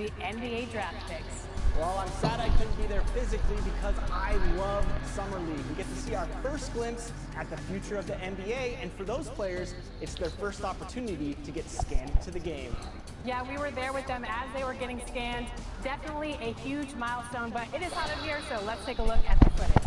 the NBA draft picks. Well, I'm sad I couldn't be there physically because I love Summer League. We get to see our first glimpse at the future of the NBA, and for those players, it's their first opportunity to get scanned to the game. Yeah, we were there with them as they were getting scanned. Definitely a huge milestone, but it is hot in here, so let's take a look at the footage.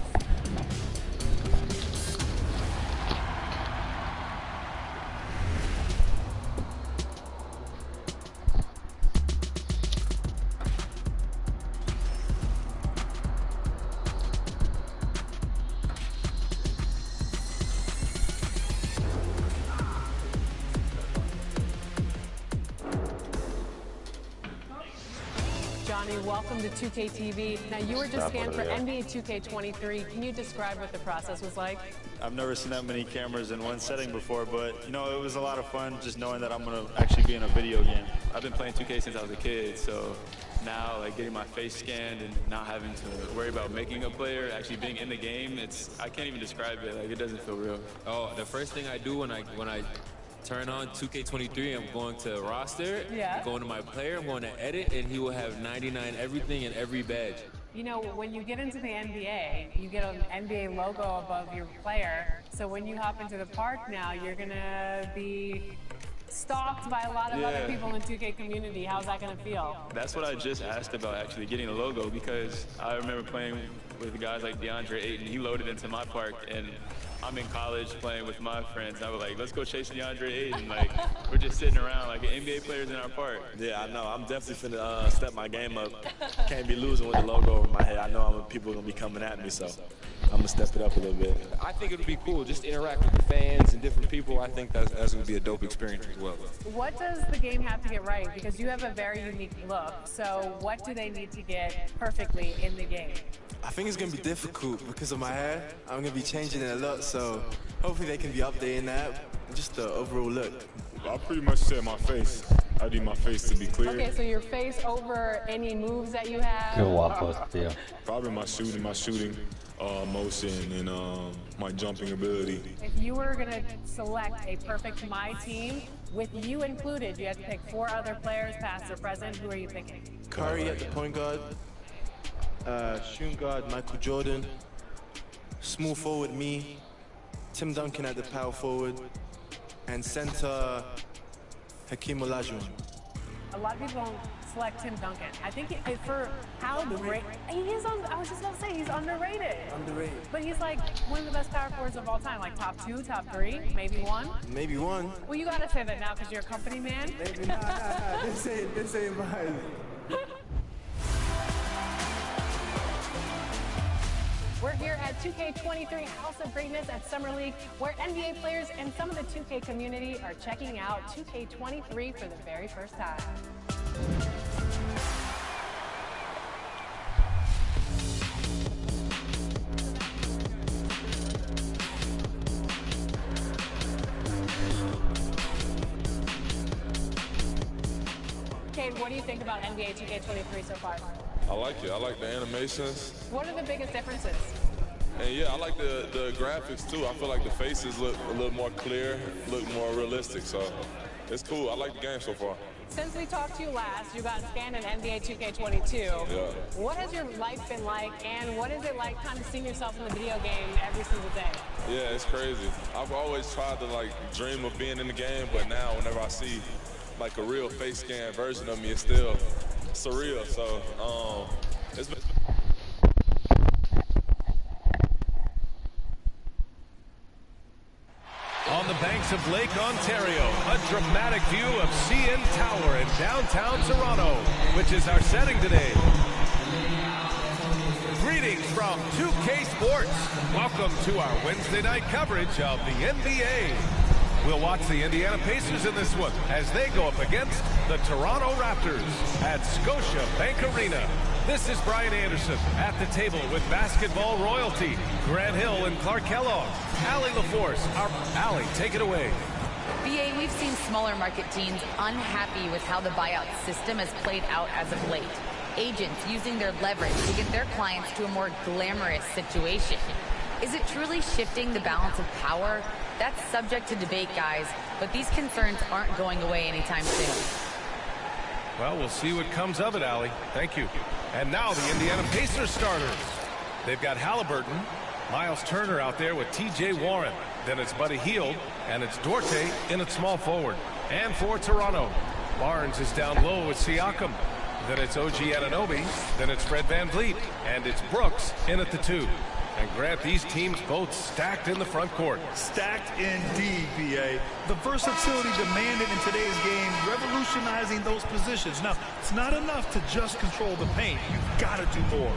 Johnny, welcome to 2K TV. Now, you were just scanned for NBA 2K23. Can you describe what the process was like? I've never seen that many cameras in one setting before, but, you know, it was a lot of fun just knowing that I'm going to actually be in a video game. I've been playing 2K since I was a kid, so now, like, getting my face scanned and not having to worry about making a player, actually being in the game, I can't even describe it. Like, it doesn't feel real. Oh, the first thing I do when I turn on 2K23, I'm going to roster, I'm going to my player, I'm going to edit, and he will have 99 everything and every badge. You know, when you get into the NBA, you get an NBA logo above your player. So when you hop into the park now, you're going to be stalked by a lot of other people in the 2K community. How's that going to feel? That's what I just asked about, actually, getting a logo, because I remember playing with guys like DeAndre Ayton. He loaded into my park, and I'm in college playing with my friends. I was like, let's go chase DeAndre Ayton. Like, we're just sitting around like NBA players in our park. Yeah, I know. I'm definitely finna step my game up. Can't be losing with the logo over my head. I know people are gonna be coming at me, so I'm gonna step it up a little bit. I think it would be cool just to interact with the fans and different people. I think that's gonna be a dope experience as well. What does the game have to get right? Because you have a very unique look. So what do they need to get perfectly in the game? I think it's going to be difficult because of my hair. I'm going to be changing it a lot, so hopefully they can be updating that. Just the overall look. I pretty much said my face. I need my face to be clear. Okay, so your face over any moves that you have? Probably my shooting motion, and my jumping ability. If you were going to select a perfect My Team, with you included, you had to pick 4 other players, past or present. Who are you picking? Curry at the point guard. Shooting guard, Michael Jordan. Small forward, me. Tim Duncan at the power forward. And center, Hakeem Olajuwon. A lot of people don't select Tim Duncan. I think for how great he is, I was just about to say, he's underrated. Underrated. But he's like one of the best power forwards of all time, like top 2, top 3, maybe 1. Maybe 1. Well, you gotta say that now because you're a company man. Maybe nah. This ain't mine. We're here at 2K23 House of Greatness at Summer League, where NBA players and some of the 2K community are checking out 2K23 for the very first time. Cade, what do you think about NBA 2K23 so far? I like it. I like the animations. What are the biggest differences? And yeah, I like the graphics too. I feel like the faces look a little more clear, look more realistic. So it's cool. I like the game so far. Since we talked to you last, you got scanned in NBA 2K22. Yeah. What has your life been like, and what is it like kind of seeing yourself in the video game every single day? Yeah, it's crazy. I've always tried to like dream of being in the game, but now whenever I see like a real face scan version of me, it's still surreal. So it's been. On the banks of Lake Ontario, a dramatic view of CN Tower in downtown Toronto, which is our setting today. Greetings from 2K Sports. Welcome to our Wednesday night coverage of the NBA. We'll watch the Indiana Pacers in this one as they go up against the Toronto Raptors at Scotiabank Arena. This is Brian Anderson at the table with basketball royalty, Grant Hill and Clark Kellogg. Allie LaForce, Allie, take it away. BA, we've seen smaller market teams unhappy with how the buyout system has played out as of late. Agents using their leverage to get their clients to a more glamorous situation. Is it truly shifting the balance of power? That's subject to debate, guys, but these concerns aren't going away anytime soon. Well, we'll see what comes of it, Allie. Thank you. And now the Indiana Pacers starters. They've got Halliburton, Miles Turner out there with T.J. Warren. Then it's Buddy Hield, and it's Duarte in at small forward. And for Toronto, Barnes is down low with Siakam. Then it's OG Anunoby. Then it's Fred VanVleet. And it's Brooks in at the 2. And Grant, these teams both stacked in the front court. Stacked indeed, B.A. The versatility demanded in today's game, revolutionizing those positions. Now, it's not enough to just control the paint. You've got to do more.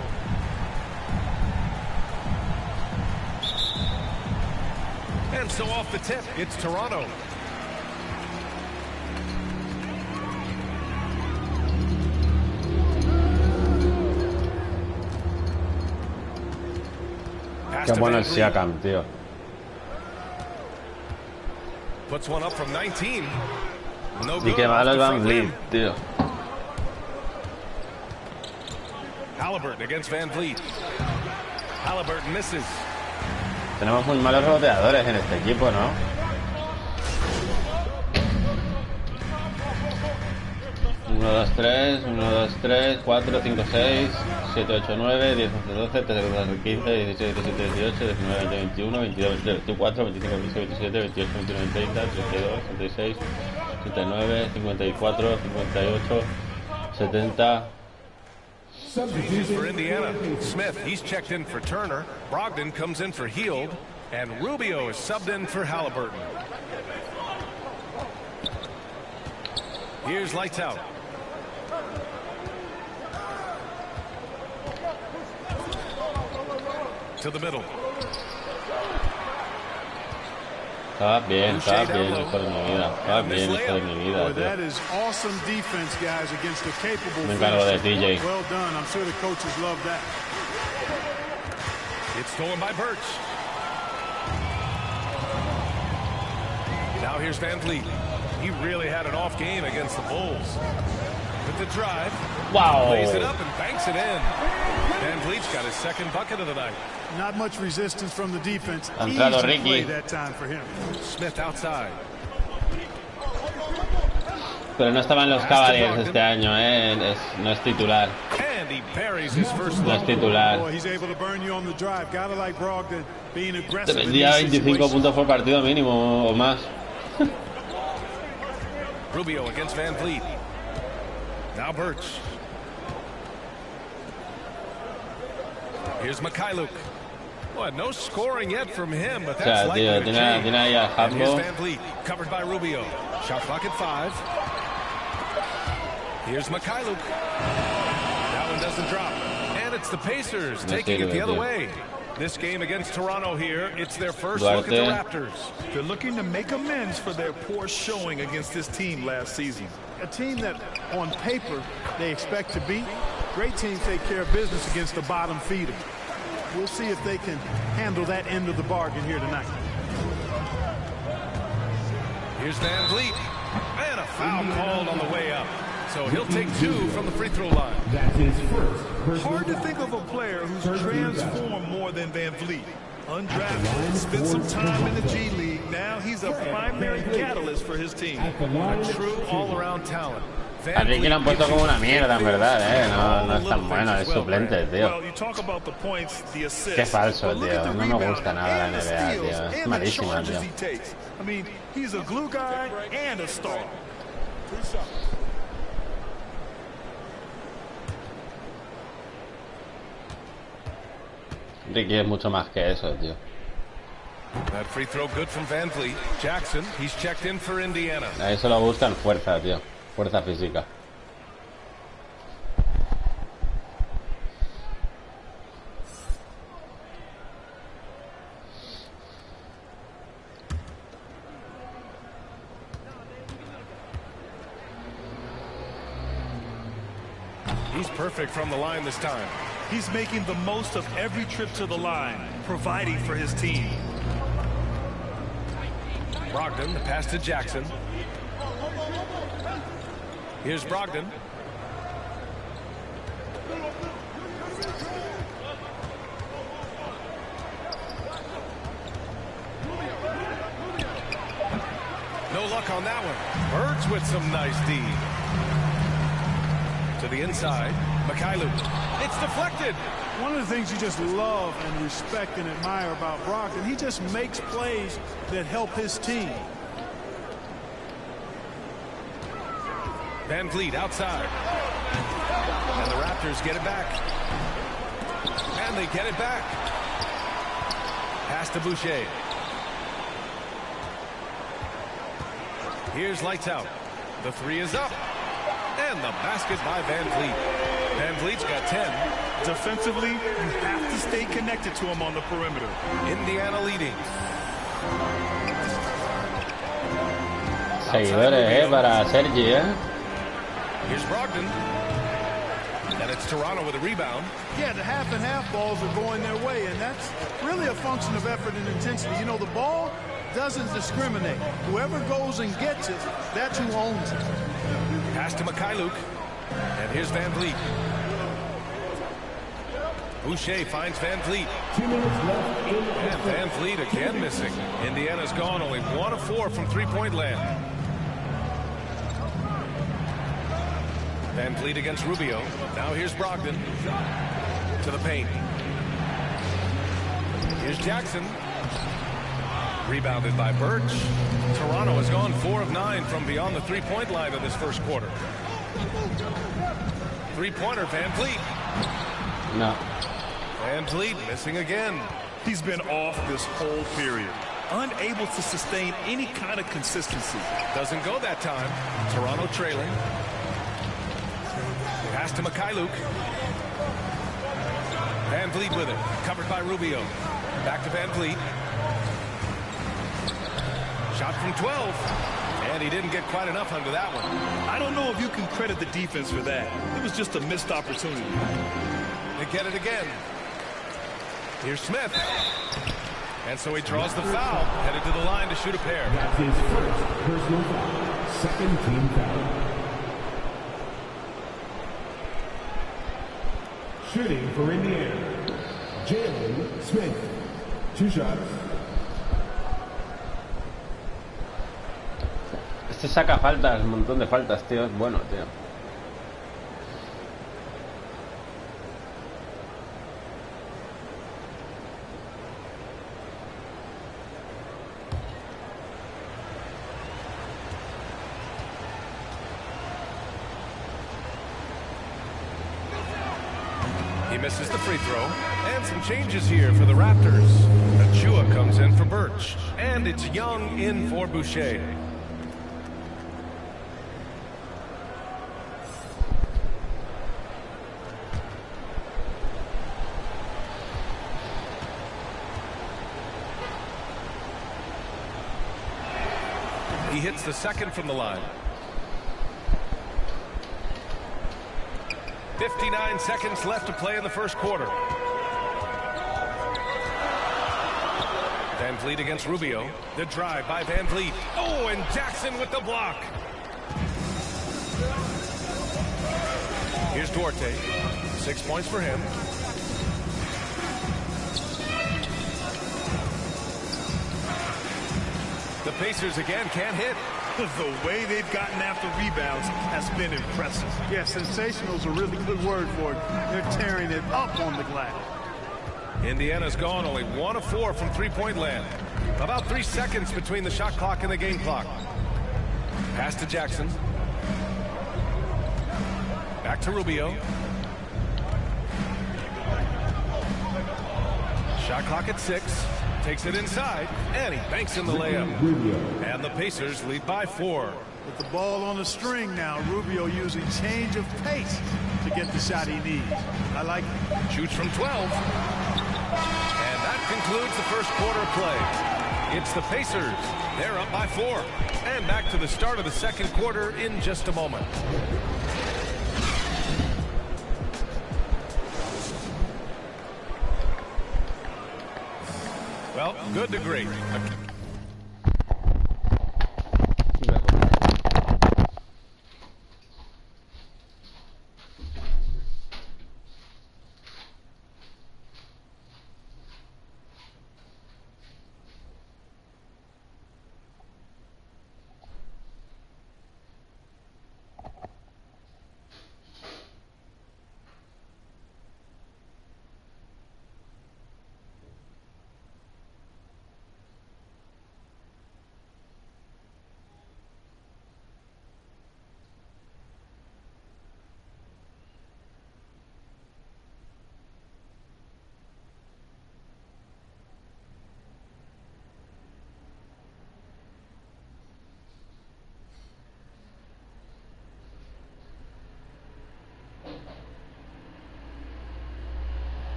And so off the tip, it's Toronto. Qué bueno el Siakam, tío. Puts one up from 19. No Y qué malo el VanVleet, tío. Halliburton against VanVleet. Halliburton misses. Tenemos muy malos roteadores en este equipo, ¿no? Uno, dos, tres, 1, 2, 3, 4, 5, 6, 7, 8, 9, 10, 11, 12, 13, 14, 15, 16, 17, 18, 19, 20, 21, 22, 23, 24, 25, 26, 27, 28, 29, 30, 32, 36, 39, 54, 58, 70. Changes for Indiana. Smith, he's checked in for Turner. Brogdon comes in for Hield. And Rubio is subbed in for Halliburton. Here's lights out. To the middle. Estaba bien, hijo de mi vida. Estaba bien, hijo de mi vida, tío. That is awesome defense, guys, against a capable. Me encargo de TJ. Well done. I'm sure the coaches love that. It's stolen by Birch. Now here's VanVleet. He really had an off game against the Bulls. With the drive. Wow. Lays it up and banks it in. VanVleet's got his second bucket of the night. Not much resistance from the defense. Entrado Easy play Ricky. that time for him. Smith outside. Pero no estaban los Cavaliers este año, no es titular. And he buries his first No es titular. Boy, he's able to burn you on the drive. Gotta like Brogdon being aggressive. Dependía 25 puntos por partido mínimo o más. Rubio against VanVleet. Now Birch. Here's Mikhailuk. Well, no scoring yet from him, but that's likely to change. Tiene ahí a And here's Hambo. VanVleet, covered by Rubio. Shot clock at 5. Here's Mikhailuk. That one doesn't drop. And it's the Pacers taking it the other way. This game against Toronto here, it's their first look at the Raptors. They're looking to make amends for their poor showing against this team last season. A team that, on paper, they expect to beat. Great teams take care of business against the bottom feeder. We'll see if they can handle that end of the bargain here tonight. Here's VanVleet. And a foul called on the way up. So he'll take 2 from the free throw line. That's his first. Hard to think of a player who's transformed more than VanVleet. Undrafted, spent some time in the G League. Now he's a primary catalyst for his team. A true all-around talent. A Ricky lo han puesto como una mierda, en verdad, no es tan bueno, es suplente, tío. Qué falso, tío. No me gusta nada la NBA, tío. Es malísima, tío. Ricky es mucho más que eso, tío. That free throw good from VanVleet. Jackson, he's checked in for Indiana. A eso lo buscan fuerza, tío. Fuerza física. He's perfect from the line this time. He's making the most of every trip to the line, providing for his team. Brogdon, the pass to Jackson. Here's Brogdon. No luck on that one. Birds with some nice D. To the inside, Mikhailuk. It's deflected. One of the things you just love and respect and admire about Brogdon, he just makes plays that help his team. Van Vliet outside. And the Raptors get it back. And they get it back. Pass to Boucher. Here's lights out. The three is up. And the basket by Van Vliet. Van Vliet's got 10. Defensively, you have to stay connected to him on the perimeter. Indiana leading. Seguidores, para Sergi, Here's Brogdon. And it's Toronto with a rebound. Yeah, the half and half balls are going their way, and that's really a function of effort and intensity. You know, the ball doesn't discriminate. Whoever goes and gets it, that's who owns it. Pass to Mikhailuk. And here's Van Vliet. Boucher finds Van Vliet. 2 minutes left in And Van Vliet again missing. Indiana's gone only 1 of 4 from three-point land. Van Vliet against Rubio. Now here's Brogdon. To the paint. Here's Jackson. Rebounded by Birch. Toronto has gone 4 of 9 from beyond the three-point line in this first quarter. Three-pointer, Van Vliet. No. Van Vliet missing again. He's been off this whole period. Unable to sustain any kind of consistency. Doesn't go that time. Toronto trailing. Pass to Mikhailuk. Van Vliet with it. Covered by Rubio. Back to Van Vliet. Shot from 12. And he didn't get quite enough under that one. I don't know if you can credit the defense for that. It was just a missed opportunity. They get it again. Here's Smith. And so he draws the foul. Headed to the line to shoot a pair. That's his first personal foul. Second team foul. Shooting for Indiana, Jalen Smith. 2 shots. Este saca faltas, un montón de faltas, tío. Es bueno, tío. He misses the free throw. And some changes here for the Raptors. Achua comes in for Birch. And it's Young in for Boucher. He hits the second from the line. 59 seconds left to play in the first quarter. Van Vliet against Rubio. The drive by Van Vliet. Oh, and Jackson with the block. Here's Duarte. 6 points for him. The Pacers again can't hit. The way they've gotten after rebounds has been impressive. Yeah, sensational is a really good word for it. They're tearing it up on the glass. Indiana's gone only 1 of 4 from three-point land. About 3 seconds between the shot clock and the game clock. Pass to Jackson. Back to Rubio. Shot clock at 6. Takes it inside, and he banks in the layup. And the Pacers lead by 4. With the ball on the string now, Rubio using change of pace to get the shot he needs. I like it. Shoots from 12. And that concludes the first quarter of play. It's the Pacers. They're up by 4. And back to the start of the second quarter in just a moment. Well, good to great.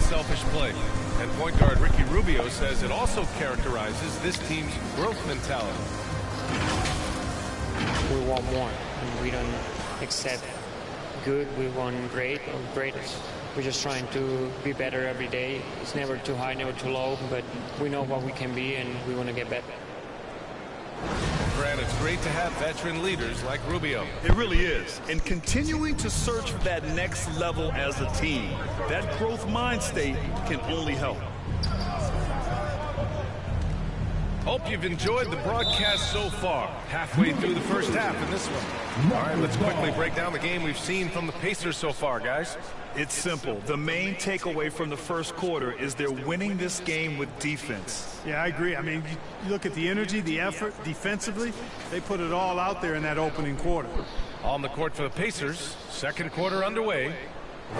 unselfish play. And point guard Ricky Rubio says it also characterizes this team's growth mentality. We want more, and we don't accept good, we want great or greatest. We're just trying to be better every day. It's never too high, never too low, but we know what we can be, and we want to get better. Grant, it's great to have veteran leaders like Rubio. It really is. And continuing to search for that next level as a team, that growth mind state can only help. Hope you've enjoyed the broadcast so far. Halfway through the first half in this one. All right, let's quickly break down the game we've seen from the Pacers so far, guys. It's simple. The main takeaway from the first quarter is they're winning this game with defense. Yeah, I agree. I mean, you look at the energy, the effort, defensively, they put it all out there in that opening quarter. On the court for the Pacers, second quarter underway.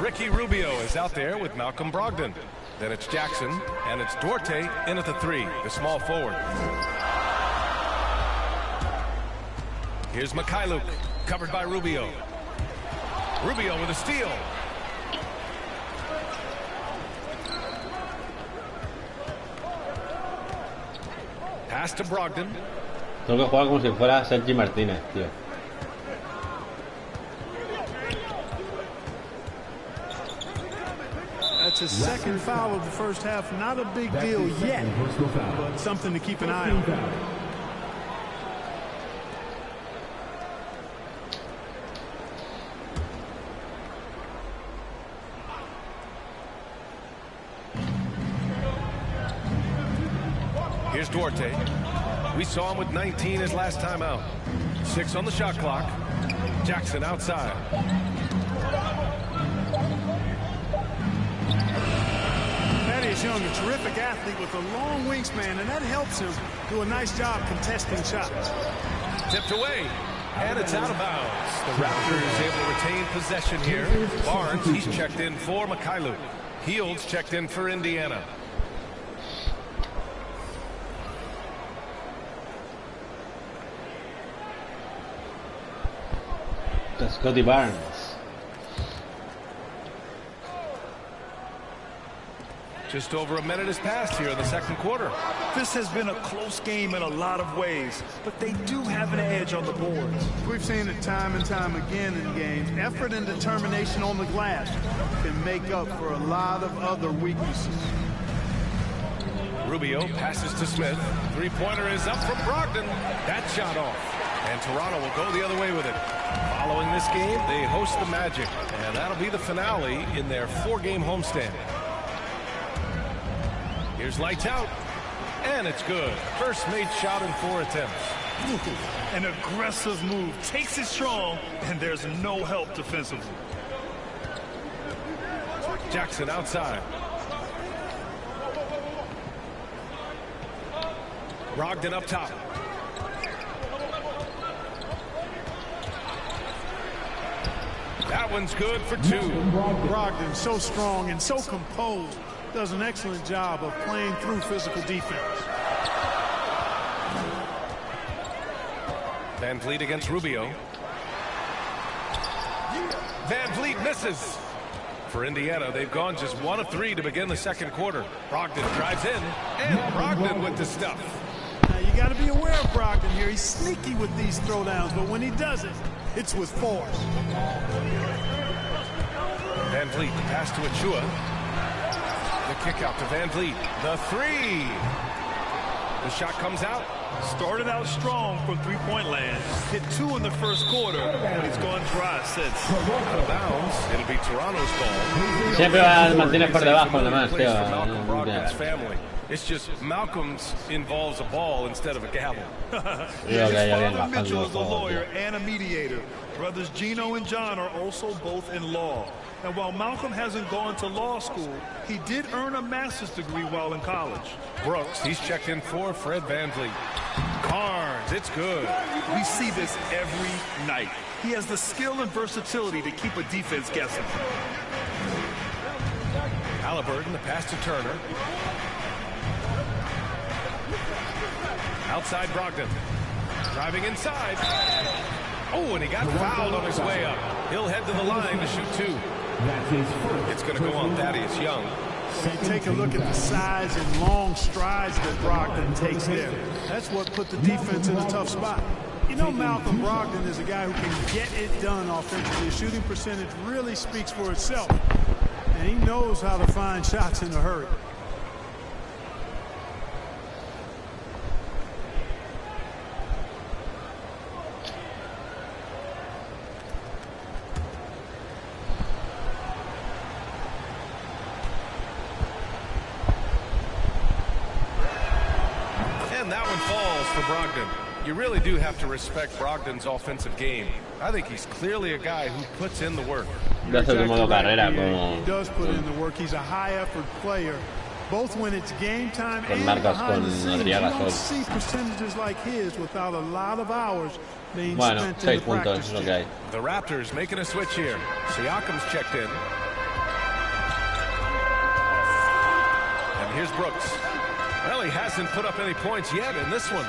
Ricky Rubio is out there with Malcolm Brogdon. Then it's Jackson, and it's Duarte in at the three, the small forward. Here's Mikhailuk, covered by Rubio. Rubio with a steal. Pass to Brogdon. Tengo que jugar como si fuera Sergi Martínez, tío. That's his second foul of the first half. Not a big deal yet, but something to keep an eye on. Here's Duarte. We saw him with 19 his last time out. 6 on the shot clock. Jackson outside. Young, a terrific athlete with a long wingspan, and that helps him do a nice job contesting shots. Tipped away, and it's out of bounds. The Raptors able to retain possession here. Barnes, he's checked in for Mikhailuk. Heald's checked in for Indiana. Scotty Barnes. Just over a minute has passed here in the second quarter. This has been a close game in a lot of ways, but they do have an edge on the boards. We've seen it time and time again in games. Effort and determination on the glass can make up for a lot of other weaknesses. Rubio passes to Smith. Three-pointer is up from Brogdon. That shot off. And Toronto will go the other way with it. Following this game, they host the Magic, and that'll be the finale in their 4-game homestand. Here's lights out, and it's good. First made shot in 4 attempts. An aggressive move, takes it strong, and there's no help defensively. Jackson outside. Brogdon up top. That one's good for 2. Brogdon so strong and so composed. Does an excellent job of playing through physical defense. Van Vliet against Rubio. Van Vliet misses. For Indiana, they've gone just 1 of 3 to begin the second quarter. Brogdon drives in, and Brogdon with the stuff. Now you got to be aware of Brogdon here. He's sneaky with these throwdowns, but when he does it, it's with force. Van Vliet, the pass to Achua. The kick out to Van Vliet. The 3. The shot comes out. Started out strong from three-point land. Hit 2 in the first quarter, but he's gone dry since. Out of bounds. It'll be Toronto's ball. Siempre va Martínez por debajo, además, tío. Malcolm Brogdon's family. It's just Malcolm's involves a ball instead of a gavel. His father Mitchell is a lawyer and a mediator. Brothers Gino and John are also both in law. And while Malcolm hasn't gone to law school, he did earn a master's degree while in college. Brooks, he's checked in for Fred Van Vliet. Carnes, it's good. We see this every night. He has the skill and versatility to keep a defense guessing. Halliburton, the pass to Turner. Outside Brogdon. Driving inside. Oh, and he got fouled on his way up. He'll head to the line to shoot 2. It's going to go on Thaddeus Young. And take a look at the size and long strides that Brogdon takes there. That's what put the defense in a tough spot. You know, Malcolm Brogdon is a guy who can get it done offensively. His shooting percentage really speaks for itself. And he knows how to find shots in a hurry. And that one falls for Brogdon. You really do have to respect Brogdon's offensive game. I think he's clearly a guy who puts in the work. Exactly right. He does put in the work. He's a high-effort player, both when it's game time and behind the scenes. You don't see percentages like his without a lot of hours being spent in the practice. The Raptors making a switch here. Siakam's checked in. And here's Brooks. Well, he hasn't put up any points yet in this one.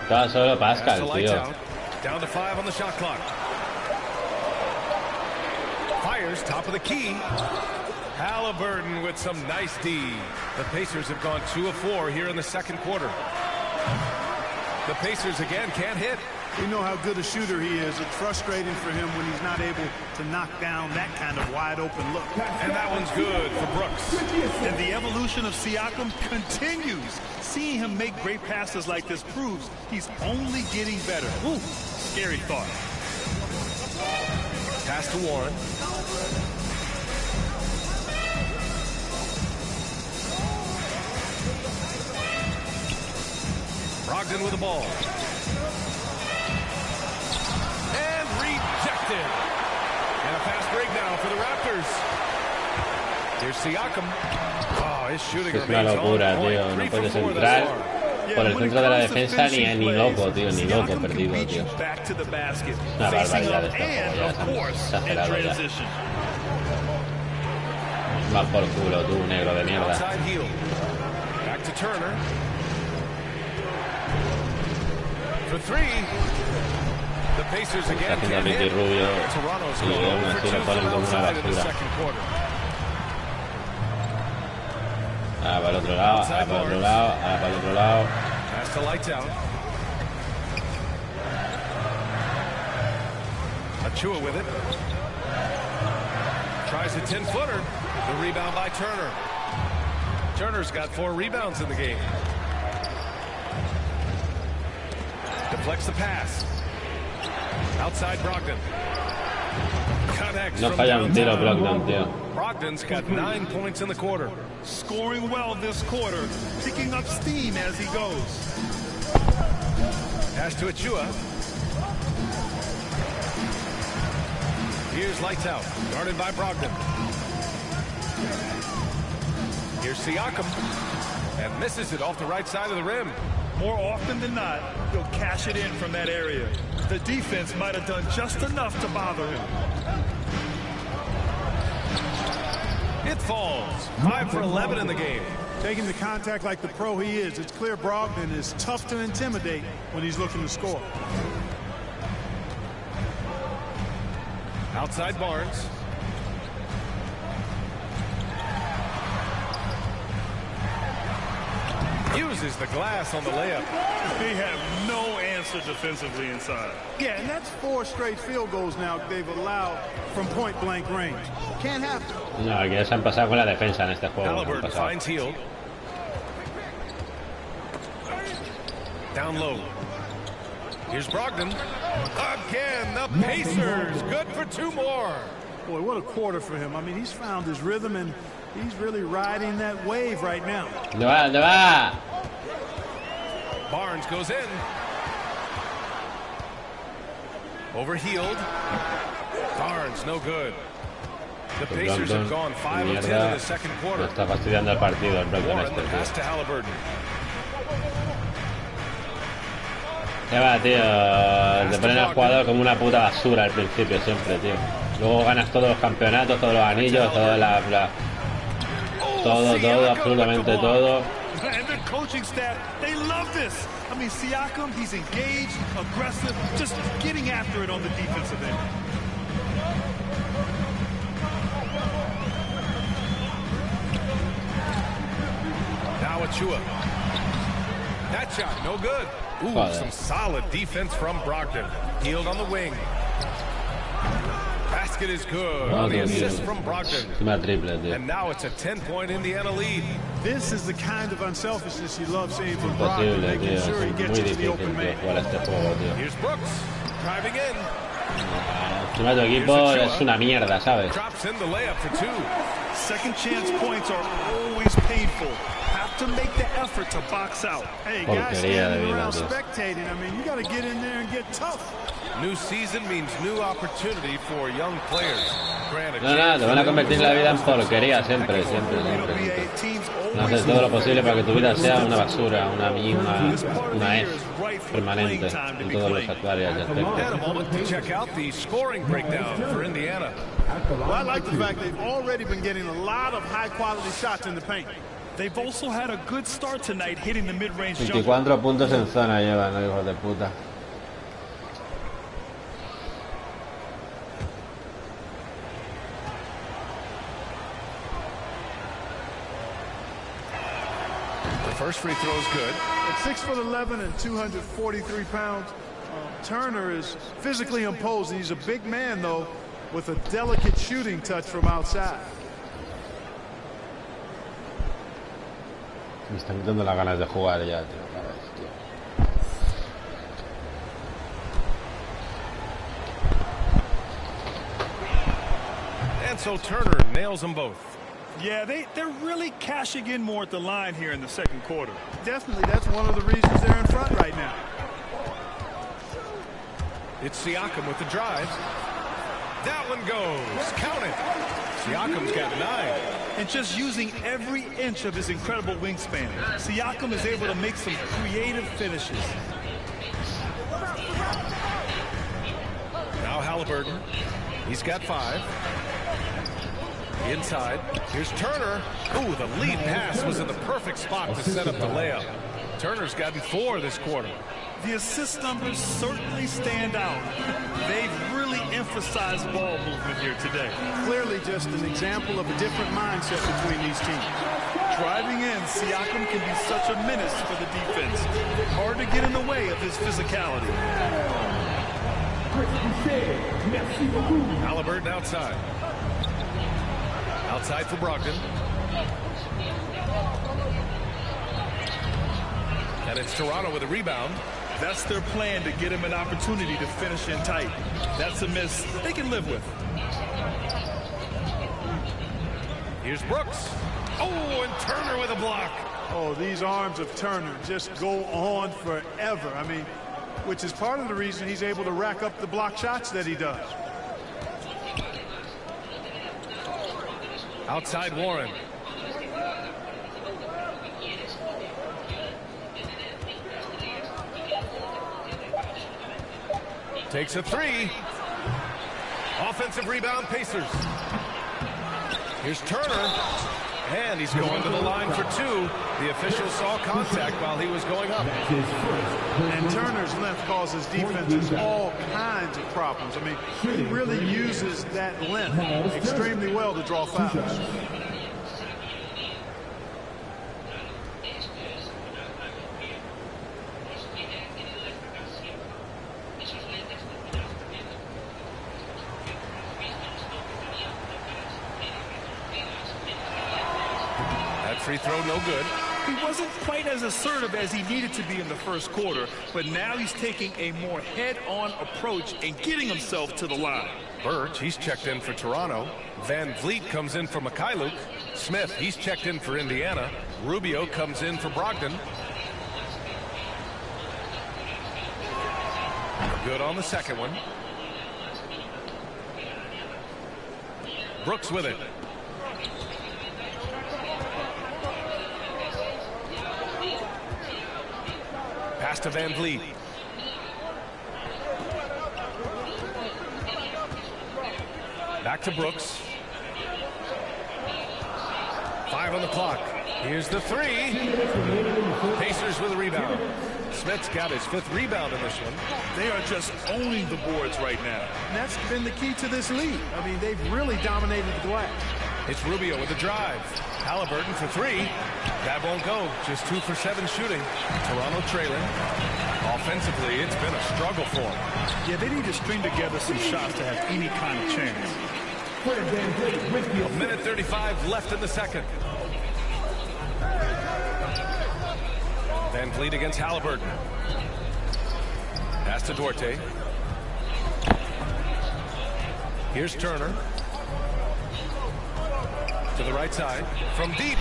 Está solo Pascal, tío. Down to 5 on the shot clock. Fires top of the key. Halliburton with some nice D. The Pacers have gone 2 of 4 here in the second quarter. The Pacers again can't hit. We know how good a shooter he is. It's frustrating for him when he's not able to knock down that kind of wide open look. And that one's good for Brooks. And the evolution of Siakam continues. Seeing him make great passes like this proves he's only getting better. Ooh, scary thought. Pass to Warren. Brogdon with the ball. And rejected. And a fast break now for the Raptors. Here's Siakam. Oh, his shooting es una locura, tío. No puedes entrar por el centro de la defensa ni loco, tío. Ni loco perdido, tío. Una barbaridad este juego, ya estamos exagerado ya. Va por culo, tú, negro de mierda. Back to Turner. For 3. The Pacers again can't hit. Toronto's going over 2 from outside in the second quarter. Ahora para el otro lado, ahora para el otro lado, ahora para el otro lado. Pass the lights out. Achua with it. Tries a 10-footer. The rebound by Turner. Turner's got 4 rebounds in the game. Deflects the pass. Outside Brogdon. Connects no falla un tiro Brogdon, tío. Brogdon's got 9 points in the quarter. Scoring well this quarter, picking up steam as he goes. Pass to Achua. Here's lights out, guarded by Brogdon. Here's Siakam, and misses it off the right side of the rim. More often than not, he'll cash it in from that area. The defense might have done just enough to bother him. It falls. 5 for 11 in the game. Taking the contact like the pro he is, it's clear Brogdon is tough to intimidate when he's looking to score. Outside Barnes. Uses the glass on the layup. They have no answer defensively inside. Yeah, and that's 4 straight field goals now they've allowed from point-blank range. Can't happen. No, que se han pasado con la defensa en este juego. Halliburton finds Hield. Down low. Here's Brogdon. Again, the Pacers. Good for 2 more. Boy, what a quarter for him. I mean, he's found his rhythm, and he's really riding that wave right now. ¿Dónde va? Barnes goes in. Over Hield. Barnes, no good. The Pacers have gone 5 of 10 in the second quarter. Está fastidiando el partido el Brogdon este. Pass to Halliburton. Ya va, tío. Te ponen al jugador como una puta basura al principio siempre, tío. Luego ganas todos los campeonatos, todos los anillos, todo, absolutamente todo. And the coaching staff, they love this. I mean, Siakam, he's engaged, aggressive, just getting after it on the defensive end. Achua. That shot, no good. Ooh, some solid defense from Brogdon. Healed on the wing. Basket is good. On the assist from Brogdon. And now it's a 10-point Indiana lead. This is the kind of unselfishness you love seeing from Brogdon, making sure he gets into the open man. Here's Brooks driving in. Tu equipo es una mierda, ¿sabes? Drops in the layup for two. Second chance points are always painful. Have to make the effort to box out. Hey, guys standing around spectating. I mean, you got to get in there and get tough. New season means new opportunity for young players. No, te van a convertir la vida en porquería siempre. No haces todo lo posible para que tu vida sea una basura, una permanente en todos los áreas y Well, I like the fact they've already been getting a lot of high-quality shots in the paint. They've also had a good start tonight hitting the mid-range jumper. 24 puntos en zona llevan, ¿no, hijos de puta? First free throw is good. At 6'11" and 243 pounds, Turner is physically imposing. He's a big man, though, with a delicate shooting touch from outside. Me están quitando las ganas de jugar ya, tío. And so Turner nails them both. Yeah, they're really cashing in more at the line here in the second quarter. Definitely, that's one of the reasons they're in front right now. It's Siakam with the drive. That one goes. Count it. Siakam's got 9. And just using every inch of his incredible wingspan, Siakam is able to make some creative finishes. Now Halliburton. He's got 5. Inside, here's Turner. Ooh, the lead pass was in the perfect spot to set up the layup. Turner's gotten 4 this quarter. The assist numbers certainly stand out. They've really emphasized ball movement here today. Clearly just an example of a different mindset between these teams. Driving in, Siakam can be such a menace for the defense. Hard to get in the way of his physicality. Halliburton outside. Outside for Brogdon. And it's Toronto with a rebound. That's their plan, to get him an opportunity to finish in tight. That's a miss they can live with. Here's Brooks. Oh, and Turner with a block. Oh, these arms of Turner just go on forever. I mean, which is part of the reason he's able to rack up the block shots that he does. Outside Warren. Takes a 3. Offensive rebound, Pacers. Here's Turner. And he's going to the line for 2. The official saw contact while he was going up. And Turner's length causes defenses all kinds of problems. I mean, he really uses that length extremely well to draw fouls. Free throw, no good. He wasn't quite as assertive as he needed to be in the first quarter, but now he's taking a more head-on approach and getting himself to the line. Birch, he's checked in for Toronto. Van Vliet comes in for Mikhailuk. Smith, he's checked in for Indiana. Rubio comes in for Brogdon. Good on the second one. Brooks with it. Pass to Van Vliet. Back to Brooks. 5 on the clock. Here's the 3. Pacers with a rebound. Smith's got his 5th rebound in this one. They are just owning the boards right now. And that's been the key to this lead. I mean, they've really dominated the glass. It's Rubio with the drive. Halliburton for three. That won't go. Just 2 for 7 shooting. Toronto trailing. Offensively, it's been a struggle for them. Yeah, they need to string together some shots to have any kind of chance. A minute 35 left in the second. Van Vliet against Halliburton. Pass to Duarte. Here's Turner. To the right side. From deep.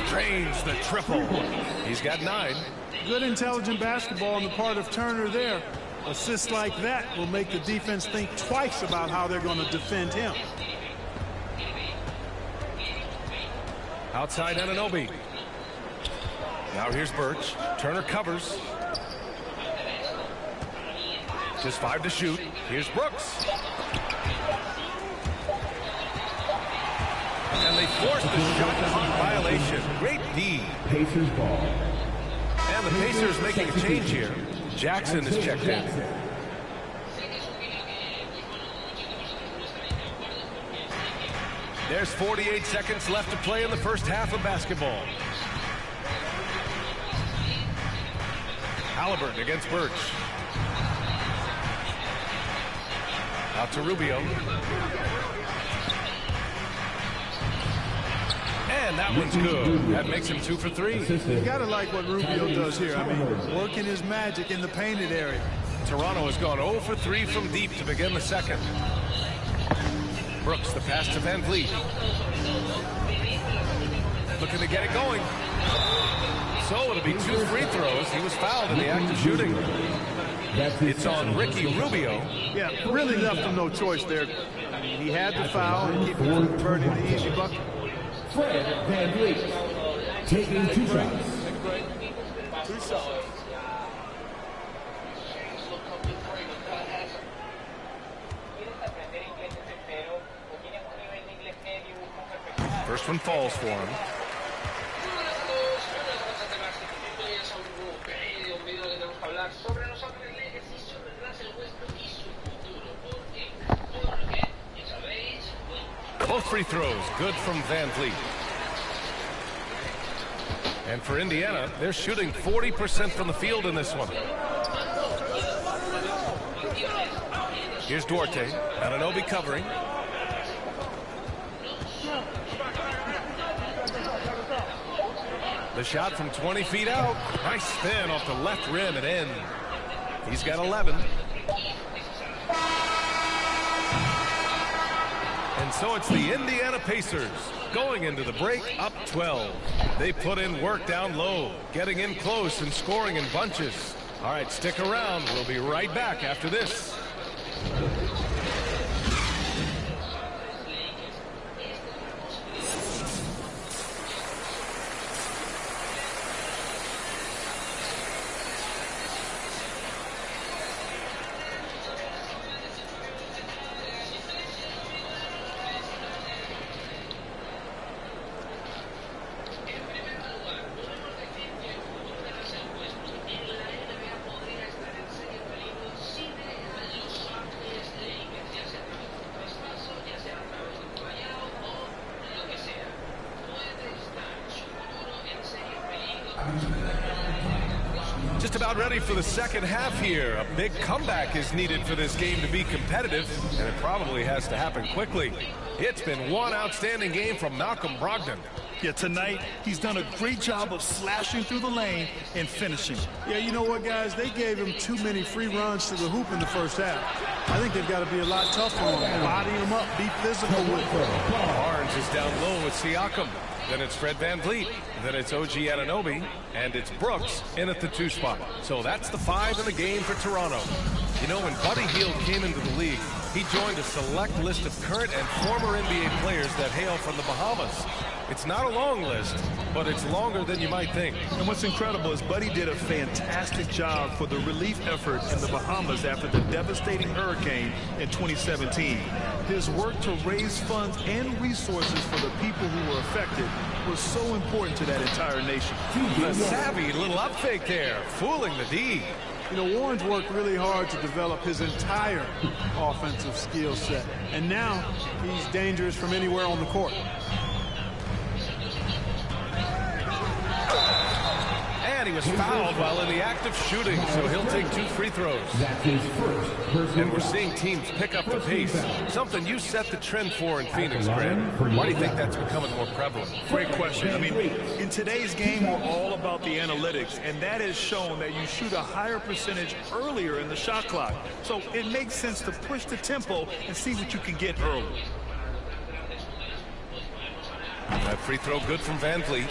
Drains the triple. He's got 9. Good intelligent basketball on the part of Turner there. Assists like that will make the defense think twice about how they're going to defend him. Outside Anunoby. Now here's Birch. Turner covers. Just 5 to shoot. Here's Brooks. And they forced the shot clock violation. Great D. Pacers ball. And the Pacers making a change here. Jackson is checked in. There's 48 seconds left to play in the first half of basketball. Halliburton against Birch. Out to Rubio. And that one's good. That makes him 2 for 3. You gotta like what Rubio does here. I mean, working his magic in the painted area. Toronto has gone 0 for 3 from deep to begin the second. Brooks, the pass to Van Vliet. Looking to get it going. So it'll be 2 free throws. He was fouled in the act of shooting. It's on Ricky Rubio. Yeah, really left him no choice there. I mean, he had the foul and keep him from converting the easy bucket. Fred Van Vliet taking 2 shots. 2 shots. First one falls for him. Both free throws good from Van Vliet. And for Indiana, they're shooting 40% from the field in this one. Here's Duarte. Anunoby covering. The shot from 20 feet out. Nice spin off the left rim and in. He's got 11. And so it's the Indiana Pacers going into the break up 12. They put in work down low, getting in close and scoring in bunches. All right, stick around. We'll be right back after this. Just about ready for the second half here. A big comeback is needed for this game to be competitive, and it probably has to happen quickly. It's been one outstanding game from Malcolm Brogdon. Yeah, tonight he's done a great job of slashing through the lane and finishing. Yeah, you know what, guys? They gave him too many free runs to the hoop in the first half. I think they've got to be a lot tougher on him, body him up, be physical with him. Barnes is down low with Siakam. Then it's Fred Van Vliet. Then it's OG Anunoby. And it's Brooks in at the 2 spot. So that's the 5 in the game for Toronto. You know, when Buddy Hield came into the league, he joined a select list of current and former NBA players that hail from the Bahamas. It's not a long list, but it's longer than you might think. And what's incredible is Buddy did a fantastic job for the relief effort in the Bahamas after the devastating hurricane in 2017. His work to raise funds and resources for the people who were affected was so important to that entire nation. A savvy little up fake there, fooling the D. You know, Warren's worked really hard to develop his entire offensive skill set, and now he's dangerous from anywhere on the court. And he was fouled while in the act of shooting, so he'll take 2 free throws. That's his first personal And we're foul. seeing teams pick up the pace, something you set the trend for in Phoenix, the Grant. line for Why do you your think that's becoming more prevalent? Great question. I mean, in today's game, we're all about the analytics, and that has shown that you shoot a higher percentage earlier in the shot clock. So it makes sense to push the tempo and see what you can get early. That free throw good from Van Vliet.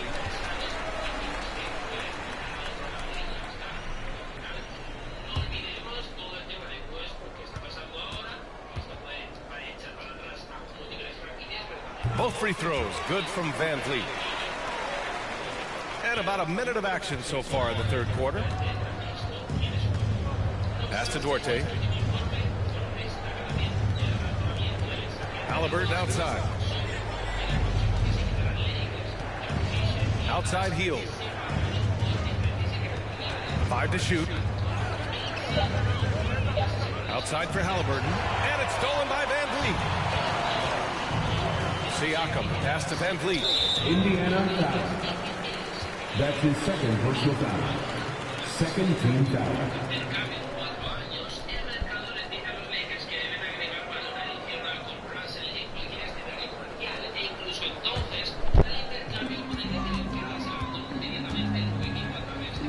Both free throws good from Van Vliet. And about a minute of action so far in the third quarter. Pass to Duarte. Halliburton outside. Outside heel. 5 to shoot. Outside for Halliburton. And it's stolen by Van Vliet. Siakam, pass to Van Vliet. Indiana foul. That's his second personal foul. Second team foul.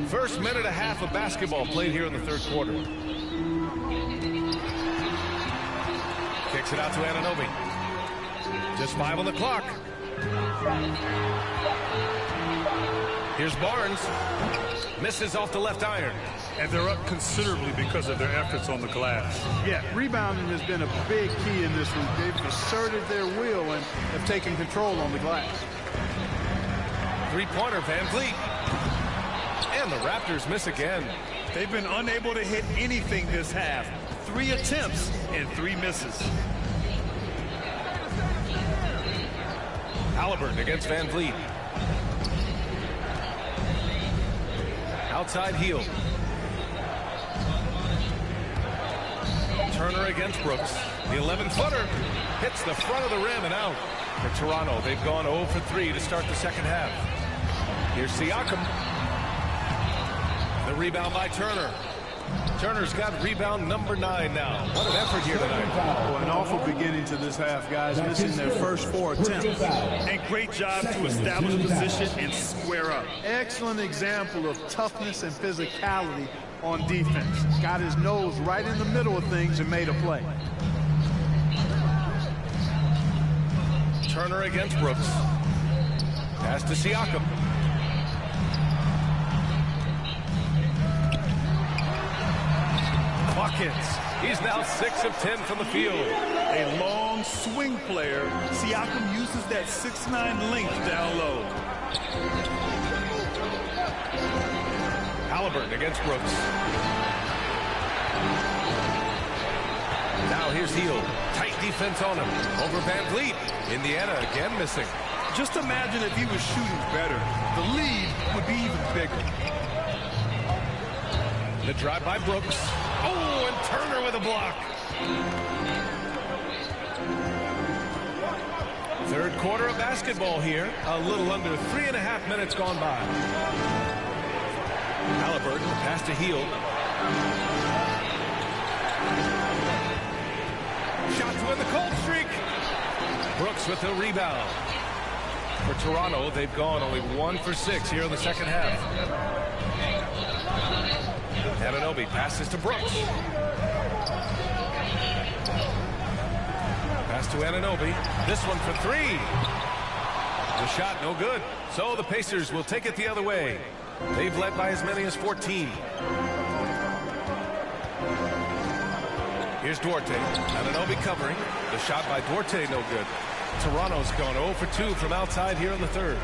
First minute and a half of basketball played here in the third quarter. Kicks it out to Anunoby. Just 5 on the clock. Here's Barnes. Misses off the left iron. And they're up considerably because of their efforts on the glass. Yeah, rebounding has been a big key in this one. They've asserted their will and have taken control on the glass. Three-pointer, Van Vliet. And the Raptors miss again. They've been unable to hit anything this half. 3 attempts and 3 misses. Halliburton against Van Vliet. Outside heel. Turner against Brooks. The 11-footer hits the front of the rim and out. For Toronto, they've gone 0 for 3 to start the second half. Here's Siakam. The rebound by Turner. Turner's got rebound number 9 now. What an effort here tonight. Oh, an awful beginning to this half, guys. Missing their first 4 attempts. And great job to establish position and square up. Excellent example of toughness and physicality on defense. Got his nose right in the middle of things and made a play. Turner against Brooks. Pass to Siakam. Buckets. He's now 6 of 10 from the field. A long swing player. Siakam uses that 6'9" length down low. Halliburton against Brooks. Now here's Heel. Tight defense on him. Over Van Vliet. Indiana again missing. Just imagine if he was shooting better. The lead would be even bigger. The drive by Brooks. Oh, and Turner with a block. Third quarter of basketball here. A little under 3.5 minutes gone by. Halliburton, pass to Heel. Shot to win the cold streak. Brooks with the rebound. For Toronto, they've gone only 1 for 6 here in the second half. Anunoby passes to Brooks. Pass to Anunoby. This one for 3. The shot no good. So the Pacers will take it the other way. They've led by as many as 14. Here's Duarte. Anunoby covering. The shot by Duarte no good. Toronto's gone 0 for 2 from outside here in the third.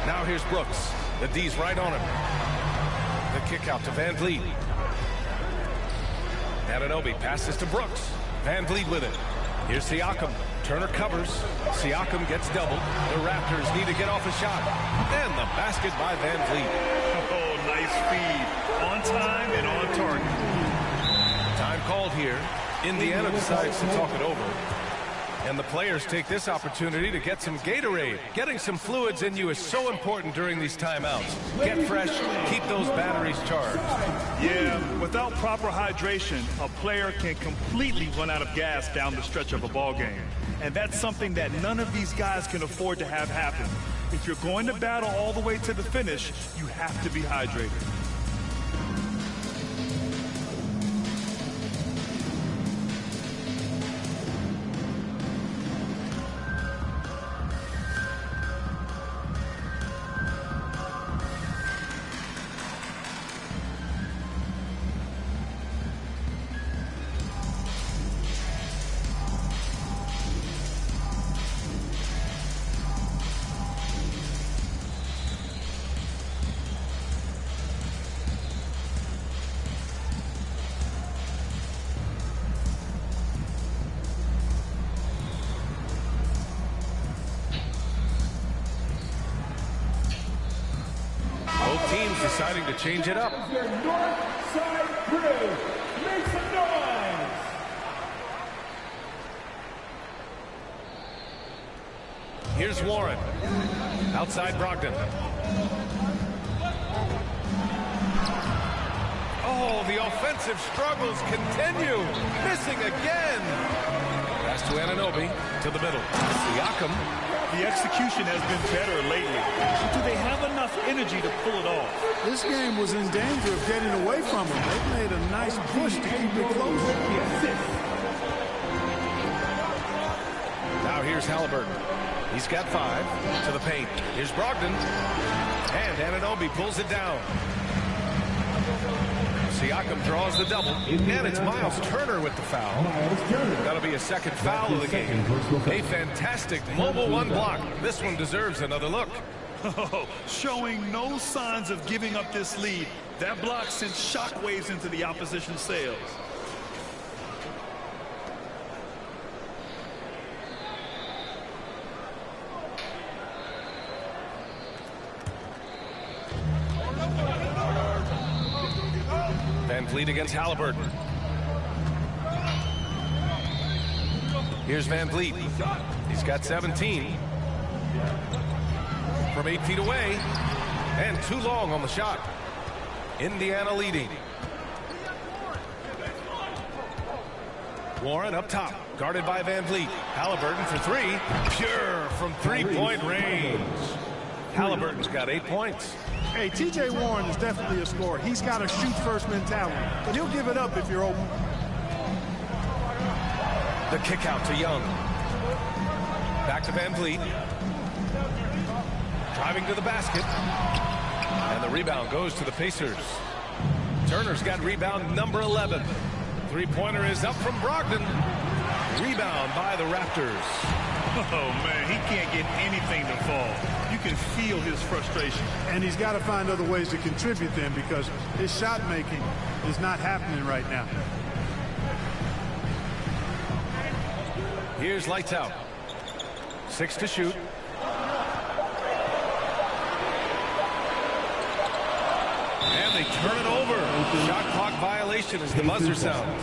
Now here's Brooks. The D's right on him. The kick out to Van Vliet. Anunoby passes to Brooks. Van Vliet with it. Here's Siakam. Turner covers. Siakam gets doubled. The Raptors need to get off a shot. And the basket by Van Vliet. Oh, nice feed. On time and on target. Time called here. Indiana decides to talk it over. And the players take this opportunity to get some Gatorade. Getting some fluids in you is so important during these timeouts. Get fresh, keep those batteries charged. Yeah, without proper hydration, a player can completely run out of gas down the stretch of a ball game. And that's something that none of these guys can afford to have happen. If you're going to battle all the way to the finish, you have to be hydrated. Deciding to change it up. North side crew, make some noise! Here's Warren. Outside Brogdon. Oh, the offensive struggles continue. Missing again. Pass to Anunoby. To the middle. Siakam. The execution has been better lately. Do they have enough energy to pull it off? This game was in danger of getting away from them. They made a nice push to keep it close. Now here's Halliburton. He's got 5 to the paint. Here's Brogdon. And Anunoby pulls it down. Siakam draws the double. And it's Miles Turner with the foul. That'll be a second foul of the game. A fantastic mobile one block. This one deserves another look. Oh, showing no signs of giving up this lead. That block sent shockwaves into the opposition's sails. Van Vliet against Halliburton. Here's Van Vliet. He's got 17. From 8 feet away. And too long on the shot. Indiana leading. Warren up top. Guarded by Van Vliet. Halliburton for 3. Pure from three-point range. Halliburton's got 8 points. Hey, T.J. Warren is definitely a scorer. He's got a shoot-first mentality, but he'll give it up if you're open. The kick out to Young. Back to Van Vliet. Driving to the basket. And the rebound goes to the Pacers. Turner's got rebound number 11. Three-pointer is up from Brogdon. Rebound by the Raptors. Oh, man, he can't get anything to fall. You can feel his frustration. And he's got to find other ways to contribute then, because his shot making is not happening right now. Here's lights out. 6 to shoot. And they turn it over. Shot clock violation as the buzzer sounds.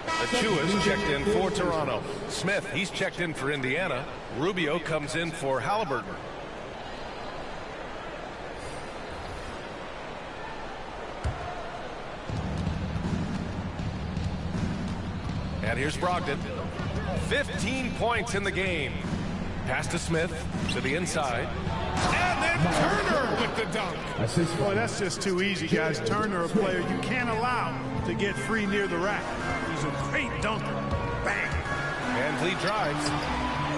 Achua's checked in for Toronto. Smith, he's checked in for Indiana. Rubio comes in for Halliburton. And here's Brogdon. 15 points in the game. Pass to Smith to the inside. And then Turner with the dunk. Boy, that's just too easy, guys. Turner, a player you can't allow to get free near the rack. He's a great dunker. Bang. Van Vliet drives.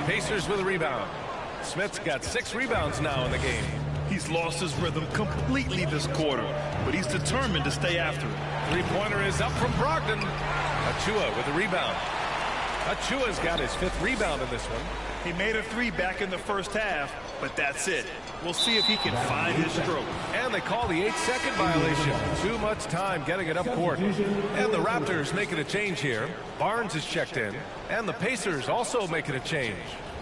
Pacers with a rebound. Smith's got 6 rebounds now in the game. He's lost his rhythm completely this quarter, but he's determined to stay after it. Three-pointer is up from Brogdon. Achua with a rebound. Achua's got his 5th rebound in this one. He made a 3 back in the first half, but that's it. We'll see if he can find his stroke. And they call the 8-second violation. Too much time getting it up court. And the Raptors making a change here. Barnes is checked in. And the Pacers also making a change.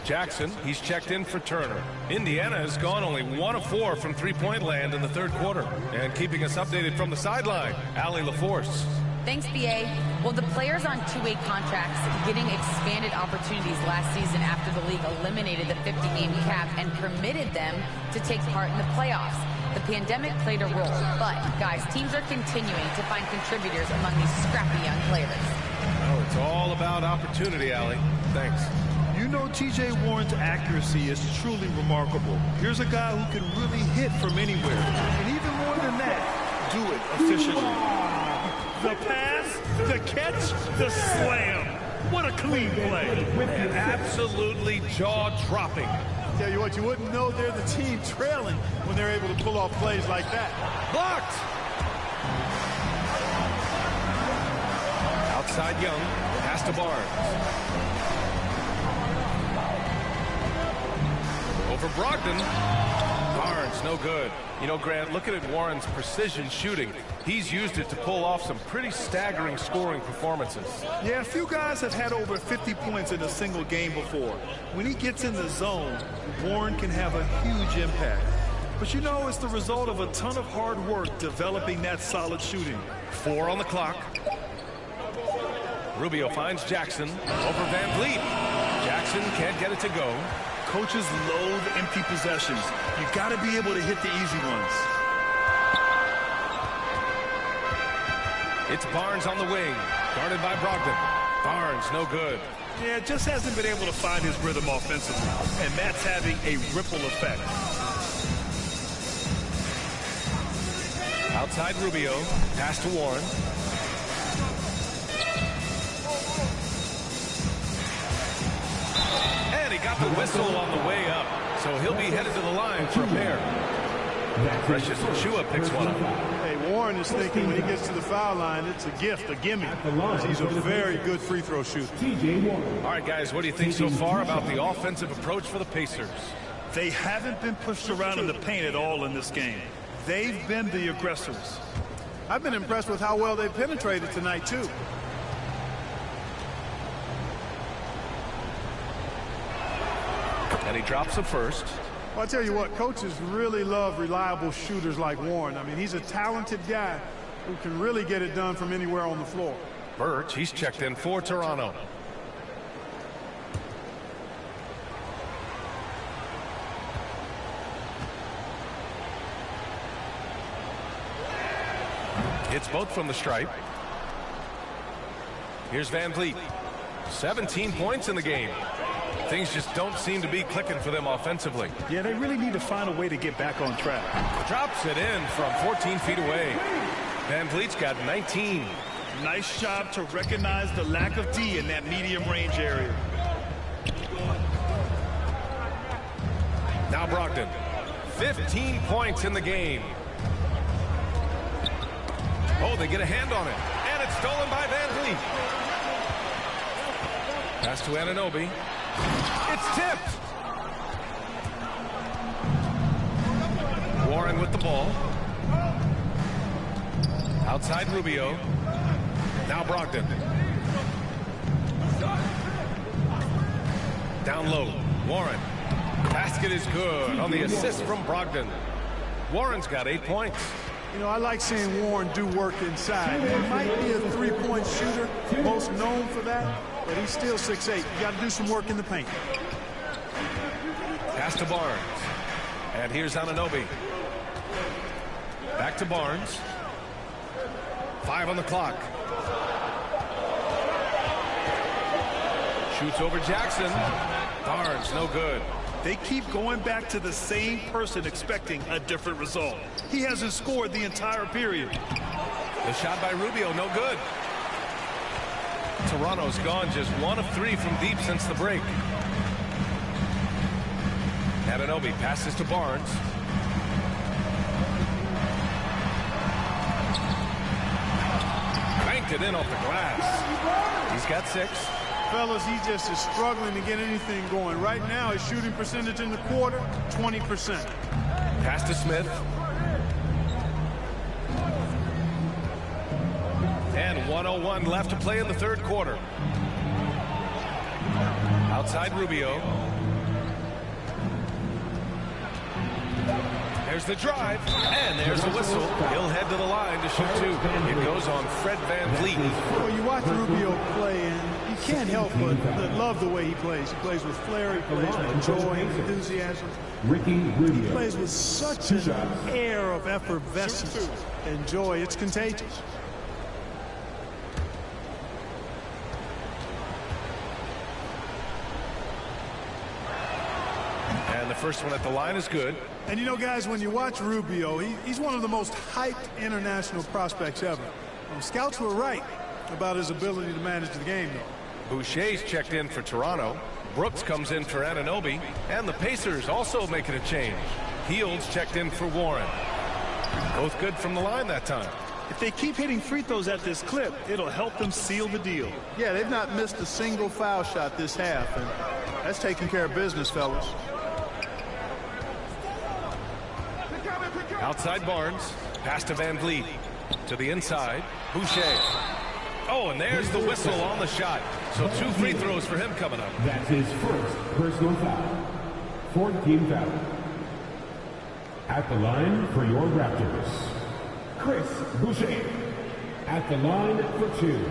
Jackson, he's checked in for Turner. Indiana has gone only 1 of 4 from three-point land in the 3rd quarter. And keeping us updated from the sideline, Allie LaForce. Thanks, BA. Well, the players on two-way contracts getting expanded opportunities last season after the league eliminated the 50-game cap and permitted them to take part in the playoffs. The pandemic played a role, but, guys, teams are continuing to find contributors among these scrappy young players. Well, it's all about opportunity, Allie. Thanks. You know TJ Warren's accuracy is truly remarkable. Here's a guy who can really hit from anywhere. And even more than that, do it efficiently. The pass, the catch, the slam. What a clean play. And absolutely jaw-dropping. Tell you what, you wouldn't know they're the team trailing when they're able to pull off plays like that. Blocked. Outside Young, pass to Barnes. Over Brogdon. Barnes, no good. You know, Grant, looking at Warren's precision shooting, he's used it to pull off some pretty staggering scoring performances. Yeah, a few guys have had over 50 points in a single game before. When he gets in the zone, Warren can have a huge impact. But you know, it's the result of a ton of hard work developing that solid shooting. 4 on the clock. Rubio finds Jackson over Van Vliet. Jackson can't get it to go. Coaches loathe empty possessions. You got to be able to hit the easy ones. It's Barnes on the wing, guarded by Brogdon. Barnes, no good. Yeah, just hasn't been able to find his rhythm offensively, and that's having a ripple effect. Outside Rubio, pass to Warren. And he got the whistle on the way up, so he'll be headed to the line for a pair. Precious Achiuwa picks one up. Hey, Warren is thinking when he gets to the foul line, it's a gift, a gimme. He's a very good free throw shooter. All right, guys, what do you think so far about the offensive approach for the Pacers? They haven't been pushed around in the paint at all in this game. They've been the aggressors. I've been impressed with how well they've penetrated tonight, too. And he drops the first. Well, I tell you what, coaches really love reliable shooters like Warren. I mean, he's a talented guy who can really get it done from anywhere on the floor. Birch, he's checked in for Toronto. It's both from the stripe. Here's Van Vliet. 17 points in the game. Things just don't seem to be clicking for them offensively. Yeah, they really need to find a way to get back on track. Drops it in from 14 feet away. Van Vliet's got 19. Nice job to recognize the lack of D in that medium range area. Now Brogdon. 15 points in the game. Oh, they get a hand on it. And it's stolen by Van Vliet. Pass to Anunoby. It's tipped. Warren with the ball. Outside Rubio. Now Brogdon. Down low. Warren. Basket is good on the assist from Brogdon. Warren's got 8 points. You know, I like seeing Warren do work inside. He might be a three-point shooter, most known for that, but he's still 6'8". You got to do some work in the paint. Pass to Barnes. And here's Anunoby. Back to Barnes. 5 on the clock. Shoots over Jackson. Barnes, no good. They keep going back to the same person expecting a different result. He hasn't scored the entire period. The shot by Rubio, no good. Toronto's gone just 1 of 3 from deep since the break. Anunoby passes to Barnes. Banked it in off the glass. He's got 6. fellas, he just is struggling to get anything going. Right now, his shooting percentage in the quarter, 20%. Pass to Smith. And 1:01 left to play in the third quarter. Outside Rubio. There's the drive, and there's the whistle. He'll head to the line to shoot two. It goes on Fred VanVleet. Well, you watch Rubio play, and you can't help but love the way he plays. He plays with flair, he plays with joy and enthusiasm. He plays with such an air of effervescence and joy. It's contagious. And the first one at the line is good. And you know, guys, when you watch Rubio, he's one of the most hyped international prospects ever. Scouts were right about his ability to manage the game, though. Boucher's checked in for Toronto. Brooks comes in for Anunoby. And the Pacers also making a change. Fields checked in for Warren. Both good from the line that time. If they keep hitting free throws at this clip, it'll help them seal the deal. Yeah, they've not missed a single foul shot this half, and that's taking care of business, fellas. Outside Barnes. Pass to VanVleet. To the inside. Boucher. Oh, and there's the whistle on the shot. So 2 free throws for him coming up. That's his first personal foul. 14 foul. At the line for your Raptors, Chris Boucher. At the line for 2.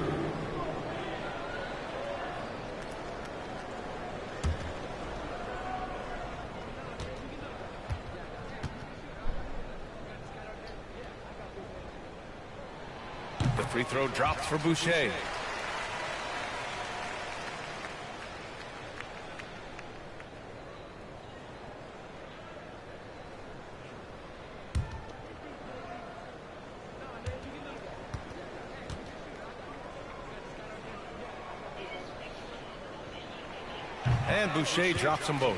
The free throw drops for Boucher. And Boucher drops them both.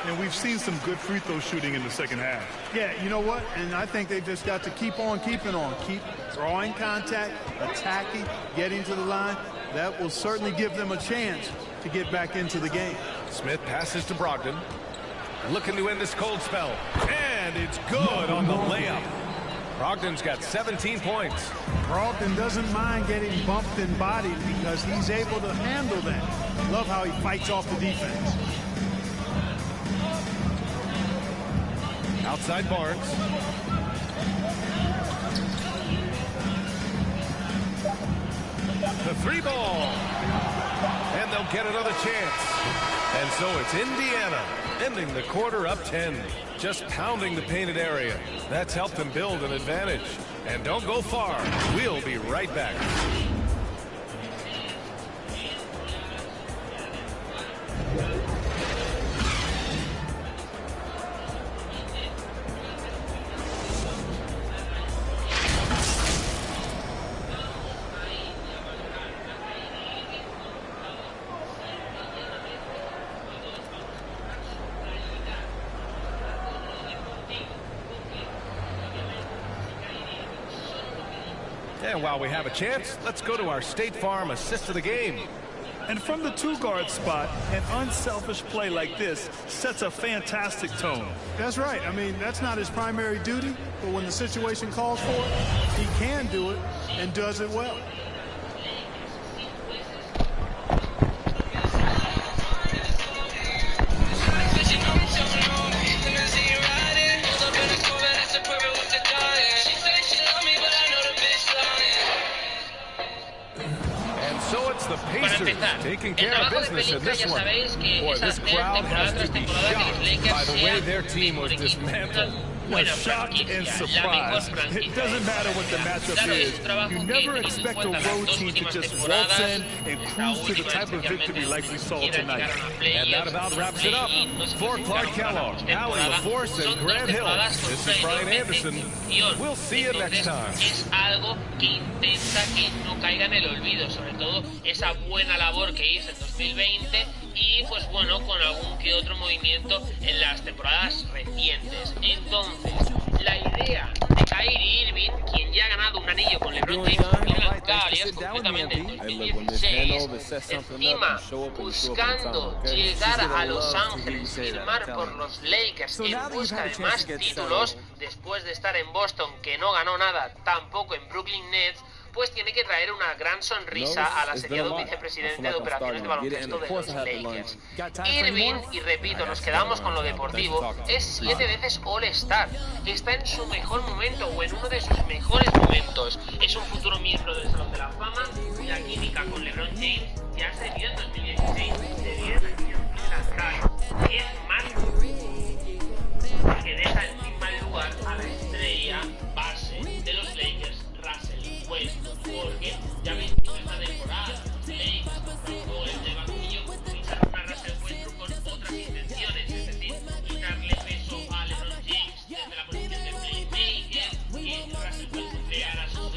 And we've seen some good free throw shooting in the second half. Yeah, you know what? And I think they've just got to keep on keeping on. Keep drawing contact, attacking, getting to the line. That will certainly give them a chance to get back into the game. Smith passes to Brogdon. Looking to end this cold spell. And it's good on the layup. Brogdon's got 17 points. Brogdon doesn't mind getting bumped and bodied because he's able to handle that. Love how he fights off the defense. Outside Barnes. The 3 ball. And they'll get another chance. And so it's Indiana ending the quarter up 10. Just pounding the painted area. That's helped them build an advantage. And don't go far. We'll be right back. And while we have a chance, let's go to our State Farm assist of the game. And from the 2-guard spot, an unselfish play like this sets a fantastic tone. That's right. I mean, that's not his primary duty, but when the situation calls for it, he can do it and does it well. The Pacers taking care of business in this one. Boy, this crowd has to be shocked by the way their team was dismantled. Shocked and surprised. It doesn't matter what the matchup is. You never expect a road team to just waltz in and cruise to the type of victory like we saw tonight. And that about wraps it up. For Clark Kellogg, Allie LaForce, and Grant Hill, this is Brian Anderson. We'll see you next time. Es algo que intenta que no caiga en el olvido, sobre todo esa buena labor que hizo en 2020 y pues bueno, con algún que otro movimiento en las temporadas recientes. Entonces, la idea de Kyrie Irving, quien ya ha ganado ganado un anillo con LeBron James y las Cavaliers completamente en 2016, encima buscando llegar a Los Ángeles, firmar por los Lakers en busca de más títulos, después de estar en Boston que no ganó nada, tampoco en Brooklyn Nets, pues tiene que traer una gran sonrisa al asediado vicepresidente de operaciones de baloncesto de los Lakers. Irving, y repito, nos quedamos con lo deportivo, es 7 veces All-Star. Está en su mejor momento o en uno de sus mejores momentos. Es un futuro miembro del Salón de la Fama, cuya química con LeBron James ya se vio en 2016. Se vio en la es más que deja en mal lugar a la estrella base de los Lakers, Russell Westbrook, porque ya habéis visto esta temporada, los Lakers con el de banquillo ficharon a Russell Westbrook con otras intenciones, es decir, quitarle peso a LeBron James desde la posición de playmaker, que Russell Westbrook creara no sus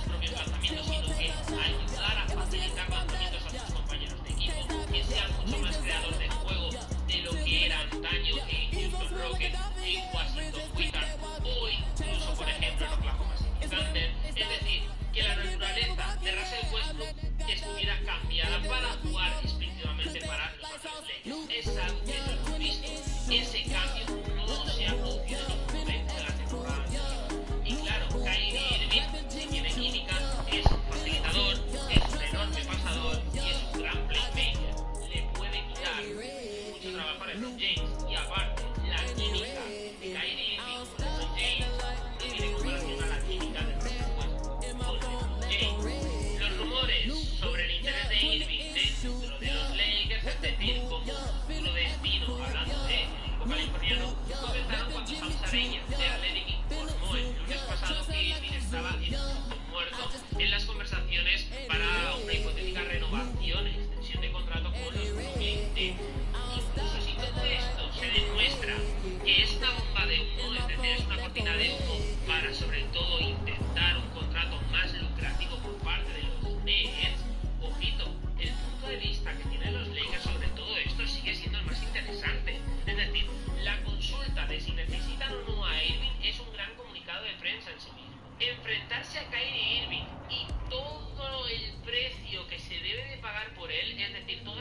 propios lanzamientos, sino que ayudara a facilitar lanzamientos a sus compañeros de equipo, que sea mucho más creador de juego de lo que era antaño en Houston Rockets, en Washington Wizards o incluso, por ejemplo, en Oklahoma City Thunder. Es decir, que la naturaleza de Russell Westbrook estuviera cambiada para jugar exclusivamente para los Lakers. Es algo que no hemos visto. Ese cambio no se ha producido en ningún momento de la temporada. Y claro, Kyrie Irving, si tiene química, es un facilitador, es un enorme pasador y es un gran playmaker. Le puede quitar mucho trabajo a LeBron James y aparte, la química de Kyrie Irving con LeBron James no tiene comparación a la química de Russell Westbrook con LeBron James. Los rumores sobre el interés de Irving dentro de los Lakers, es decir, como futuro destino, hablando de equipo californiano, comenzaron cuando Sam Sareña de Athletic informó el lunes pasado que Irving estaba en punto muerto en las conversaciones para una hipotética renovación, extensión de contrato con los Brooklyn Nets. Incluso si todo esto se demuestra que es una bomba de humo, es decir, es una cortina de humo para sobre todo intentar un contrato más lucrativo por parte de los Nets, ojito, el punto de vista que tienen los Lakers sobre todo esto sigue siendo el más interesante. Es decir, la consulta de si necesitan o no a Irving es un gran comunicado de prensa en sí mismo. Enfrentarse a Kyrie Irving y todo el precio que se debe de pagar por él, es decir, todo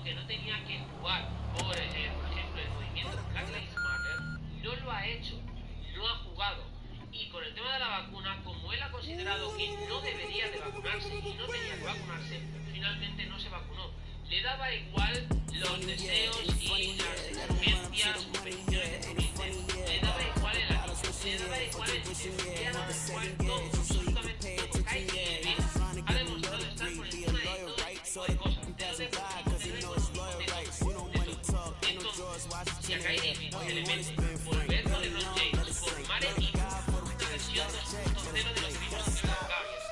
que no tenía que jugar por ejemplo, el movimiento Black Lives Matter, no lo ha hecho, no ha jugado. Y con el tema de la vacuna, como él ha considerado que no debería de vacunarse y no tenía que vacunarse, finalmente no se vacunó. Le daba igual los deseos y las exigencias o peticiones de Martínez. Le daba igual el anillo, le daba igual el dinero, le daba igual todo, absolutamente todo. Kyrie Irving ha demostrado estar por encima de todo tipo de cosas. Entonces, si a Kyrie Irving se le mete volver con LeBron James, formar equipo, una versión 2.0 de lo que vimos en los Cavaliers,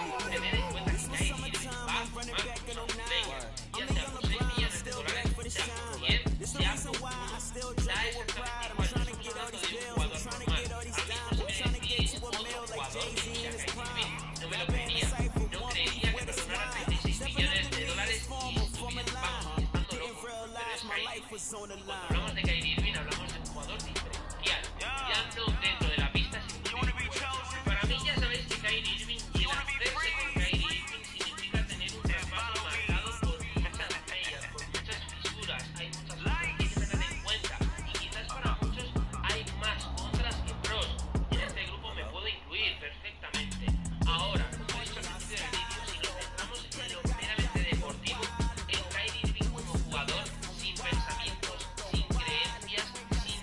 y tener en cuenta que Kyrie Irving va a formar con los Lakers, ya sea por 6 millones de dólares, sea por 10, sea por 1, da exactamente igual. No estamos hablando de un jugador normal. A mí no se me decide otro jugador que no sea Kyrie Irving. No me lo creería. No creería que perdonara 36 millones de dólares y estuviera, vamos, estando loco. Pero es Kyrie Irving. Cuando hablamos de Kyrie Irving, hablamos de un jugador diferencial. Ya no dentro de la pista, sino dentro del juego. Para mí, ya sabéis que Kyrie Irving, el hacerse con Kyrie Irving significa tener un traspaso marcado por muchas fallas, por muchas fisuras. Hay muchas cosas que hay que tener en cuenta. Y quizás para muchos hay más contras que pros. Y en este grupo me puedo incluir perfectamente. Ahora, como he dicho al principio del vídeo, si nos centramos en lo meramente deportivo, el Kyrie Irving como jugador, sin pensamientos, sin creencias, sin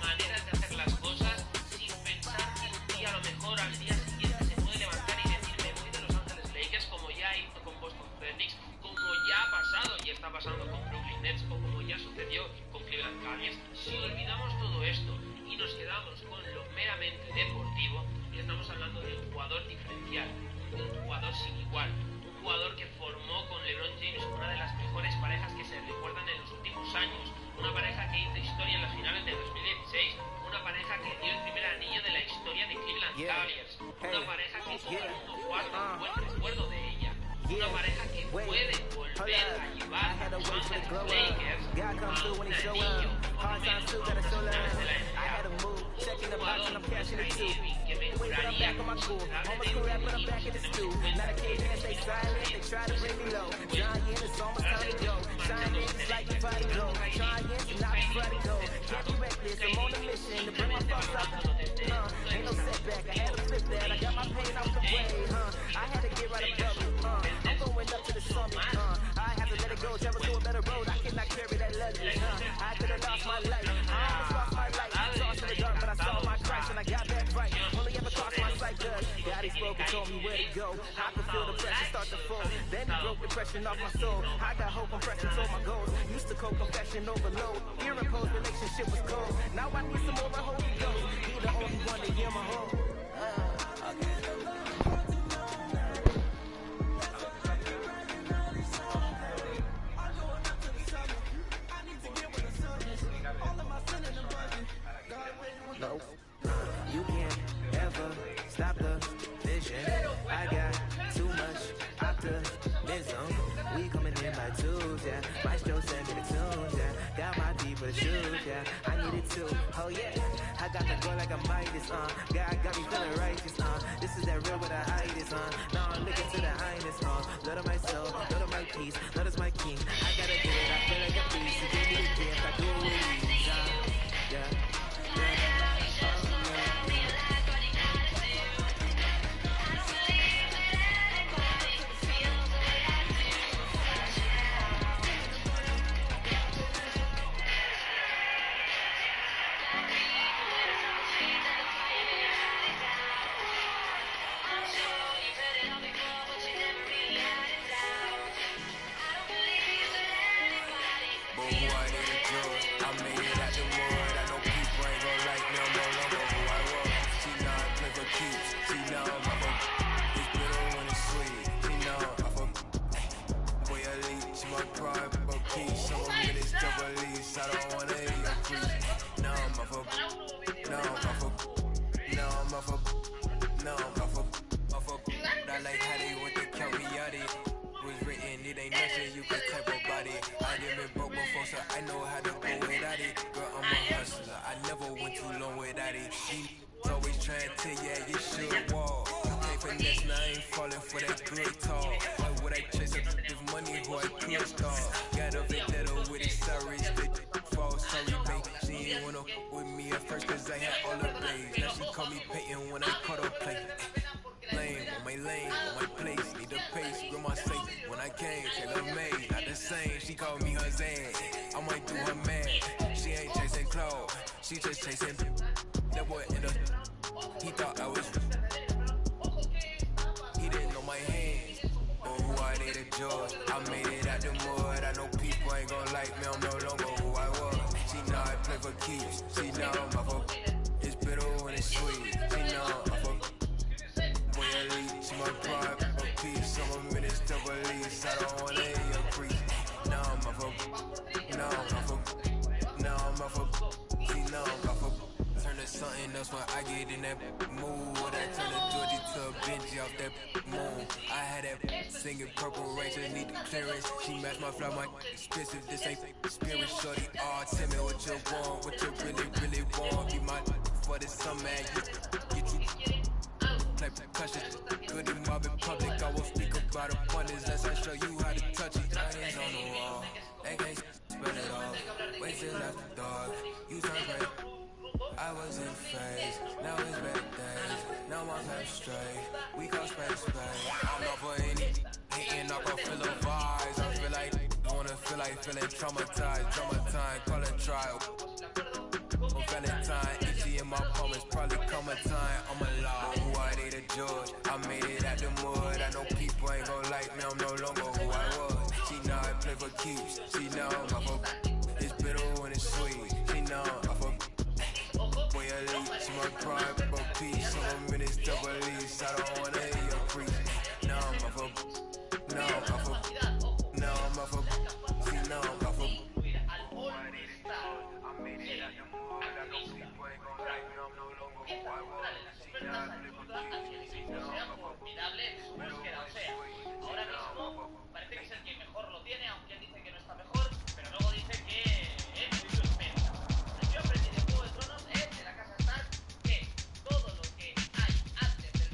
maneras de hacer las cosas, sin pensar que un día a lo mejor al día siguiente se puede levantar y decir me voy de Los Ángeles Lakers, como ya hizo con Boston Celtics, como ya ha pasado y está pasando con Brooklyn Nets, o como ya sucedió con Cleveland Cavaliers. Si olvidamos todo esto y nos quedamos con lo meramente deportivo, estamos hablando de un jugador diferencial, un jugador sin igual, un jugador que formó con LeBron James una de las mejores parejas que se recuerdan en los últimos años, una pareja que hizo historia en las finales de 2016, una pareja que dio el primer anillo de la historia de Cleveland Cavaliers, una pareja que todo el mundo guarda un buen recuerdo de ella, una pareja que puede volver a llevar a Los Ángeles Lakers a un anillo por lo menos a unas finales de la NBA. Un jugador como Kyrie Irving que mejoraría considerablemente y si tenemos en cuenta que es told me where to go. I could feel the pressure start to fall. Then he broke the pressure off my soul. I got hope compression told my goals. Used to cope confession overload. Fear imposed relationship was cold. Now I need some more of Holy Ghost. He the only one to hear my home. No, you can't ever stop the vision. I got too much optimism. We coming in by twos, yeah. Maestro send me the tunes, yeah. Got my deeper shoes, yeah. I need it too, oh yeah. I got the go like a Midas, God got me feeling righteous, This is that real with the itis, Now I'm looking to the highness, Lord of my soul, Lord of my peace, Lord is my king. I gotta do it, I feel like a beast. He gave me the gift, I do it with ease, yeah. For that good talk, why would I chase up this money who I clutch dog. Got a vendetta with his sorry bitch. Fall sorry, babe. She ain't wanna with me at first cause I had all the blades. Now she call me Peyton when I caught her play. Lane, on my place, need the pace, grandma say, when I came, Taylor made, not the same, she called me her Zan, I might do her mad, she ain't chasing clothes, she just chasing, that boy in the, he thought I was, he didn't know my hands, oh who I need a judge, I made it out the mud, I know people ain't gon' like me, I'm no longer who I was, she know I play for keeps, she know I'm a fuck, it's bitter when it's sweet, she know I'm a fuck. She my pride, a piece, I'm a minister police, I don't wanna hear your creep. Now I'm a fuck, now I'm a fuck, now I'm a fuck, see now I'm a fuck. Turn to something else when I get in that mood. I turn the Georgie to a Benji off that moon. I had that singing Purple Rain, just need the clearance. She matched my flow, my expensive, this ain't spirit shorty. Oh, tell me what you want, what you really want. Be my for the summer, get you. Play percussion, good in mob in public. I will speak about abundance unless I show you how to touch it. Writings on the wall, they can't spell it all. Wait till after dark, you turn gray. I was in phase, now it's better days. Now my life straight, we go space. I'm not for any hating, not gon' feel the vibes. I feel like, I wanna feel like feeling traumatized. Drama time, call it trial. On Valentine, itchy in my palm, it's probably come a time. I'm alive, who I need a judge. I made it out the mud. I know people ain't gon' like me, I'm no longer who I was. She know I play for keeps, she know I'm a fuck. It's bitter when it's sweet, she know I'm a fuck. Boy, elite, she my pride, but peace. I'm a minister police, I don't wanna hear your creep. Now I'm a fuck, now I'm a fuck, now I'm a fuck. She know I'm a fuck. Ahora mismo parece que es el que mejor lo tiene, aunque él dice que no está mejor, pero luego dice que es suspensa. Yo aprendí de Juego de Tronos, de la casa Stark, que todo lo que hay antes de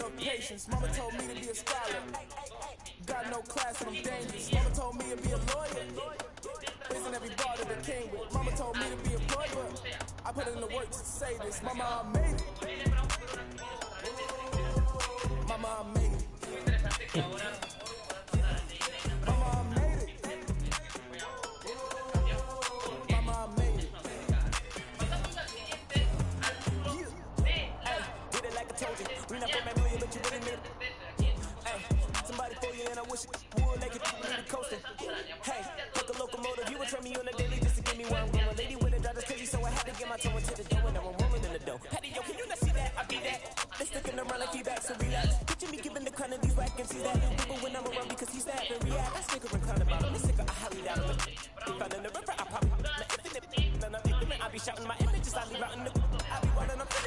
no patience. Mama told me to be a scholar. Got no class and I'm dangerous. Mama told me to be a lawyer. Raising every bar that I came with. Mama told me to be a boy, but I put in the work to say this. Mama, I made it. Mama, I made it. Mama, I made it. Mama, I made it. Hey, did it like I told you. We not from that million, but you really made it. Hey, somebody for you and I wish it would like it really coasting. Hey, fuck a locomotive. You would turn me on a daily just to get me where I'm going. Lady with a driver's crazy, so I had to get my toe into the door and now I'm rolling in the dough. Hey, yo, can you not see that? I be that. They sticking around like feedback, so relax. Picture me giving the crown of these whack MCs that people when I'm around because he's that and react. I stick around clown about him. This nigga, I highly doubt him. Found in the river, I pop it. Now if it none of it, I be shouting my images, I be routing the I be running up in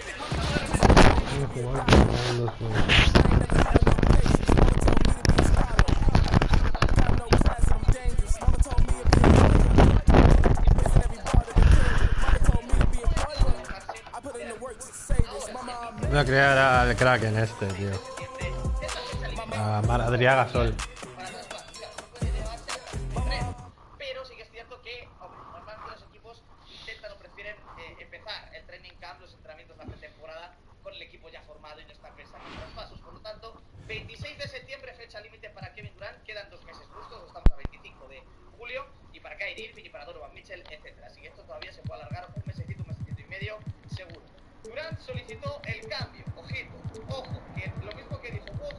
Voy a crear al Kraken este, tío. A Adrià Gasol. Pero sí que es cierto que, normalmente los equipos intentan o prefieren empezar el training camp, los entrenamientos de la pretemporada, con el equipo ya formado y no estar pensando en traspasos. Por lo tanto, 26 de septiembre, fecha límite para Kevin Durant, quedan 2 meses justos, estamos a 25 de julio, y para Kyrie Irving y para Donovan Mitchell, etc. Así que esto todavía se puede alargar un mesecito y medio, seguro. Durant solicitó el cambio, ojito, ojo, que lo mismo que dijo Woj,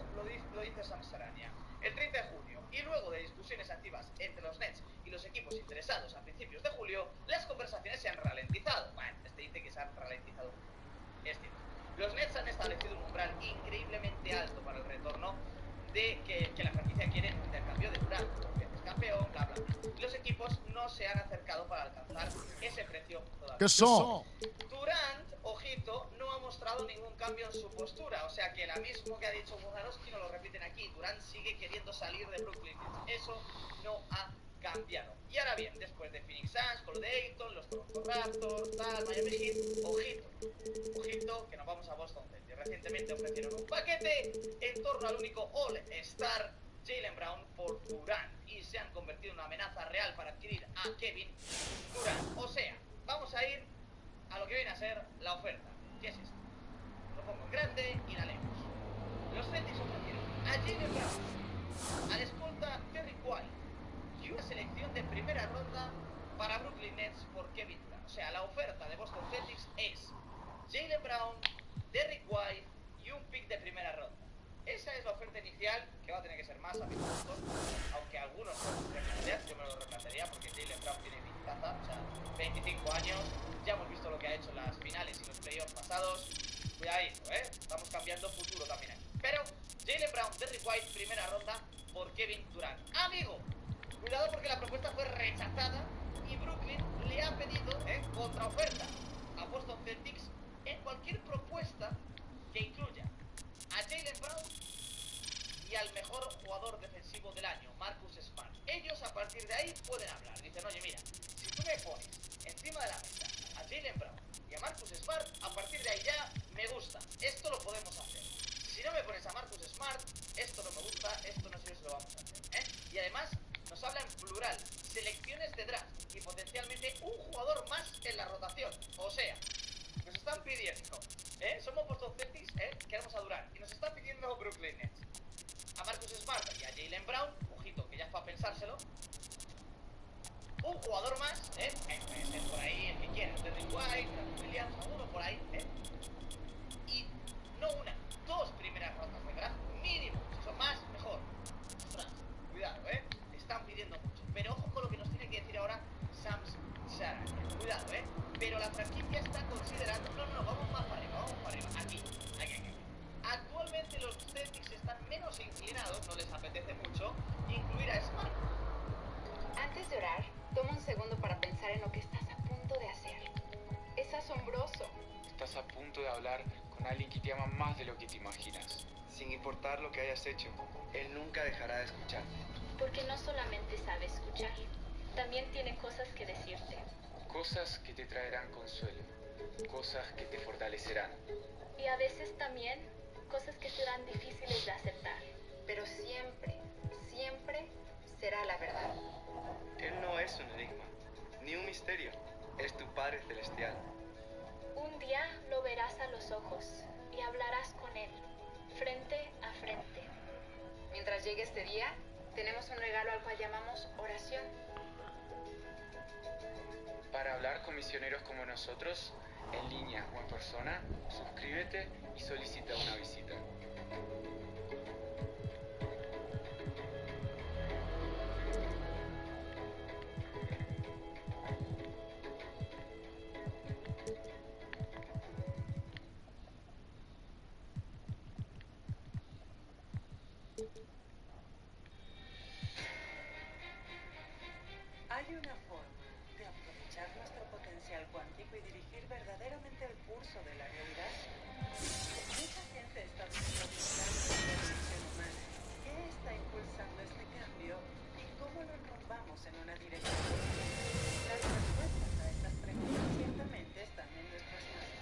lo dice Sam Sarania, el 30 de junio, y luego de discusiones activas entre los Nets y los equipos interesados a principios de julio, las conversaciones se han ralentizado. Bueno, este dice que se han ralentizado. Es cierto. Los Nets han establecido un umbral increíblemente alto para el retorno de que la franquicia quiere en un intercambio de Durant, porque es campeón, bla, bla, bla. Los equipos no se han acercado para alcanzar ese precio todavía. Durant, ojito, no ha mostrado ningún cambio en su postura, o sea que lo mismo que ha dicho Wojnarowski no lo repiten aquí. Durant sigue queriendo salir de Brooklyn Nets, eso no ha cambiado. Y ahora bien, después de Phoenix Suns, con lo de Ayton, los Toronto Raptors, tal, Miami Heat, ojito, que nos vamos a Boston Celtics. Recientemente ofrecieron un paquete en torno al único All-Star Jaylen Brown por Durant y se han convertido en una amenaza real para adquirir a Kevin Durant. O sea, vamos a ir a lo que viene a ser la oferta. ¿Qué es esto? Lo pongo en grande y la leemos. Los Celtics ofrecieron a Jaylen Brown, al escolta Derrick White y una selección de primera ronda para Brooklyn Nets por Kevin Durant. O sea, la oferta de Boston Celtics es Jaylen Brown, Derrick White y un pick de primera ronda. Esa es la oferta inicial, que va a tener que ser más a mi gusto, aunque algunos no replantean, yo me lo replantearía porque Jaylen Brown tiene pintaza, o sea, 25 años, ya hemos visto lo que ha hecho en las finales y los playoffs pasados, cuidadito, estamos cambiando futuro también aquí. Pero Jaylen Brown, Derrick White, primera ronda por Kevin Durant. Amigo, cuidado porque la propuesta fue rechazada y Brooklyn le ha pedido contraoferta a Boston Celtics en cualquier propuesta que incluya a Jaylen Brown y al mejor jugador defensivo del año, Marcus Smart. Ellos a partir de ahí pueden hablar. Dicen, oye, mira, si tú me pones encima de la mesa a Jaylen Brown y a Marcus Smart, a partir de ahí ya me gusta. Esto lo podemos hacer. Si no me pones a Marcus Smart, esto no me gusta, esto no sé si lo vamos a hacer. Y además nos habla en plural, selecciones de draft y potencialmente un jugador más en la rotación. O sea, nos están pidiendo, somos Boston Celtics, queremos a Durant y nos están pidiendo Brooklyn Nets a Marcus Smart y a Jaylen Brown, ojito que ya es para pensárselo, un jugador más, puede ser por ahí el que quiera, Derrick White, Williams, alguno por ahí, y no una, 2 primeras rondas de draft mínimo, si son más, mejor. Ostras, cuidado, están pidiendo mucho, pero ojo con lo que nos tiene que decir ahora Sam Sarania, cuidado, pero la franquicia está considerando, no, vamos más para arriba, aquí. Actualmente los Celtics están menos inclinados, no les apetece mucho, incluir a Smart. Antes de orar, toma un segundo para pensar en lo que estás a punto de hacer. Es asombroso. Estás a punto de hablar con alguien que te ama más de lo que te imaginas. Sin importar lo que hayas hecho, él nunca dejará de escucharte. Porque no solamente sabe escuchar, también tiene cosas que decirte. Cosas que te traerán consuelo, cosas que te fortalecerán. Y a veces también cosas que serán difíciles de aceptar, pero siempre, siempre será la verdad. Él no es un enigma, ni un misterio. Es tu Padre Celestial. Un día lo verás a los ojos y hablarás con él, frente a frente. Mientras llegue este día, tenemos un regalo al cual llamamos oración. Para hablar con misioneros como nosotros, en línea o en persona, suscríbete y solicita una visita. Hay una forma de aprovechar nuestro potencial cuántico y dirigir verdaderamente el curso de la realidad. Mucha gente está buscando la evolución humana. ¿Qué está impulsando este cambio y cómo lo enrumbamos en una dirección? Las respuestas a estas preguntas ciertamente están en nuestras manos.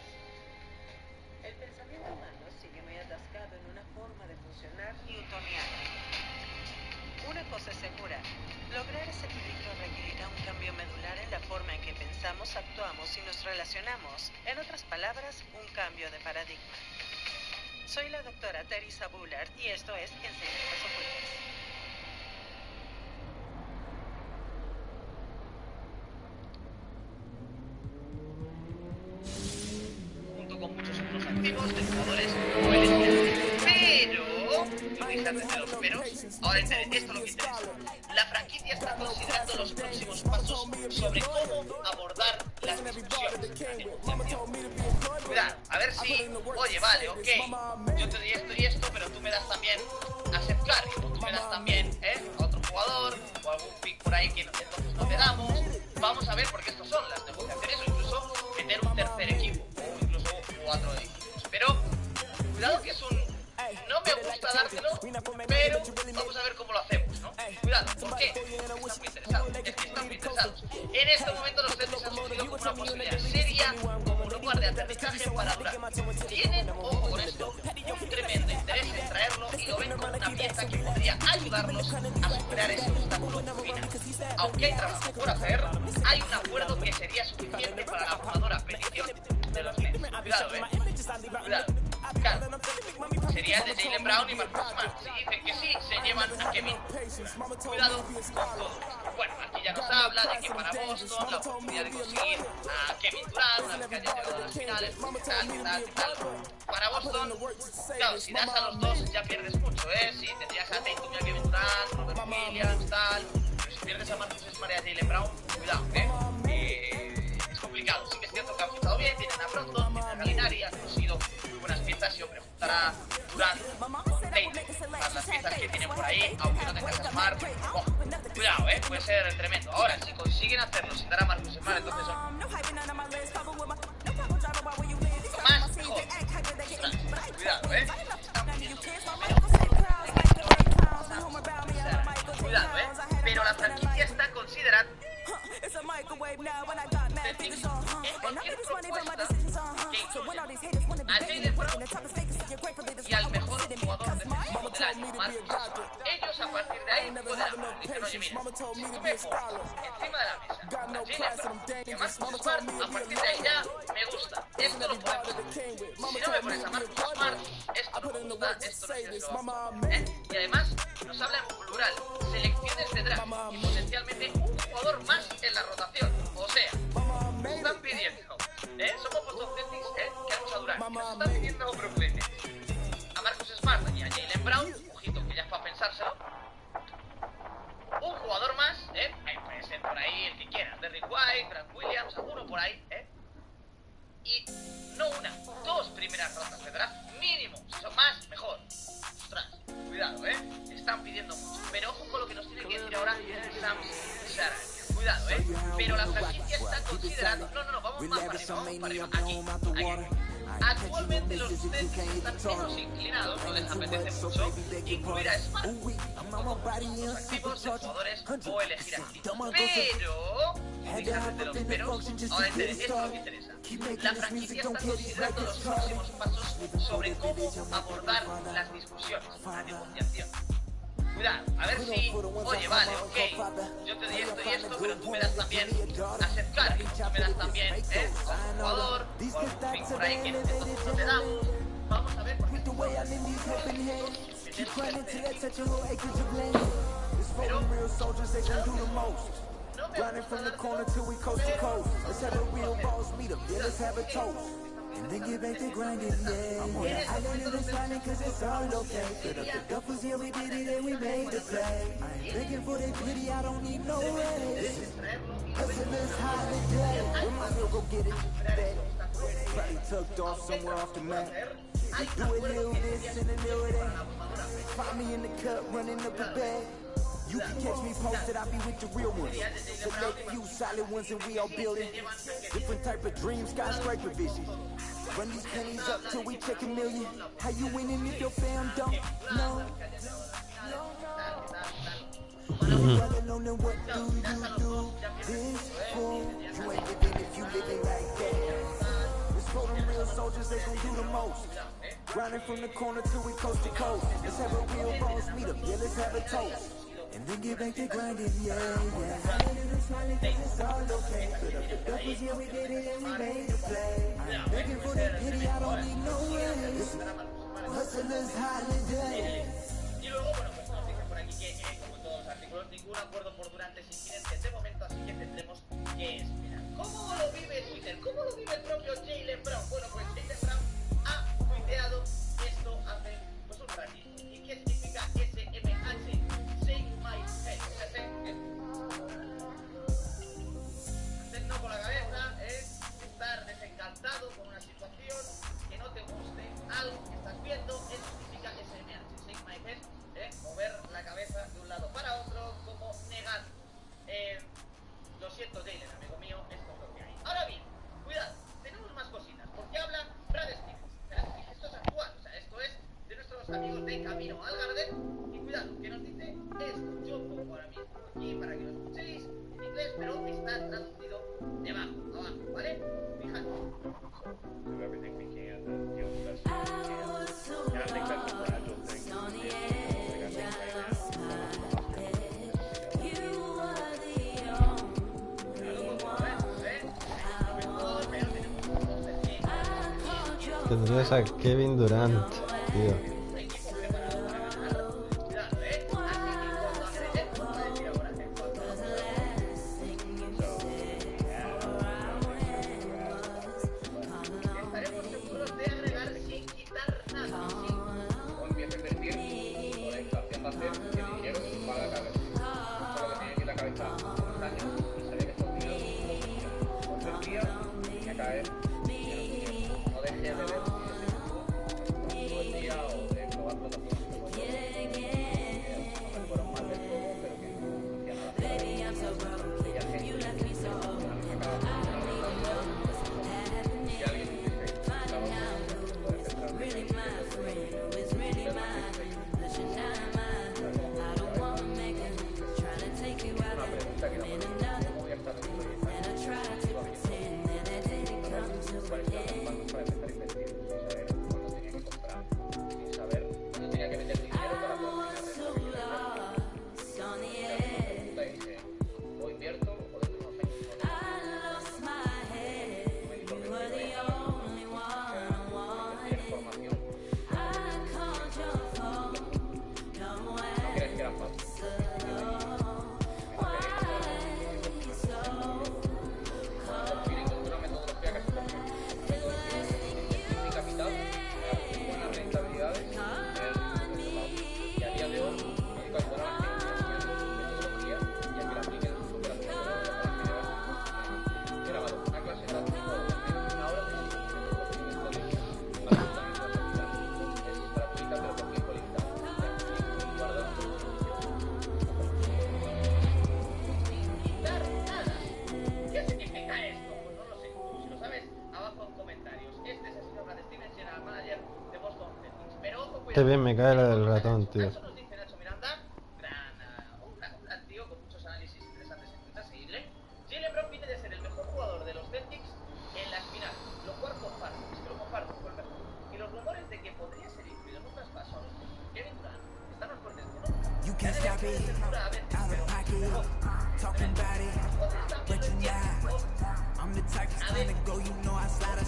El pensamiento humano sigue muy atascado en una forma de funcionar newtoniana. Una cosa es segura, lograr ese equilibrio requerirá un cambio medular en la forma en que pensamos, actuamos y nos relacionamos. En otras palabras, un cambio de paradigma. Soy la doctora Teresa Bullard y esto es Enseñanzas Ocultas. Junto con muchos otros activos de jugadores o elegidos. Pero, fíjate de los peros, ahora esto es lo que interesa. La franquicia está considerando los próximos pasos sobre cómo abordar las discusiones. Cuidado, a ver si, oye, vale, ok, yo te doy esto y esto, pero tú me das también a Seth Curry, o tú me das también a otro jugador, o algún pick por ahí que entonces no te damos. Vamos a ver, porque estas son las negociaciones, o incluso meter un tercer equipo, o incluso 4 equipos. Pero, cuidado que es un... No me gusta dártelo, pero vamos a ver cómo lo hacemos, ¿no? Cuidado, ¿por qué? Están muy interesados, es que están muy interesados. En este momento los Celtics han surgido como una posibilidad seria, como un lugar de aterrizaje para durar. Tienen, ojo con esto, un tremendo interés en traerlo y lo ven como una pieza que podría ayudarlos a superar ese obstáculo final. Aunque hay trabajo por hacer, hay un acuerdo que sería suficiente para la abrumadora petición de los Nets. Cuidado, cuidado. Claro, sería de Jaylen Brown y Marcus Smart. Si dicen que sí, se llevan a Kevin. Cuidado con todo. Bueno, aquí ya nos habla de que para Boston la oportunidad de conseguir a Kevin Durant, una vez que haya llegado a las finales, tal. Para Boston, claro, si das a los dos ya pierdes mucho, Si tendrías a Tatum y a Kevin Durant, Robert Williams, tal. Pero si pierdes a Marcus Smart y a Jaylen Brown, cuidado, es complicado. Sí que es cierto que han fichado bien, tienen a Brogdon, tienen a Gallinari, han conseguido muy buenas piezas y hombre, juntar a Durant con Tatum, más las piezas que tienen por ahí, aunque no tengas a Smart, cuidado, puede ser tremendo. Ahora, si consiguen hacerlo sin dar a Marcus Smart, entonces son más mejor. Cuidado, cuidado, pero la franquicia está considerando cualquier propuesta que incluya a Jaylen Brown y al mejor jugador defensivo del año, Marcus Smart. Ellos a partir de ahí pueden hablar. Dicen, oye, mira, si tú me pones encima de la mesa a Jaylen Brown y a Marcus Smart, a partir de ahí ya me gusta. Esto lo podemos hacer. Si no me pones a Marcus Smart, esto no me gusta, esto no quiero hacer. Y además nos habla en plural, selecciones de draft y potencialmente un jugador más en la rotación. O sea, me están pidiendo, somos Boston Celtics, queremos a Durant, que nos están pidiendo Brooklyn, a Marcus Smart y a Jaylen Brown, ojito que ya es para pensárselo, un jugador más, ahí puede ser por ahí el que quieras, Derrick White, Grant Williams, alguno por ahí, y no una, 2 primeras rondas de draft mínimo, si son más, mejor. Ostras, cuidado, están pidiendo mucho, pero ojo con lo que nos tiene que decir ahora Sam Sergi. Cuidado, pero la franquicia está considerando... No, vamos más para arriba, aquí. Actualmente los Celtics están menos inclinados, no les apetece mucho, incluir a Smart, los activos de jugadores o elegir activos. Pero, fíjate de los peros, ahora esto es lo que interesa. La franquicia está considerando los próximos pasos sobre cómo abordar las discusiones, la negociación. Cuidado, a ver si, oye, vale, ok, yo te doy esto y esto, pero tú me das también a Seth Curry, tú me das también, a un jugador, o un pick por ahí que entonces no te damos. Vamos a ver, porque pero Running from the corner till we coast to coast. Let's have a real boss meet up, yeah, let's have a toast. And then get back to grinding, yeah. I know you just grinding cause it's all okay. Put up the duffers, yeah, we did it and we made the play. I ain't begging for that pity, I don't need no raise. Hustlers holiday, when my girl go get it, probably tucked off somewhere off the map. Do a little this and a little that. Find me in the cup, running up a bag. You can catch me posted, I'll be with the real ones. Select few solid ones and we all building. Different type of dreams, skyscraper vision. Run these pennies up till we check a million. How you winning if your fam don't know? Well alone, then what do you do this for? You ain't living if you living like that. It's for them real soldiers, they gon' do the most. Grinding from the corner till we coast to coast. Let's have a real boss meet up, yeah, let's have a toast. And then get back to grinding, yeah, yeah. I know you're smiling cause it's all okay. Put up the duffers, yeah, we did it and we made the play. I ain't begging for that pity, I don't need no raise. Hustlers holiday. Y luego, bueno, pues nos dicen por aquí que, como en todos los artículos, ningún acuerdo por durantes incidentes de momento, así que tendremos que esperar. ¿Cómo lo vive Twitter? ¿Cómo lo vive el propio Jaylen Brown? Bueno, pues Jaylen Brown ha tuiteado esto hace pues un ratito. ¿Y qué significa SMH? Hacer no con la cabeza es estar desencantado con una situación que no te guste, algo que estás viendo, eso significa SMH, shake my head, mover la cabeza de un lado para otro, como negar. Lo siento, Jaylen, amigo mío, esto es lo que hay. Ahora bien, cuidado, tenemos más cositas, porque habla Brad Stevens. Esto es actual, o sea, esto es de nuestros amigos de Camino al Garden. Y cuidado, que nos dice esto. Yo pongo ahora mismo aquí para que lo escuchéis en inglés, pero está traducido debajo, abajo, ¿vale? Fíjate. Do everything we can to deal with that situation. And I think that's a fragile thing. Tendrías a Kevin Durant, tío. Qué bien me cae la del ratón, tío. Eso nos dice Nacho Miranda, un gran tío con muchos análisis interesantes en Twitter, seguidle. Jaylen Brown viene de ser el mejor jugador de los Celtics en las finales. out of pocket, talking about it, but you not. I'm the type that's trying to go, you know I slide.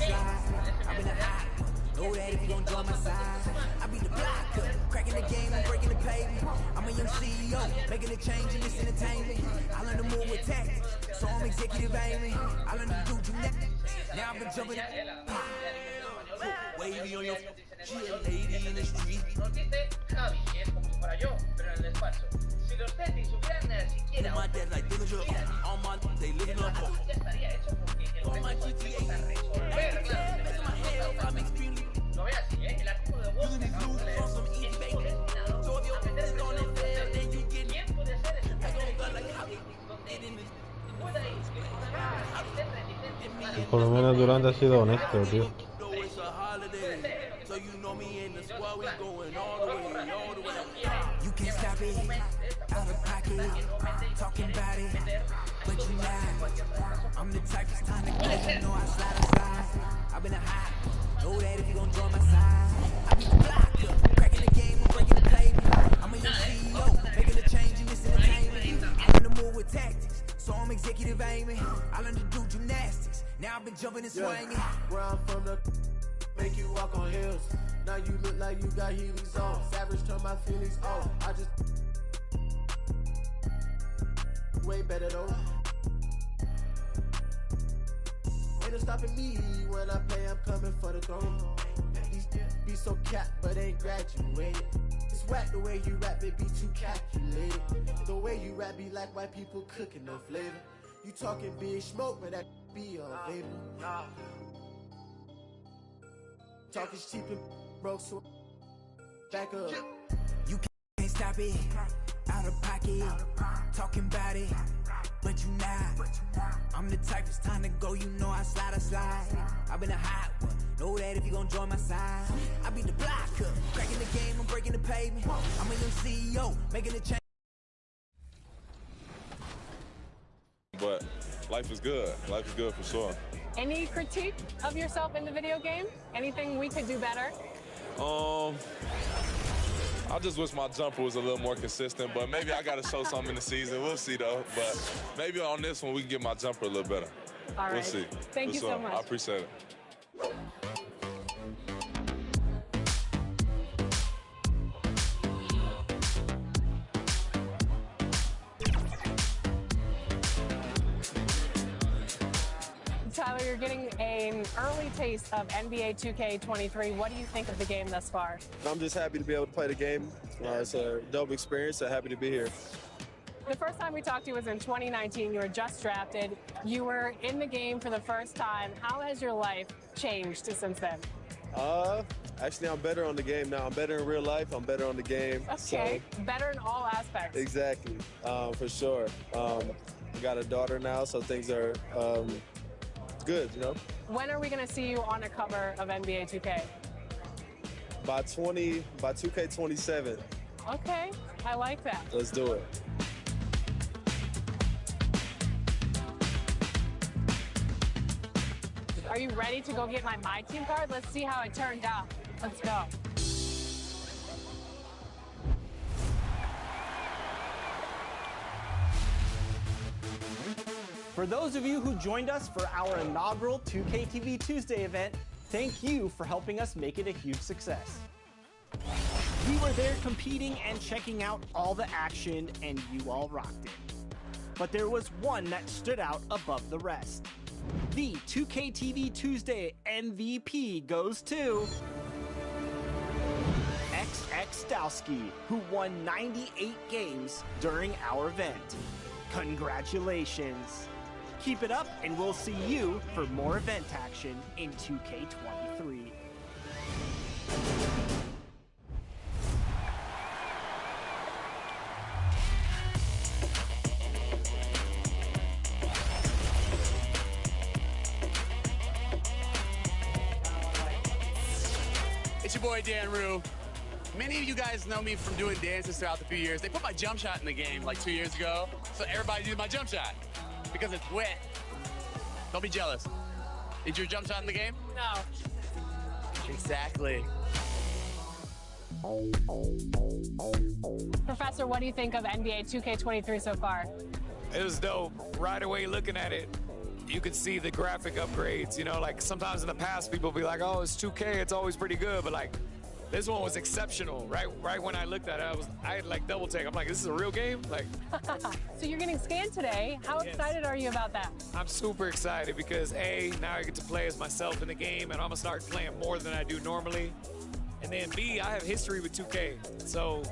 I've been a hot, know that if you gon' join my side, I be the blocker, cracking the game and breaking the pavement. I'm a young CEO, making a change in this entertainment. I learned to move with tactics, so I'm executive aiming. I learned to do gymnastics, now I've been jumping. Wavy on your she a lady in the street. Nos dice Javi, es como si fuera yo, pero en el despacho. Si los Celtics hubieran siquiera ya estaría hecho porque el resto de equipos a resolver, claro. Lo ve así, el artículo de Wolf que acabo de leer es destinado a meter en presión quién puede ser ese donde pueda ir esté reticente. Por lo menos Durant ha sido honesto, tío. So you know me in the squad, we going all the way. You can't stop it, out of pocket, talking about it, but you not. I'm the type that's time to go, you know I slide. I've been a hot, know that if you gon' join my side, I be the blocker, cracking the game and breaking the pavement. I'm a young CEO, making a change in this entertainment. I learned to move with tactics, so I'm executive aiming. I learned to do gymnastics, now I've been jumping and swinging. Where I'm from, the make you walk on hills. Now you look like you got Heelys on. Savage turn my feelings off. I just way better though. Ain't no stopping me when I play. I'm coming for the throne. These be so capped, but ain't graduated. It's whack the way you rap, it be too calculated. The way you rap be like white people cooking no flavor. You talking big smoke, but that be all vapor. Talk is cheap and broke, so back up. You can't stop it, out of pocket, talking about it, but you not. I'm the type that's time to go, you know I slide. I've been a hot one, know that if you gon' join my side, I be the blocker, cracking the game and breaking the pavement. I'm a young CEO, making a change. But life is good. Life is good for sure. Any critique of yourself in the video game? Anything we could do better? I just wish my jumper was a little more consistent, but maybe I got to show something in the season. We'll see, though. But maybe on this one, we can get my jumper a little better. All right. We'll see. Thank you so much. I appreciate it. Tyler, you're getting an early taste of NBA 2K23. What do you think of the game thus far? I'm just happy to be able to play the game. It's a dope experience, so happy to be here. The first time we talked to you was in 2019. You were just drafted. You were in the game for the first time. How has your life changed since then? Actually, I'm better on the game now. I'm better in real life. I'm better on the game. Okay, so. Better in all aspects. Exactly, for sure. I got a daughter now, so things are good, you know? When are we going to see you on a cover of NBA 2K? By 2K27. Okay, I like that. Let's do it. Are you ready to go get my team card? Let's see how it turned out. Let's go. For those of you who joined us for our inaugural 2K TV Tuesday event, thank you for helping us make it a huge success. We were there competing and checking out all the action, and you all rocked it. But there was one that stood out above the rest. The 2K TV Tuesday MVP goes to XX Dowski, who won 98 games during our event. Congratulations! Keep it up, and we'll see you for more event action in 2K23. It's your boy Dan Rue. Many of you guys know me from doing dances throughout the few years. They put my jump shot in the game like 2 years ago, so everybody did my jump shot because it's wet. Don't be jealous. Is your jump shot in the game? No. Exactly. Professor Professor, what do you think of NBA 2K23 so far? It was dope. Right away looking at it, you could see the graphic upgrades. You know, like sometimes in the past people be like, oh, it's 2K, it's always pretty good, but like this one was exceptional. Right when I looked at it, I had like double take. I'm like, this is a real game? Like. So you're getting scanned today. How excited are you about that? I'm super excited because A, now I get to play as myself in the game, and I'm gonna start playing more than I do normally. And then B, I have history with 2K. So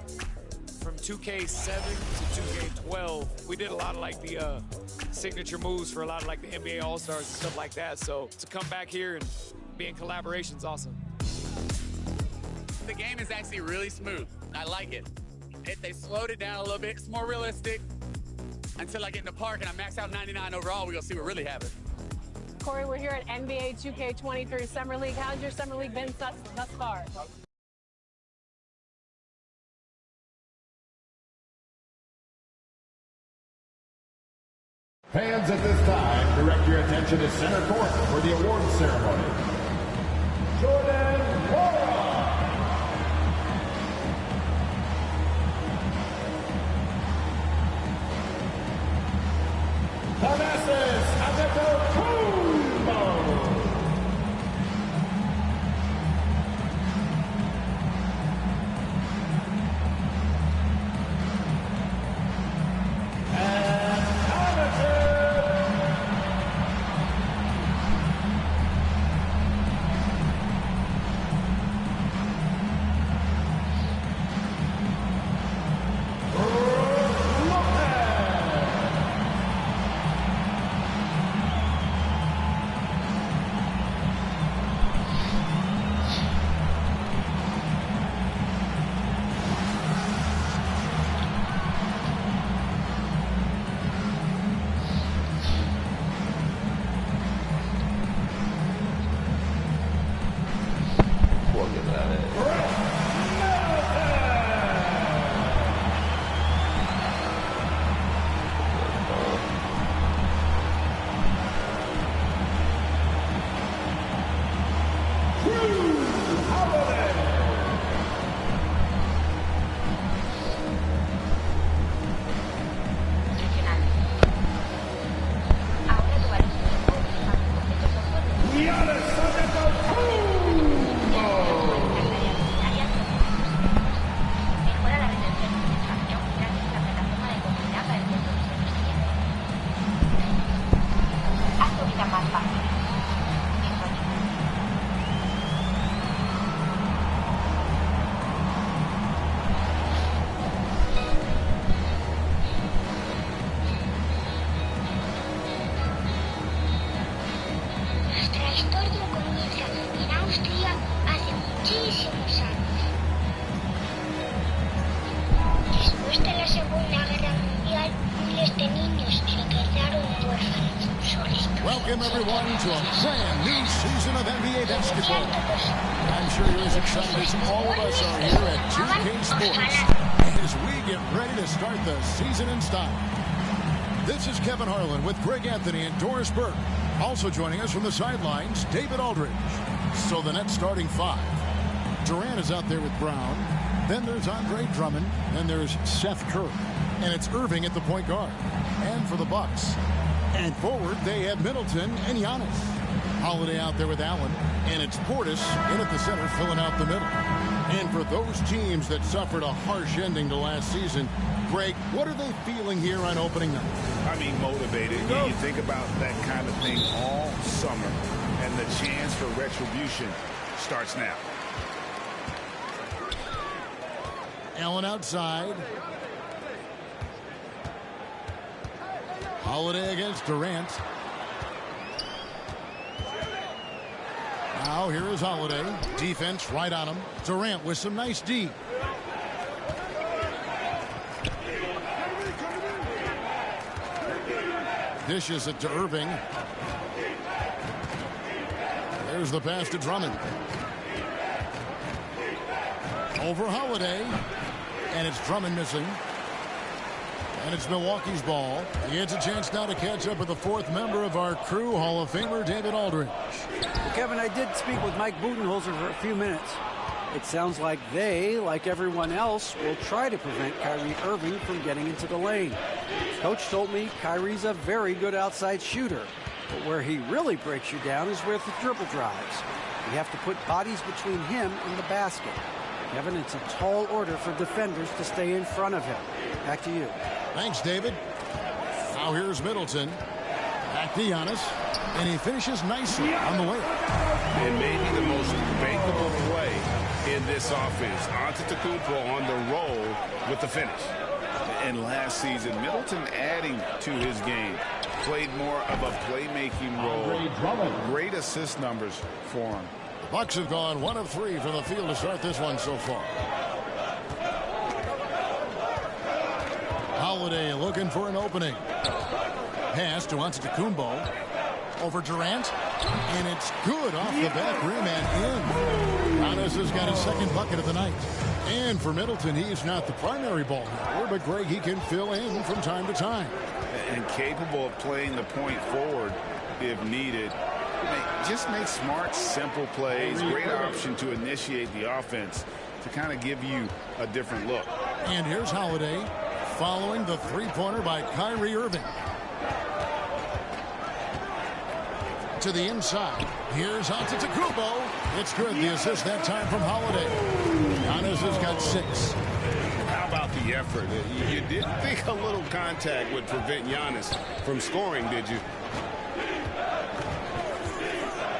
from 2K7 to 2K12, we did a lot of like the signature moves for a lot of like the NBA All-Stars and stuff like that. So to come back here and be in collaboration is awesome. The game is actually really smooth. I like it. They slowed it down a little bit. It's more realistic. Until I get in the park and I max out 99 overall, we're gonna see what really happens. Corey, we're here at NBA 2K23 Summer League. How's your Summer League been thus far? Fans at this time, direct your attention to center court for the awards ceremony. Jordan Wara. Thanasis Antetokounmpo. Welcome everyone to a brand new season of NBA basketball. I'm sure you're as excited as all of us are here at 2K Sports as we get ready to start the season in style. This is Kevin Harlan with Greg Anthony and Doris Burke. Also joining us from the sidelines, David Aldridge. So the Nets starting five. Durant is out there with Brown. Then there's Andre Drummond. Then there's Seth Curry. And it's Irving at the point guard. And for the Bucks, and forward, they have Middleton and Giannis. Holiday out there with Allen, and it's Portis in at the center, filling out the middle. And for those teams that suffered a harsh ending to last season, Greg, what are they feeling here on opening night? I mean, motivated. You think about that kind of thing all summer, and the chance for retribution starts now. Allen outside. Holiday against Durant. Now here is Holiday. Defense right on him. Durant with some nice D. Dishes it to Irving. There's the pass to Drummond. Over Holiday. And it's Drummond missing. And it's Milwaukee's ball. He gets a chance now to catch up with the fourth member of our crew, Hall of Famer David Aldridge. Well, Kevin, I did speak with Mike Budenholzer for a few minutes. It sounds like they, like everyone else, will try to prevent Kyrie Irving from getting into the lane. Coach told me Kyrie's a very good outside shooter, but where he really breaks you down is with the dribble drives. You have to put bodies between him and the basket. Kevin, it's a tall order for defenders to stay in front of him. Back to you. Thanks, David. Now here's Middleton. Back to Giannis. And he finishes nicely on the way. And maybe the most bankable play in this offense. Antetokounmpo on the roll with the finish. And last season, Middleton adding to his game. Played more of a playmaking role. Great assist numbers for him. The Bucks have gone 1 of 3 from the field to start this one so far. Holiday looking for an opening. Pass to Antetokounmpo. Over Durant. And it's good off the back rim and in. Giannis has got his second bucket of the night. And for Middleton, he's not the primary ball handler, but Greg, he can fill in from time to time. And capable of playing the point forward if needed. Just make smart, simple plays. Great option to initiate the offense to kind of give you a different look. And here's Holiday following the three-pointer by Kyrie Irving. To the inside. Here's Antetokounmpo. It's good. The assist that time from Holiday. Giannis has got 6. How about the effort? You didn't think a little contact would prevent Giannis from scoring, did you?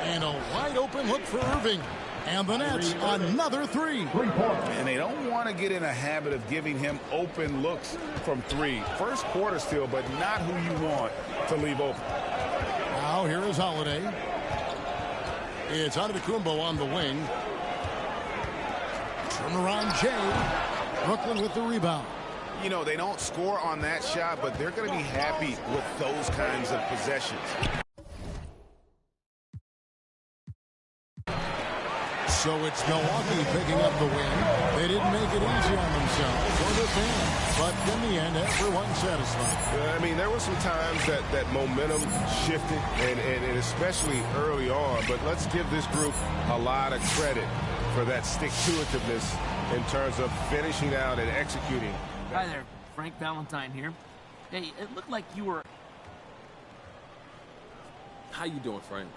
And a wide open look for Irving. And the Nets, another 3. And they don't want to get in a habit of giving him open looks from 3. First quarter still, but not who you want to leave open. Now here is Holiday. It's Antetokounmpo on the wing. Turnaround Jay. Brooklyn with the rebound. You know, they don't score on that shot, but they're going to be happy with those kinds of possessions. So it's Milwaukee picking up the win. They didn't make it easy on themselves or their fans, but in the end, everyone's satisfied. I mean, there were some times that momentum shifted, and especially early on, but let's give this group a lot of credit for that stick-to-itiveness in terms of finishing out and executing. Hi there, Frank Valentine here. Hey, it looked like you were... How you doing, Frank?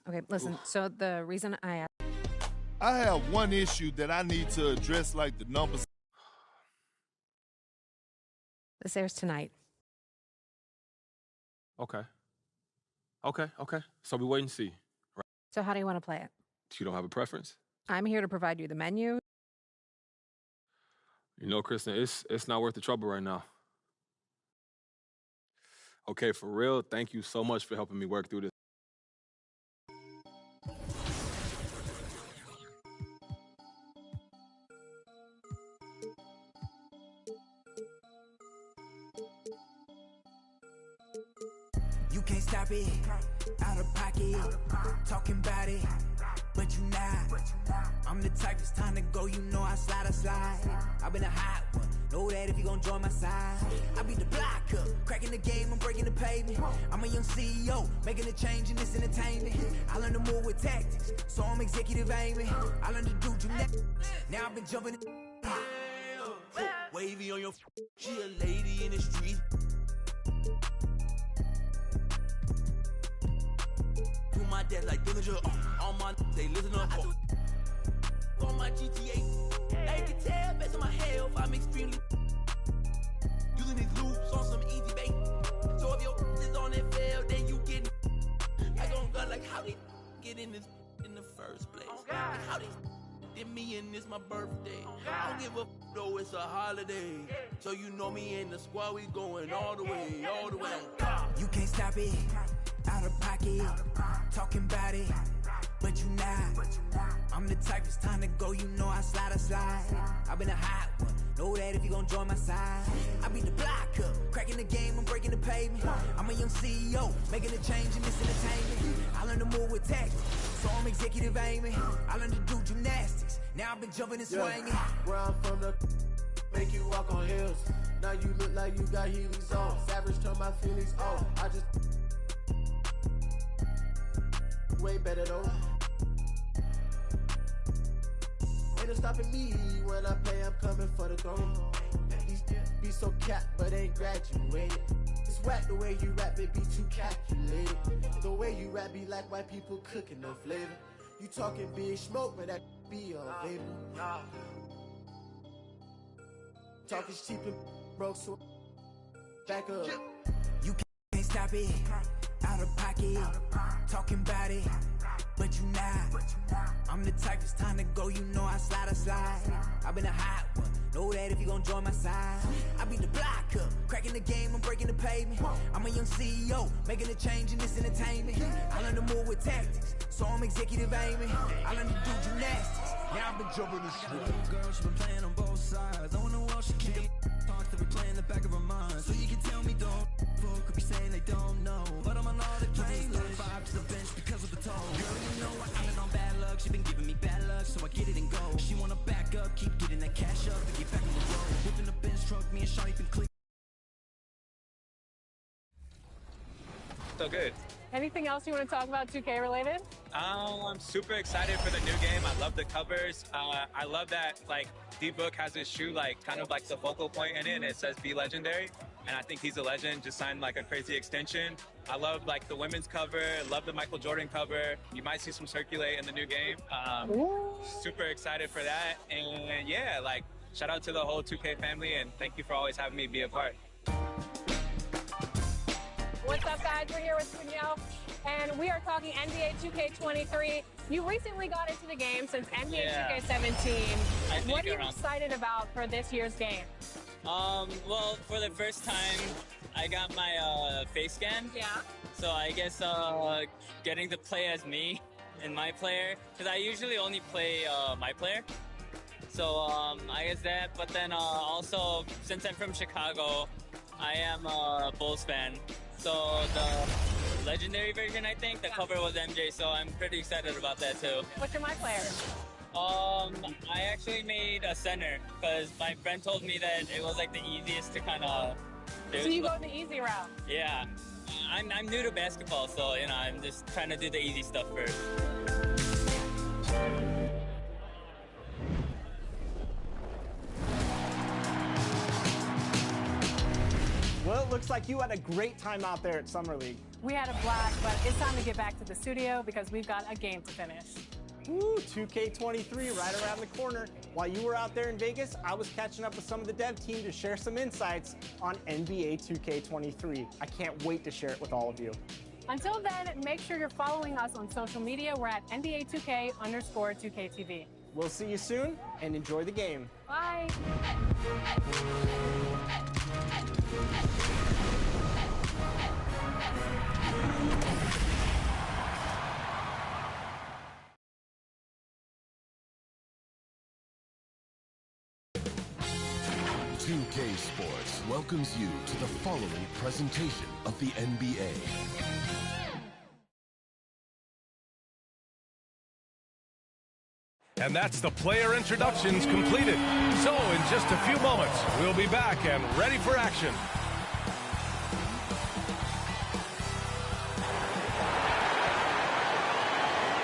Okay, listen, so the reason I have one issue that I need to address, like the numbers. This airs tonight. Okay. So we wait and see. Right? So how do you want to play it? You don't have a preference? I'm here to provide you the menu. You know, Kristen, it's not worth the trouble right now. Okay, for real, thank you so much for helping me work through this. You can't stop it, out of pocket, talking about it, but you not. I'm the type, it's time to go, you know I slide. I've been a hot one, know that if you gon' join my side. I beat the block up, cracking the game, I'm breaking the pavement. I'm a young CEO, making a change in this entertainment. I learned to move with tactics, so I'm executive aiming. I learned to do gymnastics, now I've been jumping wavy on your she a lady in the street. My dad like Dillinger, all my they listen up on my GTA. I can tell based on my health, I'm extremely using these loops on some easy bait. So if your is on that fail, then you get I gon' go like how they get in this in the first place. Like how they did me and this my birthday. I don't give a though it's a holiday. So you know me and the squad, we going all the way. You can't stop it. Out of pocket, talking about it, but you not. I'm the type, it's time to go, you know I slide. I've been a hot one, know that if you gon' join my side. I beat the block up, cracking the game, I'm breaking the pavement. I'm a young CEO, making a change in this entertainment. I learned to move with tactics, So I'm executive aiming. I learned to do gymnastics. Now I've been jumping and swinging. Where I'm from, the make you walk on hills. Now you look like you got Heelys on. Savage turn my feelings off. I just way better though. Ain't no stopping me when I play. I'm coming for the throne. These be so capped, but ain't graduated. It's whack the way you rap, it be too calculated. The way you rap be like white people cooking no flavor. You talking big smoke, but that be a vapor. Talk is cheap and broke, so back up. You can't stop it. Out of pocket. Talking about it. But you not. I'm the type it's time to go, you know I slide. I've been a hot one. Know that if you gon' join my side. I beat the block up. Cracking the game, I'm breaking the pavement. I'm a young CEO, making a change in this entertainment. I learned to move with tactics, so I'm executive aiming. I learned to do gymnastics. Now I've been jumping the shit. Little girl, she been playing on both sides. I wanna know she can't talk to be playing the back of her mind. So you can tell me don't fuck, could be saying they don't know. But I'm on all the playlist. Vibe to the bench because of the toe. Girl, you know I've been on bad luck. She been giving me bad luck, so I get it and go. She wanna back up, keep getting that cash up, and get back on the road. Whipping the bench truck, me and Shawty been clean. So good. Anything else you want to talk about 2K related? I'm super excited for the new game. I love the covers. I love that like D-Book has his shoe like kind of like the focal point in it, and it says "Be Legendary," and I think he's a legend. Just signed like a crazy extension. I love like the women's cover. Love the Michael Jordan cover. You might see some circulate in the new game. Super excited for that, and yeah, like shout out to the whole 2K family, and thank you for always having me be a part. What's up, guys? We're here with Kunyo, and we are talking NBA 2K23. You recently got into the game since NBA 2K17. What are you excited about for this year's game? Well, for the first time, I got my face scan. Yeah. So I guess getting to play as me and my player, because I usually only play my player. So I guess that, but then also, since I'm from Chicago, I am a Bulls fan. So the legendary version, I think, the cover was MJ, so I'm pretty excited about that too. What's your my player? I actually made a center because my friend told me that it was like the easiest to kind of do. So you go the easy route? Yeah. I'm new to basketball, so you know, I'm just trying to do the easy stuff first. Well, it looks like you had a great time out there at Summer League. We had a blast, but it's time to get back to the studio because we've got a game to finish. Woo, 2K23 right around the corner. While you were out there in Vegas, I was catching up with some of the dev team to share some insights on NBA 2K23. I can't wait to share it with all of you. Until then, make sure you're following us on social media. We're at NBA2K_2KTV. We'll see you soon, and enjoy the game. Bye. .2K Sports welcomes you to the following presentation of the NBA. And that's the player introductions completed. So in just a few moments, we'll be back and ready for action.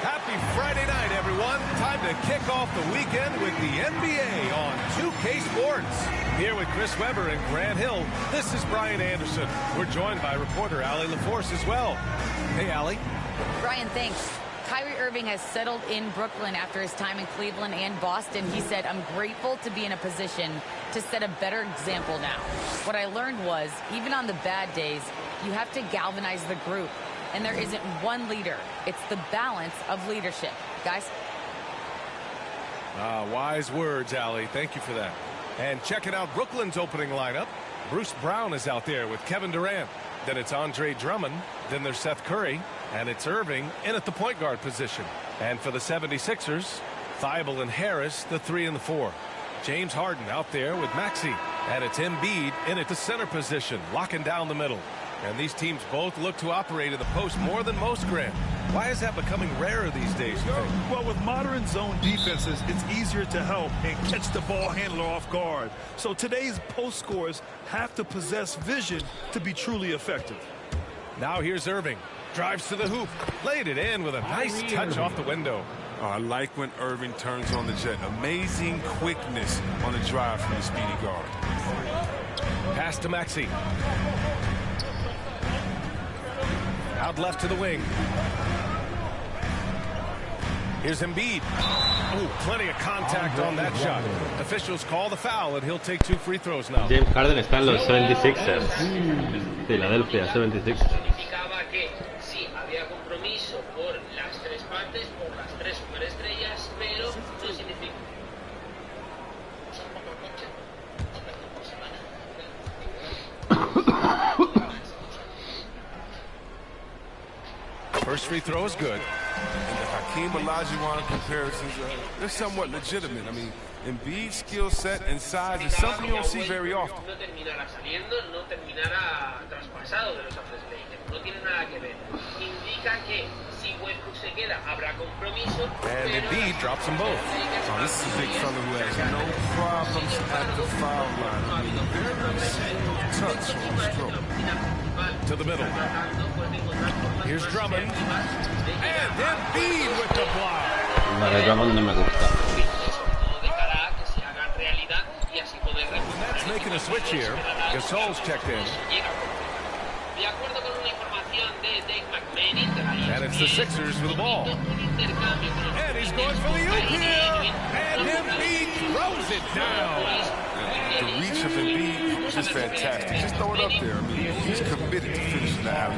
Happy Friday night, everyone. Time to kick off the weekend with the NBA on 2K Sports. Here with Chris Webber and Grant Hill, this is Brian Anderson. We're joined by reporter Allie LaForce as well. Hey, Allie. Brian, thanks. Kyrie Irving has settled in Brooklyn after his time in Cleveland and Boston. He said, "I'm grateful to be in a position to set a better example now. What I learned was, even on the bad days, you have to galvanize the group. And there isn't one leader. It's the balance of leadership." Guys? Wise words, Allie. Thank you for that. And checking out Brooklyn's opening lineup. Bruce Brown is out there with Kevin Durant. Then it's Andre Drummond. Then there's Seth Curry. And it's Irving in at the point guard position. And for the 76ers, Thibault and Harris, the 3 and the 4. James Harden out there with Maxey. And it's Embiid in at the center position, locking down the middle. And these teams both look to operate in the post more than most, Grant. Why is that becoming rarer these days, you think? Well, with modern zone defenses, it's easier to help and catch the ball handler off guard. So today's post scores have to possess vision to be truly effective. Now here's Irving. Drives to the hoop. Laid it in with a nice touch off the window. Oh, I like when Irving turns on the jet. Amazing quickness on the drive from the speedy guard. Pass to Maxey. Out left to the wing. Here's Embiid. Oh, plenty of contact on that shot. Officials call the foul, and he'll take 2 free throws now. James Harden está en los 76ers. Philadelphia 76ers. First free throw is good. And the Hakeem Olajuwon comparisons, they're somewhat legitimate. I mean, Embiid's skill set and size is something you don't see very often. And Embiid drops them both. Oh, this is a big fella who has no problems at the foul line. I mean, very smooth touch on the stroke. To the middle. Here's Drummond. And Embiid with the block. Vale, Drummond no me gusta. That's making a switch here. Gasol's checked in. And it's the Sixers with the ball. And he's going for the oop here. And Embiid throws it down. The reach of Embiid is just fantastic. Just throw it up there. I mean, he's committed to finishing the alley.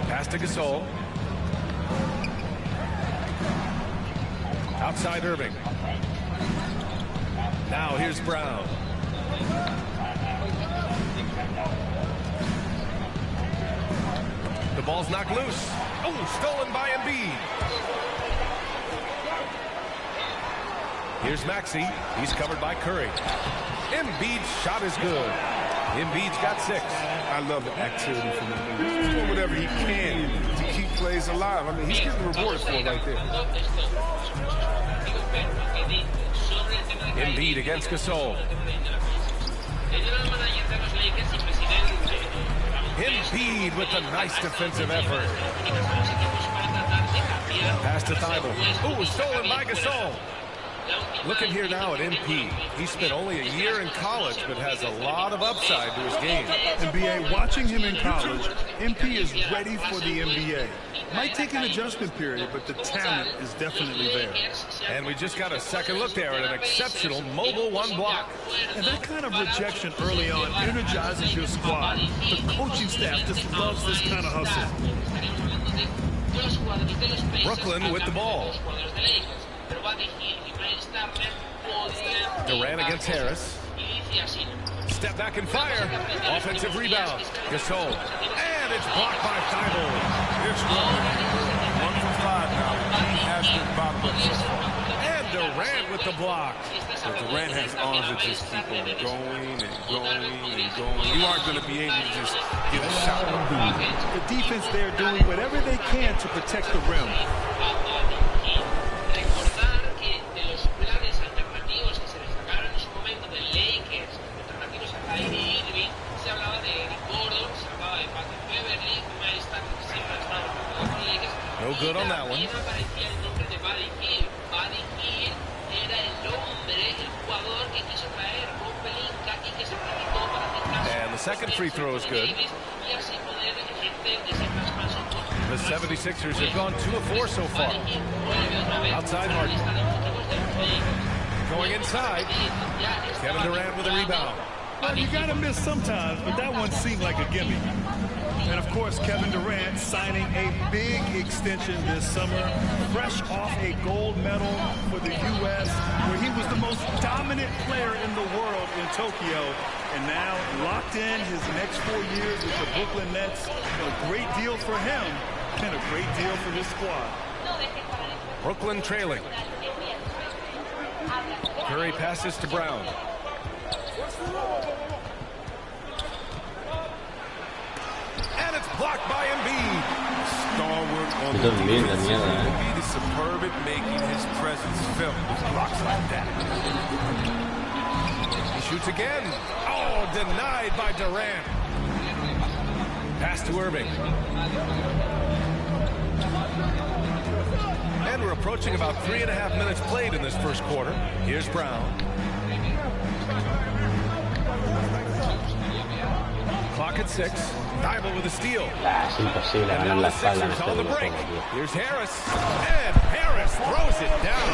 Pass to Gasol. Outside Irving. Now here's Brown. The ball's knocked loose. Oh, stolen by Embiid. Here's Maxey. He's covered by Curry. Embiid's shot is good. Embiid's got 6. I love the activity from him. He's doing whatever he can to keep plays alive. I mean, he's getting rewarded for it right there. Embiid against Gasol. Embiid with a nice defensive effort. Pass to Thibault. Ooh, stolen by Gasol. Looking here now at MP. He spent only a year in college, but has a lot of upside to his game. NBA, watching him in college, MP is ready for the NBA. Might take an adjustment period, but the talent is definitely there. And we just got a second look there at an exceptional mobile 1 block. And that kind of rejection early on energizes your squad. The coaching staff just loves this kind of hustle. Brooklyn with the ball. Durant against Harris. Step back and fire. Offensive rebound. Gasol. And it's blocked by Thibault. It's good. 1 for 5 now. He has been bothered so far. And Durant with the block. So Durant has arms that just keep on going and going and going. You aren't going to be able to just get a shot. The defense there doing whatever they can to protect the rim. No good on that one. And the second free throw is good. The 76ers have gone 2 of 4 so far. Outside Martin. Going inside. Kevin Durant with a rebound. Well, you got to miss sometimes, but that one seemed like a gimme. And, of course, Kevin Durant signing a big extension this summer, fresh off a gold medal for the U.S., where he was the most dominant player in the world in Tokyo, and now locked in his next 4 years with the Brooklyn Nets. A great deal for him and a great deal for his squad. Brooklyn trailing. Curry passes to Brown. And it's blocked by Embiid. stalwart on the defense. Embiid is superb at making his presence felt with blocks like that. He shoots again. Oh, denied by Durant. Pass to Irving. And we're approaching about 3.5 minutes played in this first quarter. Here's Brown. Clock at 6. Thibault with a steal. Es imposible ganar la espalda en este videojuego, tío. Here's Harris. And Harris throws it down.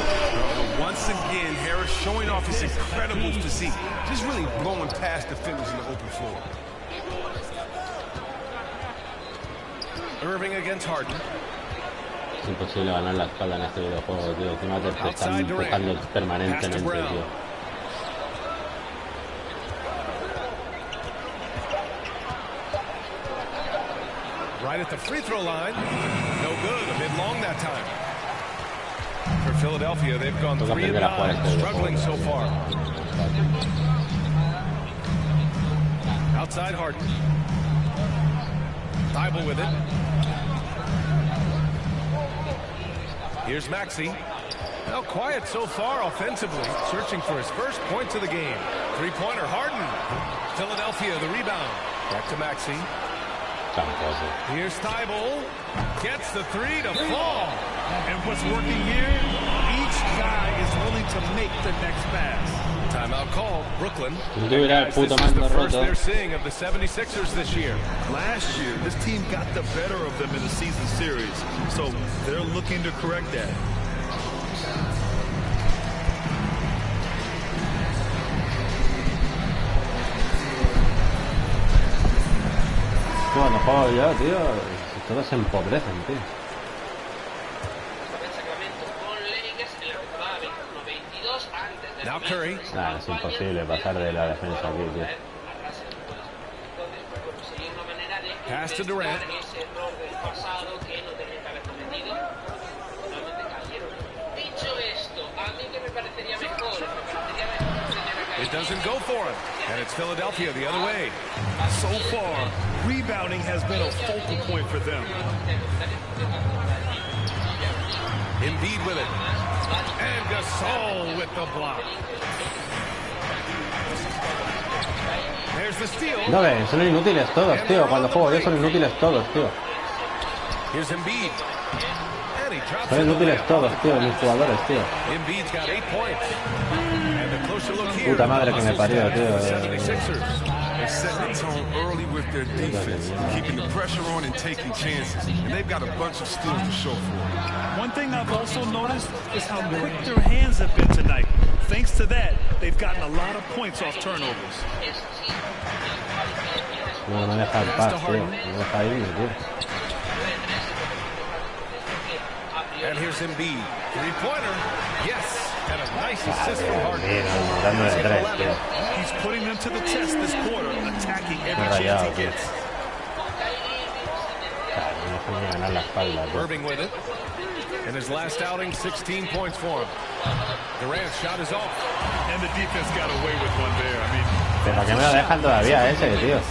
Once again, Harris showing off his incredible physique. Just really blowing past defenders in the open floor. Irving against Harden. Es imposible ganar la espalda en este videojuego, tío. Encima te están empujando permanentemente, tío. Right at the free throw line. No good. A bit long that time. For Philadelphia, they've gone 3 of 9, struggling so far. Outside Harden. Thibault with it. Here's Maxey. Well, quiet so far offensively, searching for his first points of the game. Three-pointer, Harden. Philadelphia, the rebound. Back to Maxey. Here's Thibault. Gets the three to fall. And what's working here, each guy is willing to make the next pass. Timeout called. Brooklyn. Guys, this is the first they're seeing of the 76ers this year. Last year, this team got the better of them in the season series. So they're looking to correct that. Bueno, juego yo, tío. Todos se empobrecen, tío. Now Curry. Nah, es imposible pasar de la defensa aquí, tío. Pass to Durant. It doesn't go for him. And it's Philadelphia the other way. So far, rebounding has been a focal point for them. Embiid with it. And Gasol with the block. There's the steal. No ves, son inútiles todos, tío. Cuando juego yo son inútiles todos, tío. Here's Embiid. Son inútiles todos, tío, mis jugadores, tío. Embiid's got 8 points. And a closer look here. Puta madre que me parió, tío. They're setting the tone early with their defense, keeping the pressure on and taking chances. And they've got a bunch of steals to show for it. One thing I've also noticed is how quick their hands have been tonight. Thanks to that, they've gotten a lot of points off turnovers. No me deja en paz, tío. Me deja irme, tío. And here's Embiid. Three-pointer. Yes. And a nice assist from Harden. He's putting them to the test this quarter, attacking every chance he gets. Irving with it. In his last outing, 16 points for him. Durant's shot is off. And the defense got away with one there. I mean, pero que me lo dejan todavía ese, tío.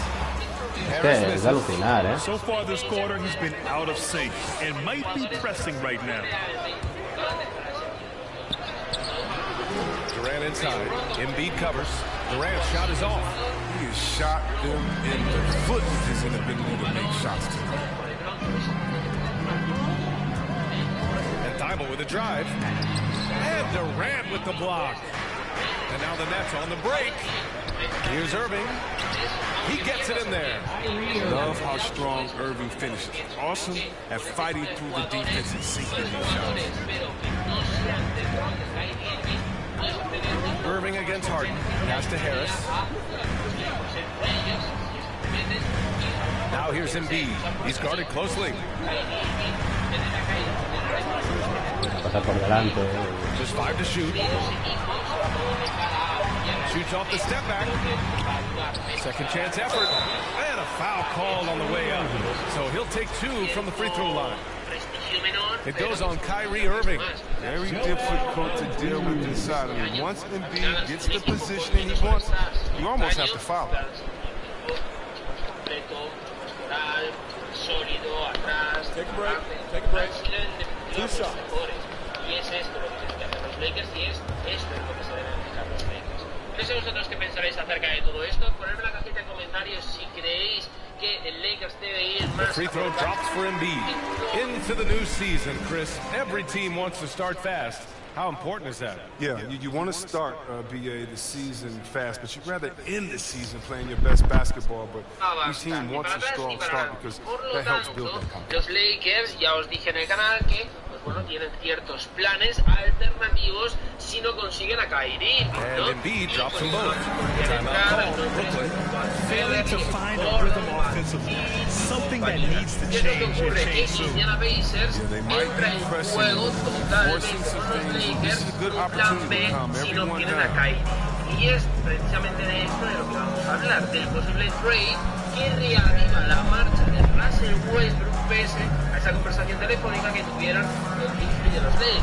Es que es de alucinar, eh. So far this quarter, he's been out of sync and might be pressing right now. Durant inside. Embiid covers. Durant's shot is off. He has shot them in the foot with his inability to make shots tonight. And Thibault with a drive. And Durant with the block. And now the Nets on the break. Here's Irving. He gets it in there. Love how strong Irving finishes. Awesome at fighting through the defense and sinking these shots. Irving against Harden. Pass to Harris. Now here's Embiid. He's guarded closely. Just 5 to shoot. Shoots off the step back. Second chance effort. And a foul called on the way up. So he'll take 2 from the free throw line. It goes on Kyrie Irving. Very difficult to deal with inside. I mean, once Embiid gets the position he wants, you almost have to foul him. lateral, sólido, atrás, mejores. Y es esto lo que tienen que hacer los Lakers y es esto es lo que se deben fijar los Lakers. No sé vosotros qué pensaréis acerca de todo esto. Ponedme en la cajita de comentarios si creéis que el Lakers debe ir más. The free throw drops for Embiid. Into the new season, Chris. Every team wants to start fast. How important is that? Yeah, you want to start, BA, the season fast, but you'd rather end the season playing your best basketball, but each team wants a strong start because that helps build that confidence. Los Lakers, ya os dije en el canal que bueno, tienen ciertos planes alternativos si no consiguen a Kyrie, ¿no? And Embiid drops them both. Failing to find a rhythm offensively, something that needs to change and change soon. Indiana Pacers entra en juego totalmente con los Lakers, un plan B si no tienen a Kyrie. Y es precisamente de esto de lo que vamos a hablar, del posible trade que reaviva la marcha de Russell Westbrook pese a esa conversación telefónica que tuvieron el Kingsley de los Lakers,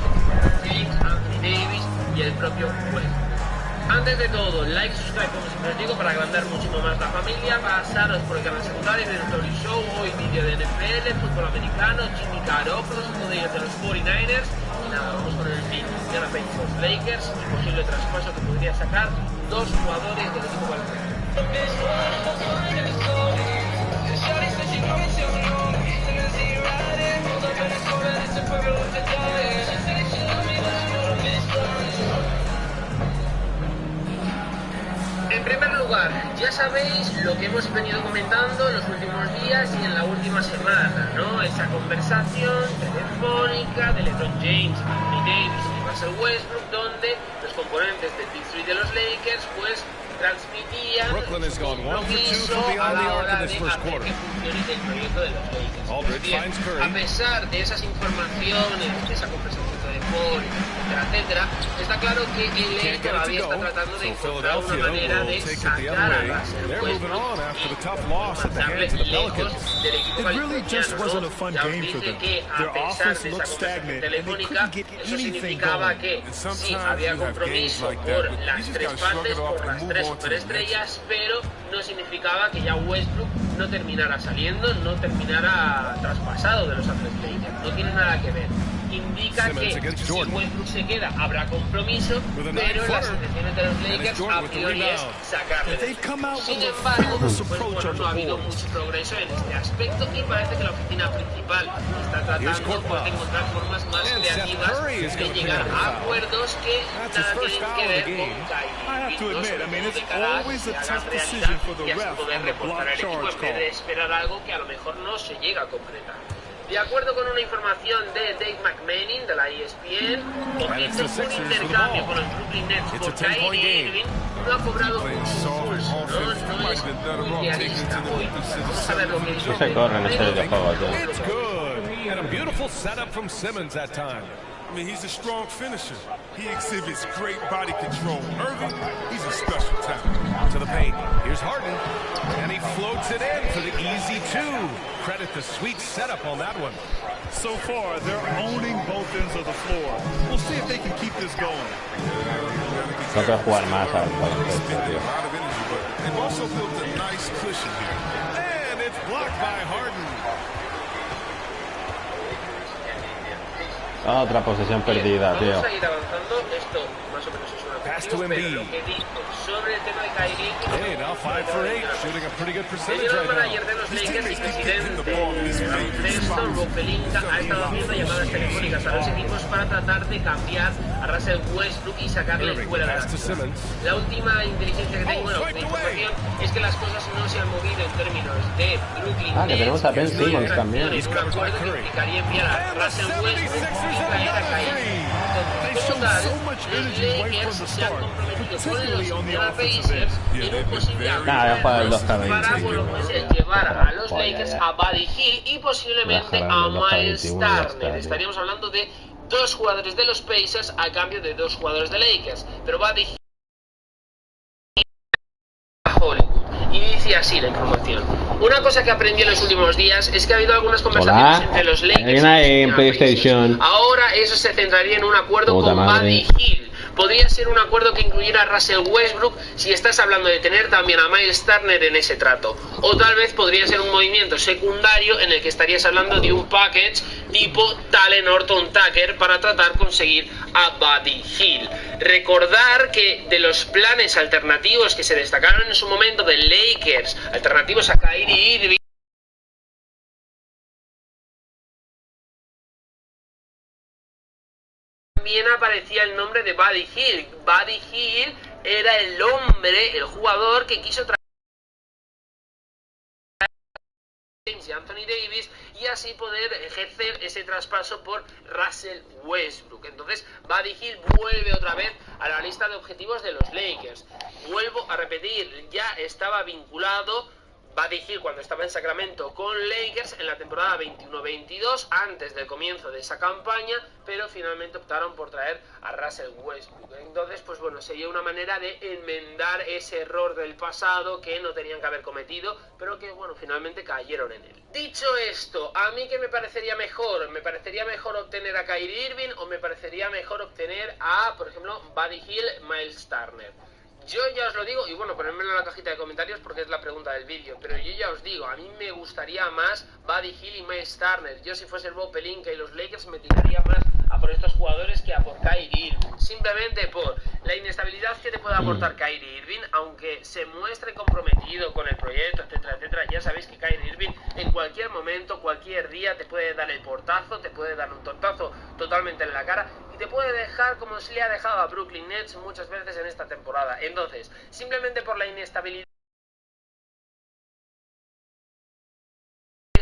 James, Anthony Davis y el propio Westbrook. Antes de todo, like, subscribe como siempre os digo para agrandar muchísimo más la familia, pasaros por el canal secundario de Story Show, hoy vídeo de NFL, fútbol americano, Jimmy Garoppolo, uno de ellos de los 49ers, y nada, vamos con el pick de la Pacers Lakers, el posible traspaso que podría sacar dos jugadores del equipo baloncesto. En primer lugar, ya sabéis lo que hemos venido comentando en los últimos días y en la última semana, ¿no? Esa conversación telefónica de LeBron James, Anthony Davis y Russell Westbrook, donde los componentes del Big Three de los Lakers, pues, transmitían Brooklyn has gone 1 for 2 from beyond the arc in this first quarter. El proyecto de los Lakers. Aldridge finds Curry. A pesar de esas informaciones, de esa conversación telefónica, etcétera, está claro que él todavía está tratando de encontrar una manera de sacar a Russell Westbrook y lejos del equipo californiano. Ya os dije que a pesar de esa conversación telefónica, eso significaba que sí, había compromiso por las tres partes, por las tres superestrellas, pero no significaba que ya Westbrook no terminara saliendo, no terminara traspasado de los Lakers. No tiene nada que ver. Indica que si Westbrook se queda habrá compromiso, pero las intenciones de los Lakers a priori es sacarle. Sin embargo, pues, bueno, no ha habido mucho progreso en este aspecto y parece que la oficina principal está tratando de encontrar formas más creativas de llegar a acuerdos que nada tienen que ver con Kyrie. De cara a que se haga realidad y así poder reportar al equipo en vez de esperar algo que a lo mejor no se llega a concretar. De acuerdo con una información de Dave McMahon de la ESPN, Ojito un intercambio con los Brooklyn Nets por Kyrie Irving no ha cobrado un impulso, no es muy realista hoy. Vamos a ver lo que dice. Se corren ese videojuego, It's good. And a beautiful setup from Simmons that time. I mean, he's a strong finisher. He exhibits great body control. Irving, he's a special talent. To the paint. Here's Harden. And he floats it in for the easy two. Credit the sweet setup on that one. So far, they're owning both ends of the floor. We'll see if they can keep this going. No quiero jugar más al baloncesto, tío. They've also built a nice cushion here. And it's blocked by Harden. Otra posesión perdida, tío. Vamos a ir avanzando. Esto más o menos es una cuestión, pero lo que dijo sobre el tema de Kyrie. Hey, now 5 for 8, shooting a pretty good percentage el right manager de los Lakers y presidente de baloncesto, Rob Pelinka, ha estado haciendo llamadas telefónicas a los equipos para tratar de cambiar a Russell Westbrook y sacarle fuera de la ciudad. La última inteligencia que tengo, bueno, de información, es que las cosas no se han movido en términos de Brooklyn Nets. Que tenemos a Ben Simmons también. Es un acuerdo que implicaría enviar a Russell Westbrook y traer a Kyrie. Como tal, los Lakers se han comprometido con los Indiana Pacers en un posible acuerdo para llevar a los Lakers a Buddy Hield y posiblemente a Miles Turner. Estaríamos hablando de dos jugadores de los Pacers a cambio de dos jugadores de Lakers, pero Buddy Hield a Hollywood. Y dice así la información. Una cosa que aprendí en los últimos días es que ha habido algunas conversaciones entre los Lakers y en PlayStation. Ahora eso se centraría en un acuerdo con Buddy Hield. podría ser un acuerdo que incluyera a Russell Westbrook si estás hablando de tener también a Miles Turner en ese trato. O tal vez podría ser un movimiento secundario en el que estarías hablando de un package tipo Talen Horton Tucker para tratar de conseguir a Buddy Hield. Recordar que de los planes alternativos que se destacaron en su momento de Lakers, alternativos a Kyrie Irving, también aparecía el nombre de Buddy Hield. Buddy Hield era el hombre, el jugador que quiso traer y Anthony Davis y así poder ejercer ese traspaso por Russell Westbrook. Entonces Buddy Hield vuelve otra vez a la lista de objetivos de los Lakers. Vuelvo a repetir, ya estaba vinculado Buddy Hield cuando estaba en Sacramento con Lakers en la temporada 21-22, antes del comienzo de esa campaña, pero finalmente optaron por traer a Russell Westbrook. Entonces, pues bueno, sería una manera de enmendar ese error del pasado que no tenían que haber cometido, pero que, bueno, finalmente cayeron en él. Dicho esto, ¿a mí qué me parecería mejor? ¿Me parecería mejor obtener a Kyrie Irving o me parecería mejor obtener a, por ejemplo, Buddy Hield, Miles Turner? Yo ya os lo digo, y bueno, ponedmelo en la cajita de comentarios porque es la pregunta del vídeo, pero yo ya os digo, a mí me gustaría más Buddy Hield y Miles Turner. Yo si fuese el Bob Pelinka y los Lakers me tiraría más a por estos jugadores que a por Kyrie Irving. Simplemente por la inestabilidad que te puede aportar Kyrie Irving, aunque se muestre comprometido con el proyecto, etcétera, etcétera. Ya sabéis que Kyrie Irving en cualquier momento, cualquier día te puede dar el portazo, te puede dar un tortazo totalmente en la cara y te puede dejar como se le ha dejado a Brooklyn Nets muchas veces en esta temporada. Entonces, simplemente por la inestabilidad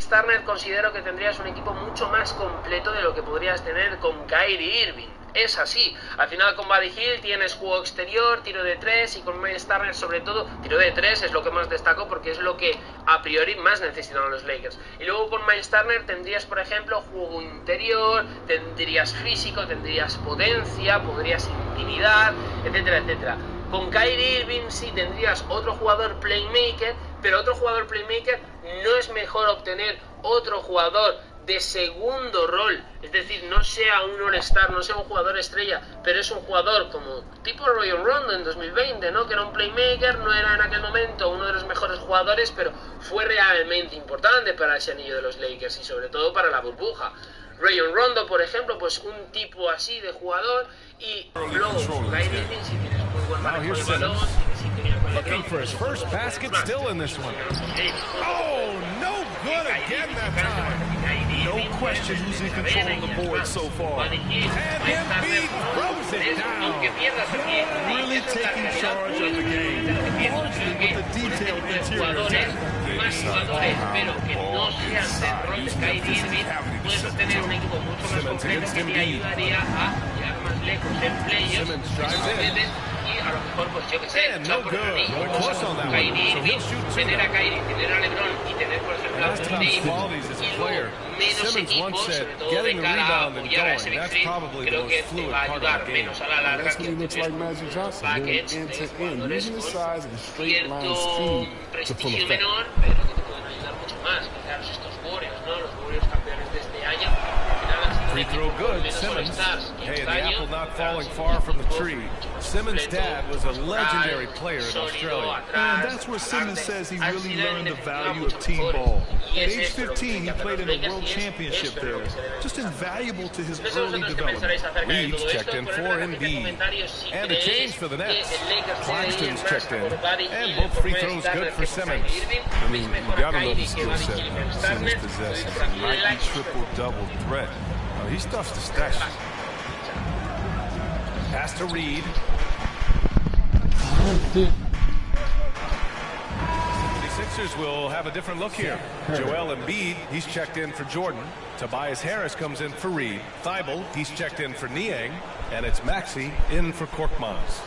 Turner, considero que tendrías un equipo mucho más completo de lo que podrías tener con Kyrie Irving. Es así. Al final con Buddy Hield tienes juego exterior, tiro de 3 y con Miles Turner sobre todo tiro de 3 es lo que más destaco porque es lo que a priori más necesitan los Lakers. Y luego con Miles Turner tendrías, por ejemplo, juego interior, tendrías físico, tendrías potencia, podrías intimidar, etcétera, etcétera. Con Kyrie Irving sí tendrías otro jugador playmaker, pero otro jugador playmaker no es mejor obtener otro jugador de segundo rol, es decir, no sea un all-star, no sea un jugador estrella, pero es un jugador como tipo Rajon Rondo en 2020, ¿no? Que era un playmaker, no era en aquel momento uno de los mejores jugadores, pero fue realmente importante para ese anillo de los Lakers y sobre todo para la burbuja. Rajon Rondo, por ejemplo, pues un tipo así de jugador y luego Kyrie Irving si tienes muy buen manejo de balón, looking for his first basket, still in this one. Oh, no good again that time. No question who's in control of the board so far. And Embiid throws it down. Really taking charge of the game. Largely with the detailed interior attack. Más jugadores, pero que no sean del rol de Kyrie Irving, puedes obtener un equipo mucho más completo que te ayudaría a llegar más lejos en playoffs. Y a lo mejor, pues yo que sé, no por Kyrie Irving, tener a Kyrie, tener a LeBron y tener, por ejemplo, a Anthony Davis y luego menos equipos, sobre todo de cara a apoyar a ese Big Three, creo que te va a ayudar menos a la larga que tener package de jugadores con cierto prestigio menor, pero que te pueden ayudar mucho más. Fijaros estos Warriors, ¿no? Los Warriors campeones de este año. Free throw good, Simmons. Hey, the apple not falling far from the tree. Simmons' dad was a legendary player in Australia. And that's where Simmons says he really learned the value of team ball. At age 15, he played in a world championship there. Just invaluable to his early development. Reeves checked in for Embiid. And a change for the Nets. Claxton's checked in. And both free throws good for Simmons. I mean, you gotta love the skill set Simmons possesses. A nightly triple-double threat. He stuffs the stash. Pass to Reed. The Sixers will have a different look here. Joel Embiid, he's checked in for Jordan. Tobias Harris comes in for Reed. Thibault, he's checked in for Niang. And it's Maxey in for Korkmaz.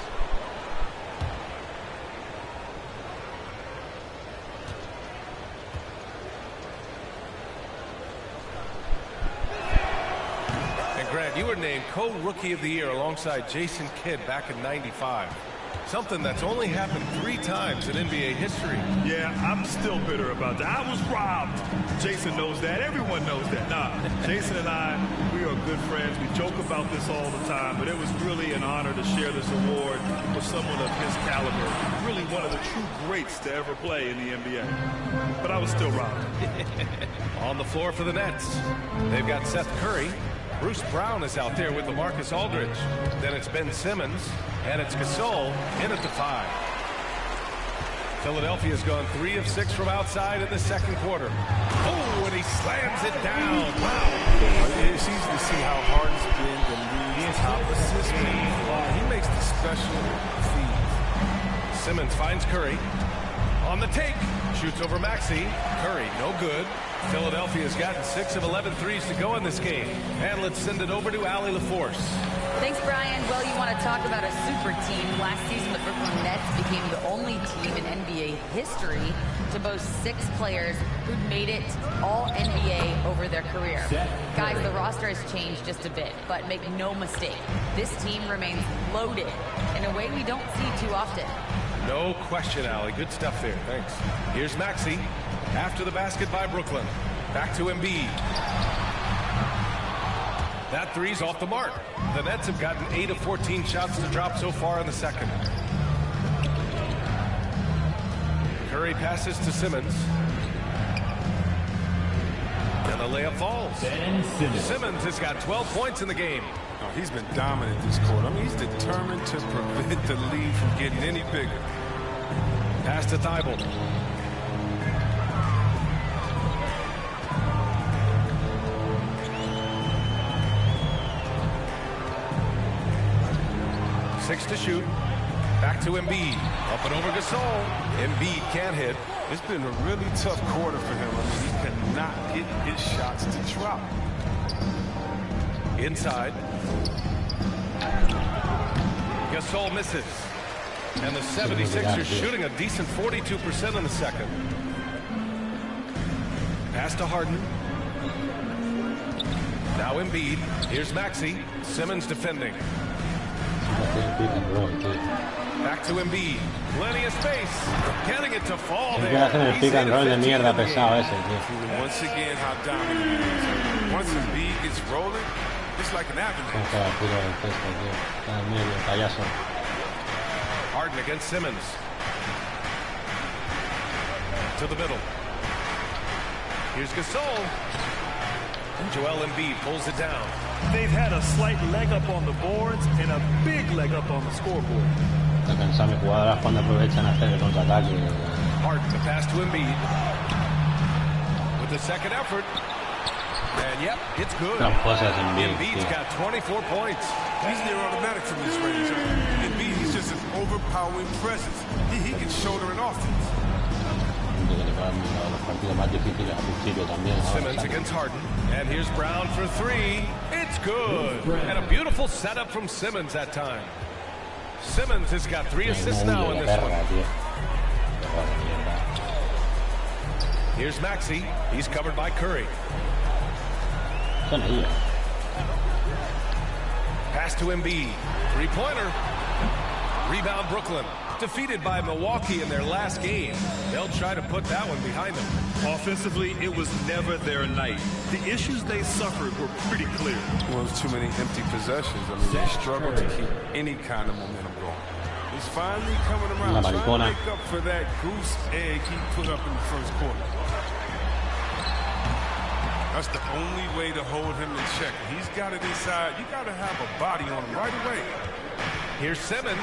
You were named co-rookie of the year alongside Jason Kidd back in '95. Something that's only happened 3 times in NBA history. Yeah, I'm still bitter about that. I was robbed. Jason knows that. Everyone knows that. Nah, Jason and I, we are good friends. We joke about this all the time, but it was really an honor to share this award with someone of his caliber. Really one of the true greats to ever play in the NBA. But I was still robbed. On the floor for the Nets, they've got Seth Curry. Bruce Brown is out there with LaMarcus Aldridge. Then it's Ben Simmons, and it's Gasol in at the 5. Philadelphia's gone 3 of 6 from outside in the second quarter. Oh, and he slams it down. Wow. It's easy to see how hard it's been to lead top assist. He makes the special feed. Simmons finds Curry. On the take. Shoots over Maxey. Curry, no good. Philadelphia's gotten 6 of 11 threes to go in this game. And let's send it over to Allie LaForce. Thanks, Brian. Well, you want to talk about a super team. Last season, the Brooklyn Nets became the only team in NBA history to boast 6 players who'd made it all NBA over their career. Guys, the roster has changed just a bit, but make no mistake, this team remains loaded in a way we don't see too often. No question, Allie. Good stuff there. Thanks. Here's Maxey. After the basket by Brooklyn. Back to Embiid. That three's off the mark. The Nets have gotten 8 of 14 shots to drop so far in the second. Curry passes to Simmons. And the layup falls. Simmons has got 12 points in the game. Oh, he's been dominant this quarter. I mean, he's determined to prevent the lead from getting any bigger. Pass to Thibault. Six to shoot. Back to Embiid. Up and over Gasol. Embiid can't hit. It's been a really tough quarter for him. I mean, he cannot get his shots to drop. Inside. Gasol misses. And the 76ers shooting a decent 42% in the second. Pass to Harden. Now Embiid. Here's Maxey. Simmons defending. Back to Embiid. Plenty of space. Getting it to fall there. Once again, how dominant he is. Once Embiid gets rolling, it's like an avalanche. Harden against Simmons. To the middle. Here's Gasol. And Joel Embiid pulls it down. They've had a slight leg up on the boards and a big leg up on the scoreboard. Harden to pass to Embiid. With the second effort. And yep, it's good. Embiid's got 24 points. He's near automatic from this range. Embiid, he's just an overpowering presence. He can shoulder an offense. Simmons against Harden. And here's Brown for 3. It's good. And a beautiful setup from Simmons that time. Simmons has got 3 assists now in this one. Here's Maxey. He's covered by Curry. Pass to Embiid. 3-pointer. Rebound Brooklyn. Defeated by Milwaukee in their last game. They'll try to put that one behind them. Offensively, it was never their night. The issues they suffered were pretty clear. Well, there's too many empty possessions. I mean, they struggle to keep any kind of momentum going. He's finally coming around, trying to make up for that goose egg he put up in the first quarter. That's the only way to hold him in check. He's got it inside. You got to have a body on him right away. Here's Simmons.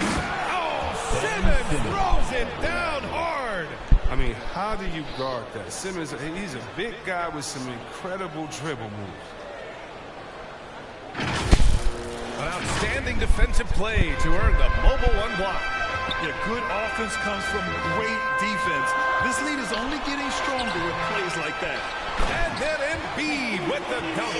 Simmons throws it down hard. I mean, how do you guard that? Simmons, he's a big guy with some incredible dribble moves. An outstanding defensive play to earn the mobile 1 block. Yeah, good offense comes from great defense. This lead is only getting stronger with plays like that. And then Embiid with the dunk.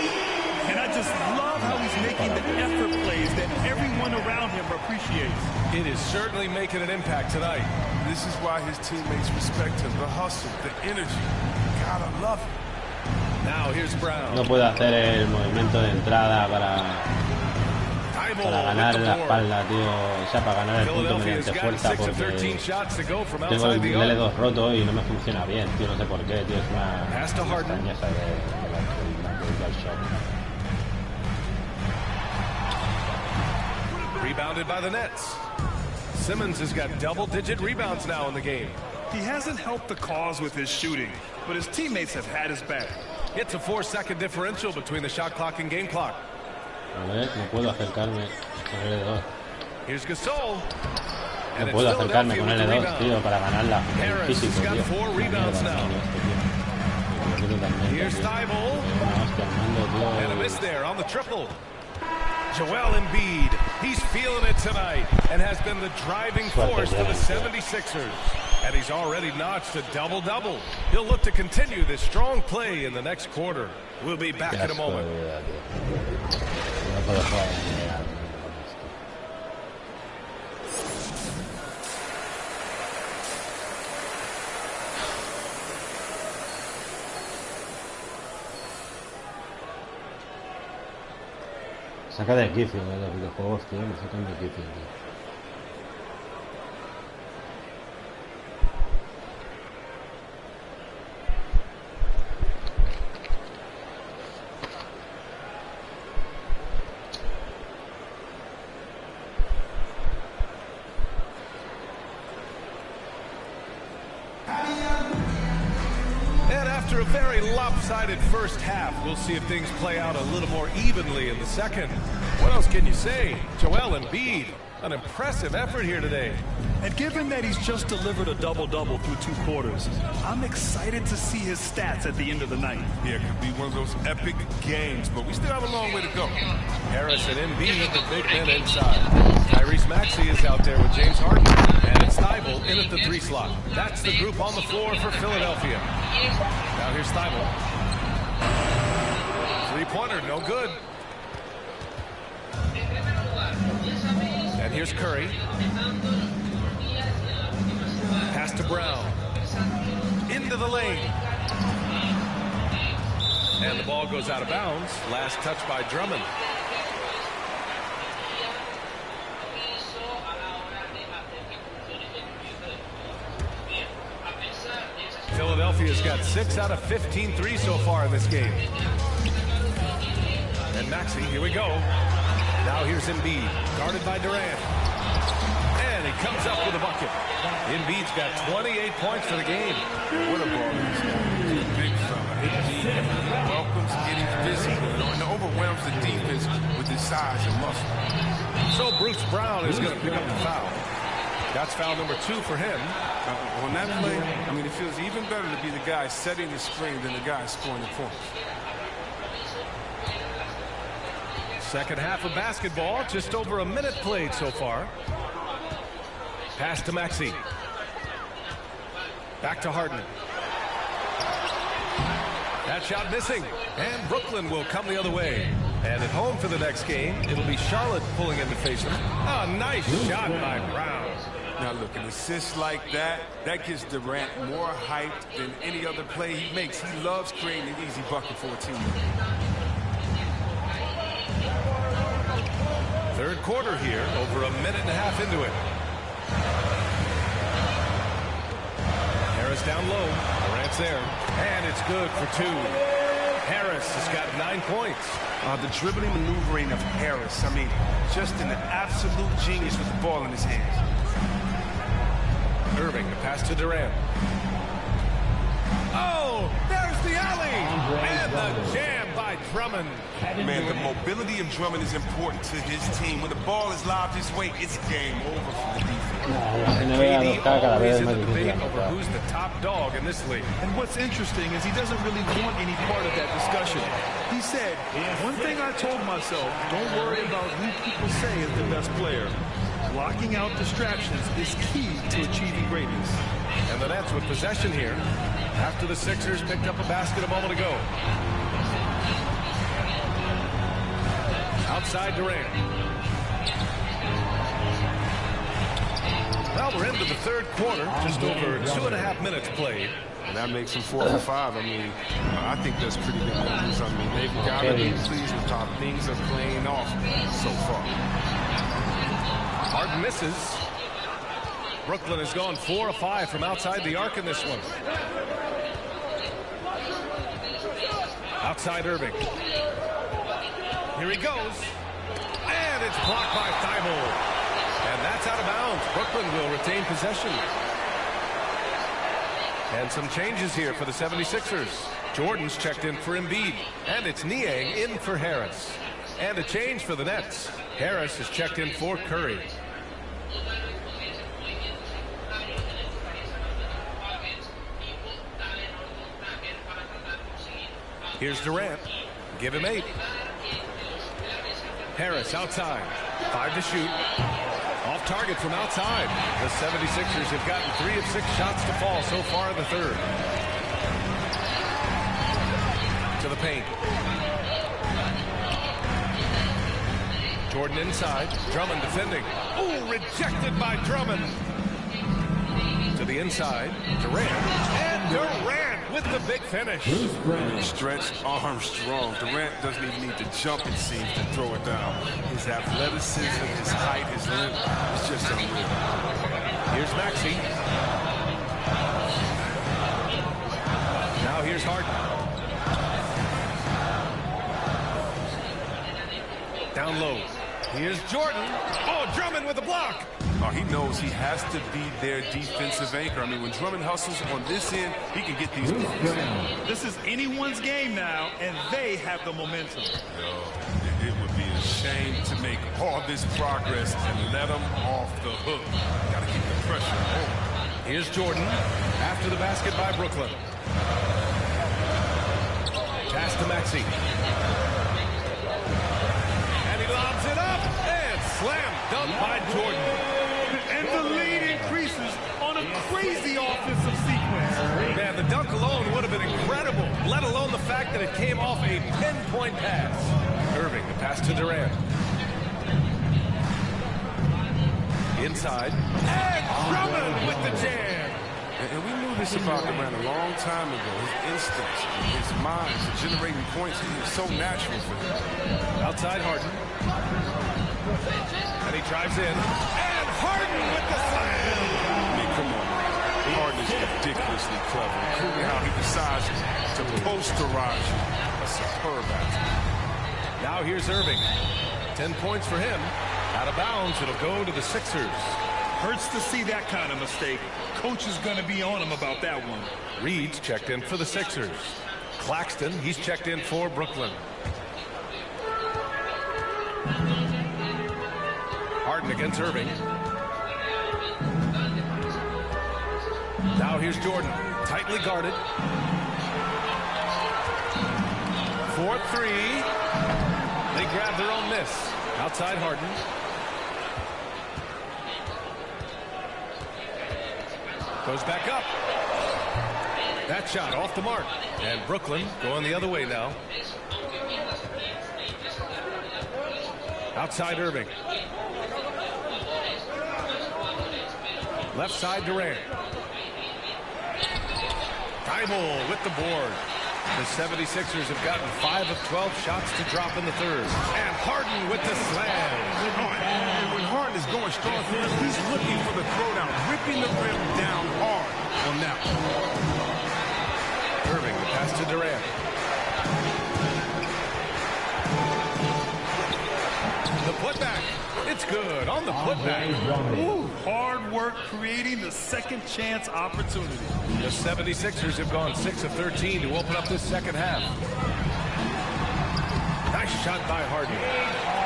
And I just love how he's making the effort plays that everyone around him appreciates. It is certainly making an impact tonight. This is why his teammates respect him. The hustle, the energy. Gotta love it. Now here's Brown. No puede hacer el movimiento de entrada para para ganar la espalda, tío. O sea, para ganar el punto mediante fuerza, porque tengo el L2 roto y no me funciona bien, tío. No sé por qué, tío. Es una extrañeza de la shot. Rebounded by the Nets. Simmons has got double-digit rebounds now in the game. He hasn't helped the cause with his shooting, but his teammates have had his back. It's a 4-second differential between the shot clock and game clock. A ver, no puedo acercarme con L2. Here's Gasol. No puedo acercarme con L2, tío, para ganarla. Físico, tío. Here's Thibault. And a miss there on the triple. Joel Embiid, he's feeling it tonight and has been the driving force for the 76ers. And he's already notched a double-double. He'll look to continue this strong play in the next quarter. We'll be back in a moment. Saca de quicio, los videojuegos, tío, me sacan de quicio, tío. After a very lopsided first half, we'll see if things play out a little more evenly in the second. What else can you say? Joel Embiid, an impressive effort here today. And given that he's just delivered a double-double through 2 quarters, I'm excited to see his stats at the end of the night. Yeah, it could be one of those epic games, but we still have a long way to go. Harris and Embiid, the big men inside. Tyrese Maxey is out there with James Harden. And it's Thibault in at the 3 slot. That's the group on the floor for Philadelphia. Now here's Thibault. 3-pointer, no good. And here's Curry. Pass to Brown. Into the lane. And the ball goes out of bounds. Last touch by Drummond. Philadelphia's got 6 out of 15 threes so far in this game. And Maxey, here we go. Now here's Embiid, guarded by Durant. And he comes up with a bucket. Embiid's got 28 points for the game. What a ball this guy. He's a big fella. He welcomes getting physical, and overwhelms the defense with his size and muscle. So Bruce Brown is going to pick up the foul. That's foul number 2 for him. On that play, I mean, it feels even better to be the guy setting the screen than the guy scoring the points. Second half of basketball, just over a minute played so far. Pass to Maxey. Back to Harden. That shot missing. And Brooklyn will come the other way. And at home for the next game, it'll be Charlotte pulling in to face them. Oh, nice shot by Brown. Now look, an assist like that gives Durant more hyped than any other play he makes. He loves creating an easy bucket for a teammate. Third quarter here, over a minute and a half into it. Harris down low. Durant's there. And it's good for 2. Harris has got 9 points. The dribbling maneuvering of Harris, I mean, just an absolute genius with the ball in his hands. Irving, the pass to Durant. Oh, there's the alley! And the jam by Drummond. Man, the mobility of Drummond is important to his team. When the ball is lobbed his way, it's game over for the defense. KD always in the debate over who's the top dog in this league. And what's interesting is he doesn't really want any part of that discussion. He said, one thing I told myself, don't worry about who people say is the best player. Blocking out distractions is key to achieving greatness. And the Nets with possession here after the Sixers picked up a basket a moment ago. Outside Durant. Well, we're into the third quarter, just over 2.5 minutes played. And that makes them 4 for 5. I mean, I think that's pretty good numbers. I mean, they've got to be pleased with how things are playing off so far. Harden misses. Brooklyn has gone 4 of 5 from outside the arc in this one. Outside Irving. Here he goes. And it's blocked by Thibault. And that's out of bounds. Brooklyn will retain possession. And some changes here for the 76ers. Jordan's checked in for Embiid. And it's Niang in for Harris. And a change for the Nets. Harris is checked in for Curry. Here's Durant. Give him 8. Harris outside. 5 to shoot. Off target from outside. The 76ers have gotten 3 of 6 shots to fall so far in the third. To the paint. Jordan inside. Drummond defending. Ooh, rejected by Drummond. To the inside. Durant. And Durant with the big finish. Stretched Armstrong. Durant doesn't even need to jump, it seems, to throw it down. His athleticism, his height, his length, it's just unreal. Here's Maxey. Now here's Harden. Down low. Here's Jordan. Oh, Drummond with the block. Oh, he knows he has to be their defensive anchor. I mean, when Drummond hustles on this end, he can get these points. This is anyone's game now, and they have the momentum. It would be a shame to make all this progress and let them off the hook. Got to keep the pressure on. Here's Jordan after the basket by Brooklyn. Pass to Maxey. And he lobs it up. And slam dunk by Jordan. And the lead increases on a crazy offensive sequence. Man, the dunk alone would have been incredible, let alone the fact that it came off a pinpoint pass. Irving, the pass to Durant. Inside. And Drummond with the jam. And we knew this about Durant a long time ago. His instincts, his mind for generating points, it's so natural for him. Outside Harden. And he drives in. And Harden with the slam. I mean, come on. Harden is ridiculously clever, including how he decides to posterize you. A superb athlete. Now here's Irving. 10 points for him. Out of bounds, it'll go to the Sixers. Hurts to see that kind of mistake. Coach is going to be on him about that one. Reed's checked in for the Sixers. Claxton, he's checked in for Brooklyn. Harden against Irving. Now here's Jordan, tightly guarded. 4-3. They grab their own miss. Outside Harden. Goes back up. That shot off the mark. And Brooklyn going the other way now. Outside Irving. Left side Durant. Thibault with the board. The 76ers have gotten 5 of 12 shots to drop in the third. And Harden with the slam. When Harden is going strong, he's looking for the throwdown, ripping the rim down hard on that one. Irving, the pass to Durant. The putback. It's good on the putback. Ooh, hard work creating the second chance opportunity. The 76ers have gone 6 of 13 to open up this second half. Nice shot by Harden.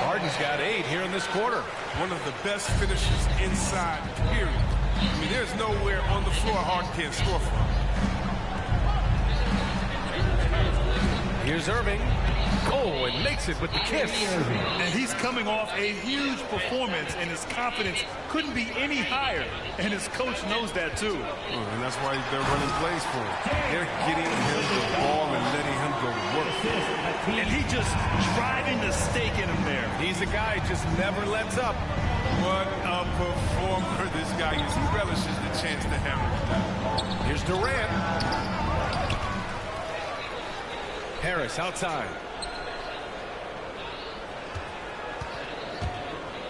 Harden's got 8 here in this quarter. One of the best finishers inside, period. I mean, there's nowhere on the floor Harden can't score from. Here's Irving. Oh, and makes it with the kiss. And he's coming off a huge performance, and his confidence couldn't be any higher. And his coach knows that, too. And that's why they're running plays for him. They're getting him the ball and letting him go to work. And he just driving the stake in him there. He's a guy who just never lets up. What a performer this guy is. He relishes the chance to hammer it down. Here's Durant. Harris outside.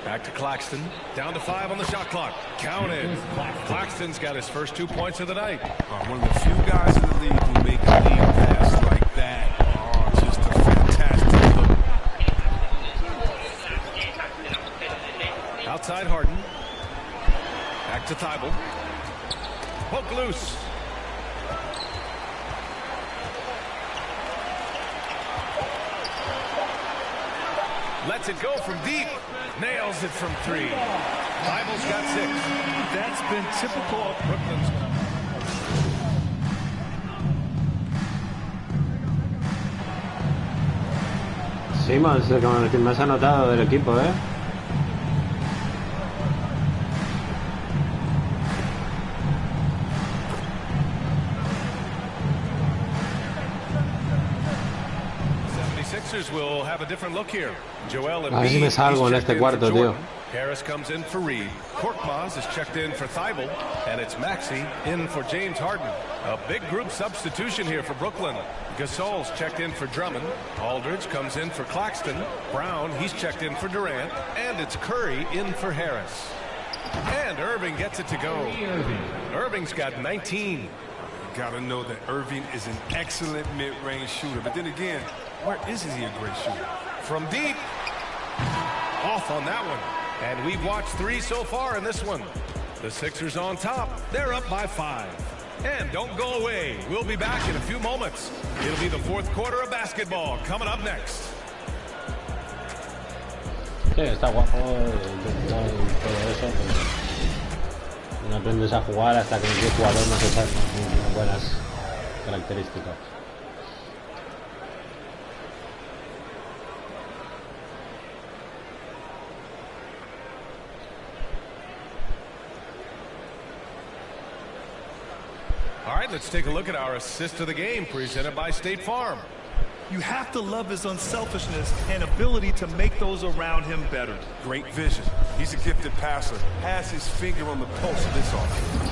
Back to Claxton. Down to 5 on the shot clock. Counted. Claxton's got his first 2 points of the night. One of the few guys in the league who make a lead pass like that. Oh, just a fantastic look. Outside Harden. Back to Thibault. Poke loose. Lets it go from deep. Nails it from 3. Thibault's got 6. That's been typical of Brooklyn's. Simmons, con el que más ha anotado del equipo, ¿eh? Will have a different look here. Joel and a ver si me salgo en este cuarto, tío. Harris comes in for Reed. Korkmaz is checked in for Thibault, and it's Maxey in for James Harden. A big group substitution here for Brooklyn. Gasol's checked in for Drummond. Aldridge comes in for Claxton. Brown, he's checked in for Durant, and it's Curry in for Harris. And Irving gets it to go. Irving's got 19. You gotta know that Irving is an excellent mid-range shooter, but then again, where isn't he a great shooter? From deep. Off on that one. And we've watched 3 so far in this one. The Sixers on top. They're up by 5. And don't go away. We'll be back in a few moments. It'll be the 4th quarter of basketball coming up next. Sí, está guapo todo eso. No aprendes a jugar hasta que el jugador no te sabe buenas características. All right, let's take a look at our assist of the game presented by State Farm. You have to love his unselfishness and ability to make those around him better. Great vision. He's a gifted passer. Has his finger on the pulse of this offense.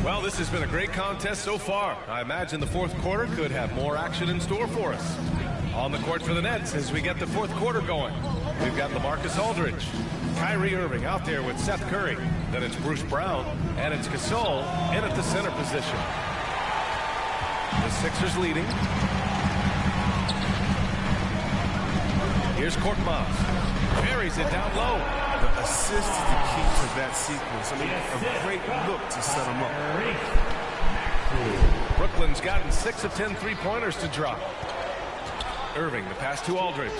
Well, this has been a great contest so far. I imagine the 4th quarter could have more action in store for us. On the court for the Nets as we get the 4th quarter going. We've got LaMarcus Aldridge. Kyrie Irving out there with Seth Curry. Then it's Bruce Brown, and it's Gasol in at the center position. The Sixers leading. Here's Korkmaz. Buries it down low. The assist is the key to that sequence. I mean, a great look to set him up. Brooklyn's gotten 6 of 10 3-pointers to drop. Irving, the pass to Aldridge.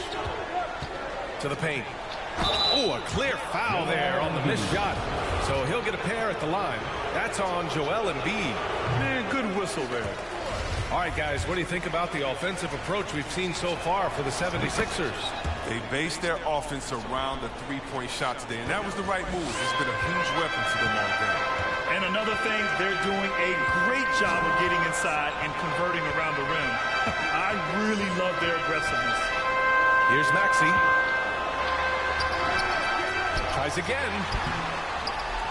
To the paint. Oh, a clear foul there on the missed shot. So he'll get a pair at the line. That's on Joel Embiid. Man, good whistle there. All right, guys, what do you think about the offensive approach we've seen so far for the 76ers? They based their offense around the 3-point shot today, and that was the right move. It's been a huge weapon for them all game. And another thing, they're doing a great job of getting inside and converting around the rim. I really love their aggressiveness. Here's Maxey. Tries again.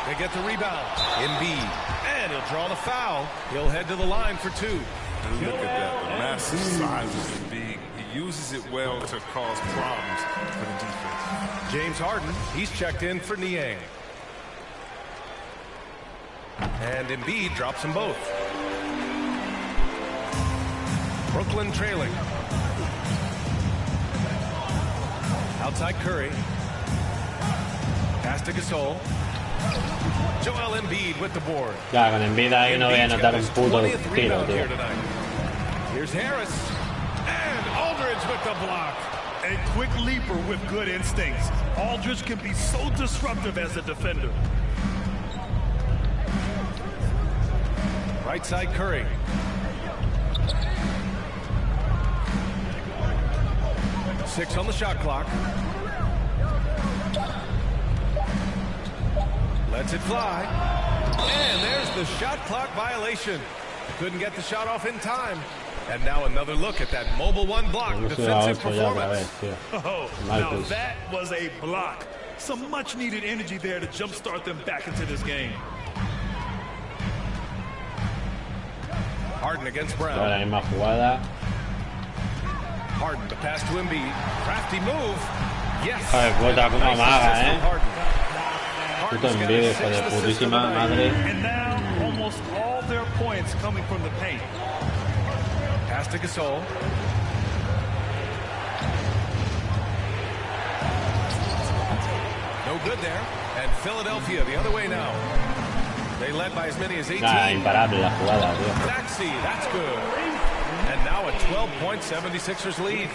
They get the rebound. Embiid. And he'll draw the foul. He'll head to the line for 2. And look at that. The massive size of Embiid. He uses it well to cause problems for the defense. James Harden, he's checked in for Niang. And Embiid drops them both. Brooklyn trailing. Outside Curry. Pass to Gasol. Joel Embiid with the board. Ya, con Embiid ahí no voy a anotar un puto tiro, tío. Here's Harris. And Aldridge with the block. A quick leaper with good instincts. Aldridge can be so disruptive as a defender. Right side Curry. Six on the shot clock. Lets it fly. And there's the shot clock violation. Couldn't get the shot off in time. And now another look at that mobile one block defensive performance. Oh, now that was a block. Some much needed energy there to jumpstart them back into this game. Harden against Brown. La misma jugada. Harden, the pass to Embiid. Crafty move. Yes. Joder, puta, como amaga, Puto Harden's Embiid, hijo de putísima madre. And now almost all their points coming from the paint. Pass to Gasol. No good there. And Philadelphia the other way now. They led by as many as 18. Imparable la jugada, tío. Maxey, that's good. And now a 12-point 76ers lead.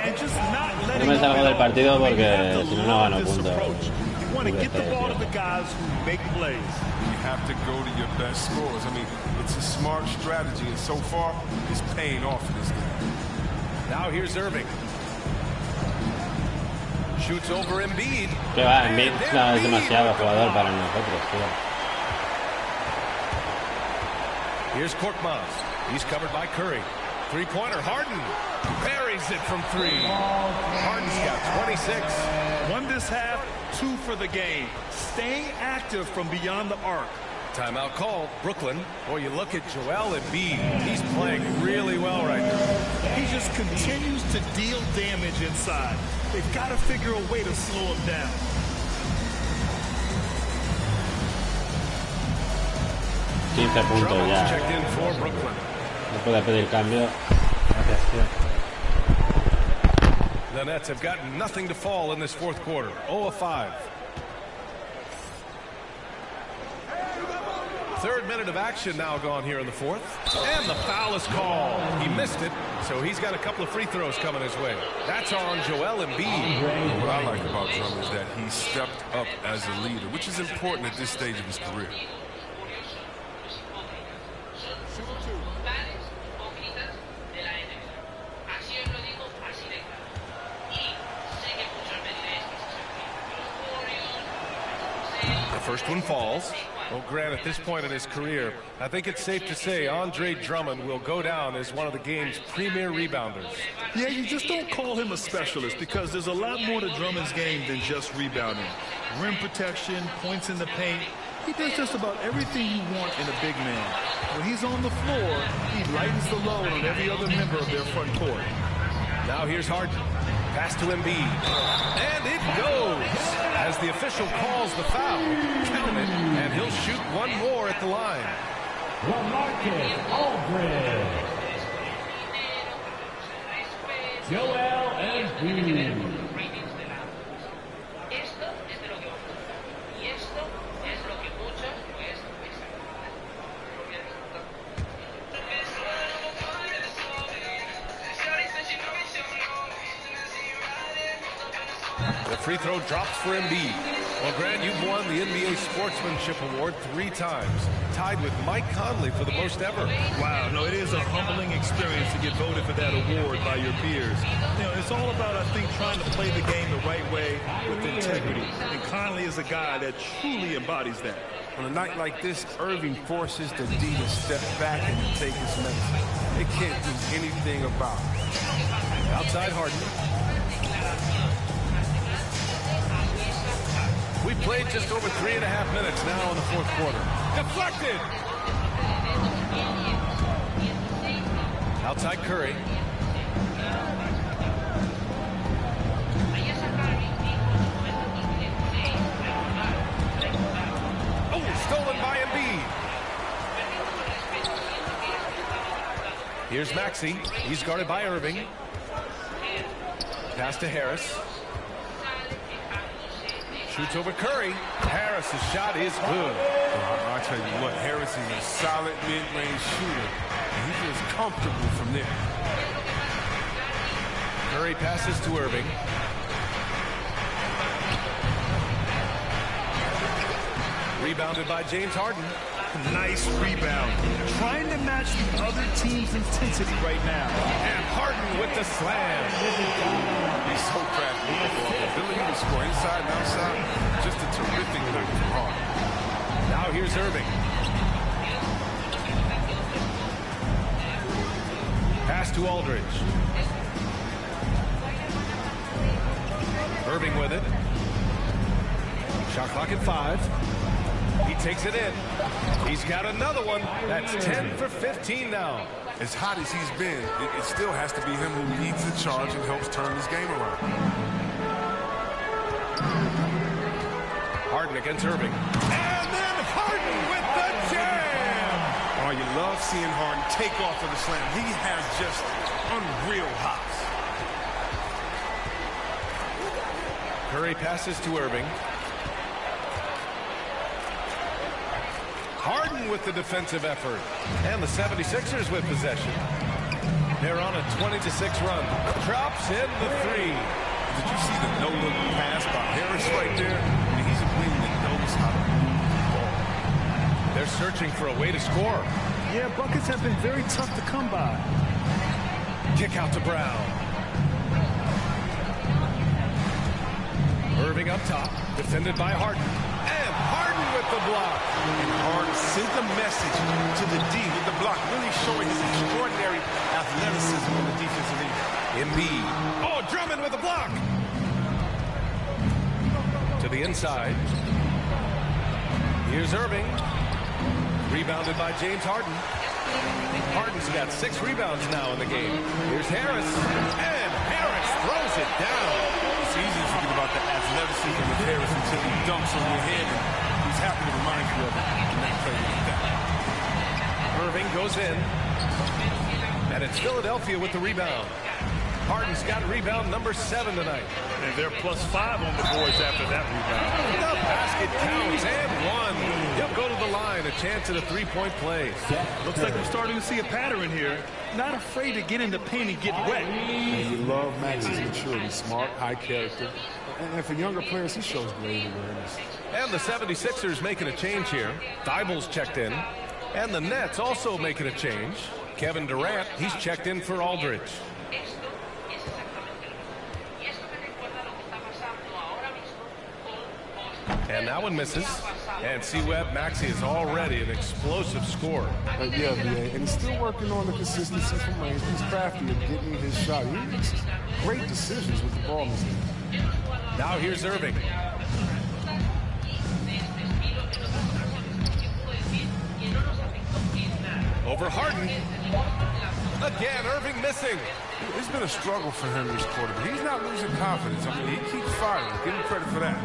And just not No letting me salgo del partido porque si no, no gano puntos. You want to get the ball to the guys who make plays. You have to go to your best scorers. I mean, it's a smart strategy, and so far, it's paying off in this game. Now here's Irving. Shoots over Embiid. Que va, Embiid es demasiado jugador para nosotros, tío. Here's Korkmaz. He's covered by Curry. Three-pointer, Harden buries it from three. Harden's got 26. Won this half, 2 for the game. Staying active from beyond the arc. Timeout called. Brooklyn. Boy, you look at Joel Embiid. He's playing really well right now. He just continues to deal damage inside. They've got to figure a way to slow him down. 15 puntos ya. No puede pedir cambio. Gracias, tío. The Nets have got nothing to fall in this fourth quarter. 0 of 5. Third minute of action now gone here in the fourth. And the foul is called. He missed it, so he's got a couple of free throws coming his way. That's on Joel Embiid. What I like about Drummond is that he stepped up as a leader, which is important at this stage of his career. The first one falls. Well, Grant, at this point in his career, I think it's safe to say Andre Drummond will go down as one of the game's premier rebounders. Yeah, you just don't call him a specialist because there's a lot more to Drummond's game than just rebounding. Rim protection, points in the paint. He does just about everything you want in a big man. When he's on the floor, he lightens the load on every other member of their front court. Now here's Harden. Pass to Embiid. And it goes. As the official calls the foul, count it, and he'll shoot one more at the line. Joel Embiid. The free throw drops for Embiid. Well, Grant, you've won the NBA Sportsmanship Award 3 times, tied with Mike Conley for the most ever. Wow, no, it is a humbling experience to get voted for that award by your peers. You know, it's all about, I think, trying to play the game the right way with integrity. And Conley is a guy that truly embodies that. On a night like this, Irving forces the D to step back and take his medicine. They can't do anything about it. Outside Harden. We played just over 3.5 minutes now in the fourth quarter. Deflected! Outside Curry. Oh, stolen by Embiid. Here's Maxey. He's guarded by Irving. Pass to Harris. Shoots over Curry. Harris's shot is good. I'll tell you what, Harris is a solid mid-range shooter. And he feels comfortable from there. Curry passes to Irving. Rebounded by James Harden. Nice rebound. Trying to match the other team's intensity right now. And Harden with the slam. He's so crafty with the ball. The ability to score inside and outside. Just a terrific night from Harden. Now here's Irving. Pass to Aldridge. Irving with it. Shot clock at 5. He takes it in. He's got another one. That's 10 for 15 now. As hot as he's been, it still has to be him who leads the charge and helps turn this game around. Harden against Irving. And then Harden with the jam! Oh, you love seeing Harden take off with a slam. He has just unreal hops. Curry passes to Irving. Harden with the defensive effort. And the 76ers with possession. They're on a 20-6 run. Drops in the 3. Did you see the no-look pass by Harris right there? I mean, he's a wing that knows how to move the ball. They're searching for a way to score. Yeah, buckets have been very tough to come by. Kick out to Brown. Irving up top, defended by Harden. And Harden with the block. And Harden sent a message to the D with the block, really showing his extraordinary athleticism on the defensive end. Embiid. Oh, Drummond with the block. To the inside. Here's Irving. Rebounded by James Harden. Harden's got 6 rebounds now in the game. Here's Harris. And Harris throws it down. It's easy to forget about the athleticism of Harris until he dunks on your head, and he's happy to remind you of it in that play like that. Irving goes in. And it's Philadelphia with the rebound. Harden's got rebound number 7 tonight. And they're +5 on the boards after that rebound. The basket counts and 1. He'll go to the line, a chance at a 3-point play. Looks like we're starting to see a pattern here. Not afraid to get in the paint and get wet. And you love Max's maturity, smart, high character. And for younger players, he shows great awareness. And the 76ers making a change here. Thibault's checked in. And the Nets also making a change. Kevin Durant, he's checked in for Aldridge. And that one misses. And C-Web, Maxey is already an explosive scorer. Yeah, and he's still working on the consistency from range. He's crafty at getting his shot. He makes great decisions with the ball in his hand. Now here's Irving. Over Harden. Again, Irving missing. It's been a struggle for him this quarter, but he's not losing confidence. I mean, he keeps firing. Give him credit for that.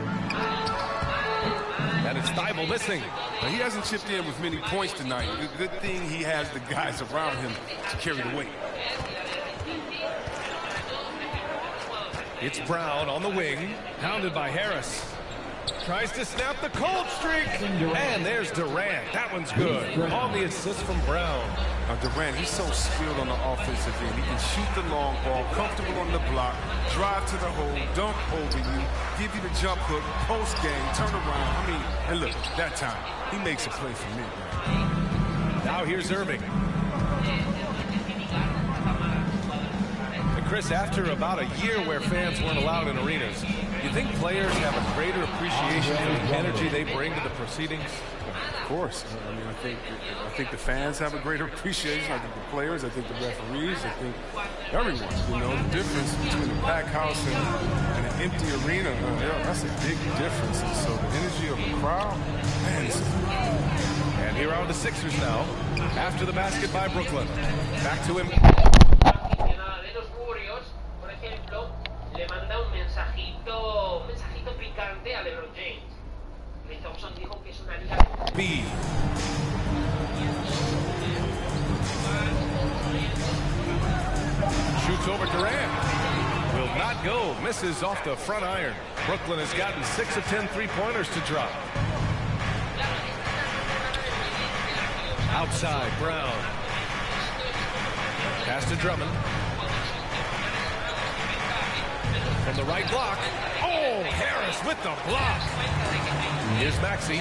And it's Thibault missing. Now, he hasn't chipped in with many points tonight. Good thing he has the guys around him to carry the weight. It's Brown on the wing, pounded by Harris. Tries to snap the cold streak. And there's Durant. That one's good. On the assist from Brown. Now, Durant, he's so skilled on the offensive end. He can shoot the long ball, comfortable on the block, drive to the hole, dunk over you, give you the jump hook, post game, turn around. I mean, and look, that time, he makes a play for me. Now here's Irving. And Chris, after about a year where fans weren't allowed in arenas, you think players have a greater appreciation for the energy they bring to the proceedings? Of course. I mean, I think the fans have a greater appreciation. I think the players, I think the referees, I think everyone. You know, the difference between a packed house and an empty arena, that's a big difference. And so the energy of the crowd, man, and here are the Sixers now, after the basket by Brooklyn. Back to him. Le manda un mensajito picante a LeBron James. Clay Thompson dijo que es una liga. B. Shoots over Durant. Will not go. Misses off the front iron. Brooklyn has gotten 6 of 10 3-pointers to drop. Outside, Brown. Pass to Drummond. From the right block. Oh, Harris with the block. Here's Maxey.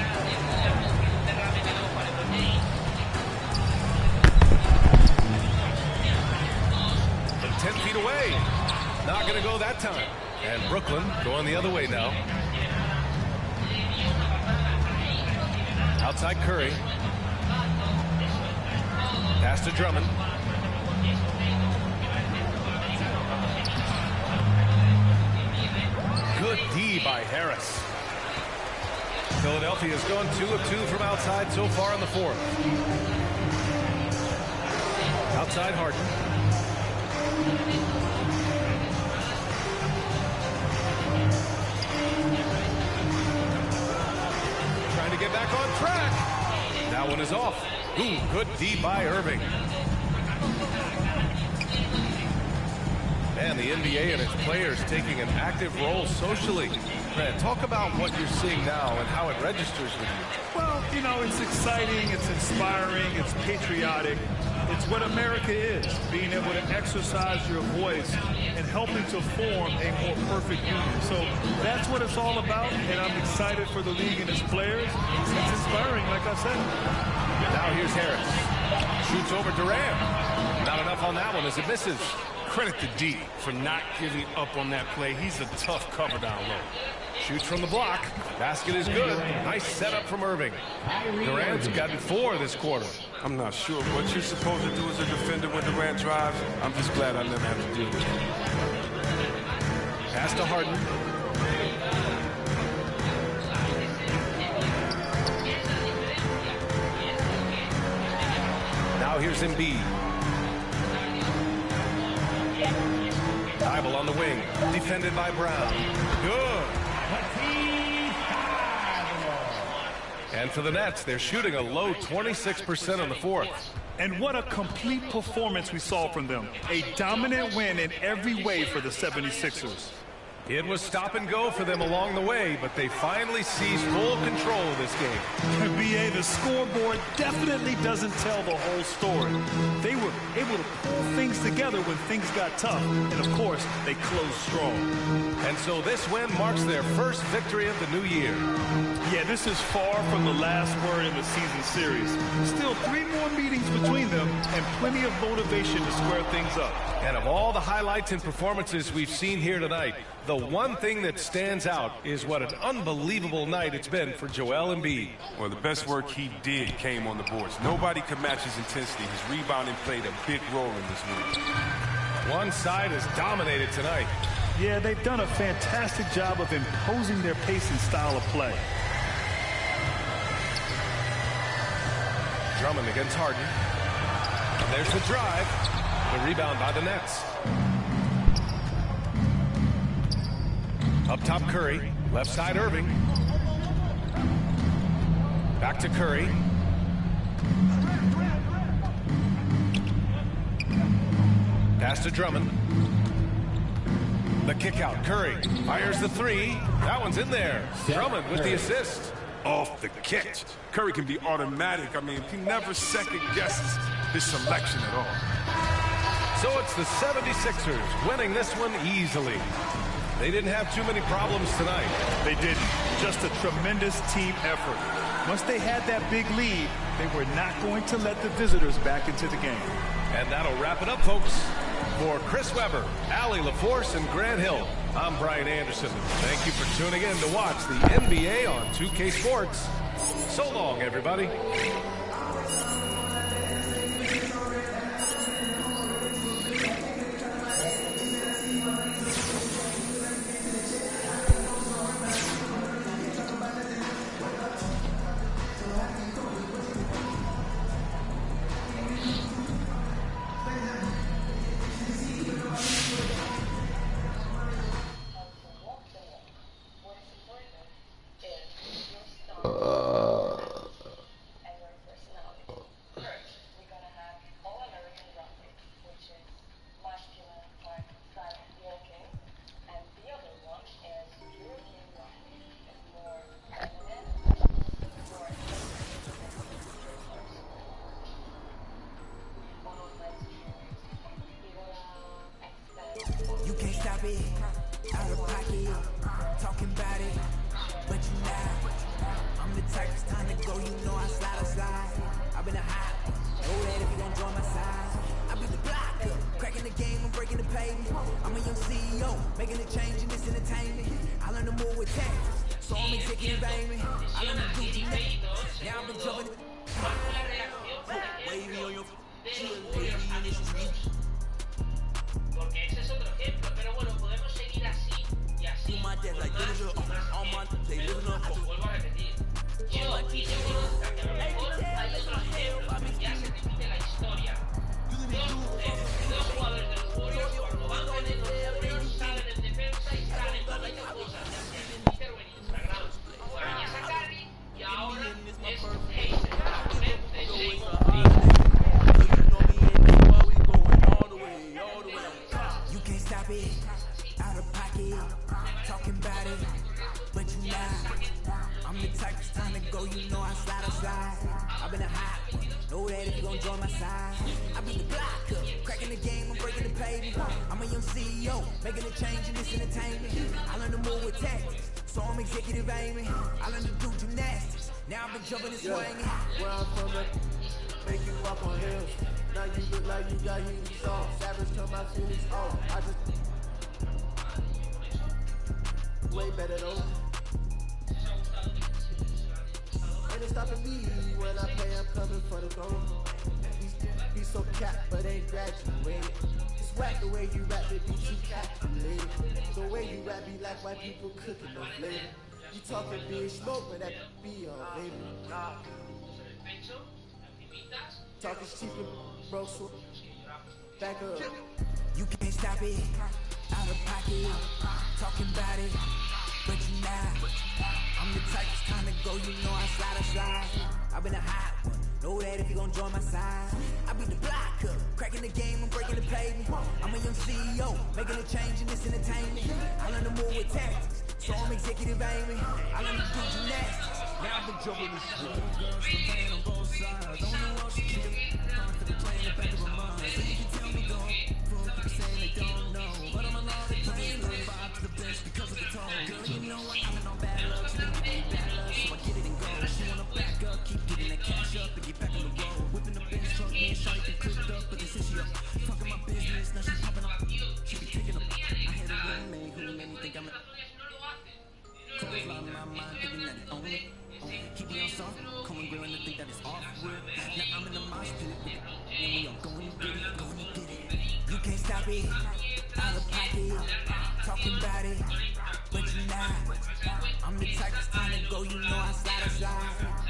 From 10 feet away. Not going to go that time. And Brooklyn going the other way now. Outside Curry. Pass to Drummond. Good D by Harris. Philadelphia has gone 2 of 2 from outside so far in the fourth. Outside Harden. Trying to get back on track. That one is off. Ooh, good D by Irving. Man, the NBA and its players taking an active role socially. Brad, talk about what you're seeing now and how it registers with you. Well, you know, it's exciting, it's inspiring, it's patriotic. It's what America is, being able to exercise your voice and helping to form a more perfect union. So that's what it's all about, and I'm excited for the league and its players. It's inspiring, like I said. Now here's Harris. Shoots over Durant. Not enough on that one as it misses. Credit to D for not giving up on that play. He's a tough cover down low. Shoots from the block. Basket is good. Nice setup from Irving. Durant's gotten 4 this quarter. I'm not sure what you're supposed to do as a defender when Durant drives. I'm just glad I never have to deal with it. Pass to Harden. Now here's Embiid. Bible on the wing. Defended by Brown. Good. And for the Nets, they're shooting a low 26% on the fourth. And what a complete performance we saw from them. A dominant win in every way for the 76ers. It was stop and go for them along the way, but they finally seized full control of this game. BA, the scoreboard definitely doesn't tell the whole story. They were able to pull things together when things got tough, and of course, they closed strong. And so this win marks their first victory of the new year. Yeah, this is far from the last word in the season series. Still 3 more meetings between them and plenty of motivation to square things up. And of all the highlights and performances we've seen here tonight, the one thing that stands out is what an unbelievable night it's been for Joel Embiid. Well, the best work he did came on the boards. Nobody could match his intensity. His rebounding played a big role in this win. One side has dominated tonight. Yeah, they've done a fantastic job of imposing their pace and style of play. Drummond against Harden. And there's the drive. The rebound by the Nets. Up top Curry. Left side Irving. Back to Curry. Pass to Drummond. The kick out. Curry fires the 3. That one's in there. Drummond with the assist. Off the catch. Curry can be automatic. I mean, he never second guesses his selection at all. So it's the 76ers winning this one easily. They didn't have too many problems tonight. They didn't. Just a tremendous team effort. Once they had that big lead, they were not going to let the visitors back into the game. And that'll wrap it up, folks. For Chris Webber, Allie LaForce, and Grant Hill, I'm Brian Anderson. Thank you for tuning in to watch the NBA on 2K Sports. So long, everybody. baby. I'm a young CEO, making a change in this entertainment. I learned to move with tech, so I'm executive aiming. I learned to do gymnastics. Now I've been jumping. Wavy on your porque ese es otro ejemplo, pero bueno, podemos seguir así y así. Vuelvo a repetir. Yo aquí yo conozco que a lo mejor hay otros ejemplos, ya se repite la historia. Dos jugadores de los Warriors cuando van ganando salen en defensa y salen haciendo cosas, ya sea en Twitter o en Instagram. Jugaron a Carrera y ahora es You can't stop it, out of pocket, talking about it, but you not. I'm the type that's time to go, you know I slide. I've been a hot one, know that if you gon' join my side. I beat the block up, cracking the game, I'm breaking the pavement. I'm a young CEO, making a change in this entertainment. I learned to move with tactics, so I'm executive aiming. I learned to do gymnastics, now I've been jumping and swinging. Where I'm from, make you walk on hills. Now you look like you got heat and salt. Savage turn my feelings off. I just way better though. Ain't it stopping me when I play, I'm coming for the goal. Be so capped, but ain't graduated. It's whack the way you rap, it be too calculated. The way you rap be like white people cooking no flavor. You talking big smoke, but that be all baby. Talking cheap and bro, so back up. You can't stop it, out of pocket, talking about it, but you not. I'm the type that's time to go, you know I slide. I've been a hot one, know that if you gon' join my side. I beat the block up, cracking the game, I'm breaking the pavement. I'm a young CEO, making a change in this entertainment. I learned to move with tactics, so I'm executive aiming. I learned to do gymnastics, now I've been jumping this shit. On both sides, don't know what she keep constantly playing the back of her mind. So you can tell me go, people saying they don't know, but I'm allowed to play the vibe to the best because of the tone. Girl, you know what, I've been on bad luck, she been giving me bad luck, so I get it and go. She wanna back up, keep getting that cash up and get back on the road. Whipping the Benz truck, me and Shawty been clipped up, but this is she up. Fucking my business, now she popping up. She be taking up. I had a roommate who made me think I'm a close line my mind, thinking that it only. He be on soft, coming grilling to think that it's off with. Now I'm in the mosh pit with it, and we are going to get it. You can't stop it, out of pocket, talking about it, but you not. I'm the type that's time to go, you know I slide.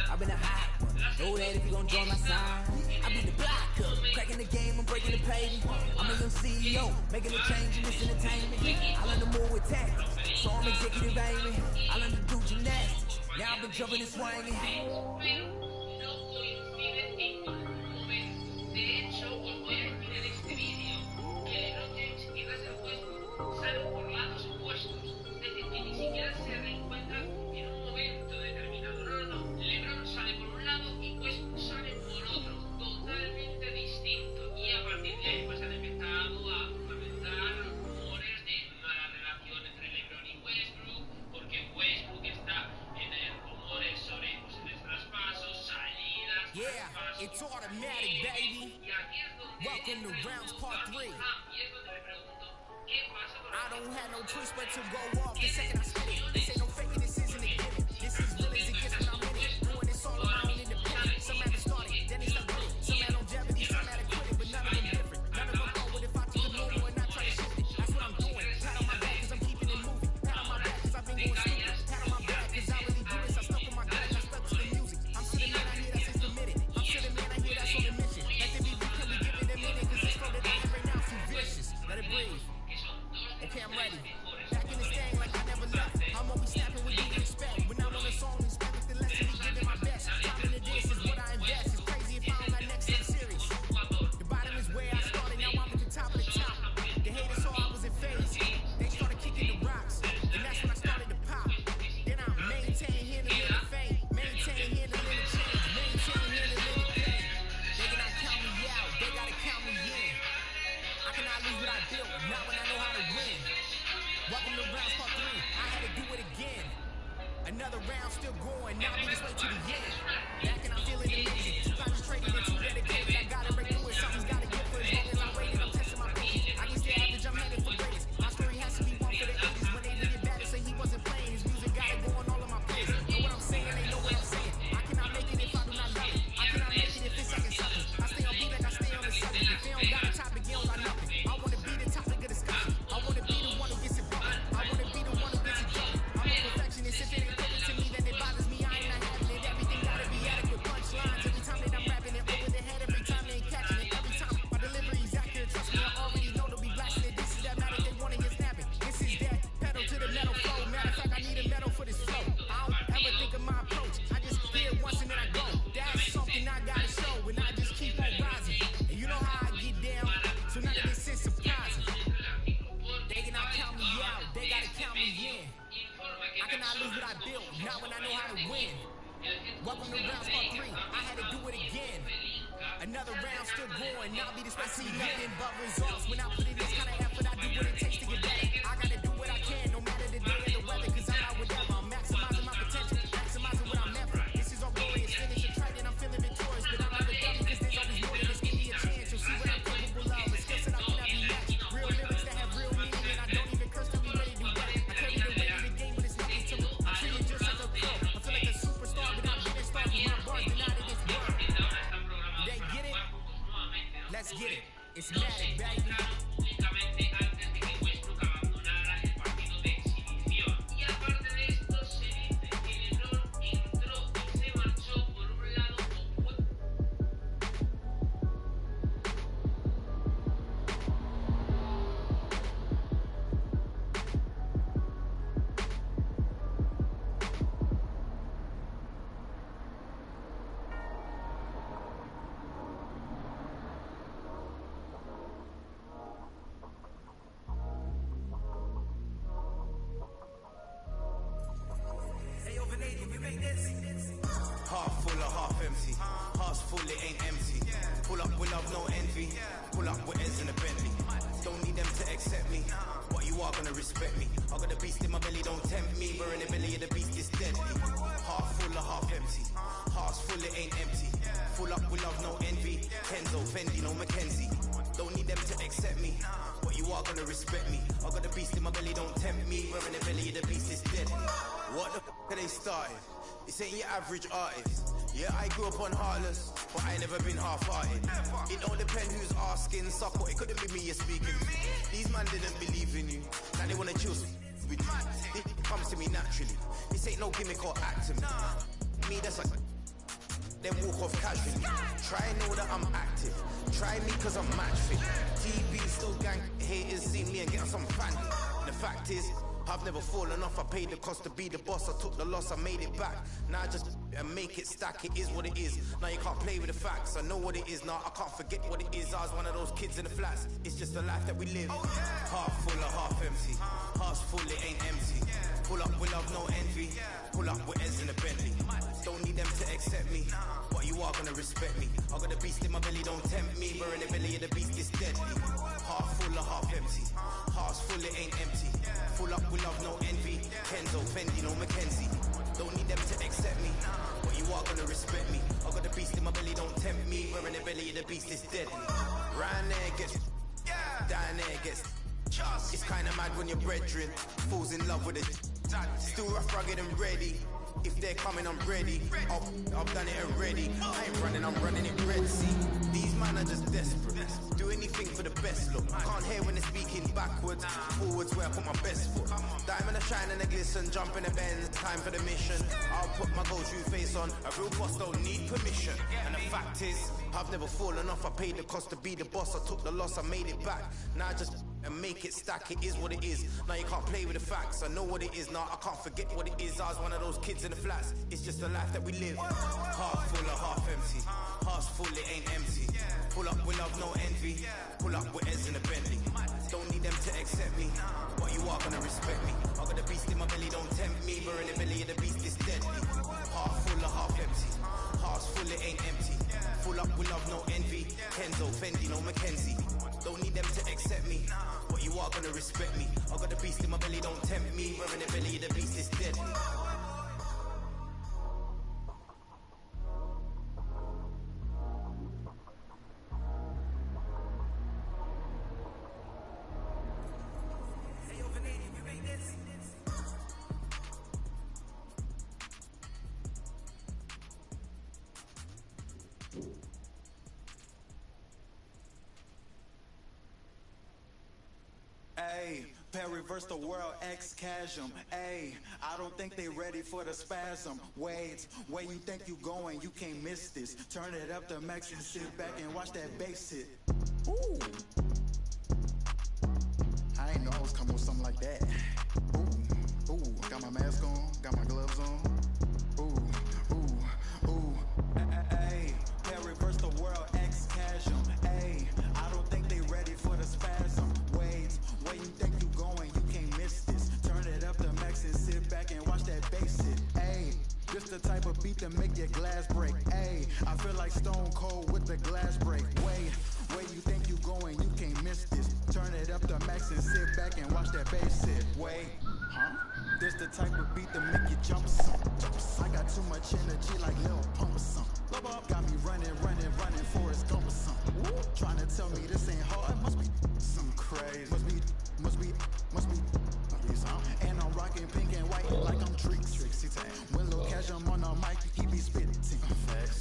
I've been a hot one, know that if you gon' join my side. I beat the block up, cracking the game, I'm breaking the pavement. I'm a young CEO, making a change in this entertainment. I learned to move with tactics, so I'm executive aiming. I learned to do gymnastics, now I've been jumping and swinging. De hecho, os voy a decir en este vídeo que LeBron James y Russell Westbrook salen por lados opuestos. Es decir, que ni siquiera se reencuentran en un momento determinado. No. LeBron sale por un lado y Westbrook sale por otro. Totalmente distinto. Y a partir de ahí pues han empezado a fundamentar los rumores de mala relación entre LeBron y Westbrook, porque Westbrook está en rumores sobre posibles traspasos, salidas, Yeah, it's automatic, baby. Welcome to rounds part 3. I don't have no choice but to go off the second I spit it. This ain't no faking, this isn't a gimmick. This is real as it gets when I'm in it. Doing this all around independent. Some had to start it, then they stuck with it. Some had longevity, some had to quit it, but none of them different. None of them forward if I took the normal and I try to shift it. That's what I'm doing. Pat on my back cause I'm keeping it moving. Pat on my back cause I've been going stupid. Pat on my back cause I really do this. I stuck with my gut and I stuck to the music. I'm to the man, I hear that's committed. I'm to the man, I hear that's on the mission. Let the beat can we give it a minute cause this flow that I have right now is too vicious. Let it breathe. Okay, I'm ready. Back in this thing like I never left. I'm always round, spark 3. I had to do it again. Another round still going. Now be this, I see nothing but results. When I put in this kind of effort, I do what it takes to get better. I gotta do what I can, no matter the day or the weather, cause I'm out whatever. I'm maximizing my potential, maximizing what I'm meant for. This is all glorious, finish a try, and I'm feeling victorious. But I'm never done because there's always more to this. Give me a chance, you'll see what I'm capable of. A skill set I cannot be matched. Real lyrics that have real meaning, and I don't even curse till we ready to do that. I carry the weight of the game, but it's nothing to me. I'm treated just like a pro. I feel like a superstar, but I'm getting started. My bars denied in this world. They get it? Let's get it. It's Matic, baby. Half full or half empty. Heart's full, it ain't empty. Pull up with love, no envy. Pull up with Eds in a Bentley. Don't need them to accept me, but you are gonna respect me. I got a beast in my belly, don't tempt me. But in the belly of the beast is deadly. Half full or half empty. Heart's full, it ain't empty. Full up with love, no envy. Kenzo, Fendi, no Mackenzie. Don't need them to accept me, but you are gonna respect me. I got a beast in my belly, don't tempt me. But in the belly of the beast is deadly. What the f*** are they started? This ain't your average artist. Yeah, I grew up on Heartless, but I ain't never been half-hearted. It don't depend who's asking, suck, but it couldn't be me you're speaking. These man didn't believe in you, now they wanna chill with you. It comes to me naturally. This ain't no gimmick or acting. Me, that's like then walk off casually. Try and know that I'm active. Try me cause I'm match fit. TV still gang haters see me and get some fan. The fact is, I've never fallen off, I paid the cost to be the boss. I took the loss, I made it back. Now I just make it stack, it is what it is. Now you can't play with the facts, I know what it is. Now I can't forget what it is. I was one of those kids in the flats. It's just the life that we live. Half full or half empty. Heart's full, it ain't empty. Pull up with love, no envy. Pull up with Eds in a Bentley. Don't need them to accept me, but you are gonna respect me. I got a beast in my belly, don't tempt me. But in the belly of the beast is deadly. Half full or half empty. Heart's full, it ain't empty. Full up with love, no envy. Kenzo, Fendi, no Mackenzie. Don't need them to accept me, but you are gonna respect me. I got a beast in my belly, don't tempt me. Where in the belly of the beast is deadly. Round there gets, down there gets. It's kinda mad when your brethren falls in love with it. Still rough, rugged and ready. If they're coming, I'm ready. I've done it already. I ain't running, I'm running it Red Sea. These man are just desperate. Do anything for the best look. Can't hear when they're speaking backwards. Forwards where I put my best foot. Diamond a shine and a glisten. Jump in the bend. Time for the mission. I'll put my go-to face on. A real boss don't need permission. And the fact is, I've never fallen off. I paid the cost to be the boss. I took the loss, I made it back. Now I just and make it stack, it is what it is. Now you can't play with the facts, I know what it is. Now I can't forget what it is. I was one of those kids in the flats. It's just the life that we live. Half full or half empty. Heart's full, it ain't empty. Pull up with love, no envy. Pull up with Eds in a Bentley. Don't need them to accept me, but you are gonna respect me. I got a beast in my belly, don't tempt me. But in the belly of the beast is deadly. Half full or half empty. Heart's full, it ain't empty. Full up with love, no envy. Kenzo, Fendi, no Mackenzie. Don't need them to accept me, but you are gonna respect me. I got a beast in my belly, don't tempt me. Where in the belly of the beast is deadly. Ayy, reverse the world, X-Chasm. Ayy, I don't think they ready for the spasm. Wait, where you think you going? You can't miss this. Turn it up to max and sit back and watch that bass hit. Ooh. I ain't know I was coming with something like that. Ooh, ooh, got my mask on, got my gloves on. Ooh, ooh, ooh. Ayy, reverse the world, X-Chasm. Ayy, I don't think they ready for the spasm. Wait, where you think you going? You can't miss this. Turn it up to max and sit back and watch that bass hit. Ayy, this the type type of beat that make your glass break. Ayy, I feel like Stone Cold with the glass break. Where you think you going, you can't miss this. Turn it up to max and sit back and watch that bass sit. Wait, huh? This the type of beat that make you jump some. I got too much energy like Lil Pump or something. Got me running, Forrest Gump or something. Trying to tell me this ain't hard, must be some crazy. Must be. And I'm rocking pink and white like I'm Trixie. When Lil Cash I'm on the mic, he be spitting.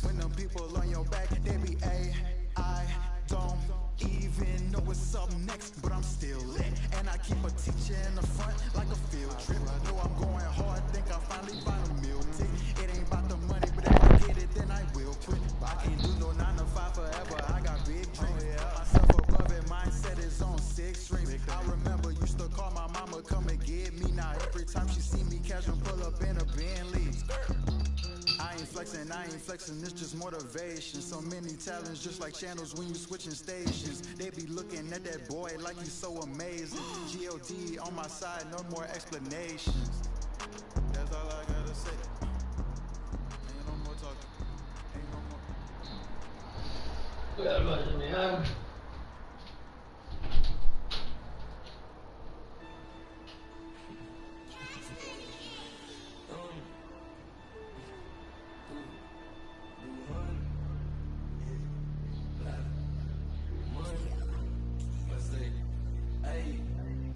When them people on your back, they be I don't even know what's up next, but I'm still lit. And I keep a teacher in the front like a field trip. Know I'm going hard, think I finally find a meal tick. It ain't about the money, but if I get it, then I will quit. I can't do no 9 to 5 forever, I got big dreams. Myself above it, mindset is on 6 streams. I remember used to call my mama, come and get me. Now every time she see me, cash and pull up in a Bentley. I ain't flexing, it's just motivation. So many talents, just like channels when you switching stations. They be looking at that boy like he's so amazing. G.O.D. on my side, no more explanations. That's all I gotta say. Ain't no more talking. Ain't no more. Cuidado, vaya,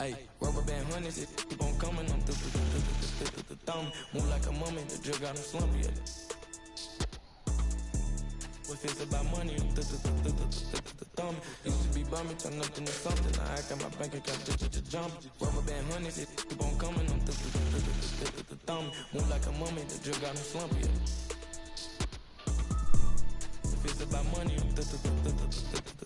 Hey, rubber band hundreds, it keep on coming. I'm the thumb. Move like a mummy, the drug got him slumpy. What it's about money, the thumb. Used to be bumming, turn up into something. I got my bank account to jump. Rubber band hundreds, it keep on coming. I'm the thumb. Move like a mummy, the drug got him slumpy. If it's about money, the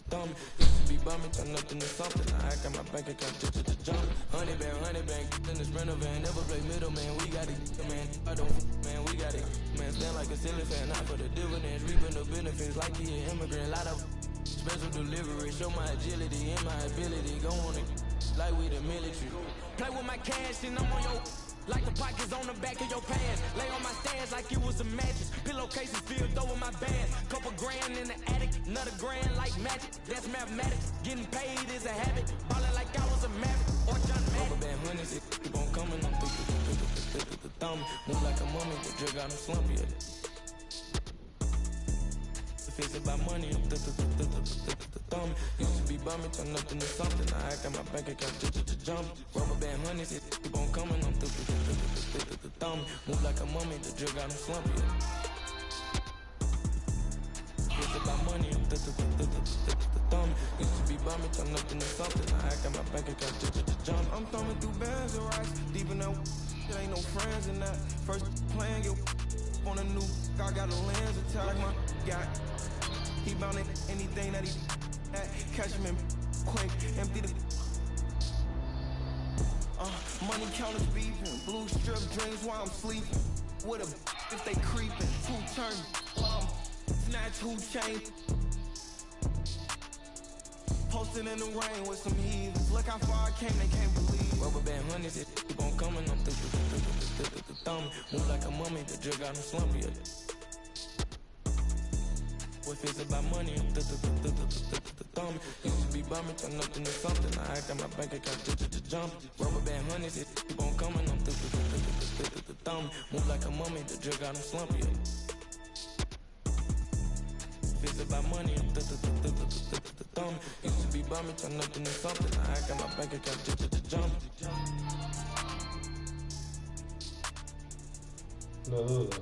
thumb. Used to be bumming, turn up into something. I got my bank account to jump. 100 band, in the sprinter van. Never play middle, man. We got it, man. I don't, man. We got it, man. Stand like a silly fan, not for the dividends. Reaping the benefits like he an immigrant. Lot of special delivery. Show my agility and my ability. Go on it like we the military. Play with my cash and I'm on your. Like the pockets on the back of your pants. Lay on my stairs like it was a mattress. Pillowcases filled over my bands. Couple grand in the attic, another grand like magic. That's mathematics. Getting paid is a habit. Ballin' like I was a maverick or John Madden. Rubber band hundreds, it keep on coming. I'm the thumb. Move like a mummy, the drug got him slumpy. If it's about money, I'm the thumb. Used to be bumming, turn up into something. I got my bank account to jump. Rubber band hundreds, it keep on coming. I'm the thumb. Move like a mummy, the drug got him slumpy. If it's about money, I'm the thumb. Used to be bumming, turn up into something. I got my bank account to jump. I'm thumbing through bands of rice. Deep in that, there ain't no friends in that. First playing you on a new. I got a lens attack, my got. He bounding anything that he at. Catch him in quick, empty the. Money counters beefing, blue strip dreams while I'm sleeping. With a if they creeping, 2 turn, snatch 2 chain. Posting in the rain with some heathens. Look how far I came, they can't believe. Rubber band hundreds, it keep on coming. I'm the thumb. Move like a mummy, the drug got him slumpy. If it's about money, I'm the thumb. Used to be bumming, turn up into something. I got my bank account to jump. Rubber band hundreds, it keep on coming. I'm the thumb. Move like a mummy, the drug got him slumpy. If it's about money, I'm the thumb. Used to be bumming, turn up into something. I got my bank account to jump. No dudo.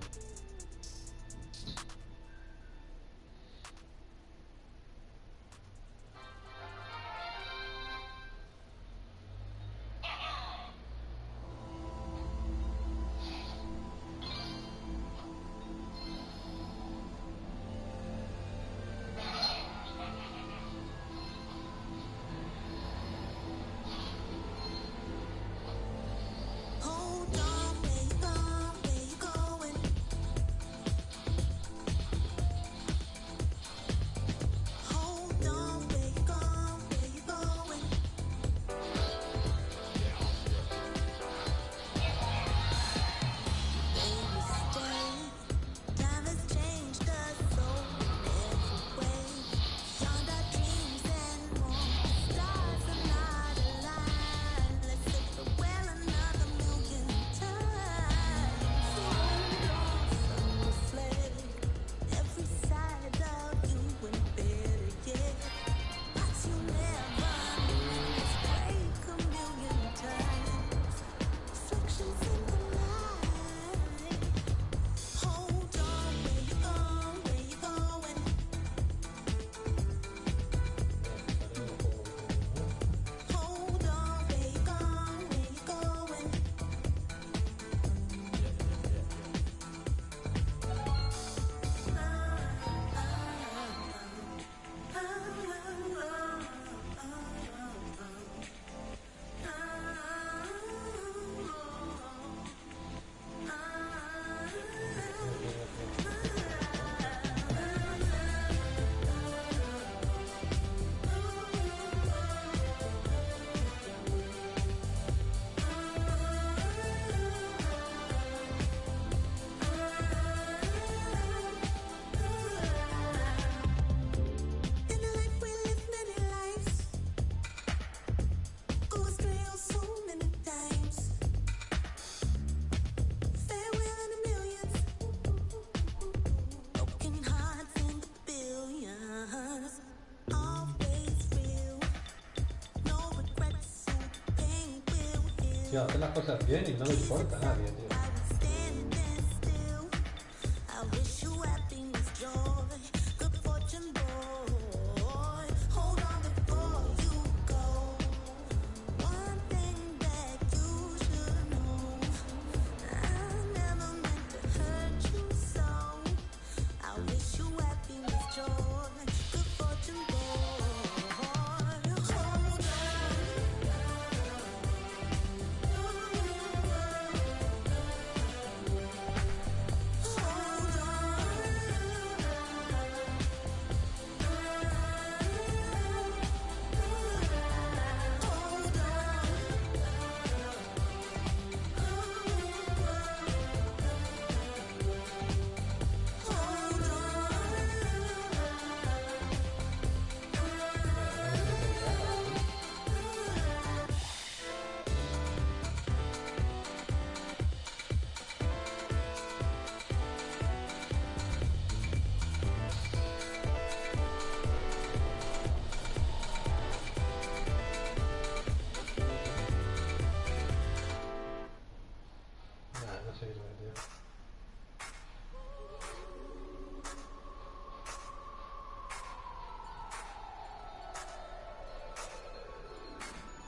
Tío, hace las cosas bien y no le importa a nadie, tío.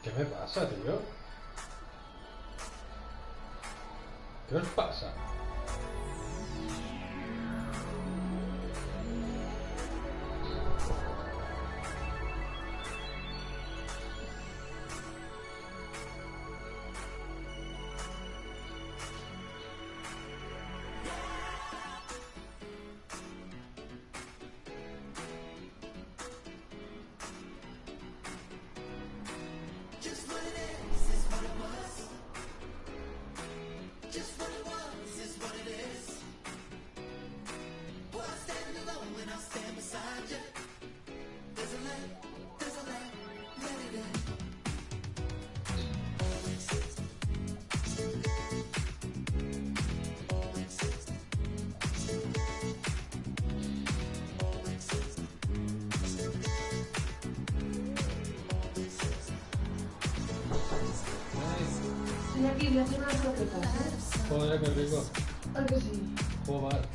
¿Qué me pasa, tío? ¿Qué os pasa? Estoy aquí, voy a hacer unas croquetas, ¿eh? Joder, qué rico. ¿A que sí? Joder.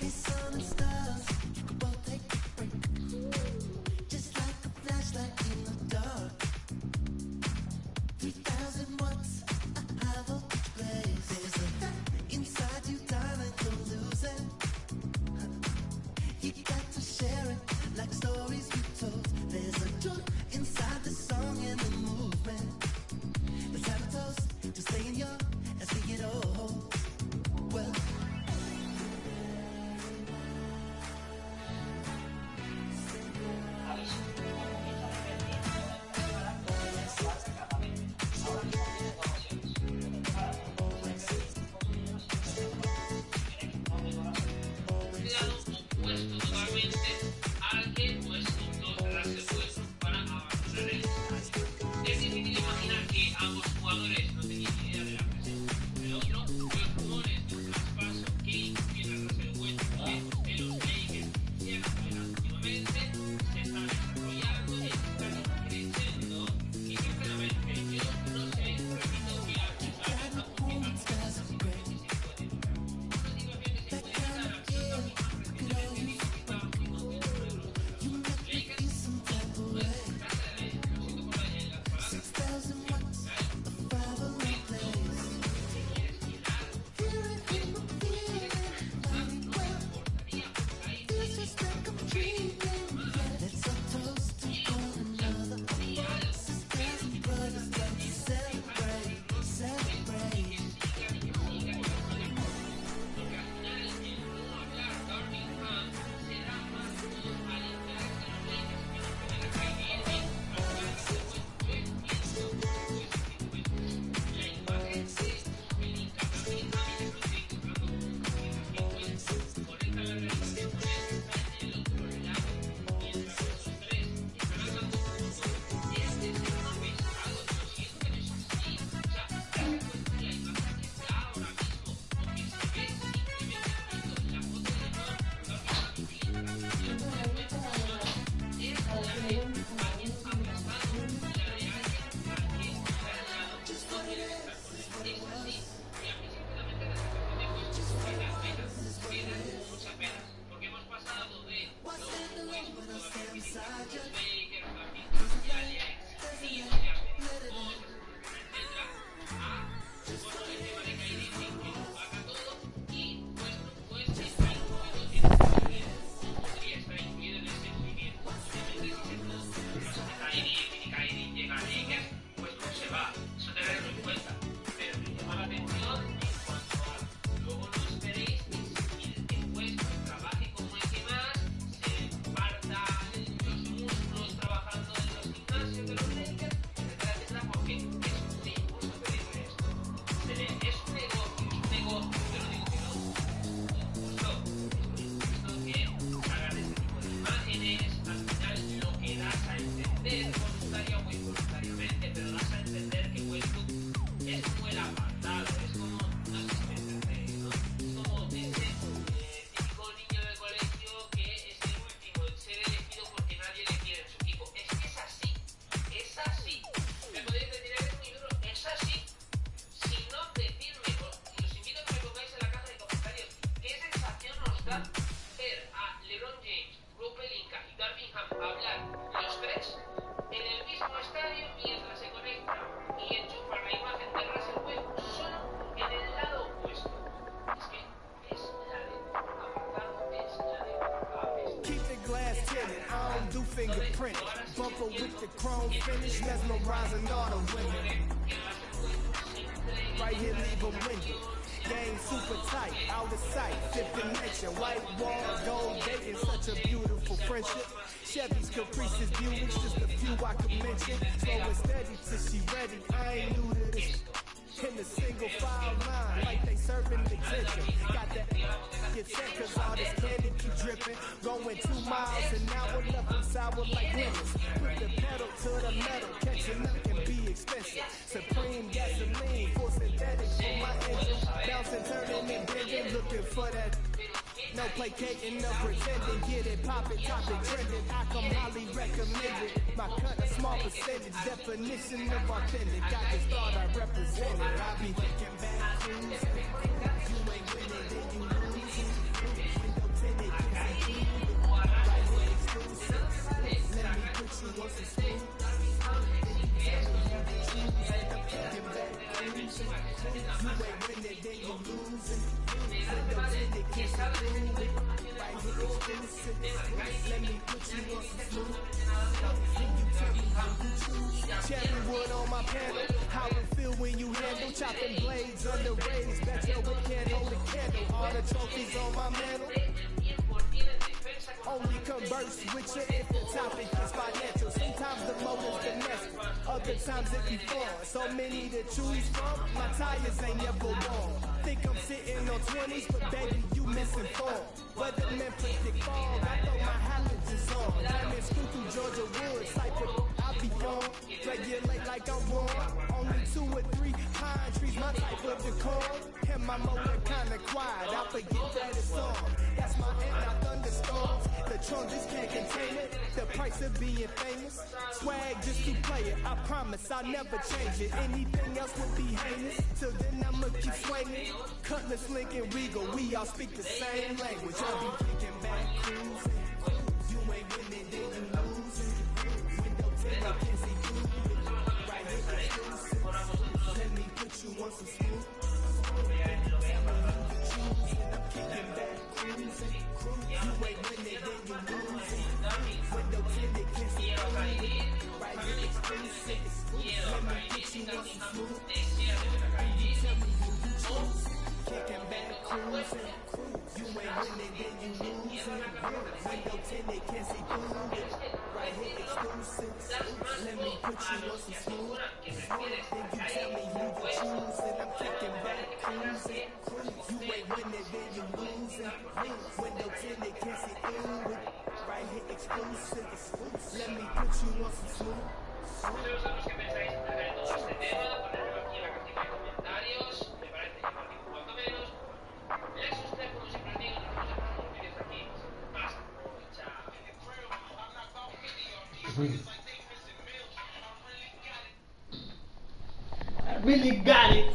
I really got it.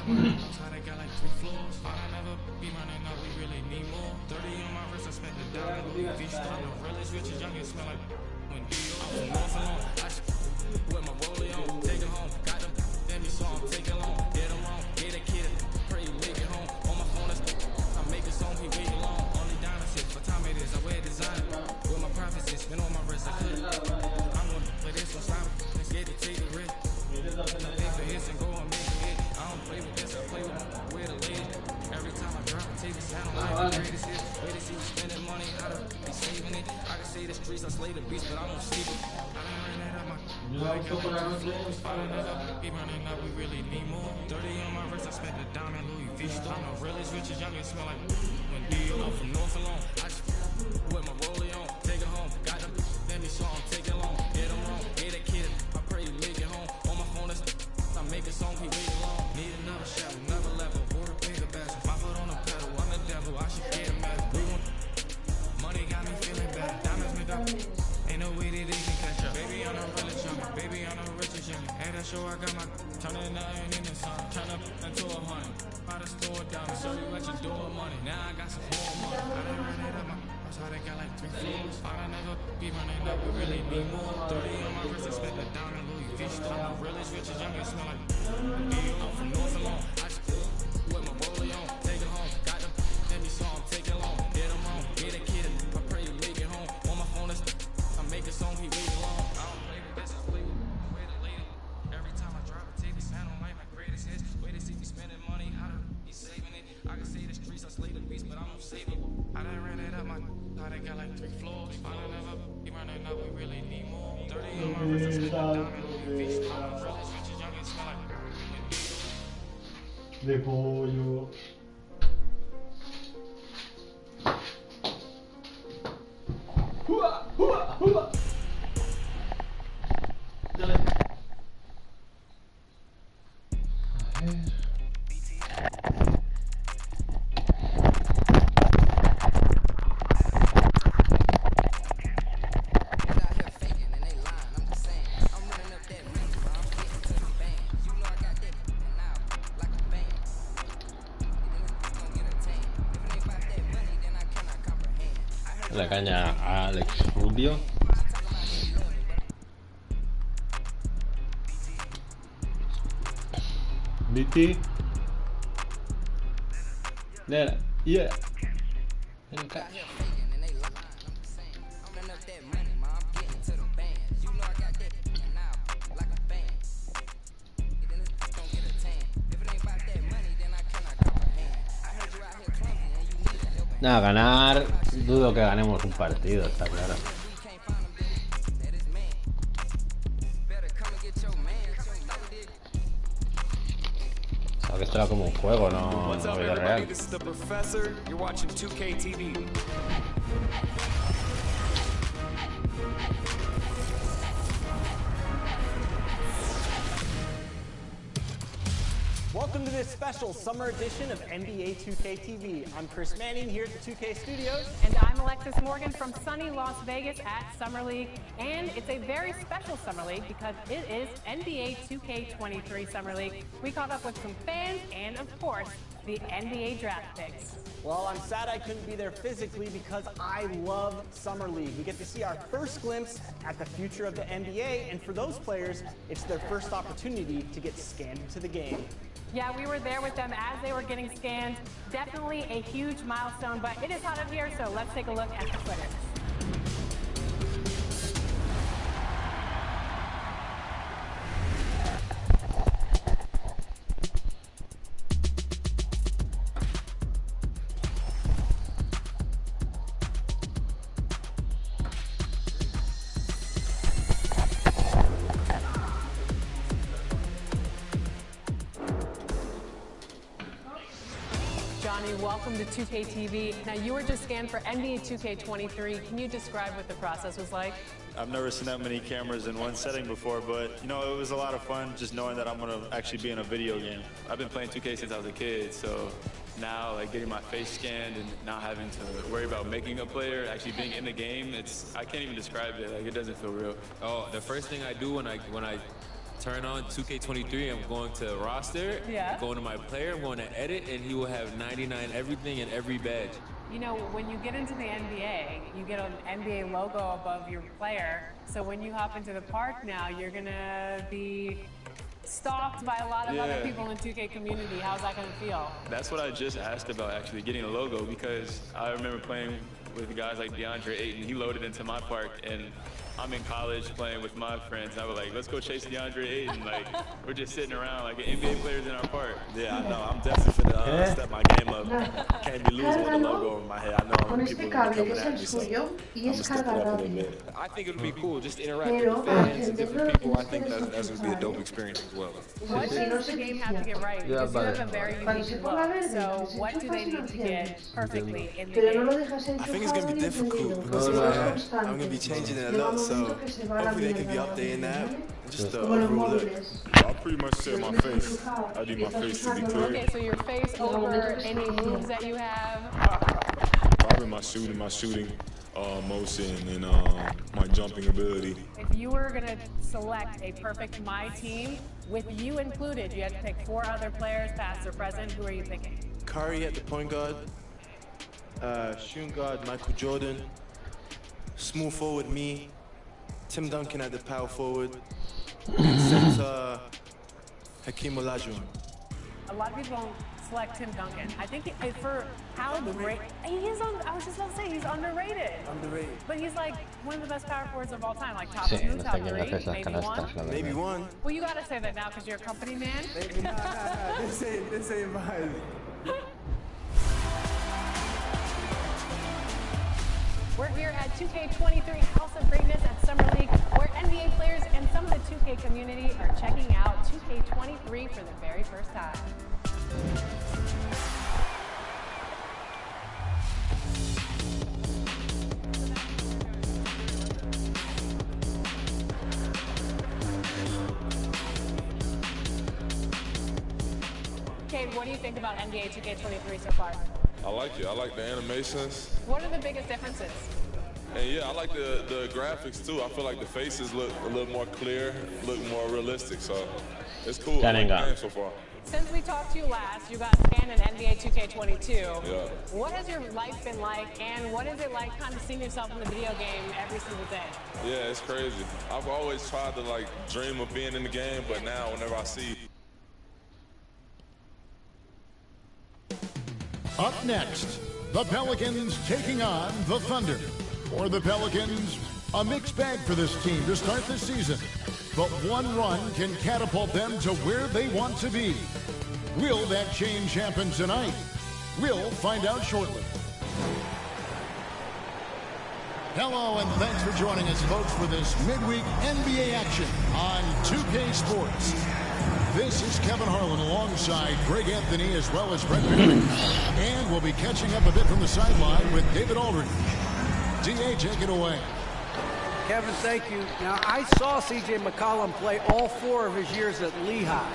Outside I got like 3 floors. I never be running up, we really need more. 30 on my wrist, I spent the dollar. Louis V. I'm the realest, richest, youngest, smell like when I'm from North alone. I with my rollie on, take it home. Got them, then me saw him, take it long. Get them wrong, get a kid, pray you make it home. On my phone, I make a song, he wait long. Only diamond shit, what time it is, I wear design. With my prophecies, spin on my wrist, I could. I'm gonna play this one, stop it. Let's get it, take the risk. I pay for hits and go and make it hit. I don't play with this, I play with a lady. Every time I drop, I take the sound like the greatest hit. Wait to see you spending money, how to be saving it. I can say the streets, I slay the beast, but I won't sleep it. I done ran that up my be running up, we really need more. 30 on my wrist, I spent the diamond Louis V. I'm the realest, richest, youngest, smell like when I'm from North alone. I just with my rollie on, take it home. Got them, then me saw him, take it long. Get them wrong, get a kid, I pray you make it home. On my phone, I make a song, he wait long. Need another shot, another level, order bigger bass. My foot on the pedal, I'm the devil, I should get a medal. We want money, got me feeling better. Diamonds make up, ain't no way that they can catch up. Baby, I'm the realest youngin', baby, I'm the richest youngin'. Hey, that show I got my turning nothing in the sun, turn up into 100. By the store down, show you what you doing, money. Now I got some more money. I done ran it up my outside, I got like 3 floors. I done never be running up, we really need more. 30 on my wrist, I spent the diamond Louis V. I'm the realest, richest, youngest, smell like I'm from North alone. I just with my rollie on, take it home. Got them, then me saw him, take it long. Get them wrong, get a kid, I pray you make it home. On my phone, I make a song, he wait long. I don't play with this, I play with a lady. Every time I drop, I take the sound on like my greatest hits. Way to see me spending money, how to be saving it. I can say the streets, I slay the beast, but I won't save it. I done ran it up my I done got like 3 floors. I done never be running up, we really need more. 30 on my wrist, I spent the diamond Louis V. I'm the realest, richest, youngest, smell like de pollo. Dale. A ver. La caña a Alex Rubio. BT. There. Yeah. Nada, ganar, dudo que ganemos un partido, está claro. O sea, que esto era como un juego, no vida real. Welcome to this special summer edition of NBA 2K TV. I'm Chris Manning here at the 2K Studios. And I'm Alexis Morgan from sunny Las Vegas at Summer League. And it's a very special Summer League because it is NBA 2K23 Summer League. We caught up with some fans and, of course, the NBA draft picks. Well, I'm sad I couldn't be there physically because I love Summer League. We get to see our first glimpse at the future of the NBA, and for those players, it's their first opportunity to get scanned into the game. Yeah, we were there with them as they were getting scanned. Definitely a huge milestone, but it is hot up here, so let's take a look at the footage. Welcome to 2K TV. Now, you were just scanned for NBA 2K23. Can you describe what the process was like? I've never seen that many cameras in one setting before, but, you know, it was a lot of fun just knowing that I'm going to actually be in a video game. I've been playing 2K since I was a kid, so now, like, getting my face scanned and not having to worry about making a player, actually being in the game, I can't even describe it. Like, it doesn't feel real. Oh, the first thing I do when I turn on 2K23, I'm going to roster, going to my player, I'm going to edit, and he will have 99 everything and every badge. You know, when you get into the NBA, you get an NBA logo above your player. So when you hop into the park now, you're gonna be stalked by a lot of other people in the 2K community. How's that gonna feel? That's what I just asked about, actually, getting a logo, because I remember playing with guys like DeAndre Ayton. He loaded into my park, and I'm in college playing with my friends. And I was like, let's go chase DeAndre Ayton. Like, we're just sitting around like NBA players in our park. Yeah, I know. I'm definitely gonna step my game up. Can't be losing with a logo over my head. I know people are coming at me, so I'm gonna step it up a little bit. I think it would be cool just to interact with the fans and different people. I think that's going to be a dope experience as well. What does the game have to get right? Because you have a very unique look. So what do they need to get perfectly in the game? I think it's going to be difficult because I'm going to be changing it a lot, so hopefully they can be updating that. Just the overall look. I pretty much set my face. I need my face to be clear. Okay, so your face over any moves that you have? Probably my shooting motion and my jumping ability. If you were going to select a perfect My Team, with you included, you had to pick 4 other players, past or present. Who are you picking? Curry at the point guard, shooting guard Michael Jordan, small forward me, Tim Duncan at the power forward, and center Hakeem Olajuwon. A lot of people don't select Tim Duncan. I think for how great he is I was just about to say he's underrated. Underrated. But he's like one of the best power forwards of all time, like top 2, top 3, maybe 1. Maybe 1. Well, you gotta say that now because you're a company man. This ain't mine. We're here at 2K23 House of Greatness at Summer League, where NBA players and some of the 2K community are checking out 2K23 for the very first time. Cade, what do you think about NBA 2K23 so far? I like it. I like the animations. What are the biggest differences? And yeah, I like the graphics too. I feel like the faces look a little more clear, look more realistic. So it's cool. I like the game so far. Since we talked to you last, you got scanned in NBA 2K22. Yeah. What has your life been like, and what is it like kind of seeing yourself in the video game every single day? Yeah, it's crazy. I've always tried to like dream of being in the game, but now whenever I see. Up next, the Pelicans taking on the Thunder. For the Pelicans, a mixed bag for this team to start the season. But one run can catapult them to where they want to be. Will that change happen tonight? We'll find out shortly. Hello and thanks for joining us, folks, for this midweek NBA action on 2K Sports. This is Kevin Harlan alongside Greg Anthony as well as Brett Perry. And we'll be catching up a bit from the sideline with David Aldridge. DA, take it away. Kevin, thank you. Now, I saw C.J. McCollum play all 4 of his years at Lehigh.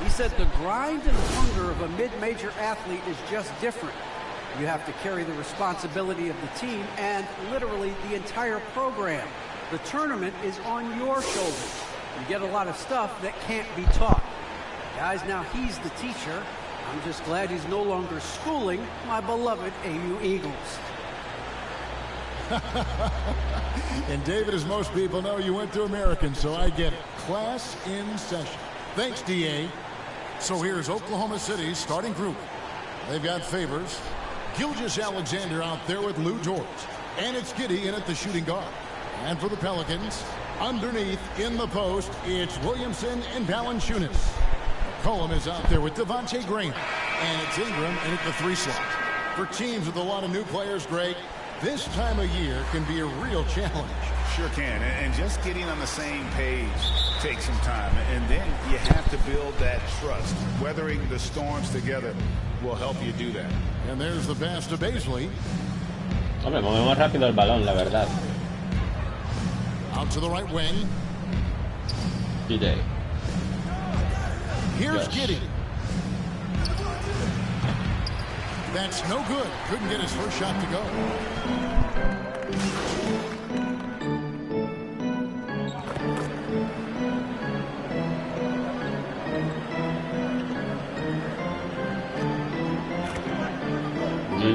He said the grind and hunger of a mid-major athlete is just different. You have to carry the responsibility of the team and literally the entire program. The tournament is on your shoulders. You get a lot of stuff that can't be taught. Guys, now he's the teacher. I'm just glad he's no longer schooling my beloved AU Eagles. And David, as most people know, you went to American, so I get it. Class in session. Thanks, DA. So here's Oklahoma City's starting group. They've got Favors, Gilgeous-Alexander out there with Lou George. And it's Giddey in at the shooting guard. And for the Pelicans, underneath in the post, it's Williamson and Valanciunas. McCollum is out there with Devontae Graham. And it's Ingram in at the 3 slot. For teams with a lot of new players, Greg, this time of year can be a real challenge. Sure can. And just getting on the same page takes some time. And then you have to build that trust. Weathering the storms together will help you do that. And there's the pass to Baisley. Hombre, movemos rápido el balón, la verdad. Out to the right wing. DJ. Here's Giddey. That's no good. Couldn't get his first shot to go.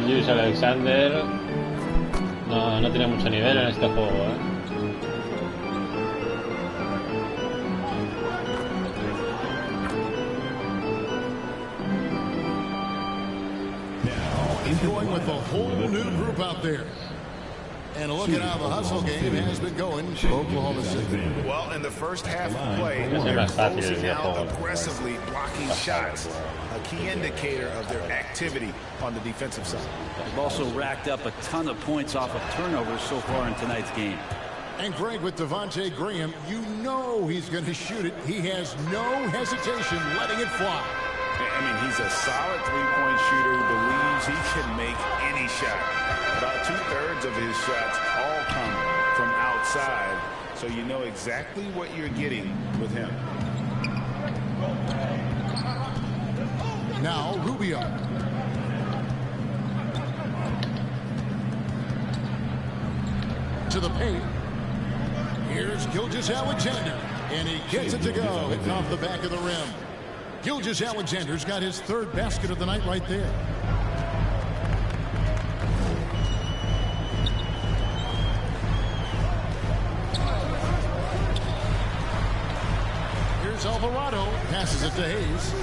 Julius Alexander no tiene mucho nivel en este juego, Going with the whole new group out there. And look at how the hustle game has been going for Oklahoma City. Well, in the first half of play, they're closing out aggressively, blocking shots, a key indicator of their activity on the defensive side. They've also racked up a ton of points off of turnovers so far in tonight's game. And Greg, with Devontae Graham, you know he's going to shoot it. He has no hesitation letting it fly. I mean, he's a solid three-point shooter who believes he can make any shot. About 2/3 of his shots all come from outside, so you know exactly what you're getting with him. Now Rubio. To the paint. Here's Gilgeous-Alexander, and he gets it to go, hitting off the back of the rim. Gilgeous-Alexander's got his third basket of the night right there. Here's Alvarado, passes it to Hayes.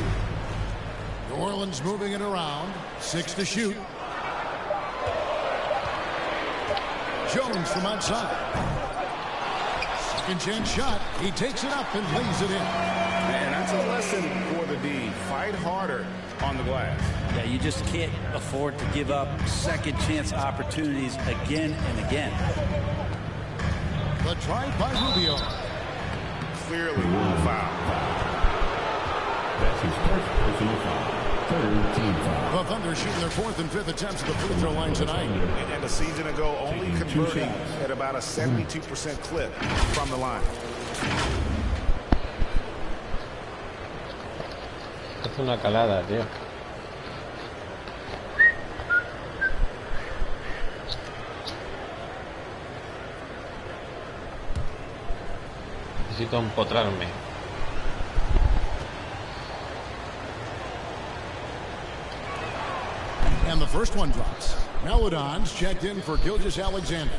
New Orleans moving it around, 6 to shoot. Jones from outside. Second chance shot, he takes it up and lays it in. And that's a lesson for the D. Fight harder on the glass. Yeah, you just can't afford to give up second chance opportunities again and again. The drive by Rubio. Clearly will foul. That's his first personal foul. Third team foul. The Thunder shooting their 4th and 5th attempts at the free throw line tonight. And a season ago, only converting at about a 72% clip from the line. Es una calada, tío. Necesito empotrarme. And the first one drops. Melodon's checked in for Gilgeous-Alexander.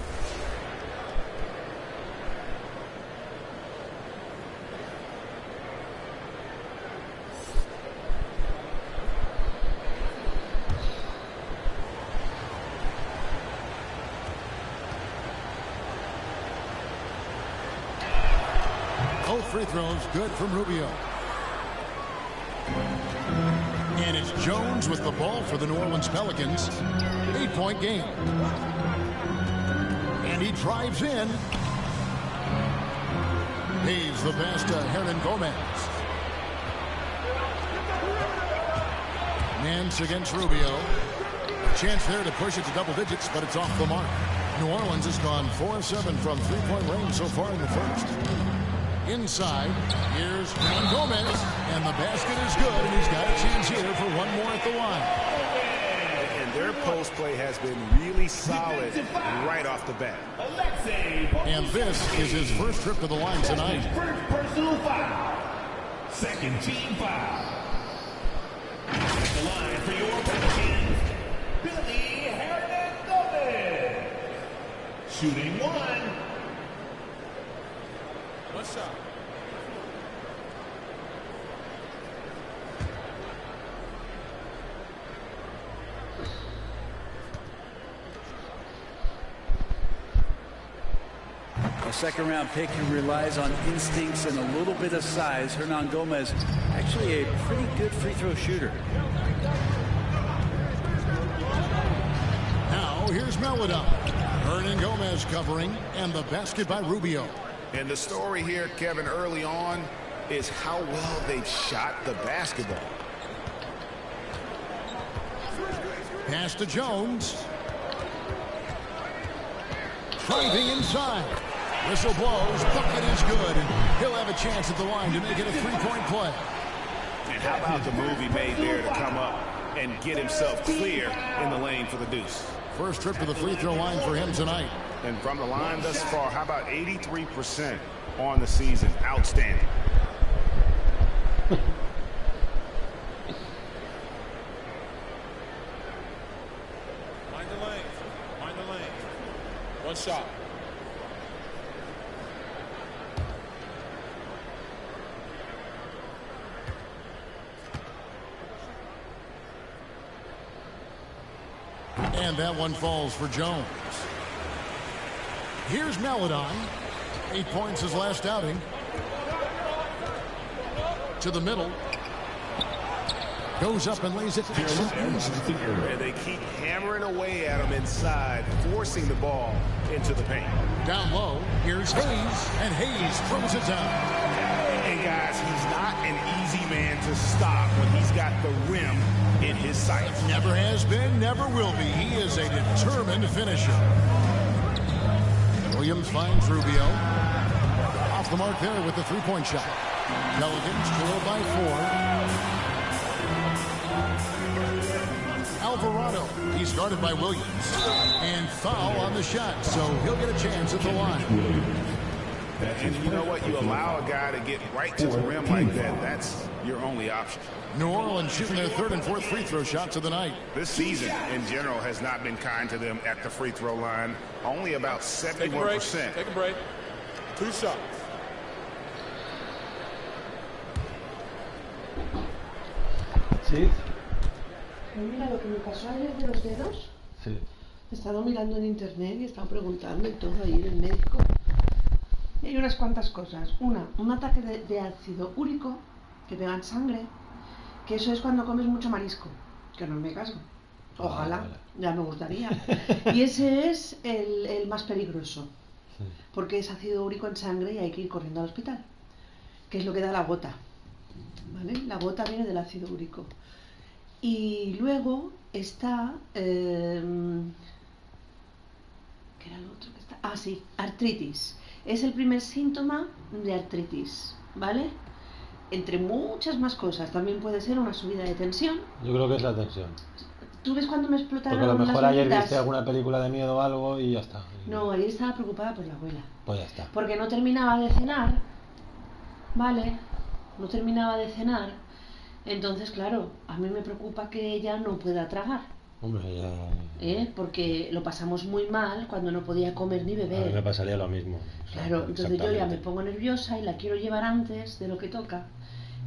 Both free throws good from Rubio. And it's Jones with the ball for the New Orleans Pelicans. 8-point game. And he drives in. Hayes the pass to Hernan Gomez. Nance against Rubio. A chance there to push it to double digits, but it's off the mark. New Orleans has gone 4-7 from three-point range so far in the first. Inside, here's Hernan Gomez, and the basket is good, and he's got a chance here for one more at the line. And their post play has been really solid right off the bat. And this is his first trip to the line tonight. First personal foul. Second team foul. At the line for your Pelicans, Billy Hernan Gomez. Shooting one. What's up? A second-round pick who relies on instincts and a little bit of size. Hernan Gomez, actually a pretty good free throw shooter. Now here's Melodon. Hernan Gomez covering, and the basket by Rubio. And the story here, Kevin, early on is how well they've shot the basketball. Pass to Jones. Driving inside. Whistle blows. Bucket is good. And he'll have a chance at the line to make it a three-point play. And how about the move he made there to come up and get himself clear in the lane for the deuce? First trip to the free throw line for him tonight. And from the line thus far, how about 83% on the season? Outstanding. shot. And that one falls for Jones. Here's Meladon. 8 points his last outing. To the middle. Goes up and lays it. And they keep hammering away at him inside, forcing the ball into the paint. Down low, here's Hayes, and Hayes throws it down. And guys, he's not an easy man to stop when he's got the rim in his sights. Never has been, never will be. He is a determined finisher. Williams finds Rubio. Off the mark there with the three-point shot. Pelicans trail by 4. Alvarado, he's guarded by Williams. And foul on the shot, so he'll get a chance at the line. And you know what? You allow a guy to get right to the rim like that, that's your only option. New Orleans shooting their third and fourth free throw shots of the night. This season, in general, has not been kind to them at the free throw line. Only about 71%. Take a break. 2 shots. Sí. Mira lo que me pasó ayer de los dedos. Sí. He estado mirando en internet y he estado preguntando y todo ahí en el médico. Y hay unas cuantas cosas. Un ataque de ácido úrico que pega en sangre, que eso es cuando comes mucho marisco, que no me casco. Ojalá, ya me gustaría. Y ese es el más peligroso, porque es ácido úrico en sangre y hay que ir corriendo al hospital, que es lo que da la gota. ¿Vale? La gota viene del ácido úrico. Y luego está... ¿qué era lo otro que está? Ah, sí, artritis. Es el primer síntoma de artritis, ¿vale? Entre muchas más cosas. También puede ser una subida de tensión. Yo creo que es la tensión. ¿Tú ves cuando me explotaron las venitas? Porque a lo mejor ayer venitas? viste alguna película de miedo o algo y ya está. No, ayer estaba preocupada por la abuela. Pues ya está. Porque no terminaba de cenar, ¿vale? No terminaba de cenar. Entonces, claro, a mí me preocupa que ella no pueda tragar. Hombre, ya... Porque lo pasamos muy mal cuando no podía comer ni beber. A mí me pasaría lo mismo. Claro, entonces yo ya me pongo nerviosa y la quiero llevar antes de lo que toca.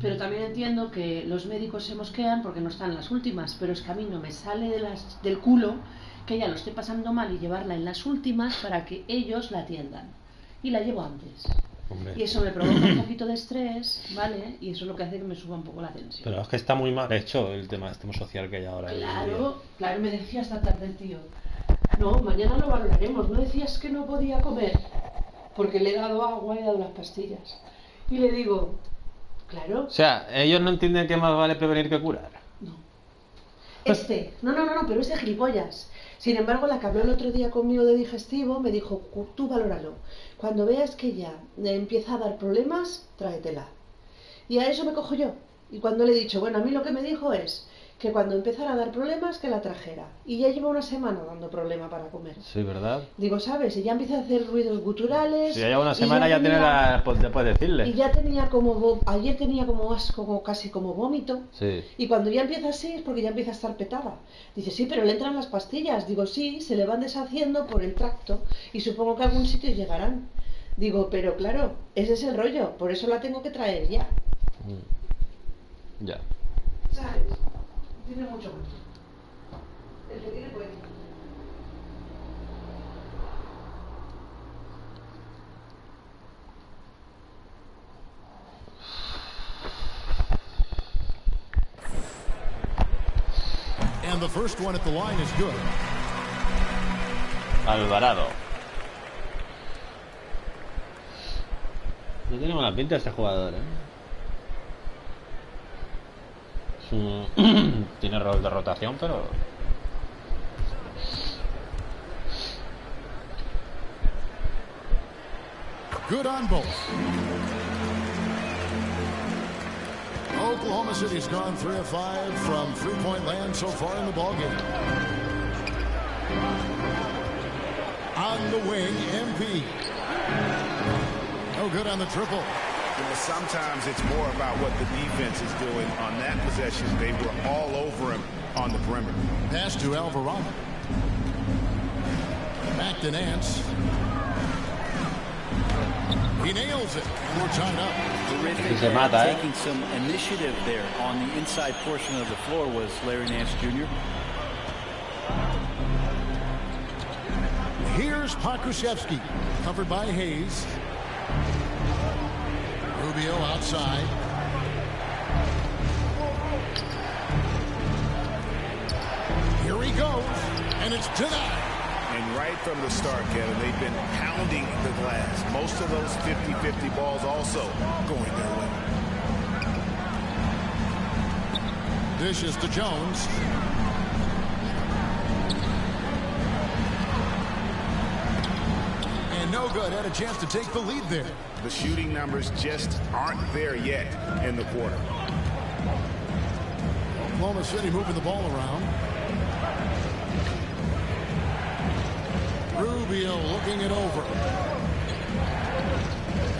Pero también entiendo que los médicos se mosquean porque no están en las últimas, pero es que a mí no me sale del culo que ella lo esté pasando mal y llevarla en las últimas para que ellos la atiendan. Y la llevo antes. Hombre. Y eso me provoca un poquito de estrés, ¿vale? Y eso es lo que hace que me suba un poco la tensión. Pero es que está muy mal hecho el tema social que hay ahora. Claro, me decía esta tarde el tío. No, mañana lo valoraremos. No decías que no podía comer porque le he dado agua y he dado las pastillas. Y le digo, claro. O sea, ellos no entienden que más vale prevenir que curar. No, pero ese gilipollas. Sin embargo, la que habló el otro día conmigo de digestivo me dijo, tú valóralo. Cuando veas que ya empieza a dar problemas, tráetela. Y a eso me cojo yo. Y cuando le he dicho, bueno, a mí lo que me dijo es que cuando empezara a dar problemas, que la trajera. Y ya lleva una semana dando problema para comer. Sí, ¿verdad? Digo, ¿sabes? Y ya empieza a hacer ruidos guturales. Si ya lleva una semana ya tiene puedes decirle. Y ya tenía ayer tenía casi como vómito. Sí. Y cuando ya empieza así es porque ya empieza a estar petada. Dice, sí, pero le entran las pastillas. Digo, sí, se le van deshaciendo por el tracto y supongo que a algún sitio llegarán. Digo, pero claro, ese es el rollo, por eso la tengo que traer ya. Ya. ¿Sabes? Tiene mucho más. El que tiene puede. And the first one at the line is good. Alvarado. No tiene mala pinta este jugador, Tiene rol de rotación, pero... Good on both. Oklahoma City's gone 3 of 5 from three-point land so far in the ballgame. On the wing, MP. No good on the triple. Sometimes it's more about what the defense is doing. On that possession, they were all over him on the perimeter. Pass to Alvarado. Back to Nance. He nails it. We're tied up. Terrific. Taking some initiative there on the inside portion of the floor was Larry Nance Jr. Here's Pokusevski, covered by Hayes. Rubio outside. Here he goes, and it's denied. And right from the start, Kevin, they've been pounding the glass. Most of those 50-50 balls also going their way. Dishes to Jones. And no good. Had a chance to take the lead there. The shooting numbers just aren't there yet in the quarter. Oklahoma City moving the ball around. Rubio looking it over.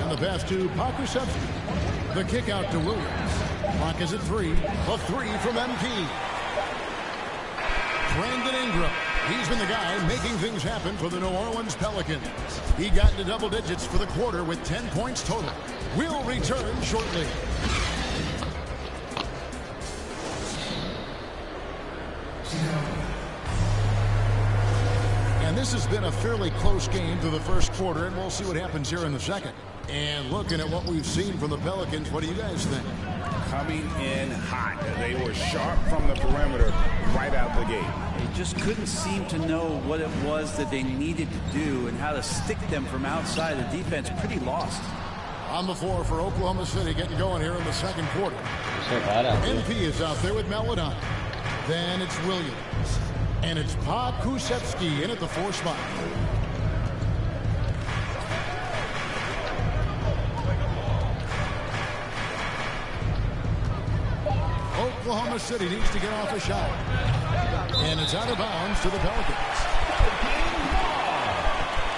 And the pass to Pokusevski. The kick out to Williams. Clock is at 3. A 3 from MP. Brandon Ingram. He's been the guy making things happen for the New Orleans Pelicans. He got into double digits for the quarter with 10 points total. We'll return shortly. And this has been a fairly close game through the first quarter, and we'll see what happens here in the second. And looking at what we've seen from the Pelicans, what do you guys think? Coming in hot. They were sharp from the perimeter right out the gate. They just couldn't seem to know what it was that they needed to do and how to stick them from outside. The defense pretty lost. On the floor for Oklahoma City, getting going here in the second quarter. MP is out there with Melodon. Then it's Williams. And it's Pokusevski in at the 4 spot. Oklahoma City needs to get off a shot. And it's out of bounds to the Pelicans.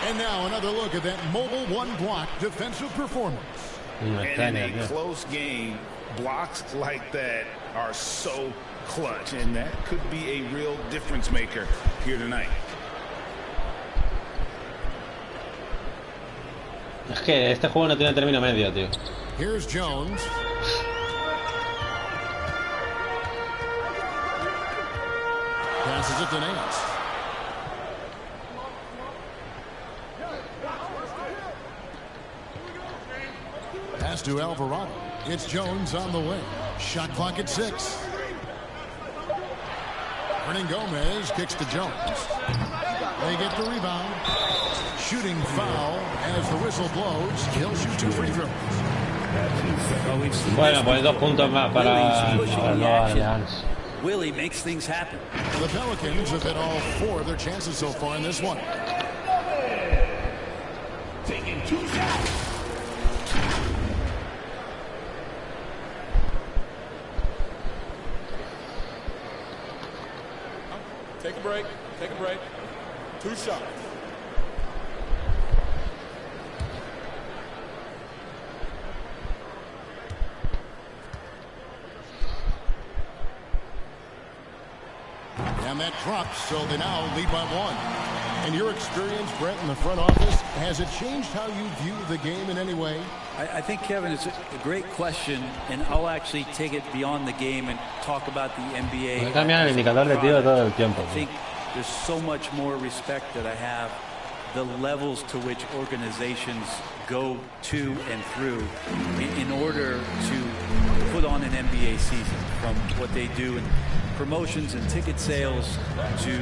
And now another look at that mobile one-block defensive performance. And in a close game, blocks like that are so clutch, and that could be a real difference maker here tonight. Es que este juego no tiene término medio, tío. Here's Jones. Passes it to Nance. Pass to Alvarado. It's Jones on the wing. Shot clock at 6. Hernan Gomez kicks to Jones. They get the rebound. Shooting foul as the whistle blows. He'll shoot 2 free throws. Bueno, pues 2 puntos más para los Orleans. Willie makes things happen. The Pelicans have hit all 4 of their chances so far in this one. Taking 2 shots. Take a break. Take a break. 2 shots. And that drops, so they now lead by 1. In your experience, Brett, in the front office, has it changed how you view the game in any way? I think, Kevin, it's a great question, and I'll actually take it beyond the game and talk about the NBA. Cambian el indicador de tiro todo el tiempo. I think there's so much more respect that I have the levels to which organizations go to and through in order to put on an NBA season, from what they do in promotions and ticket sales to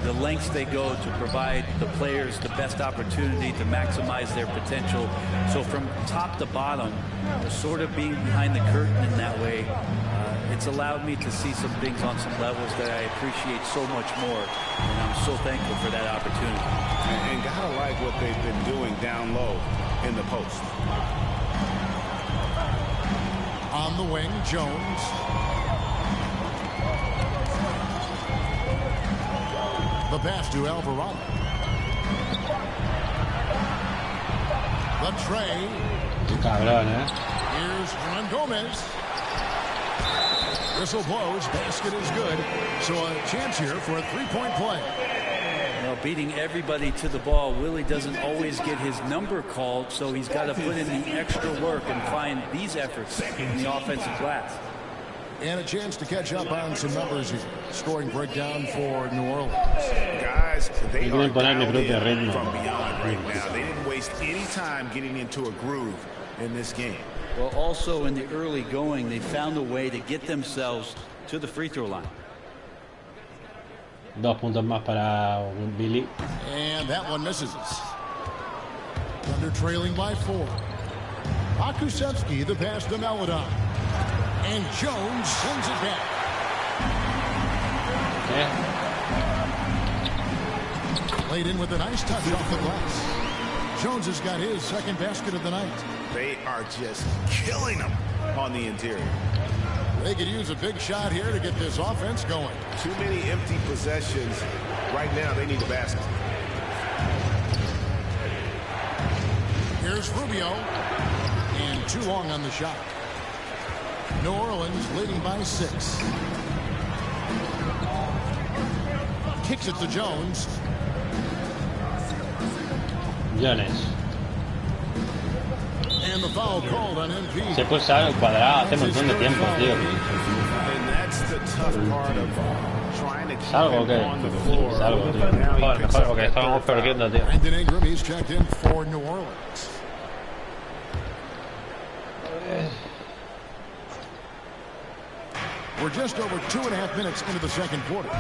the lengths they go to provide the players the best opportunity to maximize their potential. So from top to bottom, sort of being behind the curtain in that way, it's allowed me to see some things on some levels that I appreciate so much more, and I'm so thankful for that opportunity. And gotta like what they've been doing down low in the post. On the wing, Jones. The pass to Alvarado. The tray. Cabrón, Here's Hernan Gomez. Whistle blows. Basket is good. So a chance here for a 3-point play. Well, beating everybody to the ball, Willie doesn't always get his number called, so he's got to put in the extra work and find these efforts in the offensive glass. And a chance to catch up on some numbers here. Scoring breakdown for New Orleans. Guys, they are poner mi propio ritmo. from beyond right now. They didn't waste any time getting into a groove in this game. Well, also in the early going, they found a way to get themselves to the free throw line. 2 puntos más para Billy. And that one misses. Under trailing by 4. Akusevsky, the pass to Melodon. And Jones sends it back. Played in with a nice touch off the glass. Jones has got his second basket of the night. They are just killing them on the interior. They could use a big shot here to get this offense going. Too many empty possessions. Right now, they need a basket. Here's Rubio. And too long on the shot. New Orleans leading by 6. Kicks it to Jones. Jones. And the foul called on MP. Se puso al cuadrado hace un montón de tiempo, tío. And that's the tough part of trying to keep Salgo, him on the floor. Salgo, tío. Mejor, porque estábamos perdiendo, tío. Brandon Ingram, he's checked in for New Orleans. We're just over 2.5 minutes into the second quarter.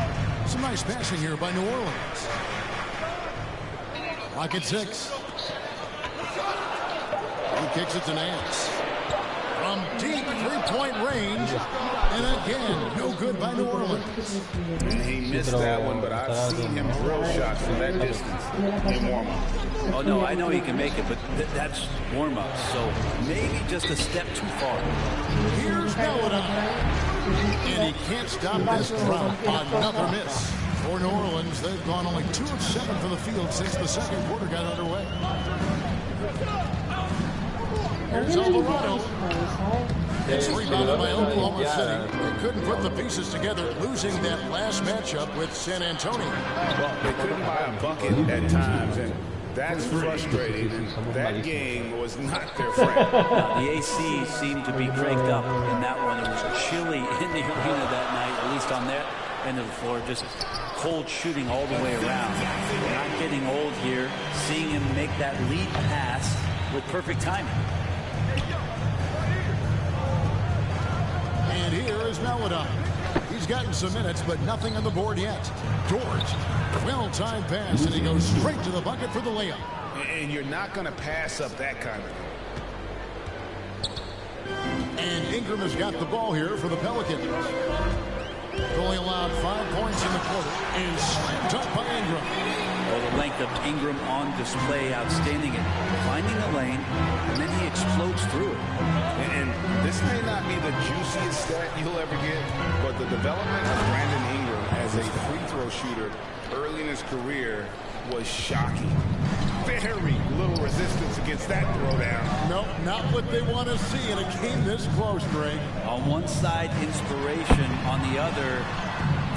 Some nice passing here by New Orleans. Clock at 6. He kicks it to Nance. From deep three-point range. And again, no good by New Orleans. And he missed that one, but I've seen him drill shots from that distance in warm-up. Oh, no, I know he can make it, but that's warm-up, so maybe just a step too far. Here's Melodon. And he can't stop this drought. Another miss. For New Orleans, they've gone only 2 of 7 from the field since the second quarter got underway. Here's Alvarado. It's rebounded by Oklahoma City. They couldn't put the pieces together, losing that last matchup with San Antonio. Well, they couldn't buy a bucket at times, and that's frustrating. That game was not their friend. The AC seemed to be cranked up in that one. It was chilly in the arena that night, at least on that end of the floor. Just cold shooting all the way around. We're not getting old here. Seeing him make that lead pass with perfect timing. And here is Melodon. He's gotten some minutes, but nothing on the board yet. Dort, well-timed pass, and he goes straight to the bucket for the layup. And you're not going to pass up that kind of thing. And Ingram has got the ball here for the Pelicans. Only allowed 5 points in the quarter, and slammed up by Ingram. Well, the length of Ingram on display, outstanding at finding the lane, and then he explodes through it. And this may not be the juiciest stat you'll ever get, but the development of Brandon Ingram as a free throw shooter early in his career was shocking. Very little resistance against that throwdown. Nope, not what they want to see, and it came this close, Greg. On one side, inspiration. On the other,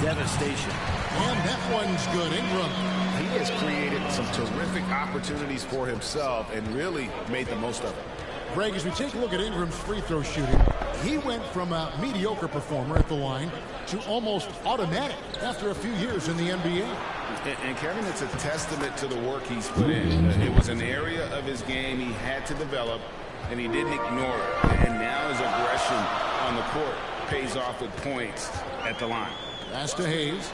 devastation. And that one's good. Ingram. He has created some terrific opportunities for himself and really made the most of it. Greg, as we take a look at Ingram's free throw shooting, he went from a mediocre performer at the line to almost automatic after a few years in the NBA. And Kevin, it's a testament to the work he's put in. It was an area of his game he had to develop, and he didn't ignore it. And now his aggression on the court pays off with points at the line. Pass to Hayes.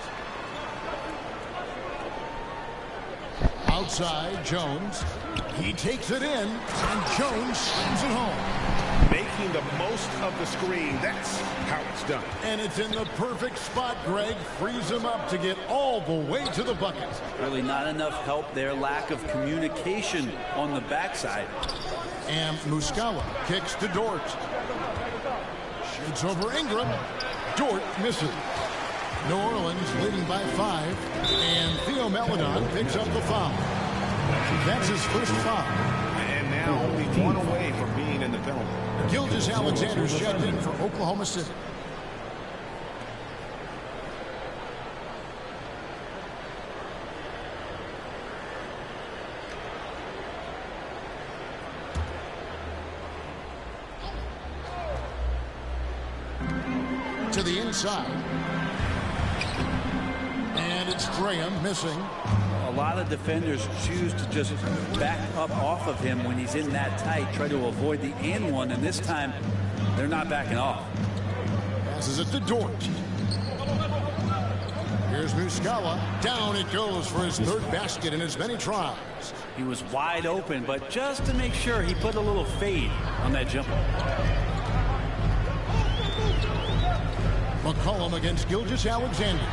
Outside, Jones. He takes it in, and Jones slams it home. Making the most of the screen. That's how it's done. And it's in the perfect spot, Greg. Frees him up to get all the way to the bucket. Really not enough help there. Lack of communication on the backside. And Muscala kicks to Dort. Shoots over Ingram. Dort misses. New Orleans leading by 5, and Theo Melodon picks up the foul. That's his first foul. And now only one away from being in the penalty. Gilgeous-Alexander's checked in for Oklahoma City. to the inside. And it's Graham missing. A lot of defenders choose to just back up off of him when he's in that tight, try to avoid the and one, and this time they're not backing off. Passes it to Dort. Here's Muscala. Down it goes for his third basket in as many tries. He was wide open, but just to make sure, he put a little fade on that jumper. McCollum against Gilgeous-Alexander.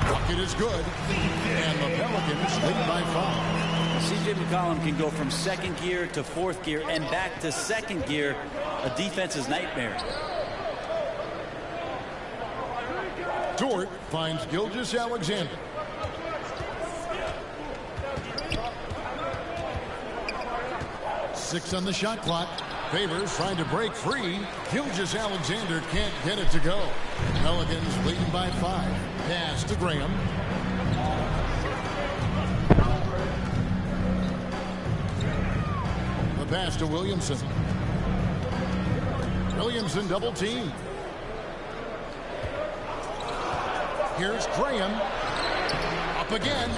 Bucket is good, and the Pelicans lead by 5. C.J. McCollum can go from second gear to fourth gear and back to second gear, a defense's nightmare. Dort finds Gilgeous-Alexander. Six on the shot clock. Favors trying to break free. Gilgeous-Alexander can't get it to go. Pelicans leading by 5. Pass to Graham. The pass to Williamson. Williamson double team. Here's Graham. Up again.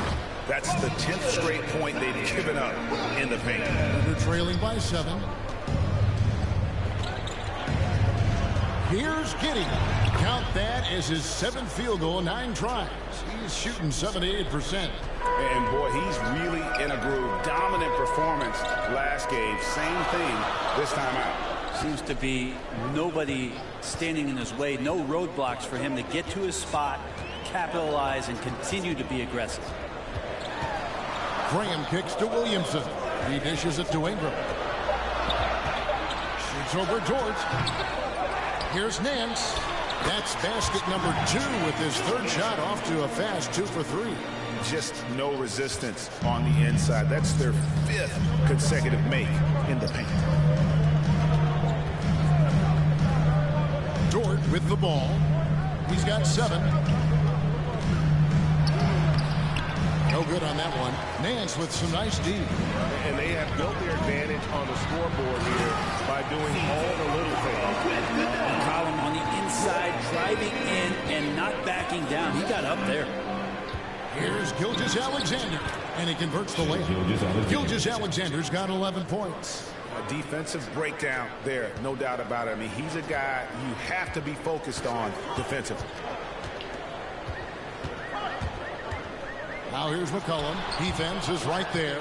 That's the 10th straight point they've given up in the paint. They're trailing by 7. Here's Giddey. Count that as his 7th field goal, 9 tries. He's shooting 78%. And boy, he's really in a groove. Dominant performance last game. Same thing this time out. Seems to be nobody standing in his way. No roadblocks for him to get to his spot, capitalize, and continue to be aggressive. Graham kicks to Williamson. He dishes it to Ingram. Shoots over Dort. Here's Nance. That's basket number 2 with his third shot off to a fast 2 for 3. Just no resistance on the inside. That's their 5th consecutive make in the paint. Dort with the ball. He's got 7. No good on that one. Nance with some nice D. And they have built their advantage on the scoreboard here by doing all the little things. McCollum on the inside, driving in and not backing down. He got up there. Here's Gilgeous-Alexander, and he converts the layup. Gilgeous-Alexander's got 11 points. A defensive breakdown there, no doubt about it. I mean, he's a guy you have to be focused on defensively. Now here's McCollum. Defense is right there.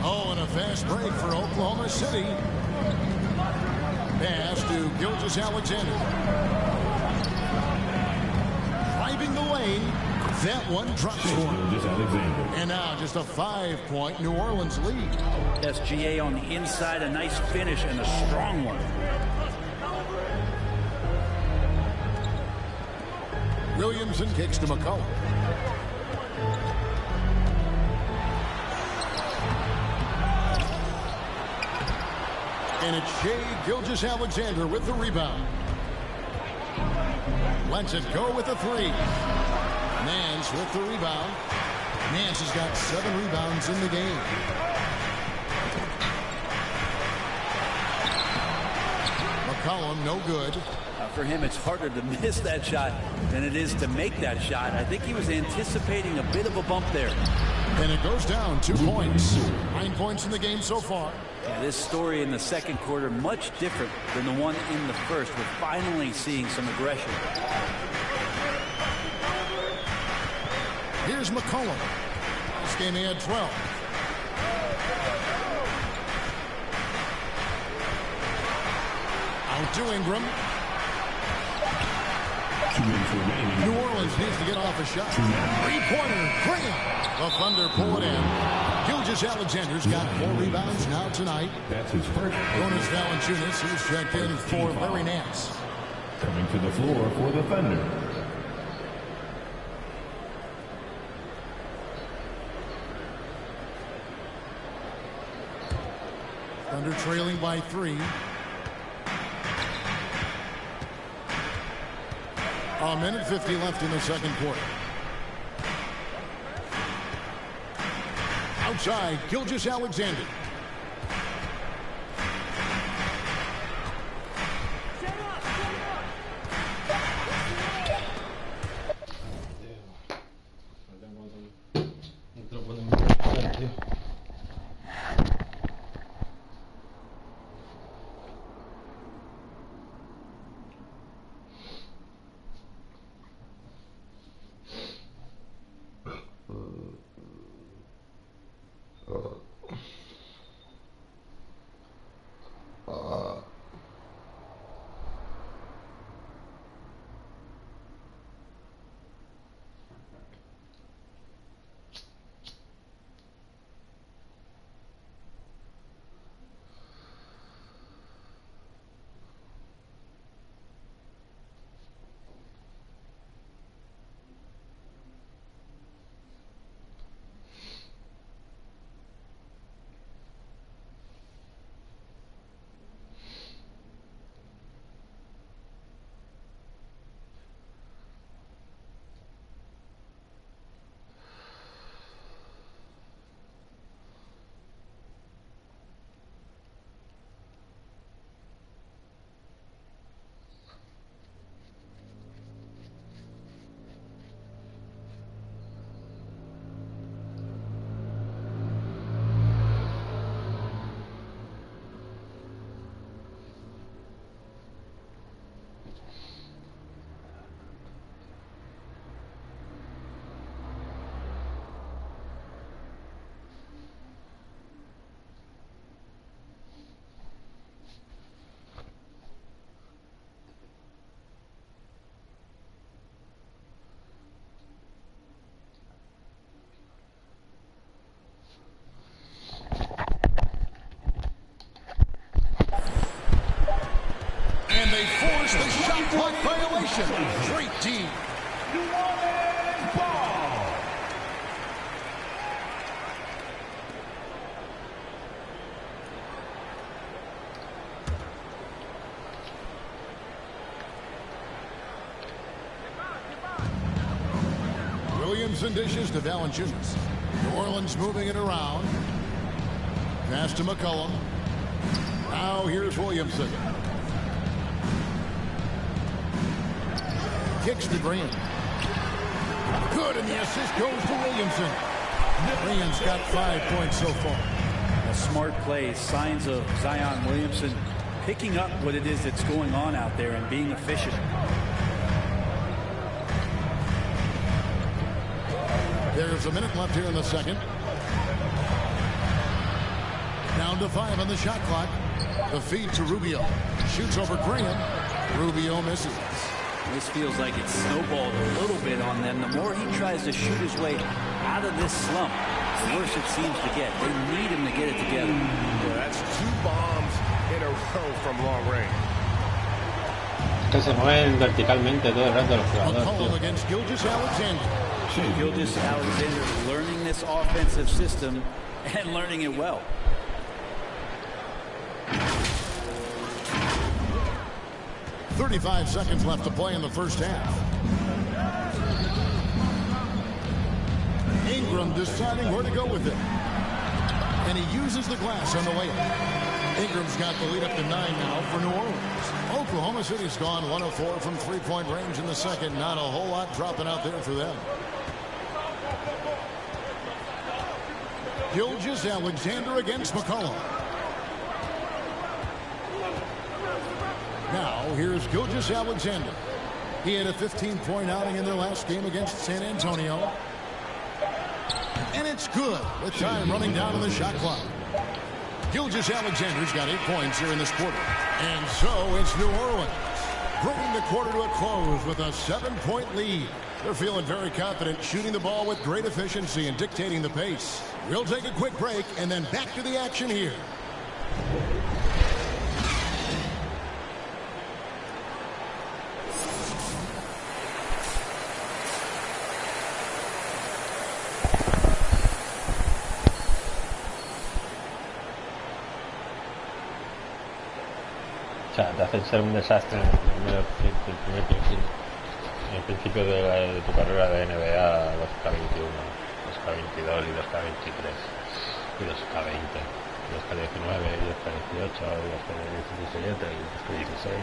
Oh, and a fast break for Oklahoma City. Pass to Gilgeous-Alexander. Driving the lane. That one drops for him. And now just a 5-point New Orleans lead. SGA on the inside, a nice finish and a strong one. Williamson kicks to McCollum. And it's Shai Gilgeous-Alexander with the rebound. Lets it go with a 3. Nance with the rebound. Nance has got 7 rebounds in the game. McCollum, no good. For him, it's harder to miss that shot than it is to make that shot. I think he was anticipating a bit of a bump there. And it goes down 2 points. 9 points in the game so far. Yeah, this story in the second quarter much different than the one in the first. We're finally seeing some aggression. Here's McCollum. This game he had 12. Out to Ingram. New Orleans needs to get off a shot. 3-pointer. Graham. The Thunder pull it in. Gilgeous-Alexander's got 4 rebounds now tonight. That's his first. Jonas Valanciunas, who's checked in for Larry Nance. Coming to the floor for the Thunder. Thunder trailing by 3. A minute 50 left in the second quarter. Outside, Gilgeous-Alexander. clock violation. Straight D. Williamson dishes to Valanciunas. New Orleans moving it around. Pass to McCollum. Now here's Williamson. Kicks to Green. Good, and the assist goes to Williamson. Green's got 5 points so far. A smart play, signs of Zion Williamson picking up what it is that's going on out there and being efficient. There's a minute left here in the second. Down to 5 on the shot clock. The feed to Rubio. Shoots over Graham. Rubio misses. This feels like it's snowballed a little bit on them. The more he tries to shoot his way out of this slump, the worse it seems to get. They need him to get it together. Yeah, that's 2 bombs in a row from long range. Que se mueven verticalmente todo el rato los jugadores. Against Gilgeous Alexander. Gilgeous Alexander learning this offensive system and learning it well. .35 seconds left to play in the first half. Ingram deciding where to go with it. And he uses the glass on the layup. Ingram's got the lead up to 9 now for New Orleans. Oklahoma City's gone 1 of 4 from three-point range in the second. Not a whole lot dropping out there for them. Gilgeous Alexander against McCollum. Now, here's Gilgeous Alexander. He had a 15-point outing in their last game against San Antonio. And it's good with time running down on the shot clock. Gilgeous Alexander's got 8 points here in this quarter. And so it's New Orleans, bringing the quarter to a close with a 7-point lead. They're feeling very confident, shooting the ball with great efficiency and dictating the pace. We'll take a quick break and then back to the action here. O sea, te hacen ser un desastre en el principio de tu carrera de NBA, los K21, los K22 y los K23 y los K20, y los K19 y los K18 y los K17 y los K16.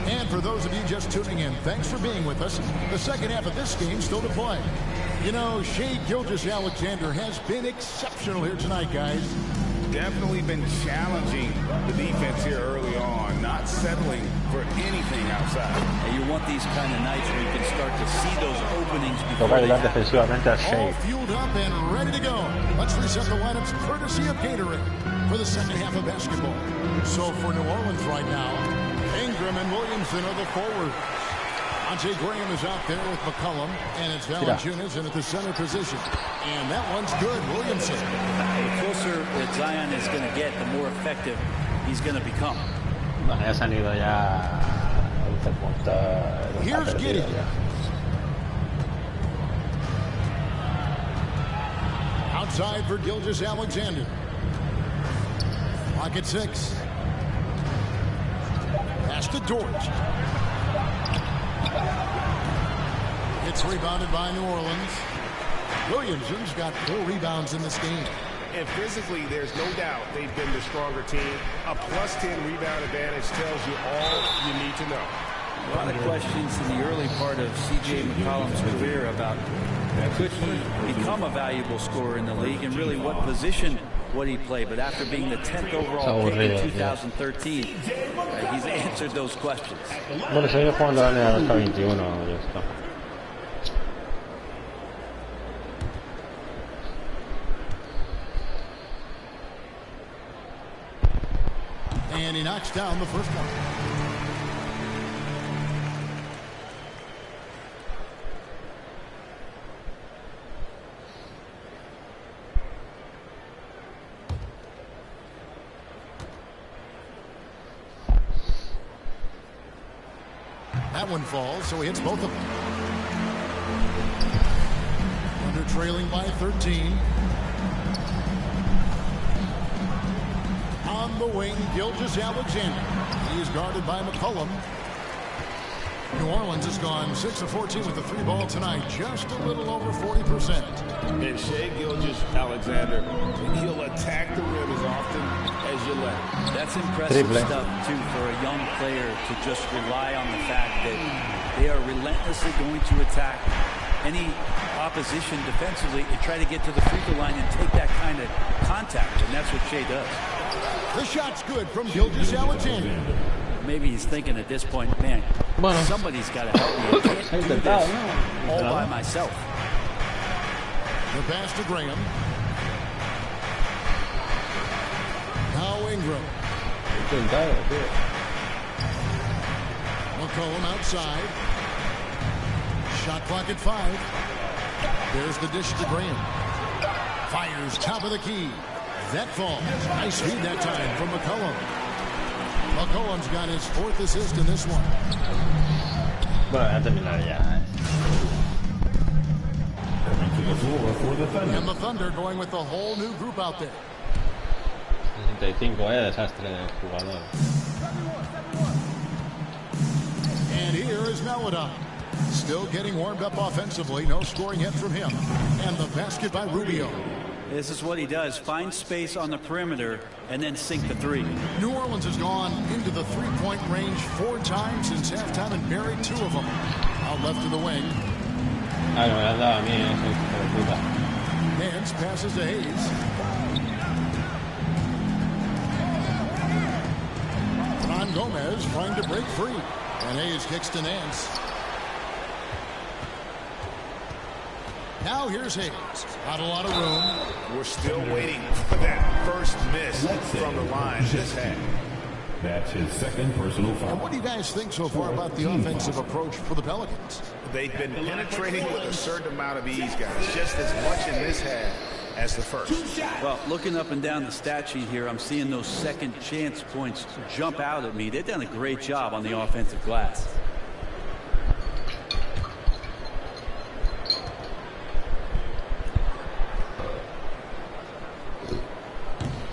And for those of you just tuning in, thanks for being with us. The second half of this game still to play. You know, Shai Gilgeous-Alexander has been exceptional here tonight, guys. Definitely been challenging the defense here early on, not settling for anything outside. And you want these kind of nights where you can start to see those openings before they defensivamente a Shai. All fueled up and ready to go. Let's reset the lineups courtesy of Carrera for the second half of basketball. So for New Orleans right now, Ingram and Williamson are the forwards. Monte Graham is out there with McCollum, and it's Valanciunas in at the center position. And that one's good, Williamson. The closer that Zion is going to get, the more effective he's going to become. Bueno, ya se han ido ya 11 puntos. Here's Gideon. Outside for Gilgeous-Alexander. Clock at 6. Pass to Dort. It's rebounded by New Orleans. Williamson's got 4 rebounds in this game. And physically, there's no doubt they've been the stronger team. A +10 rebound advantage tells you all you need to know. A lot of questions in the early part of C.J. McCollum's career about could he become a valuable scorer in the league and really what position would he play. But after being the 10th overall pick in 2013, he's answered those questions. Bueno, seguimos jugando la NBA 21, ya está. And he knocks down the first one. That one falls, so he hits both of them. Thunder trailing by 13. On the wing, Gilgeous-Alexander. He is guarded by McCollum. New Orleans has gone 6 of 14 with the 3-ball tonight, just a little over 40%. And Shai Gilgeous-Alexander, he'll attack the rim as often as you let him. That's impressive stuff, too, for a young player to just rely on the fact that they are relentlessly going to attack any opposition defensively and try to get to the free throw line and take that kind of contact, and that's what Shai does. The shot's good from Gilgeous-Alexander. Maybe he's thinking at this point, man, somebody's got to help me. I can't do this all by myself. The pass to Graham. Now Ingram. McCollum outside. Shot clock at 5. There's the dish to Graham. Fires top of the key. That falls. Nice feed that time from McCollum. McCollum's got his 4th assist in this one. Bueno, ya terminar ya. Coming to the floor for the Thunder. And the Thunder going with the whole new group out there. 65, desastre de jugador. And here is Melodon. Still getting warmed up offensively. No scoring yet from him. And the basket by Rubio. This is what he does. Find space on the perimeter and then sink the 3. New Orleans has gone into the 3-point range 4 times since halftime and buried 2 of them. Out left to the wing. Ah, no me has dado a mí, puta. Nance passes to Hayes. Ron Gomez trying to break free. And Hayes kicks to Nance. Now here's Hayes. Not a lot of room. We're still waiting for that first miss from the line this half. That's his 2nd personal foul. And what do you guys think so far about the offensive approach for the Pelicans? They've been penetrating with a certain amount of ease, guys. Just as much in this half as the first. Well, looking up and down the stat sheet here, I'm seeing those second chance points jump out at me. They've done a great job on the offensive glass.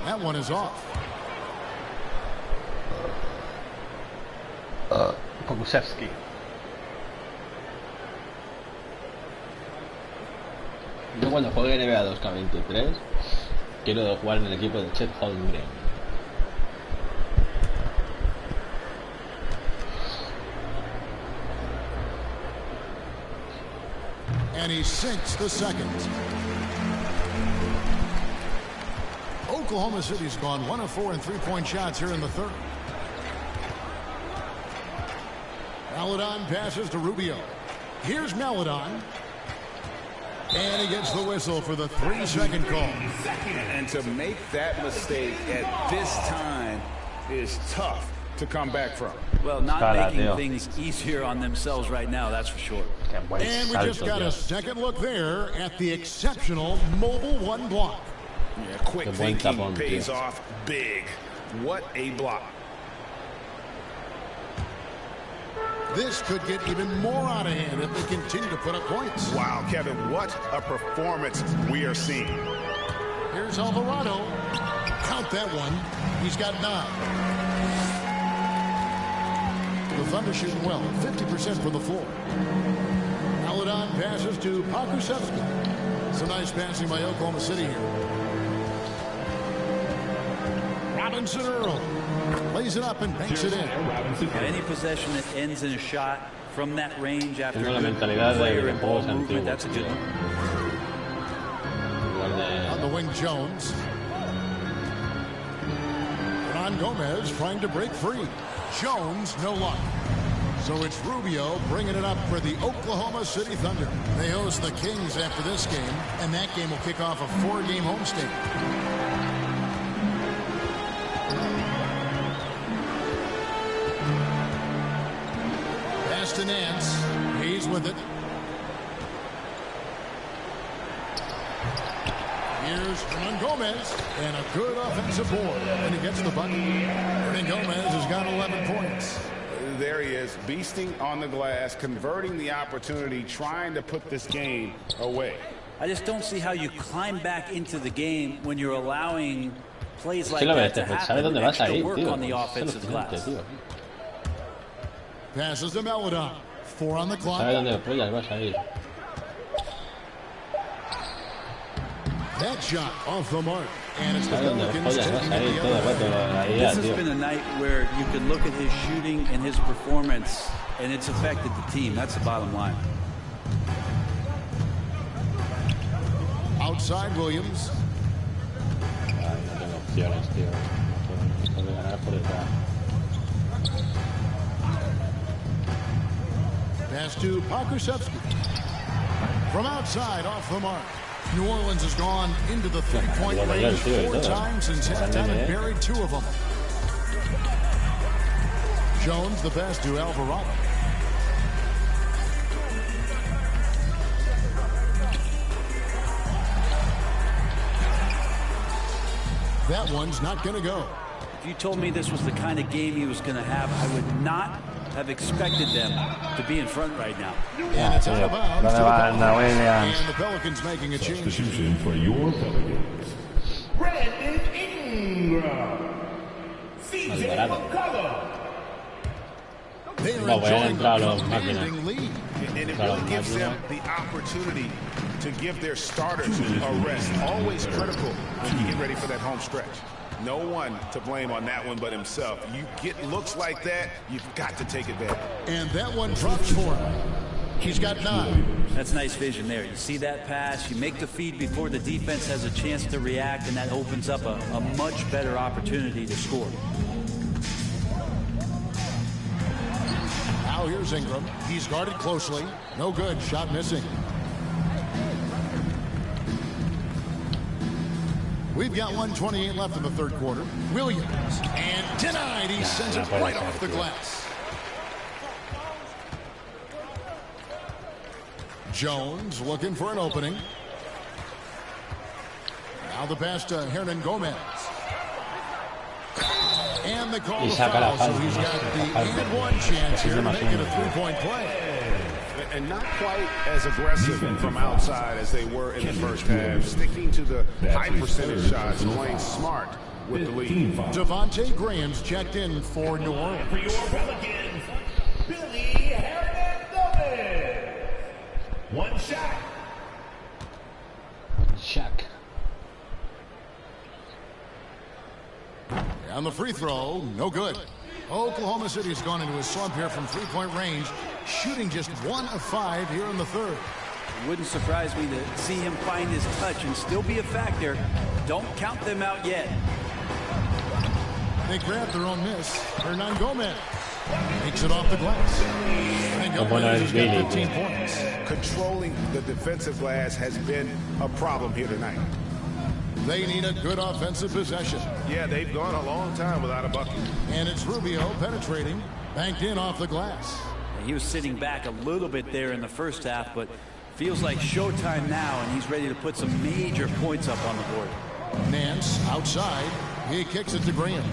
That one is off. Pokusevski. Yo cuando juegue NBA 2K23 quiero jugar en el equipo de Chet Holmgren. And he sinks the 2nd. Oklahoma City's gone 1 of 4 in 3-point shots here in the 3rd. Melodon passes to Rubio. Here's Melodon. And he gets the whistle for the 3-second call. And to make that mistake at this time is tough to come back from. Well, not making things easier on themselves right now, that's for sure. And we just got a second look there at the exceptional mobile 1 block. Yeah, quick thinking pays off big. What a block. This could get even more out of hand if they continue to put up points. Wow, Kevin, what a performance we are seeing. Here's Alvarado. Count that one. He's got 9. The Thunder shooting well, 50% from the floor. Melodon passes to Pokusevski. Some nice passing by Oklahoma City here. Robinson Earl lays it up and banks it in. Any possession that ends in a shot from that range after la mentalidad player de and ball juegos movement, antiguos. that's a good one. On the wing, Jones. Ron Gomez trying to break free. Jones, no luck. So it's Rubio bringing it up for the Oklahoma City Thunder. They host the Kings after this game, and that game will kick off a 4-game homestand. Pass to Nance. He's with it. Here's Hernan Gomez, and a good offensive board. And he gets the bucket. Hernan Gomez has got 11 points. And there he is, beasting on the glass, converting the opportunity, trying to put this game away. I just don't see how you climb back into the game when you're allowing plays like that to happen. Extra work on the offensive glass. Passes to Melodon. 4 on the clock. That shot off the mark. And it's the Pelicans taking it the other way. This has been a night where you can look at his shooting and his performance, and it's affected the team. That's the bottom line. Outside Williams. Pass to Pokusevski. From outside, off the mark. New Orleans has gone into the three-point range 4 times since halftime and buried 2 of them. Jones, the pass to Alvarado. That one's not going to go. If you told me this was the kind of game he was going to have, I would not have expected them to be in front right now. And it's out of bounds to the Pelicans. And the Pelicans making a change. Substitution for your Pelicans. Brandon Ingram. CJ McCullough. They're enjoying a commanding lead. And it really gives them the opportunity to give their starters a rest. Always critical when you get ready for that home stretch. No one to blame on that one but himself. You get looks like that, you've got to take advantage. And that one drops for him. He's got 9. That's nice vision there. You see that pass, you make the feed before the defense has a chance to react, and that opens up a much better opportunity to score. Now here's Ingram. He's guarded closely. No good. Shot missing. We've got 1:28 left in the third quarter. Williams. And denied. He sends it right off the glass. Jones looking for an opening. Now the pass to Hernan Gomez. And the call to foul, so he's got the and one chance here to make it a 3-point play. And not quite as aggressive from outside as they were in the first half. Sticking to the high percentage shots, playing smart with the lead. Devontae Graham's checked in for New Orleans. For your Pelicans, Billy Hernandez. One shot. Shaq. On the free throw, no good. Oklahoma City's gone into a slump here from 3-point range, shooting just 1 of 5 here in the third. It wouldn't surprise me to see him find his touch and still be a factor. Don't count them out yet. They grab their own miss. Hernan Gomez makes it off the glass. And Gomez has got 15 points. Controlling the defensive glass has been a problem here tonight. They need a good offensive possession. Yeah, they've gone a long time without a bucket. And it's Rubio penetrating, banked in off the glass. He was sitting back a little bit there in the first half, but feels like showtime now, and he's ready to put some major points up on the board. Nance outside. He kicks it to Graham.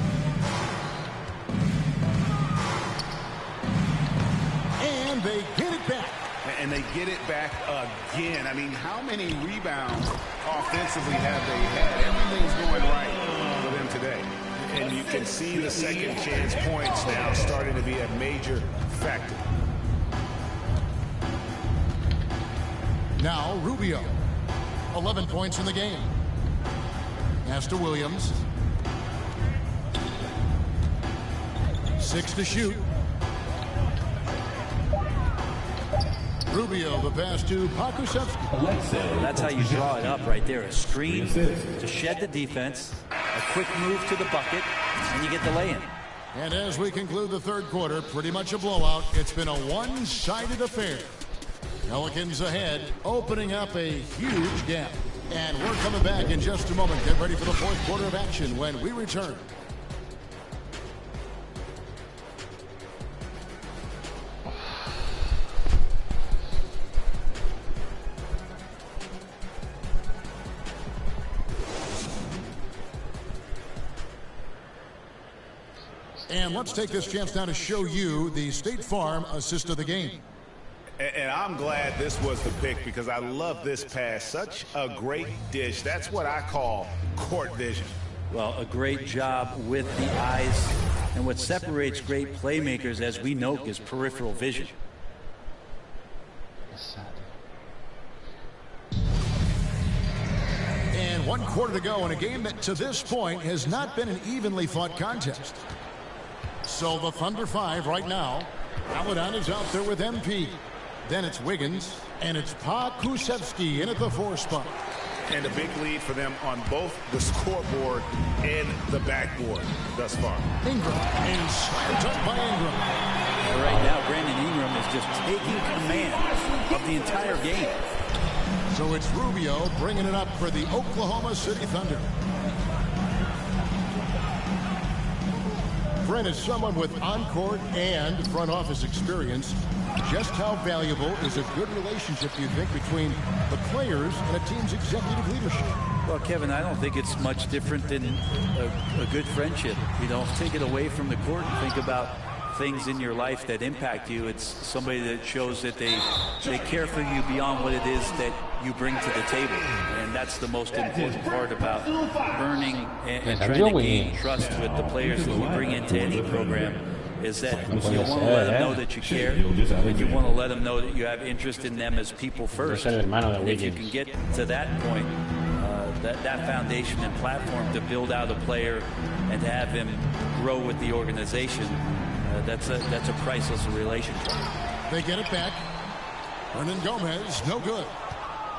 And they get it back. And they get it back again. I mean, how many rebounds offensively have they had? Everything's going right for them today. And you can see the second chance points now starting to be a major factor. Now Rubio. 11 points in the game. Pass to Williams. 6 to shoot. Rubio, the pass to Pokusevski. That's how you draw it up right there. A screen to shed the defense, a quick move to the bucket, and you get the lay-in. And as we conclude the third quarter, pretty much a blowout. It's been a one-sided affair. Pelicans ahead, opening up a huge gap. And we're coming back in just a moment. Get ready for the fourth quarter of action when we return. And let's take this chance now to show you the State Farm assist of the game. And I'm glad this was the pick because I love this pass. Such a great dish. That's what I call court vision. Well, a great job with the eyes. And what separates great playmakers, as we know, is peripheral vision. And 1 quarter to go in a game that to this point has not been an evenly fought contest. So the Thunder 5 right now. Paladon is out there with MP. Then it's Wiggins, and it's Kusevsky in at the 4 spot. And a big lead for them on both the scoreboard and the backboard thus far. Ingram, and slammed up by Ingram. Right now, Brandon Ingram is just taking command of the entire game. So it's Rubio bringing it up for the Oklahoma City Thunder. Brent is someone with on-court and front office experience. Just how valuable is a good relationship, do you think, between the players and a team's executive leadership? Well, Kevin, I don't think it's much different than a good friendship. You know, take it away from the court and think about things in your life that impact you. It's somebody that shows that they care for you beyond what it is that you bring to the table. And that's the most important part about earning and trying to gain trust with the players that you bring into any program, is that you want to let them know that you care, and you want to let them know that you have interest in them as people first. And if you can get to that point, that foundation and platform to build out a player and to have him grow with the organization, that's a priceless relationship. They get it back. Hernan Gomez, no good.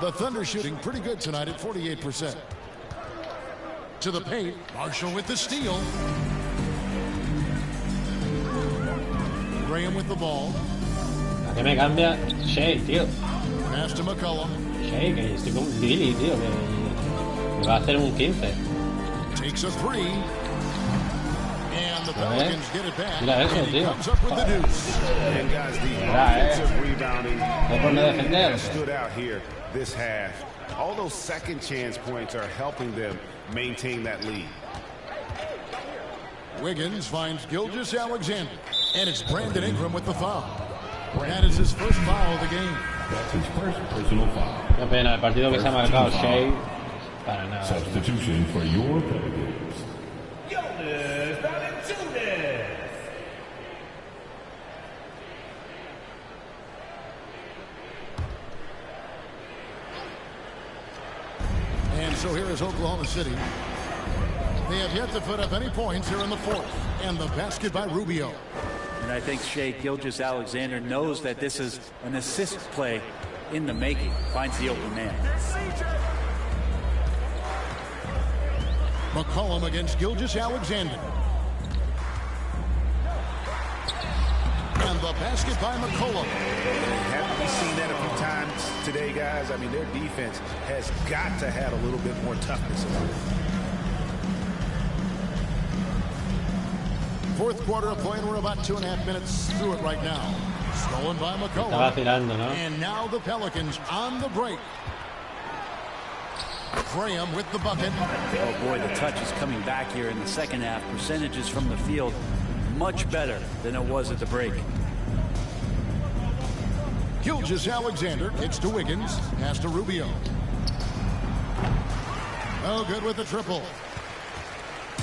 The Thunder shooting pretty good tonight at 48%. To the paint, Marshall with the steal. Graham with the ball. ¿A qué me cambia? Shea, tío. Pass to McCollum. Shea, que estoy con Billy, tío, que me va a hacer un 15. Takes a 3. And the Pelicans get it back. Mira eso, tío. Comes up with the deuce. And guys, the offensive rebounding stood out here this half. All those second chance points are helping them maintain that lead. Wiggins finds Gilgeous-Alexander. And it's Brandon Ingram with the foul. That is his first foul of the game. That's his first personal foul. Qué pena, el partido que se ha marcado Shea. Para nada. Substitution for your Pelicans. And so here is Oklahoma City. They have yet to put up any points here in the fourth. And the basket by Rubio. And I think Shea Gilgeous-Alexander knows that this is an assist play in the making. Finds the open man. McCollum against Gilgeous-Alexander. And the basket by McCollum. Haven't we seen that a few times today, guys? I mean, their defense has got to have a little bit more toughness about it. Fourth quarter of play, and we're about 2.5 minutes through it right now. Stolen by McCollum. And now the Pelicans on the break. Graham with the bucket. Oh boy, the touch is coming back here in the second half. Percentages from the field much better than it was at the break. Gilgeous-Alexander kicks to Wiggins. Pass to Rubio. Oh, good with the triple.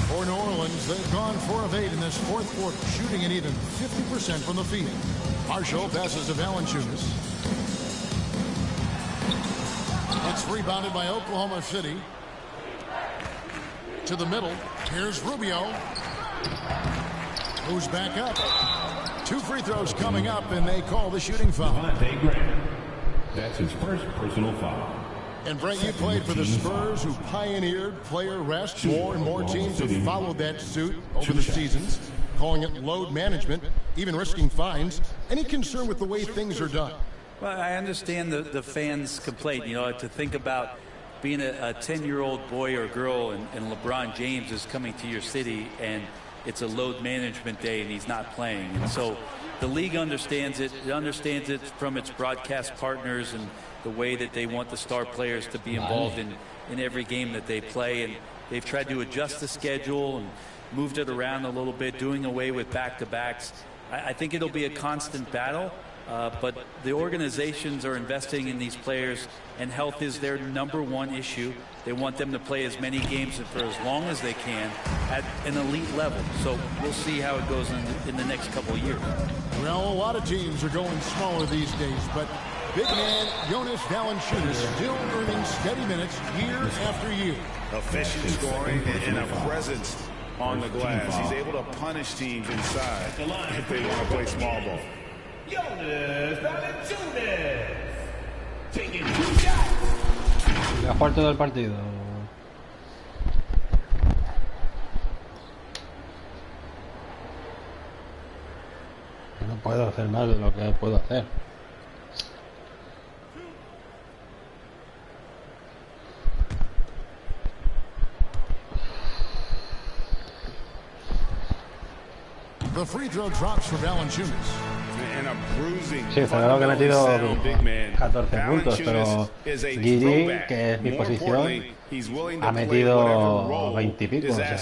For New Orleans, they've gone 4 of 8 in this fourth quarter, shooting an even 50% from the field. Marshall passes to Valanciunas. It's rebounded by Oklahoma City. To the middle. Here's Rubio. Who's back up. 2 free throws coming up, and they call the shooting foul. That's his first personal foul. And Brent, you played for the Spurs, who pioneered player rest. More and more teams have followed that suit over the seasons, calling it load management, even risking fines. Any concern with the way things are done? Well, I understand the fans' complaint, you know, to think about being a 10-year-old boy or girl and LeBron James is coming to your city and it's a load management day and he's not playing. And so the league understands it. It understands it from its broadcast partners and the way that they want the star players to be involved in every game that they play. And they've tried to adjust the schedule and moved it around a little bit, doing away with back-to-backs. I think it'll be a constant battle, but the organizations are investing in these players, and health is their #1 issue. They want them to play as many games for as long as they can at an elite level. So we'll see how it goes in the next couple of years. Well, a lot of teams are going smaller these days, but big man Jonas Valanciunas still earning steady minutes year after year. Efficient scoring and a presence on the glass. He's able to punish teams inside if they want to play small ball. Jonas Valanciunas taking 2 shots. Voy a jugar todo el partido. No puedo hacer más de lo que puedo hacer. The free throw drops for Valanciunas. Sí, claro que he metido 14 puntos, pero Giri, que es mi posición, ha metido 20 y pico. O sea,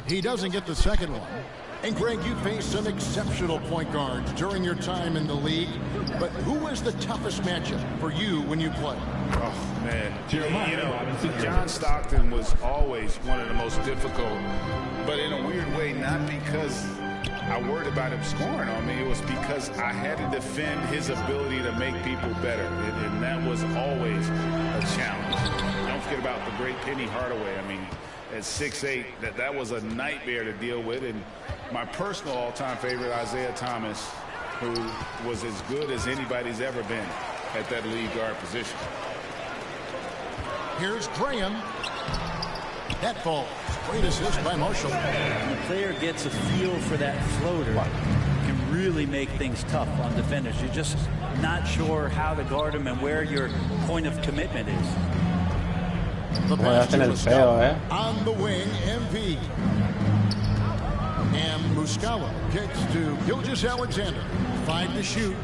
He doesn't get the second one. And Greg, you faced some exceptional point guards during your time in the league, but who was the toughest matchup for you when you played? Oh, man. You know, John Stockton was always one of the most difficult, but in a weird way, not because I worried about him scoring on me. It was because I had to defend his ability to make people better, and that was always a challenge. Don't forget about the great Penny Hardaway. I mean, at 6'8", that was a nightmare to deal with. And my personal all-time favorite, Isaiah Thomas, who was as good as anybody's ever been at that lead guard position. Here's Graham. That falls. Great assist by Marshall. When the player gets a feel for that floater, it can really make things tough on defenders. You're just not sure how to guard them and where your point of commitment is. The pass to Muscala on the wing, MP. And Muscala kicks to Gilgeous-Alexander. 5 to shoot.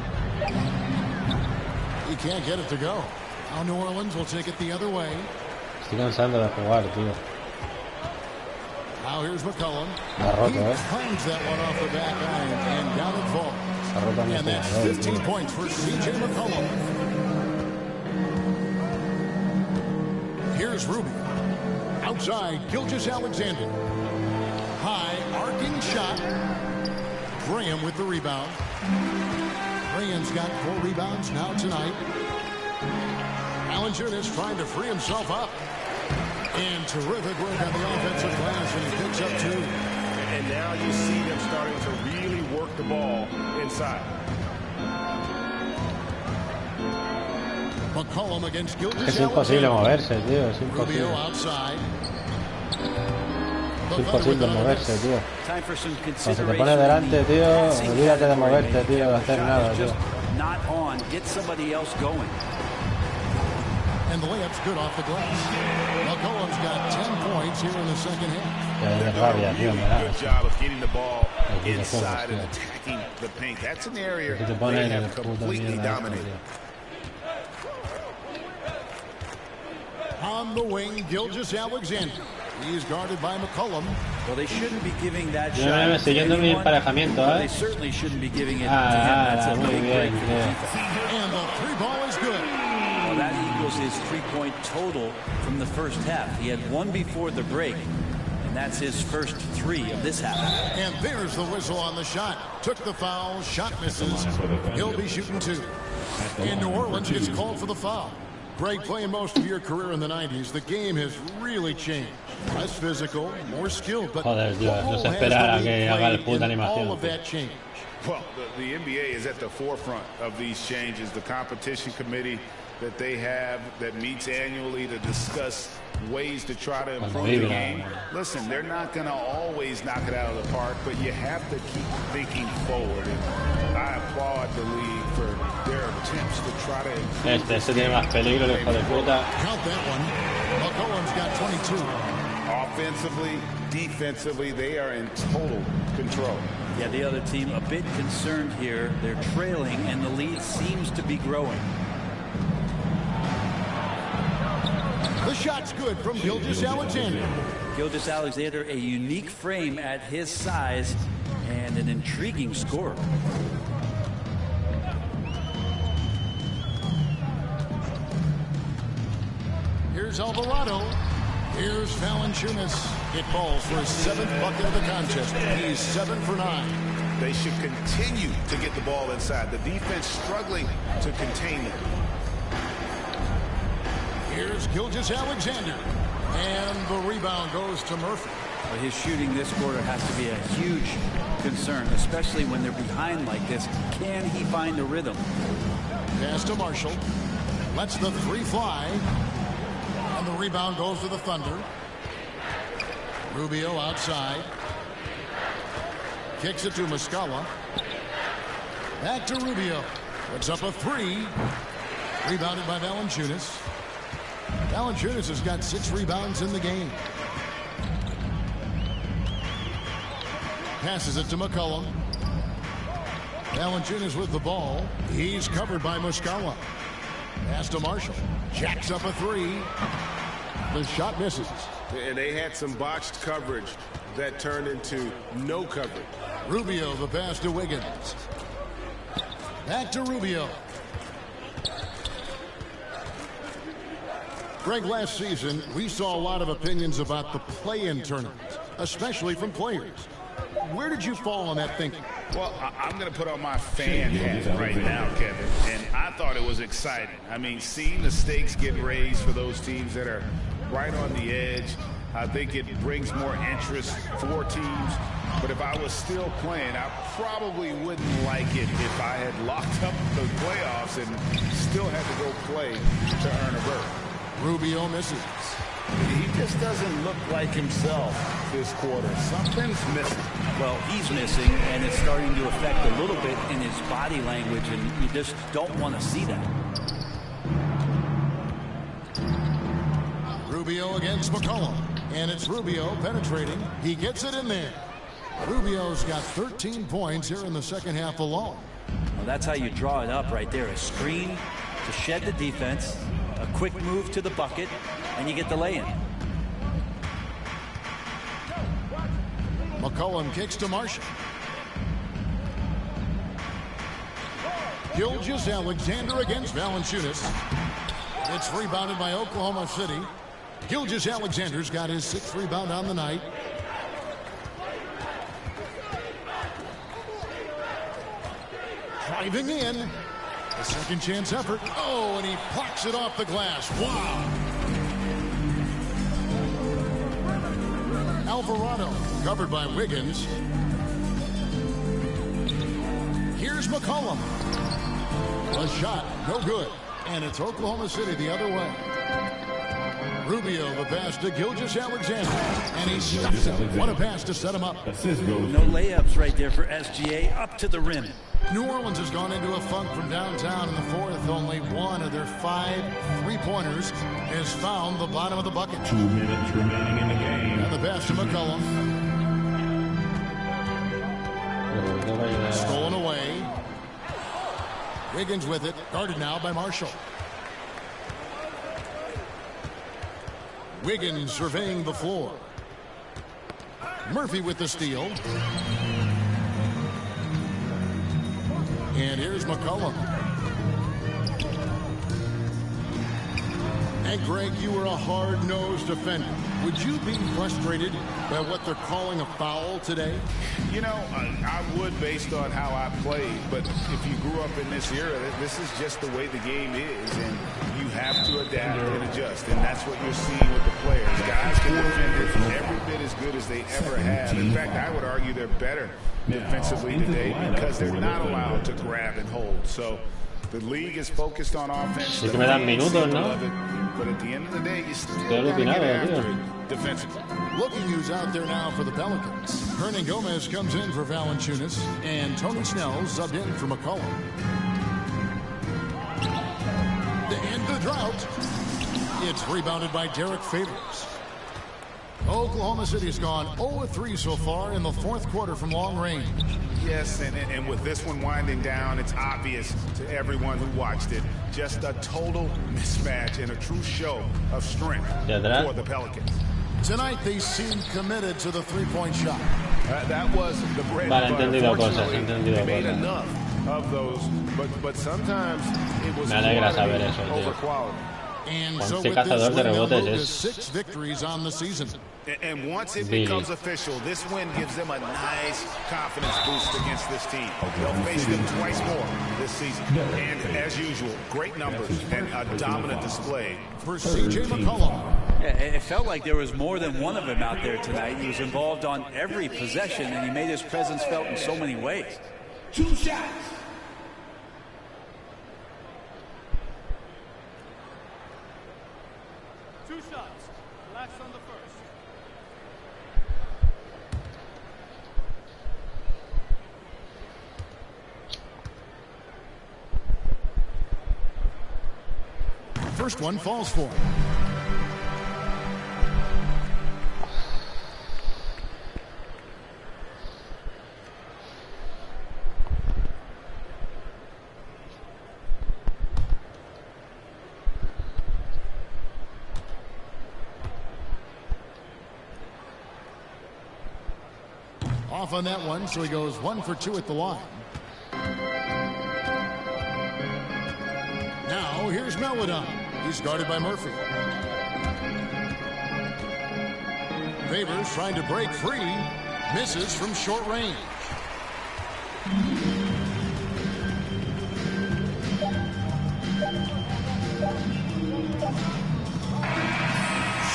He can't get it to go. Now New Orleans will take it the other way. Estoy cansando de jugar, tío. Now here's McCollum. Ha roto, He finds that one off the back iron and down it falls. And that's 15 points for C.J. McCollum. Here's Rubio. Outside, Gilgeous-Alexander. High, arcing shot. Graham with the rebound. Graham's got 4 rebounds now tonight. Valanciunas trying to free himself up. And terrific work on the offensive glass, and he picks up 2. And now you see them starting to really work the ball inside. McCollum against Es imposible moverse, tío. Es imposible. Rubio outside. Es imposible moverse, tío. Cuando se te pone delante, tío, olvídate de moverte, tío, de hacer nada, tío. And the layup's good off the glass. McCollum's got 10 points here in the second half. Qué rabia, tío, me da. Good job of getting the ball inside and attacking the paint. That's an area they have completely dominated. On the wing, Gilgeous-Alexander. He's guarded by McCollum. Well, they shouldn't be giving that shot. Yo me estoy yendo mi emparejamiento, They certainly shouldn't be giving it to him. That's a big break for defense. And the 3-ball is good. Well, that equals his 3-point total from the first half. He had 1 before the break, and that's his first 3 of this half. And there's the whistle on the shot. Took the foul, shot misses. He'll be shooting 2. And New Orleans gets called for the foul. Greg, playing most of your career in the 90s, the game has really changed. Less physical, more skilled, but joder, tío, no se espera que haga el puta animación. all of that change. Well, the NBA is at the forefront of these changes. The competition committee that they have that meets annually to discuss ways to try to improve the game. Listen, they're not going to always knock it out of the park, but you have to keep thinking forward. And I applaud the league for their attempts to try to improve. Este tiene más peligro, el hijo de puta. Count that one. McCollum's got 22. Offensively, defensively, they are in total control. Yeah, the other team a bit concerned here. They're trailing, and the lead seems to be growing. The shot's good from Gilgeous-Alexander. Gilgeous-Alexander, a unique frame at his size and an intriguing scorer. Here's Alvarado. Here's Valanciunas. It falls for his 7th bucket of the contest. He's 7 for 9. They should continue to get the ball inside. The defense struggling to contain them. Here's Gilgeous-Alexander. And the rebound goes to Murphy. Well, his shooting this quarter has to be a huge concern, especially when they're behind like this. Can he find the rhythm? Pass to Marshall. Lets the 3 fly. And the rebound goes to the Thunder. Rubio outside. Kicks it to Muscala. Back to Rubio. Puts up a 3. Rebounded by Valanciunas. Valanciunas has got 6 rebounds in the game. Passes it to McCollum. Valanciunas with the ball. He's covered by Muscala. Pass to Marshall. Jacks up a 3. The shot misses. And they had some botched coverage that turned into no coverage. Rubio, the pass to Wiggins. Back to Rubio. Greg, last season, we saw a lot of opinions about the play-in tournament, especially from players. Where did you fall on that thinking? Well, I'm going to put on my fan hat right now, Kevin, and I thought it was exciting. I mean, seeing the stakes get raised for those teams that are right on the edge, I think it brings more interest for teams. But if I was still playing, I probably wouldn't like it if I had locked up the playoffs and still had to go play to earn a berth. Rubio misses. He just doesn't look like himself this quarter. Something's missing. Well, he's missing, and it's starting to affect a little bit in his body language, and you just don't want to see that. Rubio against McCollum, and it's Rubio penetrating. He gets it in there. Rubio's got 13 points here in the second half alone. Well, that's how you draw it up right there. A screen to shed the defense, a quick move to the bucket, and you get the lay-in. McCollum kicks to Marshall. Gilgeous-Alexander against Valanciunas. It's rebounded by Oklahoma City. Gilgeous-Alexander's got his 6th rebound on the night. Driving in. A second chance effort. Oh, and he plucks it off the glass. Wow. Alvarado covered by Wiggins. Here's McCollum. A shot, no good. And it's Oklahoma City the other way. Rubio, the pass to Gilgeous-Alexander. And he stops it. What a pass to set him up. No layups right there for SGA up to the rim. New Orleans has gone into a funk from downtown in the fourth. Only one of their 5 three-pointers has found the bottom of the bucket. 2 minutes remaining in the game. And the pass to McCollum. Stolen away. Wiggins with it. Guarded now by Marshall. Wiggins surveying the floor. Murphy with the steal. And here's McCollum. And Greg, you were a hard-nosed defender. Would you be frustrated by what they're calling a foul today? You know, I would based on how I played, but if you grew up in this era, this is just the way the game is, and you have to adapt and adjust, and that's what you're seeing with the players. Guys can defend it every bit as good as they ever have. In fact, I would argue they're better defensively today because they're not allowed to grab and hold. So the league is focused on offense. Sí que me dan minutos, ¿no? But at the end of the day, you still got to get after it defensively. Looking who's out there now for the Pelicans. Hernan Gomez comes in for Valanciunas, and Tony Snell subbed in for McCollum. To end the drought, it's rebounded by Derek Favors. Oklahoma City's gone 0-3 so far in the fourth quarter from long range. Yes, and with this one winding down, it's obvious to everyone who watched it. Just a total mismatch and a true show of strength for the Pelicans. Tonight they seem committed to the three-point shot. That was the bread and butter. Fortunately, they made enough of those, but sometimes it was over quality. And so with this win, they'll move to 6 victories on the season. And once it becomes official, this win gives them a nice confidence boost against this team. They'll face them twice more this season. And as usual, great numbers and a dominant display for C.J. McCollum. Yeah, it felt like there was more than one of them out there tonight. He was involved on every possession, and he made his presence felt in so many ways. 2 shots. Relax on the first. First one falls for him. Off on that one, so he goes 1 for 2 at the line. Now here's Melodon. He's guarded by Murphy. Favors trying to break free. Misses from short range.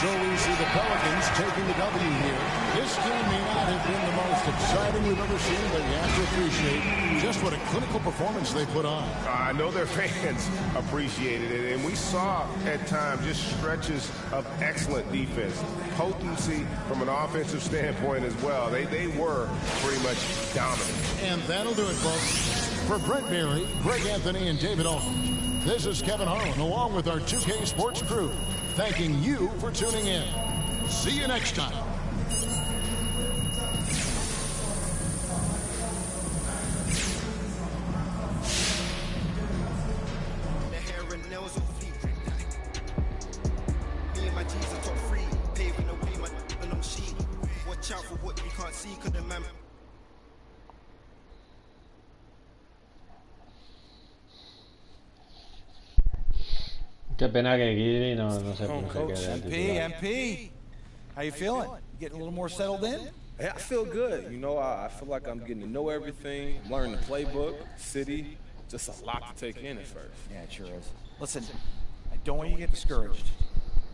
So we see the Pelicans taking the W here. This game may not have been the most exciting we've ever seen, but you have to appreciate just what a clinical performance they put on. I know their fans appreciated it, and we saw at times just stretches of excellent defense, potency from an offensive standpoint as well. They were pretty much dominant. And that'll do it, folks. For Brent Berry, Greg Anthony, and David Aldridge, this is Kevin Harlan, along with our 2K Sports crew, thanking you for tuning in. See you next time. Qué pena que Giddy no se Coach, MP, how you feeling? Getting a little more settled in? Yeah, I feel good. You know, I feel like I'm getting to know everything, learning the playbook, city, just a lot to take in at first. Yeah, it sure is. Listen, I don't want you to get discouraged,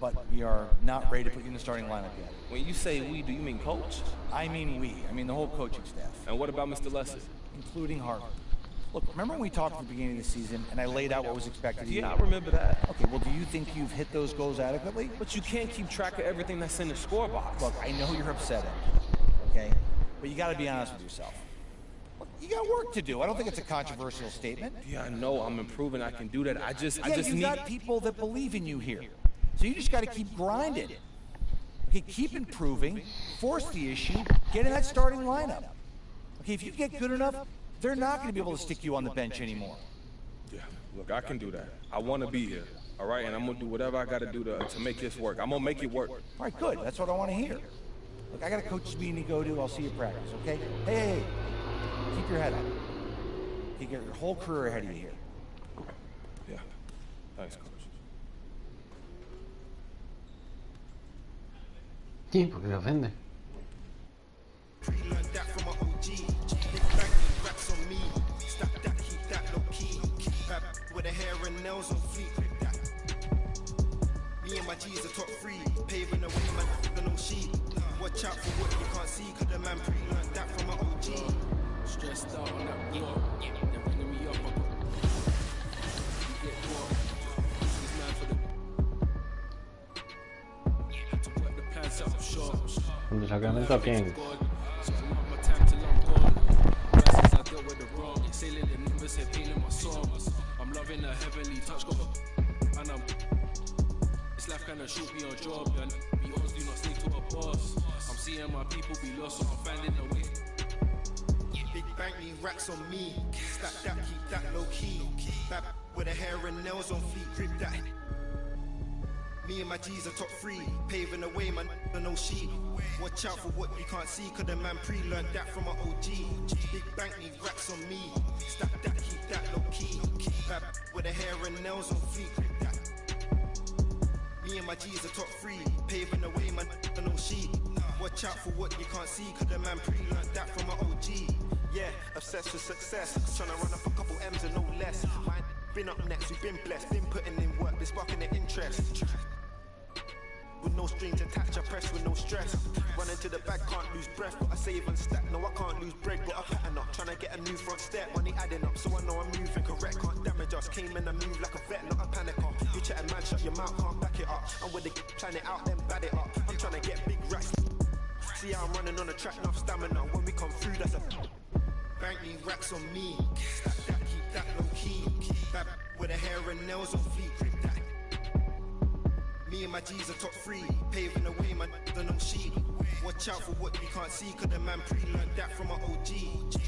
but we are not ready to put you in the starting lineup yet. When you say we, do you mean coach? I mean we. I mean the whole coaching staff. And what about Mr. Lessig? Including Harlan. Look, remember when we talked at the beginning of the season and I laid out what was expected of you? Yeah, I remember that. Okay, well, do you think you've hit those goals adequately? But you can't keep track of everything that's in the score box. Look, I know you're upset at me, okay? But you got to be honest with yourself. Look, you got work to do. I don't think it's a controversial statement. Yeah, I know. I'm improving. I can do that. I just you need... got people that believe in you here. So you just got to keep grinding. Okay, keep improving, force the issue, get in that starting lineup. Okay, if you get good enough, they're not going to be able to stick you on the bench anymore. Yeah, look, I can do that. I want to be here, all right? And I'm going to do whatever I got to do to make this work. I'm going to make it work. All right, good. That's what I want to hear. Look, I got a coach's meeting to go to. I'll see you at practice, okay? Hey, keep your head up. You get your whole career ahead of you here. Yeah, thanks, coach. Sí, porque se ofende. Me and my G's are top 3, paving the way, man, no sheep. Watch out for what you can't see, cause the man pre-learned that from my OG. Stressed out on that block, they're bringing me up, get more. This man for the... to put the plans out, sure. ¿Dónde Sacramento a quién? I'm loving a heavenly touch, and This life kinda shoot me on job, and we always do not stick to a boss. I'm seeing my people be lost, so I'm finding a way. Big bank need racks on me. Stack that, keep that low key. Back with the hair and nails on fleek, grip that. Me and my G's are top 3, paving the way, man, no sheep. Watch out for what you can't see, cause the man pre-learned that from an OG. Big bank need racks on me. Stack that, keep that low key. Back with the hair and nails on fleek, grip that. Me and my G's are top 3, paving the way, man, no sheep. Watch out for what you can't see, cause the man pre-learned that from an OG. Yeah, obsessed with success, trying to run up a couple M's and no less. Mine been up next, we've been blessed, been putting in work, been sparking the interest. With no strings attached, I press with no stress. Running to the bag, can't lose breath, but I save and stack. No, I can't lose bread, but I pattern up. Trying to get a new front step, money adding up, so I know I'm moving correct. Can't damage us, came in and move like a vet, not a panicker. You chatting man, shut your mouth, can't back it up. I'm with the plan it out, then bad it up. I'm trying to get big racks. See how I'm running on the track, enough stamina. When we come through, that's a bank need racks on me. Stack that, keep that low key. Back with the hair and nails on fleek, grip that. Me and my G's are top 3, paving the way, man, no sheep. Watch out for what you can't see, cause the man pre-learned that from an OG.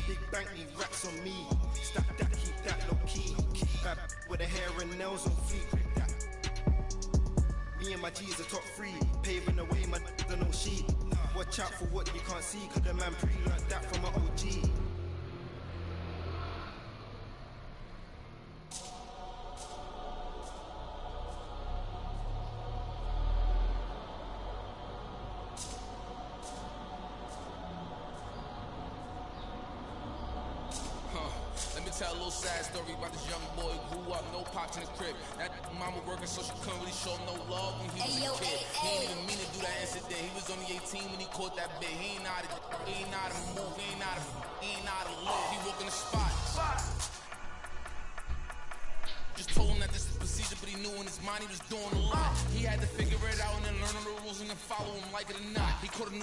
Big bank need racks on me. Stack that, keep that low key. Back with the hair and nails on fleek, grip that. Me and my G's are top 3, paving the way, man, no sheep. Watch out for what you can't see, cause the man pre-learned that from an OG. Tell a little sad story about this young boy who grew up, no pops in the crib. That mama working, so she couldn't really show no love when he was a kid. He ain't even mean to do that incident. He was only 18 when he caught that bit. He ain't know how to move, he ain't know how to live. He woke in the spot. Just told him that this is procedure, but he knew in his mind he was doing a lot. He had to figure it out and then learn all the rules and then follow him like it or not. He caught a new,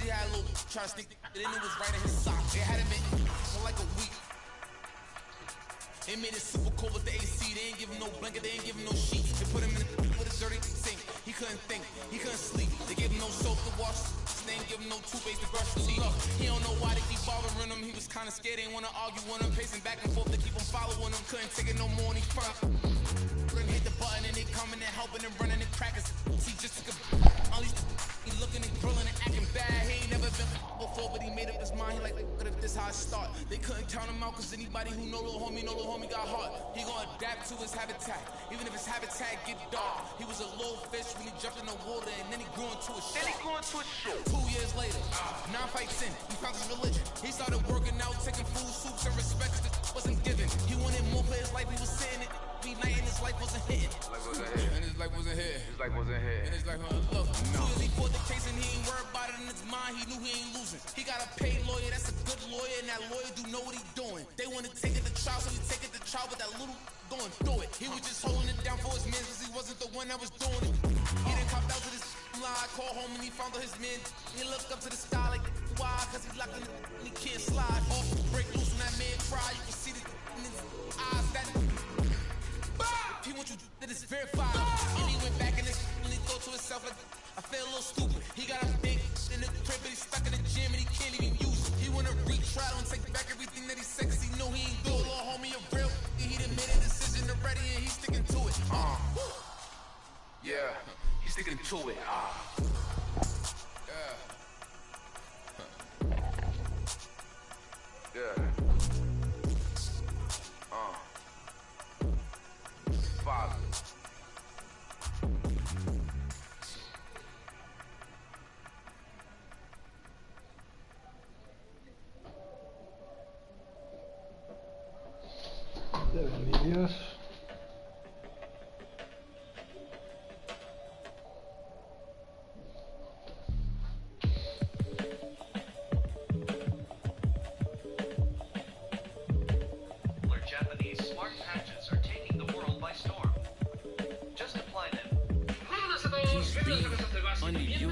he had a little try to sneak it in, it was right in his sock. It hadn't been for like a week. They made it super cold with the AC. They ain't give him no blanket, they ain't give him no sheets. They put him in with a dirty sink. He couldn't think, he couldn't sleep. They gave him no soap to wash. They ain't give him no toothpaste to brush his teeth. He don't know why they keep bothering him. He was kinda scared, they ain't wanna argue with him. Pacing back and forth, they keep him following him. Couldn't take it no more and he front. Couldn't hit the button and they coming and helping and running and cracking. He just took a unleashed. He looking and grilling and acting bad. He ain't never been before, but he made up his mind. He like, what if this how it start? They couldn't count him out, cause anybody who know little homie got heart. He gonna adapt to his habitat, even if his habitat get dark. He was a little fish when he jumped in the water, and then he grew into a shark. 2 years later, 9 fights in, he found his religion. He started working out, taking food, soups, and respects that wasn't given. He wanted more for his life, he was saying it. Night and his life wasn't hitting. And his life wasn't hit. And his life wasn't look. 2 years he fought the case and he ain't worried about it in his mind. He knew he ain't losing. He got a paid lawyer, that's a good lawyer, and that lawyer do know what he doing. They wanna take it to trial, so he take it to trial, but that little going through it. He was just holding it down for his man, cause he wasn't the one that was doing it. He done copped out to this lie, called home and he found out his man. He looked up to the sky like, why? Cause he locked in the and he can't slide. Off, break loose and that man cry. You can see the in his eyes that. He wants you that is verified. And he went back in this and he thought to himself like, I feel a little stupid. He got a big in the crib, but he's stuck in the gym and he can't even use it. He wanna retry and take back everything that he said, cause he know he ain't do it. Little homie a real, he done made a decision already and he's sticking to it. Yeah, he's sticking to it. Yeah. Father. Vídeos. Japanese smart patches are taking the world by storm. Just apply them. He's being under you,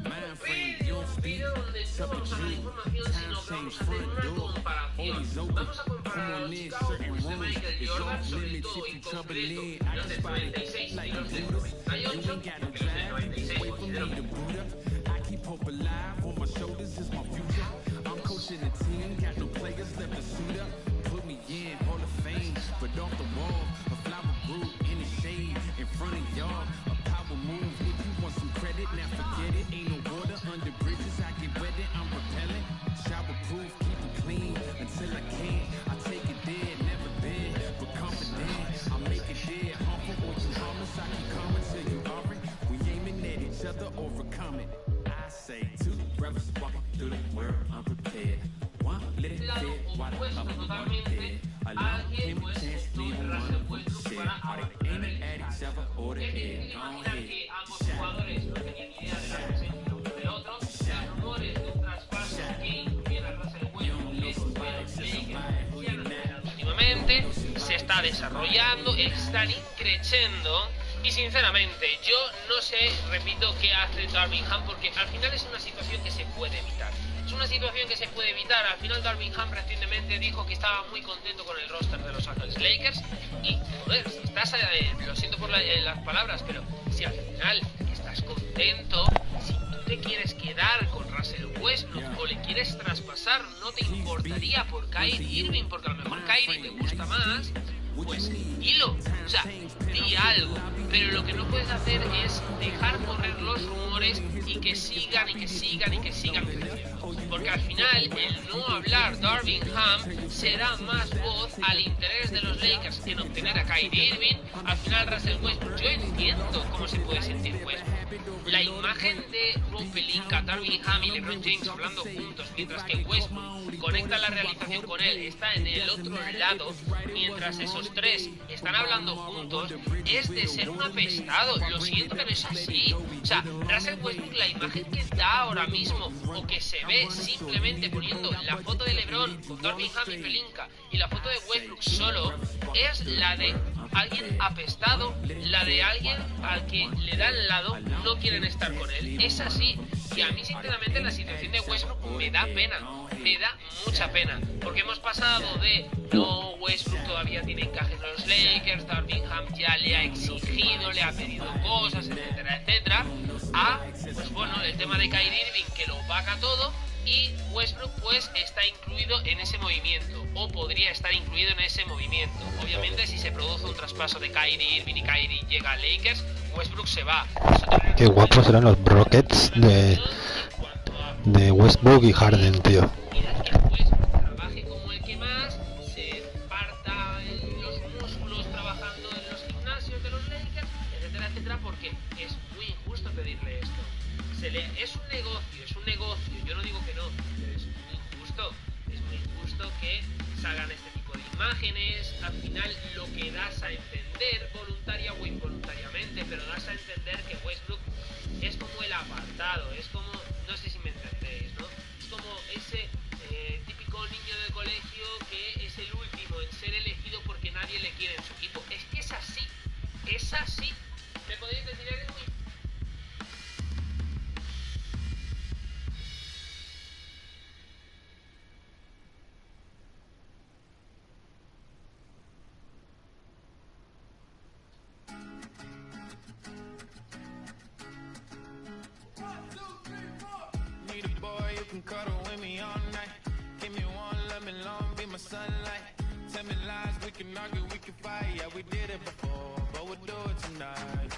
mind frame, your feet. dar información, sino que vamos a hacer una comparación. Vamos a comparar a los Chicago Bulls de Michael Jordan, sobre todo en concreto los del 96 y los del 98, porque los del 96 considero que opuesto totalmente al que pues Russell Westbrook para abandonar el equipo. Es difícil imaginar que ambos jugadores no tenían idea de la presencia uno del otro. Los rumores de un traspaso que incluyera a Russell Westbrook es últimamente se está desarrollando, están increciendo. Y sinceramente, yo no sé, repito, qué hace Darvin Ham, porque al final es una situación que se puede evitar. Es una situación que se puede evitar. Al final Darvin Ham recientemente dijo que estaba muy contento con el roster de Los Ángeles Lakers. Y, joder, si estás, lo siento por las palabras, pero si al final estás contento, si tú te quieres quedar con Russell Westbrook o le quieres traspasar, no te importaría por Kyrie Irving, porque a lo mejor Kyrie te gusta más, pues dilo, o sea, di algo. Pero lo que no puedes hacer es dejar correr los rumores y que sigan y que sigan y que sigan creciendo. Porque al final el no hablar Darvin Ham será más voz al interés de los Lakers en obtener a Kyrie Irving. Al final Russell Westbrook, yo entiendo cómo se puede sentir Westbrook. La imagen de Rob Pelinka, Darvin Ham y LeBron James hablando juntos mientras que Westbrook conecta la realización con él, está en el otro lado, mientras esos tres están hablando juntos, es de ser un apestado. Lo siento, pero es así. O sea, Russell Westbrook, la imagen que da ahora mismo, o que se ve simplemente poniendo la foto de LeBron con Darvin Ham y Pelinka y la foto de Westbrook solo, es la de alguien apestado, la de alguien al que le da al lado, no quieren estar con él. Es así. Y a mí, sinceramente, la situación de Westbrook me da pena. Me da mucha pena. Porque hemos pasado de no, Westbrook todavía tiene encajes en los Lakers, Darvin Ham ya le ha exigido, le ha pedido cosas, etcétera, etcétera, a, pues bueno, el tema de Kyrie Irving que lo vaca todo. Y Westbrook pues está incluido en ese movimiento, o podría estar incluido en ese movimiento. Obviamente si se produce un traspaso de Kyrie Irving y Kyrie llega a Lakers, Westbrook se va. Qué guapos serán los Rockets de Westbrook y Harden, tío. Trabaje como el que más, se parta los músculos trabajando en los gimnasios de los Lakers, etcétera, etcétera, porque es muy injusto pedirle esto. Es un negocio, yo no digo que no, pero es muy injusto que salgan este tipo de imágenes. Al final lo que das a entender, voluntaria o involuntariamente, pero das a entender que Westbrook es como el apartado, es como, no sé si me entendéis, ¿no? Es como ese típico niño de colegio que es el último en ser elegido porque nadie le quiere en su equipo. Es que es así, me podéis decir, eres muy... Cuddle with me all night. Give me one, let me long, be my sunlight. Tell me lies, we can argue, we can fight. Yeah, we did it before, but we'll do it tonight.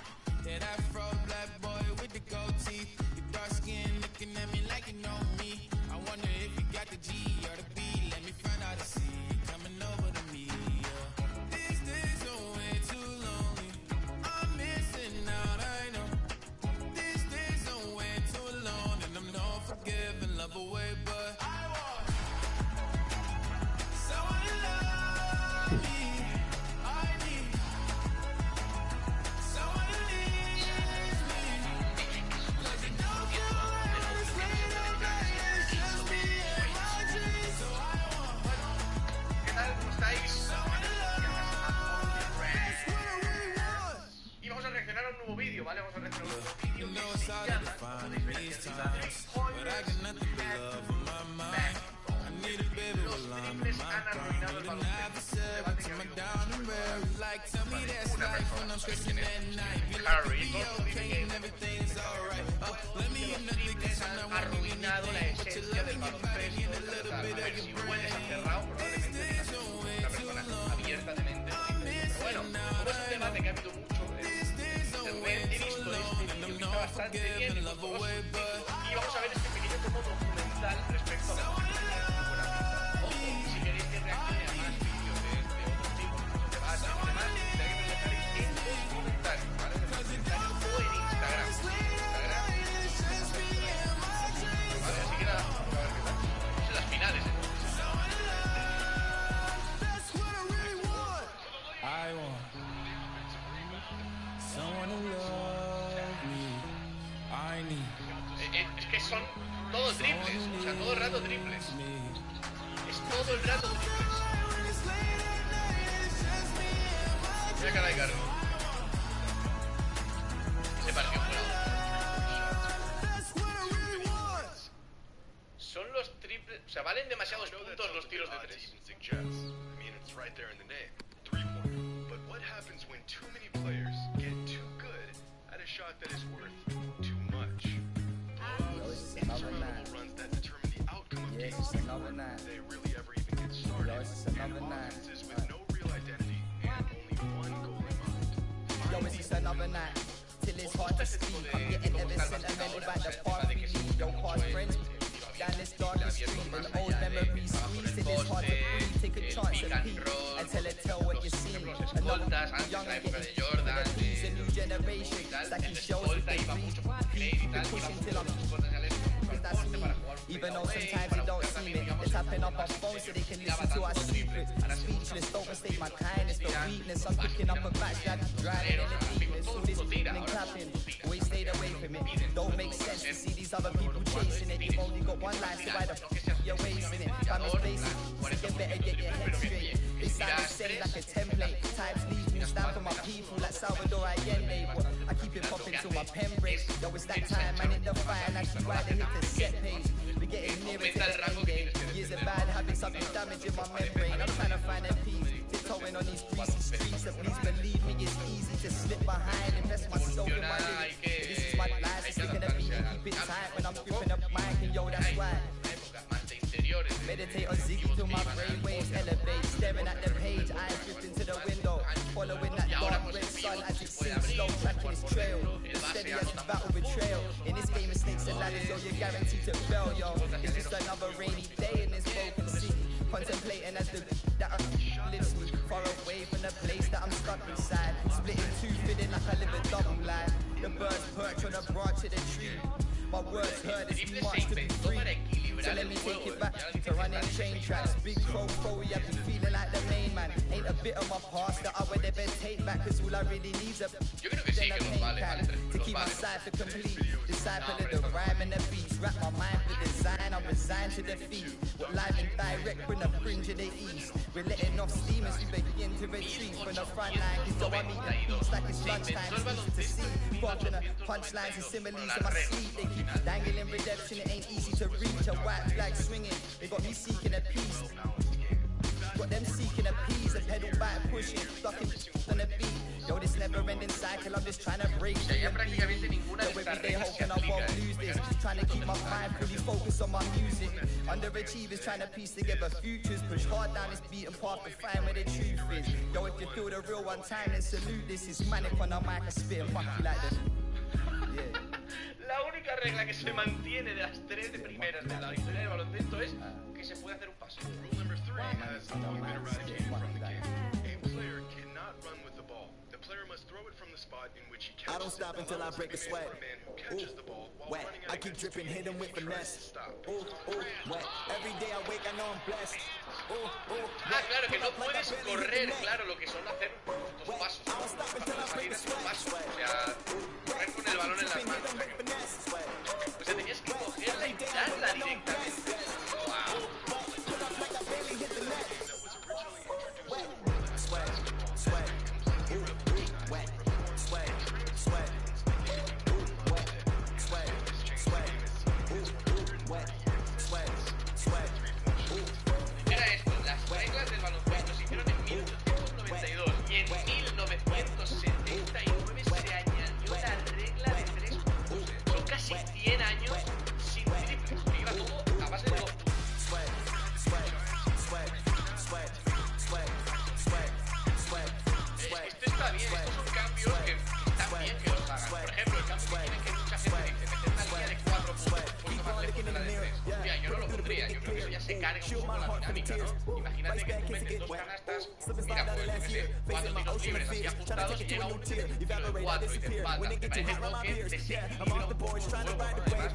Yeah, that fro black boy with the gold teeth. Your dark skin looking at me like you know me. I wonder if you got the G or the B. Let me find out and see. Coming over to me, yeah. These days are way too lonely. I'm missing out, I know. These days are way too long, and I'm not forgiving. Away, but I want someone to love me. I need someone to leave me. 'Cause you don't get around this late at night. It's just me and my dreams. So triples han arruinado el baloncesto. Debate que ha habido una persona, no sé quién es, Harry, todo el mundo dice que los triples han arruinado la esencia del baloncesto. A ver, si puedes hacer cerrado, probablemente digas una persona abierta de mente. Pero bueno, como es un debate que ha habido mucho en internet, he visto este vídeo que está bastante bien y vamos a ver este pequeño como documental respecto a la ojo, si queréis que reaccione a más vídeos de otros tipos, muchos debates y demás, tenéis que dejar en los comentarios, ¿vale? En los comentarios o en Instagram. Vale, así que nada, vamos a ver qué tal. Es las finales, I want someone to love me. I need. Es que son todos triples, o sea, todo el rato triples. Es todo el rato triples. Mira cara de Carrera. Ese partido son los triples, o sea, valen demasiados puntos los tiros de tres. But what happens when too many players get too good at a shot that is worth too much? Interminable runs that determine the outcome of games before they really ever even get started. And offenses with no real identity and only one goal in mind. Yo, it's just another night till it's hard to speak. I'm getting ever sentimental about the part we need. Yo, past friends down this darkest street and old memories squeeze till it's hard to breathe. Take a chance and peek and tell what you see. Another young and getting he's a new generation. It's like he shows with the breeze. Keep pushing till I'm that's me. Even though sometimes it don't seem it. They're tapping up our phones so they can listen to our secrets. Speechless, don't mistake my kindness, the weakness. I'm picking up a backstrap, driving in the deepness. All this and clapping, always stayed away from it. Don't make sense to see these other people chasing it. You've only got one life, so why the f*** you're wasting it? If I'm misplacing, you better get your head straight. They sound the same like a template. Types leave me stand for my people like Salvador Allende. I keep it popping till my pen breaks. Yo, it's that time, man, in the fire, and I see why they hit the set page. We're getting nearer to the end game. Years of bad habits, I've been damaging my membrane. I'm trying to find a peace, tiptoeing on these greasy streets. And please believe me, it's easy to slip behind. Invest my soul in my lyrics. This is my life, it's sticking a beat and keep it tight when I'm gripping up mic. And yo, that's why. Meditate on Ziggy till my brainwaves elevate. Staring at the page, eyes drifting to the window. Following that dark red sun as it sinks slow, tracking its trail. Steady as its battle betrayal. In this game of snakes and ladders, yo, you're guaranteed to fail, yo. It's just another rainy day in this broken city. Contemplating as the that lives me far away from the place that I'm stuck inside. Split in two, feeling like I live a double life. The birds perch on a branch of the tree. My words heard is much to be free. So let me take it back to running train tracks. Big crow, yeah, be feeling like the main man. Ain't a bit of my past that I would ever take back. Cause all I really need's a then a pain can to keep my cipher complete. Disciple of the rhyme and the beats. Wrap my mind for design, I'm resigned to defeat. What live and direct from the fringe of the east. We're letting off steam as we begin to retreat from the front line. Cause yo, I'm eating beats like it's lunchtime. It's easy to see. Bumping the punchlines and similes in my sleep. They keep dangling redemption, it ain't easy to reach. A white flag swinging, they got me seeking a peace. Got them seeking a peace, a pedal back pushing, ducking on the beat. Yo, this never-ending cycle, I'm just trying to break it. Yo, every day hoping I won't lose this. Trying to keep my mind fully focused on my music. Underachievers trying to piece together futures. Push hard down this beaten path to find where the truth is. Yo, if you feel the real one time, then salute this. It's manic on the mic, I spit and fuck you like this. Yeah. La única regla que se mantiene de las tres de primeras de la historia del baloncesto es que se puede hacer un paso. Rule number 3 has long been eradicated from the game. A player cannot run with the ball. The player must throw it from the spot in which he catches. I don't stop until I break a sweat. Wet. I keep dripping, hit him with finesse. Ooh, wet. Every day I wake, I know I'm blessed. Claro que no puedes correr, claro, lo que son hacer dos pasos. Salir a hacer un paso. O sea, correr con el balón en las manos. O sea, tenías que cogerla y tirarla directamente. se cargue un poco la dinámica, ¿no? Imagínate que tú metes 2 canastas, mira, pues yo qué sé, 4 tiros libres así ajustados y llega un tiro de 4 y te empata. Me parece algo que desequilibra un poco el juego, ¿no? Además,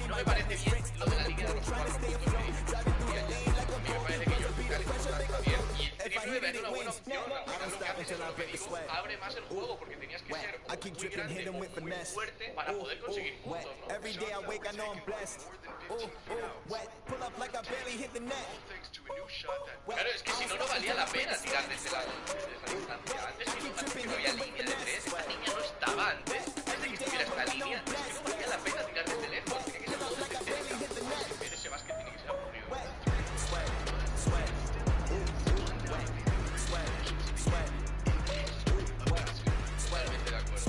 no me parece bien lo de la línea de los 4 puntos que dices. A mí me parece que Jordi Cáliz está bien. Y el triple era una buena opción. Al final lo que haces es lo que digo, abre más el juego porque tenías que ser muy grande o muy fuerte para poder conseguir puntos, ¿no? Claro, es que si no, no valía la pena tirar desde esa distancia. Antes que no había línea de 3, esta línea no estaba antes de que estuviera esta línea. Es que no valía la pena tirar desde lejos, tenía que ser todo desde cerca. Ese básquet tiene que ser aburrido. Totalmente de acuerdo.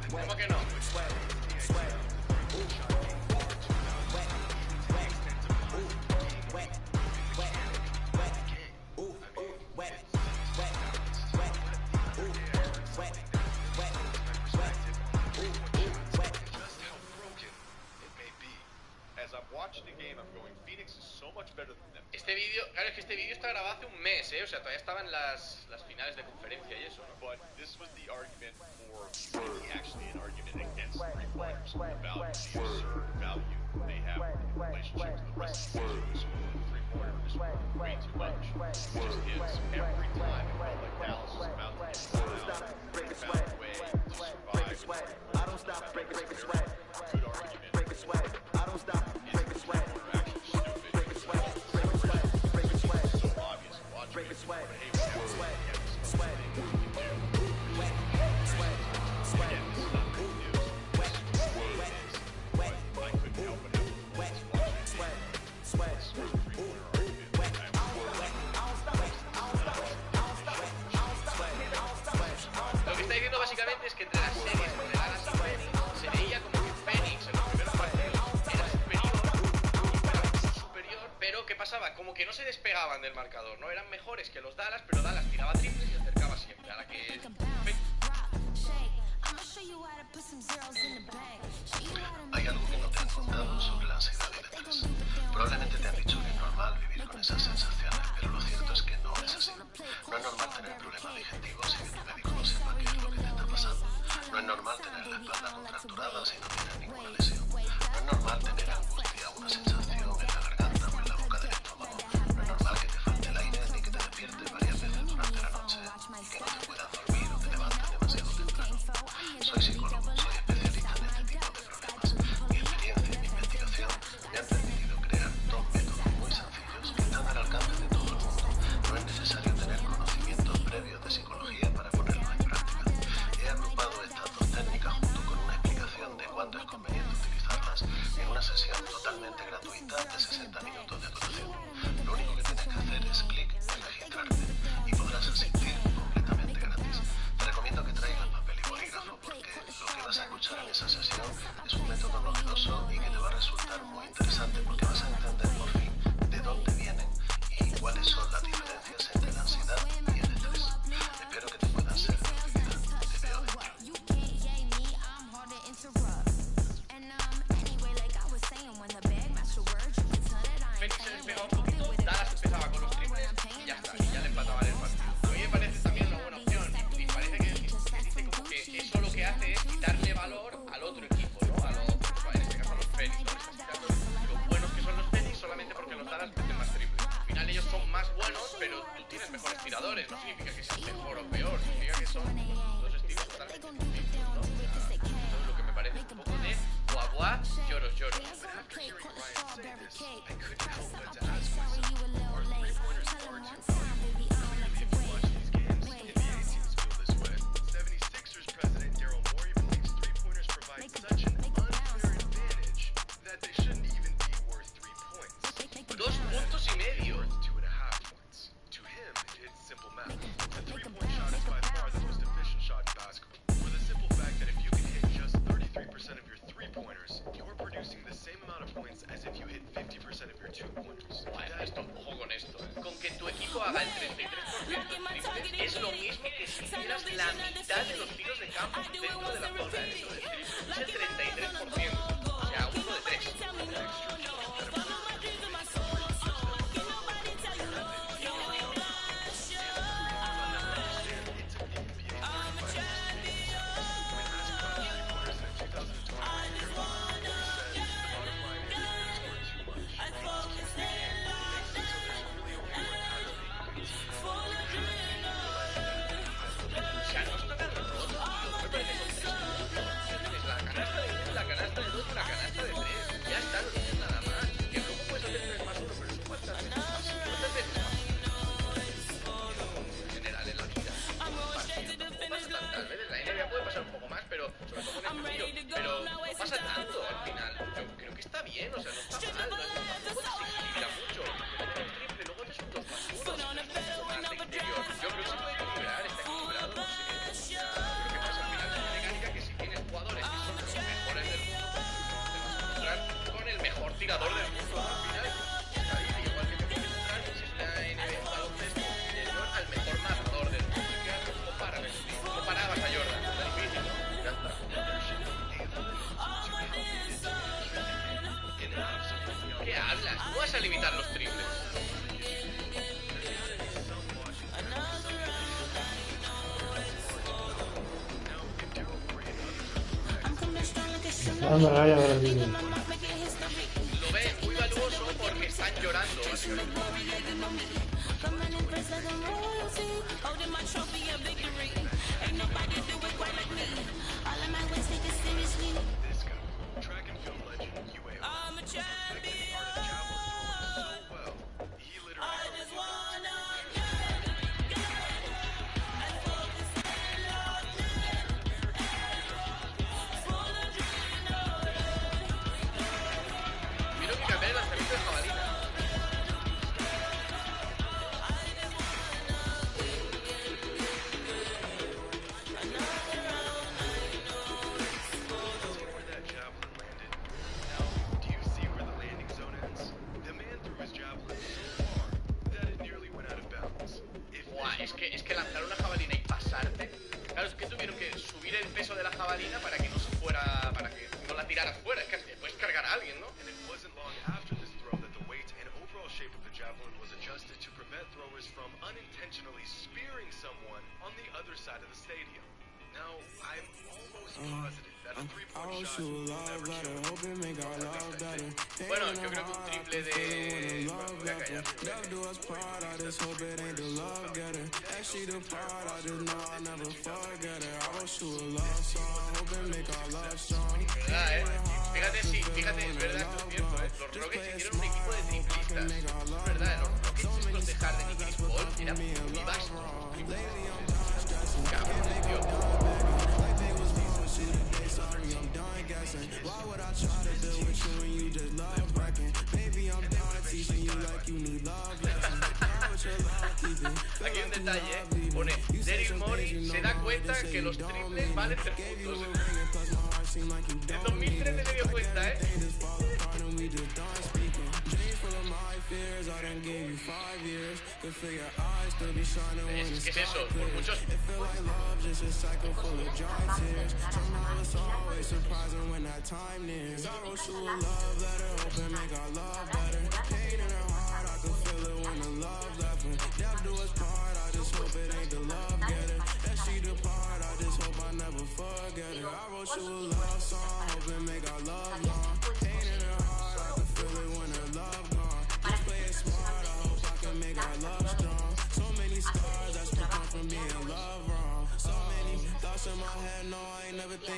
¿Cómo que no? Este vídeo, claro, es que este vídeo está grabado hace un mes, o sea, todavía estaban las finales de conferencia y eso, ¿no? But this was the argument for actually an argument against three-pointers about the absurd value they have in relationship to the rest of the team. So the three-pointer is way too much. It just hits every time. It felt like Dallas was about to get blown out. They found a way to survive. I don't stop, break a sweat. Good argument. Break a sweat. I don't stop, break a sweat. Break a sweat. Break a sweat. Break a sweat. So obvious. Watch break a sweat. Sweat. Sweat. Lo que está diciendo básicamente es que entre las series de Dallas y Phoenix se veía como que Phoenix en los primeros partidos era superior, pero ¿qué pasaba? Como que no se despegaban del marcador, ¿no? Eran mejores que los Dallas, pero Dallas tiraba triples y se acercaba siempre a la que es Hay algo que no te han contado sobre la ansiedad de tres. Probablemente te han dicho que es normal vivir con esas sensaciones, pero lo cierto es que no es así. No es normal tener problemas digestivos y que tu médico no sepa qué es lo que te está pasando. No es normal tener la espalda contracturada si no tienes ninguna lesión. No es normal tener angustia, una sensación en la garganta o en la boca del estómago. No es normal que te falte el aire ni que te despiertes varias veces durante la noche y que no te puedas dormir o te levantes demasiado temprano. Soy psicólogo, soy especialista en este tipo de problemas. Mi experiencia y mi investigación me han permitido crear 2 métodos muy sencillos que están al alcance de todo el mundo. No es necesario tener conocimientos previos de psicología para ponerlos en práctica. He agrupado estas 2 técnicas junto con una explicación de cuándo es conveniente utilizarlas en una sesión totalmente gratuita de 60 minutos de duración. Lo único que tienes que hacer es clic en registrarte y podrás asistir completamente gratis. Te recomiendo que traigas papel y bolígrafo porque lo que vas a escuchar en esa sesión es un método novedoso y que te va a resultar muy interesante porque vas a entender por fin de dónde vienen y cuáles son las diferencias entre la ansiedad y el estrés. Espero que te puedan ser de utilidad. Te veo dentro. Phoenix se despegaba un poquito, Dallas empezaba con los triples y ya está, y ya le empataban el partido. A mí me parece también una buena opción y parece que dice como que eso lo que hace es quitarle valor al otro equipo, ¿no? A los, en este caso a los Phoenix, ¿no? Les estás quitando lo buenos que son los Phoenix solamente porque los Dallas meten más triples. Al final ellos son más buenos, pero tú tienes mejores tiradores, no significa que sean mejor o peor, significa que son 2 estilos totalmente distintos, ¿no? O sea, eso es lo que me parece un poco de guau guau, lloros, lloros. I couldn't help but to ask myself, are three-pointers far too valuable? Clearly, if you watch these games, NBA teams feel this way. 76ers president Daryl Morey believes three-pointers provide such an unfair advantage that they shouldn't even be worth 3 points. 2 puntos y medio. Worth 2.5 points. To him, it's simple math. The three-point shot is by far the most efficient shot in basketball. For the simple fact that if you can hit just 33% of your three-pointers, you're producing the same amount of points as if you hit 50% of your two-pointers. Esto, ojo con esto. Con que tu equipo haga el 33% de triples es lo mismo que si hicieras la mitad de los tiros de campo dentro de la zona. Eso es el 33%. O sea, bien, o sea, no está mal, no desequilibra mucho. Mete un triple, luego haces un 2+1, más de interior. Yo creo que se puede equilibrar, está equilibrado, no sé. Lo que pasa al final es una mecánica que si tienes jugadores que son los mejores del mundo, te vas a encontrar con el mejor tirador del mundo al final. Igual que te puedes encontrar, si es la NBA baloncesto, al mejor matador del mundo. ¿Cómo comparabas a Jordan? Está difícil, ¿no? Ya está. ¿Qué hablas? ¿Cómo vas a limitar los triples? Anda, vaya, Lo ven muy valuoso porque están llorando, básicamente. Quiero que cambie el lanzamiento de jabalina. Es que lanzar una jabalina y pasarte. Claro, es que tuvieron que subir el peso de la jabalina para que no se fuera, para que no la tiraras fuera. Es que puedes cargar a alguien, ¿no? Bueno, yo creo que un triple de... Voy a callar. ¿Verdad, Fíjate, sí, fíjate, es verdad, esto es cierto, Los Rockets hicieron un equipo de triplistas. Es verdad, los Rockets estos de Harden y Chris Paul eran muy vastos. Cabrón, tío. Aquí hay un detalle, pone Daryl Morey se da cuenta que los triples valen 3 puntos. En 2013 se dio cuenta, ¿Qué es eso? Por muchos...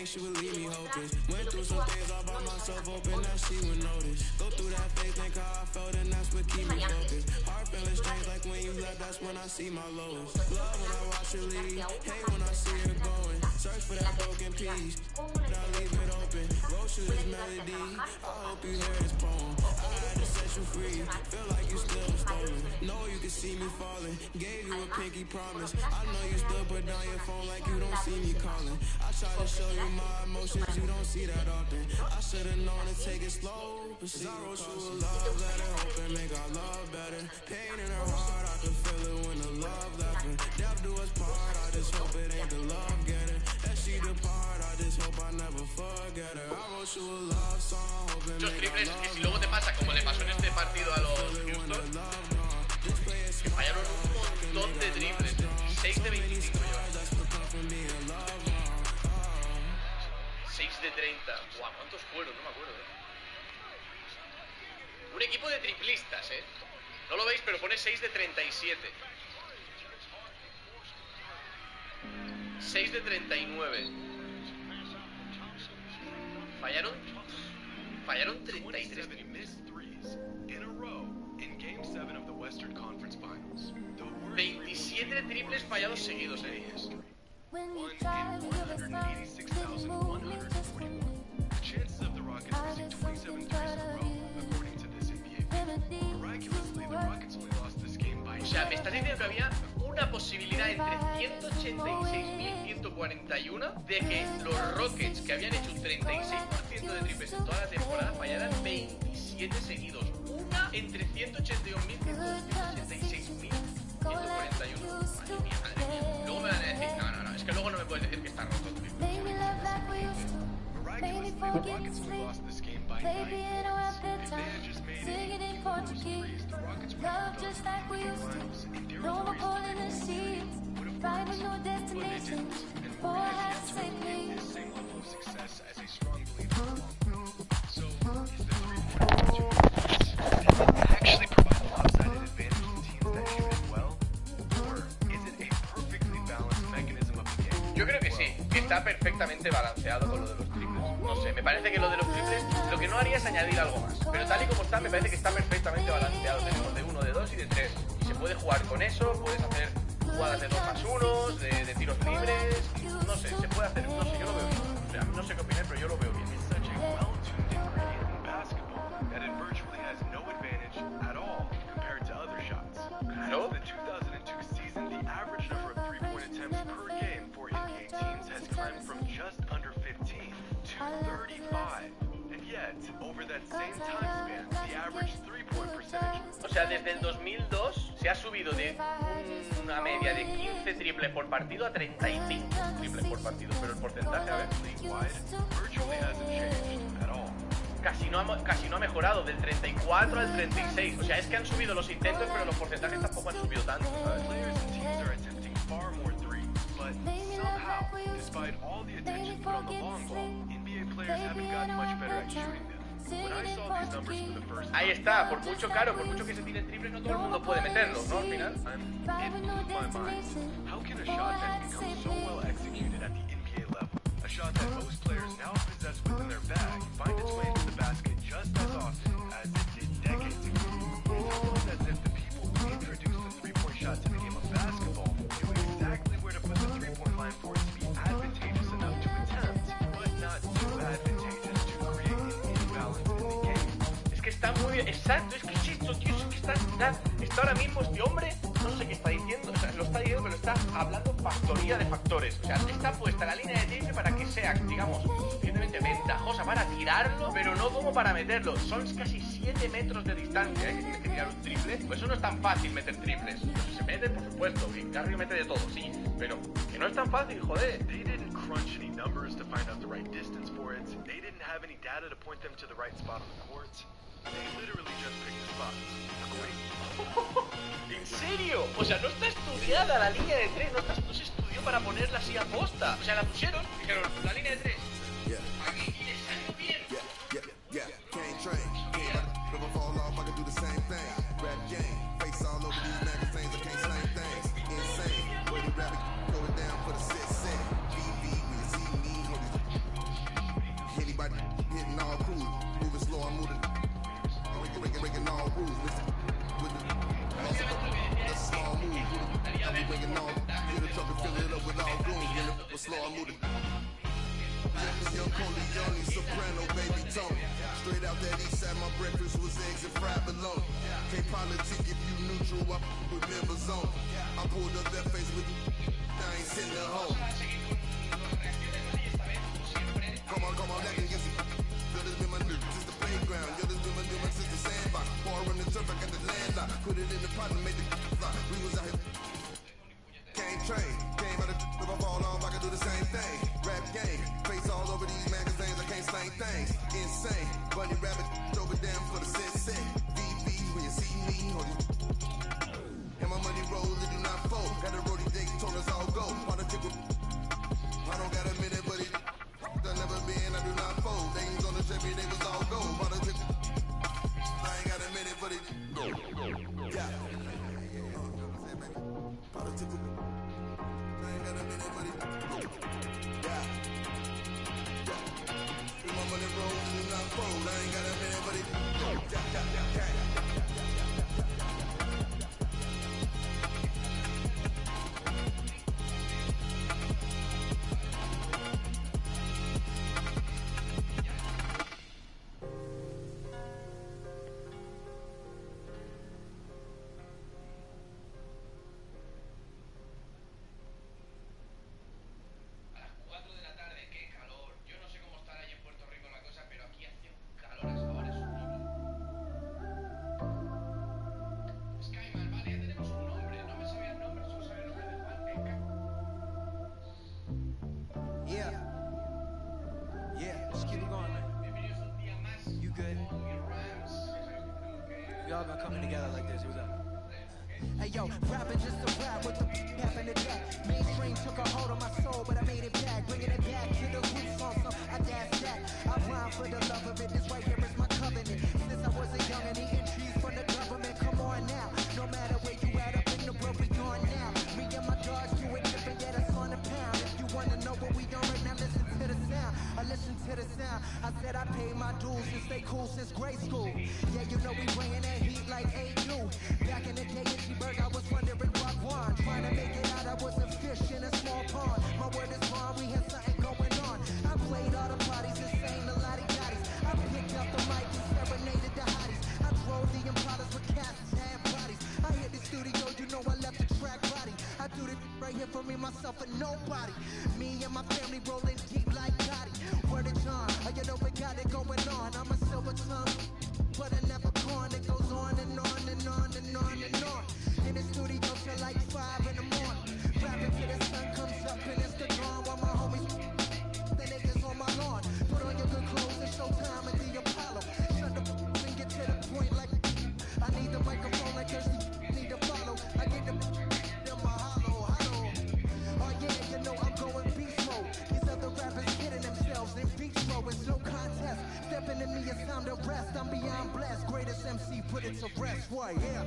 She would leave me hopeless. Went through some things all by myself, hoping that she would notice. Go through that phase, think how I felt, and that's what keep me focused. Heart feeling strange, like when you left, that's when I see my lowest. Love when I watch her leave, hate when I see her going. Search for that broken piece, but I leave it open. Wrote you this melody, I hope you hear this poem. I had to set you free, feel like you still stolen. Know you can see me falling, gave you a pinky promise. I know you still put down your phone like you don't see me calling. I try to show you my emotions, you don't see that often. I should've known to take it slow, but I wrote you a love letter, hoping make our love better. Pain in her heart, I could feel it when the love left her. Death do us part, I just hope it ain't the love getter. That she depart, I just hope I never forget her. I wrote you a love song, hoping Muchos make our triples love que si luego te pasa como le pasó en este partido a los Houston, que fallaron un montón de triples, 6 de 25 llevan. 6 de 30. Buah, ¿cuántos fueron? No me acuerdo, Un equipo de triplistas, No lo veis, pero pone 6 de 37. 6 de 39. Fallaron 33 triples. 27 triples fallados seguidos, Rockets received 27 threes in a row, according to this NBA poll. Miraculously, the Rockets only lost this game by... O sea, me estás diciendo que había una posibilidad entre 186.141 de que los Rockets, que habían hecho un 36% de triples en toda la temporada, fallaran 27 seguidos. Una entre 181.186.141. Madre mía, madre mía. Luego me van a decir, no, es que luego no me puedes decir que está roto. Miraculously, the Rockets only lost this game by 9 points. If they had just made it those threes, the Rockets would have gone to the finals, and Derrick Rose would have won, but they didn't. And we're yet to repeat this same level of success as a strong believer in the long run. So, is the three-point opportunity actually provide a lopsided advantage to teams that shoot it well, or is it a perfectly balanced mechanism of the game? Yo creo que sí, que está perfectamente balanceado con lo de los triples. No sé, me parece que lo de los triples, lo que no haría es añadir algo más. Pero tal y como está, me parece que está perfectamente balanceado. Tenemos de 1, de 2 y de 3. Y se puede jugar con eso, puedes hacer jugadas de 2+1, de tiros libres. No sé, se puede hacer, no sé, yo lo veo bien. O sea, no sé qué opinar, pero yo lo veo bien. It's such a well-tuned ingredient in basketball that it virtually has no advantage at all compared to other shots. Claro. Since the 2002 season, the average number of three-point attempts per game for NBA teams has climbed from just under 15 to 35. And yet, over that same time span, the average three-point percentage... O sea, desde el 2002 se ha subido de una media de 15 triples por partido a 35 triples por partido. Pero el porcentaje, a ver... virtually hasn't changed at all. Casi no ha mejorado, del 34 al 36. O sea, es que han subido los intentos, pero los porcentajes tampoco han subido tanto, ¿sabes? Players and teams are attempting far more threes, but somehow, despite all the attention put on the long ball, NBA players haven't gotten much better at shooting them. When I saw these numbers for the first time, ahí está, por mucho que se tiren triples, no todo el mundo puede meterlos, ¿no? Al final. it blew my mind. How can a shot that's become so well executed at the NBA level, a shot that most players now possess within their bag, find its way into the basket just as often as it did decades ago? It's almost as if the people who introduced the three-point shot to the game of basketball knew exactly where to put the three-point line for it to be advantageous enough to attempt, but not too advantageous to create an imbalance in the game. Es que está muy bien, exacto, es que es esto, tío, es que está ahora mismo este hombre, no sé qué está diciendo, o sea, lo está diciendo, pero está hablando factoría de factores. O sea, está puesta la línea de triple para que sea, digamos, suficientemente ventajosa para tirarlo, pero no como para meterlo. Son casi 7 metros de distancia, que tienes que tirar un triple. Pues eso no es tan fácil meter triples. Pues se mete, por supuesto, que Carrera mete de todo, sí, pero que no es tan fácil, joder. They didn't crunch any numbers to find out the right distance for it. They didn't have any data to point them to the right spot on the court. They literally just picked the spot. ¿En serio? O sea, no está estudiada la línea de 3, no se estudió para ponerla así a posta. O sea, la pusieron, dijeron, la línea de 3. Aquí y le salió bien. Can't train, never fall off, I can do the same thing. Rap game, face all over these magazines, I can't slang things. Insane, where the rabbit throw it down for the set. BB, when you see me, anybody hitting all cool, moving slow, I'm moving, breaking all rules. Listen, with the small move, I'll be breaking all, get a truck and fill it up with all goons, a slow, I'm moving. Young Corleone, soprano, baby Tony. Straight out that east side, my breakfast was eggs and fried bologna. Can't politic if you neutral, I with members on. I pulled up that face with, I ain't sitting at home. Come on, that can get some. Yo, this been my new, this the playground. Yo, this been my new, this the sandbox. Ball run the turf, I got the landlock. Put it in the pot and made the fly. We was out here. Can't train, came out of if I fall off, I can do the same thing. Rap game, face all over these magazines, I can't slang things. Insane, bunny rabbit, throw it down for the set. VV, when you see me, and my money rolls, it do not fold. Got a roadie dick, told us all go. I don't got a minute, but it done never been, I do not fold. Things on the Chevy, they was all gold. I ain't got a minute, but it yeah. My money rolls and not fold. I ain't got a minute, but it We all gonna come in together like this. What's up? Hey yo, rapping just to rap with the happened to that. Mainstream took a hold of my soul, but I made it back, bringing it back to the roots on some. I dash that. I rhyme for the love of it. This right here is my covenant. Since I was a young and eating trees from the government. Come on now, no matter where you at, up in the broke, we gone now. Me and my dogs do it different, yeah, that's on the pound. If you wanna know what we on right now, listen to the sound. I listen to the sound. I said I paid my dues and stay cool since grade school. Yeah, you know we bringing that heat like A2. Back in the day in G-Berg, I was wondering what one. Trying to make it out, I was a fish in a small pond. My word is bond, we had something going on. I played all the parties and sang the lottie-dotties. I picked up the mic and serenaded the hotties. I drove the Impalas with cats and bodies. I hit the studio, you know I left the track body. I do this right here for me, myself, and nobody. Me and my family rolling deep like Gotti. Word of John, you know we got it going on. I'm a silver tongue, but I never corn. It goes on and on and on and on and on. In the studio till like 5 in the morning. Rapping till the sun comes up and it's the dawn. While my homies, the niggas on my lawn. Put on your good clothes and show time at the Apollo. Shut the and get to the point like I need the microphone like Thirsty need to follow. I get the my hollow. Oh yeah, you know I'm going beast mode. These other rappers kidding themselves in beach mode. It's no contest. Stepping in me a sound of rest. I'm beyond blessed. Greatest MC put it to rest. Why, yeah.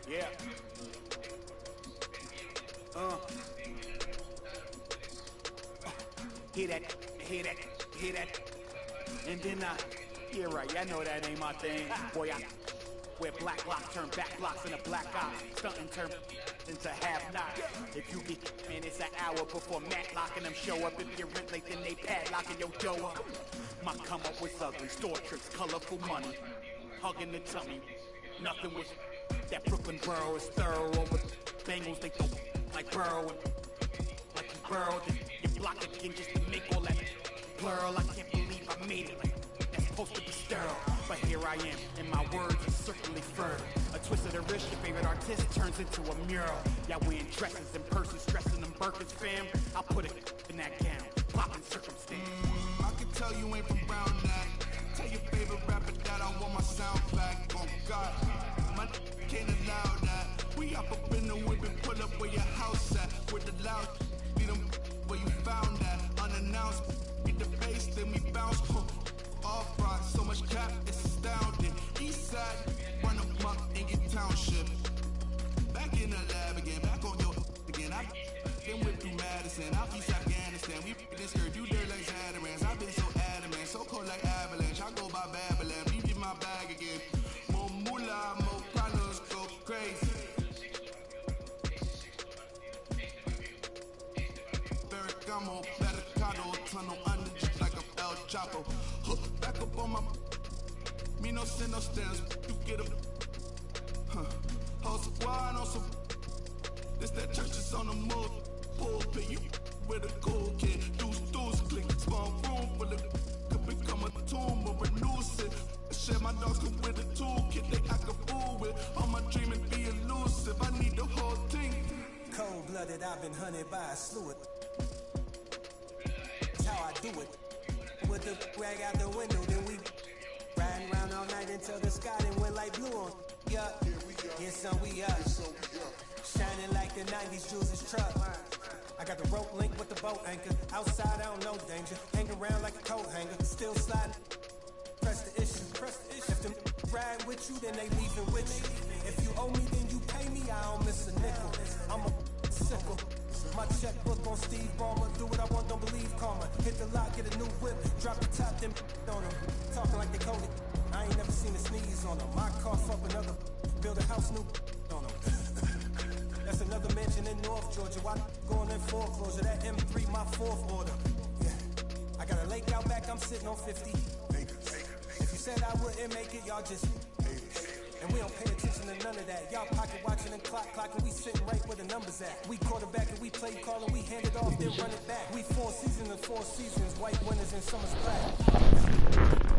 Yeah. Hear that. And then yeah, right, I know that ain't my thing. Boy, I wear black blocks, turn back blocks into black ops. Stunting turn into half knocks. If you get man, it's an hour before Matlock and them show up. If you're rent late, then they padlocking your dough up. My come up was ugly, store tricks, colorful money, hugging the tummy. Nothing was that Brooklyn borough is thorough over Bengals. They throw like Burrow and like you burrowed and you block it again just to make all that blur. I can't believe I made it. That's supposed to be sterile, but here I am, and my words are certainly firm. A twist of the wrist, your favorite artist turns into a mural. Y'all wearing dresses in person, stressing them Birkins, fam. I'll put it in that gown, popping circumstance. I can tell you ain't from Brown that. Tell your favorite rapper that I want my sound back. Oh God, my can't allow that. We up in the whip and pull up where your house at. With the loud, beat them where you found that. Unannounced, get the bass, then we bounce. Off rock, so much cap, it's astounding. East side, run them up in your township. Back in the lab again, back on your again. I've been with through Madison, out East Afghanistan. We this skirt, you dirt like Zatarans. I've been so adamant, so cold like avalanche. I go by Babylon, beat in my bag again. More moolah, more problems, go crazy. Ferragamo, Barricado, tunnel under just like a El Chapo. Back up on my, me no send no stamps, you get a, whole squad on some, this that church is on the move, pulpit, you with a cool kid, deuce, click, small room full of, could become a tomb or renew it, share my dogs come with a toolkit, they act a fool with, all my dreaming be elusive, I need the whole thing. Cold-blooded, I've been hunted by a slew of, that's how I do it. With the rag out the window, then we riding around all night until the sky then went like blue on. Yeah, here's some we up. Shining like the 90s Jules' truck. I got the rope link with the boat anchor. Outside, I don't know danger. Hang around like a coat hanger. Still sliding. Press the issue. If them ride with you, then they leaving with you. If you owe me, then you pay me. I don't miss a nickel. I'm a sickle. My checkbook on Steve Ballmer. Do what I want, don't believe karma. Hit the lock, get a new whip. Drop the top, then on them. Talking like they coded. I ain't never seen a sneeze on them. My cough up another. Build a house new on them. That's another mansion in North Georgia. Why going in foreclosure? That M3, my fourth order. I'm sitting on 50. If you said I wouldn't make it, y'all just and we don't pay attention to none of that. Y'all pocket watching and clocking, we sitting right where the numbers at. We quarterback and we play call and we hand it off, then run it back. We 4 seasons and 4 seasons, white winners and summer's black.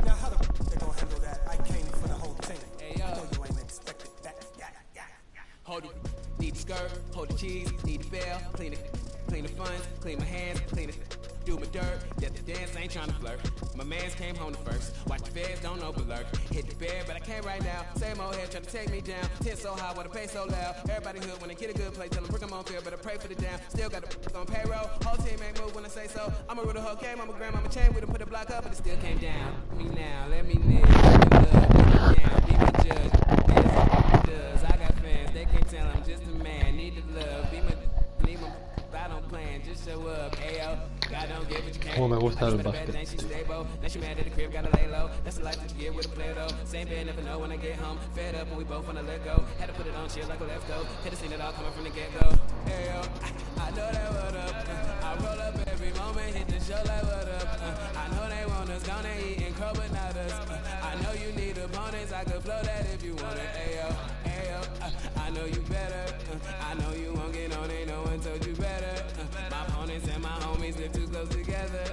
Now how the they gonna handle that? I came for the whole thing. Hey, yo. I know you ain't expected that. Hold it, need the skirt, hold the cheese, need the bell, clean the funds, clean my hands, clean it, do my dirt, that the dance ain't tryna flirt. My mans came home the first, watch the feds don't overlurk. Hit the bed, but I can't right now, same old head tryna take me down. Tent so high, wanna pay so loud, everybody hood when they get a good play, tell them bring them on field, better pray for the down. Still got the on payroll, whole team ain't move when I say so. I'm a root whole game, I'm a gram, I'm a chain, we done put the block up, but it still came down. Me now, let me live, let me love, let me down, be my judge, does. I got fans, they can't tell I'm just a man, need the love, be my, need my, I don't plan, just show up, ayo. God don't give what you can't. Oh, me gusta el Now básquet. she mad at the crib, gotta lay low. That's the life that you get with a player though. Same bed, never know when I get home. Fed up and we both wanna let go. Had to put it on chill like a left go. Had to seen it all coming from the get go. Ayo, I know that what up. I roll up every moment, hit the show like what up. I know they want us gone and eating crow, but not us. I know you need opponents, I could flow that if you want it. Ayo, I know you better. I know you won't get on, ain't no one told you better. My opponents and my homies live too close together.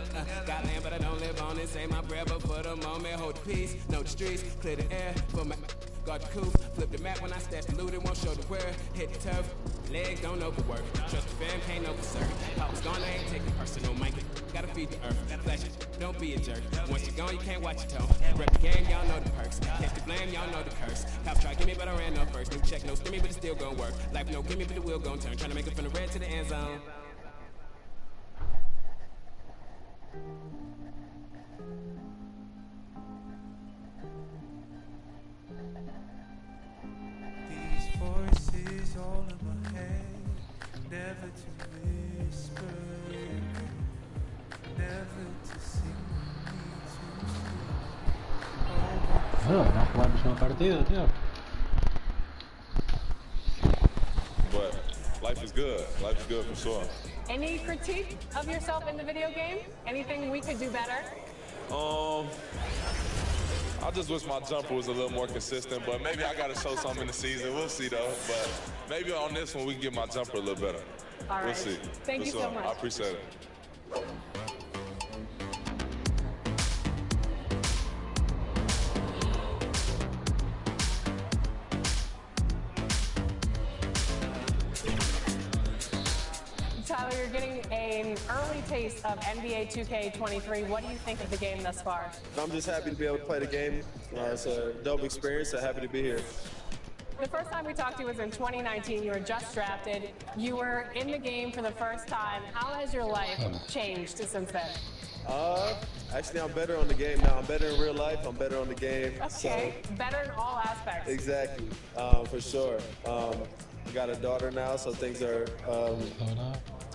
Got land, but I don't live on it. Say my prayer, but for the moment, hold the peace. Know the streets, clear the air for my guard the coop. Flip the map when I step, loot it, won't show the where. Hit the turf, legs don't overwork. Trust the fam, can't overserve. Pop was gone, I ain't taking personal, make it. Gotta feed the earth, flash it, don't be a jerk. Once you're gone, you can't watch your tone. Rep the game, y'all know the perks. Catch the blame, y'all know the curse. Cop try, give me, but I ran up first. New check, no stimmy, but it's still gon' work. Life no gimme, but the wheel gon' turn. Tryna make it from the red to the end zone. These voices all in my head, never to whisper, never to sing me to sleep. Bueno, vamos a jugar el próximo partido, tío. But life is good. Life is good for sure. Any critique of yourself in the video game? Anything we could do better? I just wish my jumper was a little more consistent, but maybe I got to show something in the season. We'll see, though. But maybe on this one, we can get my jumper a little better. All right. We'll see. Thank you so much. I appreciate it. Tyler, you're getting an early taste of NBA 2K23. What do you think of the game thus far? I'm just happy to be able to play the game. It's a dope experience, so happy to be here. The first time we talked to you was in 2019. You were just drafted. You were in the game for the first time. How has your life changed since then? Actually, I'm better on the game now. I'm better in real life. I'm better on the game. Okay, so better in all aspects. Exactly, for sure. Got a daughter now, so things are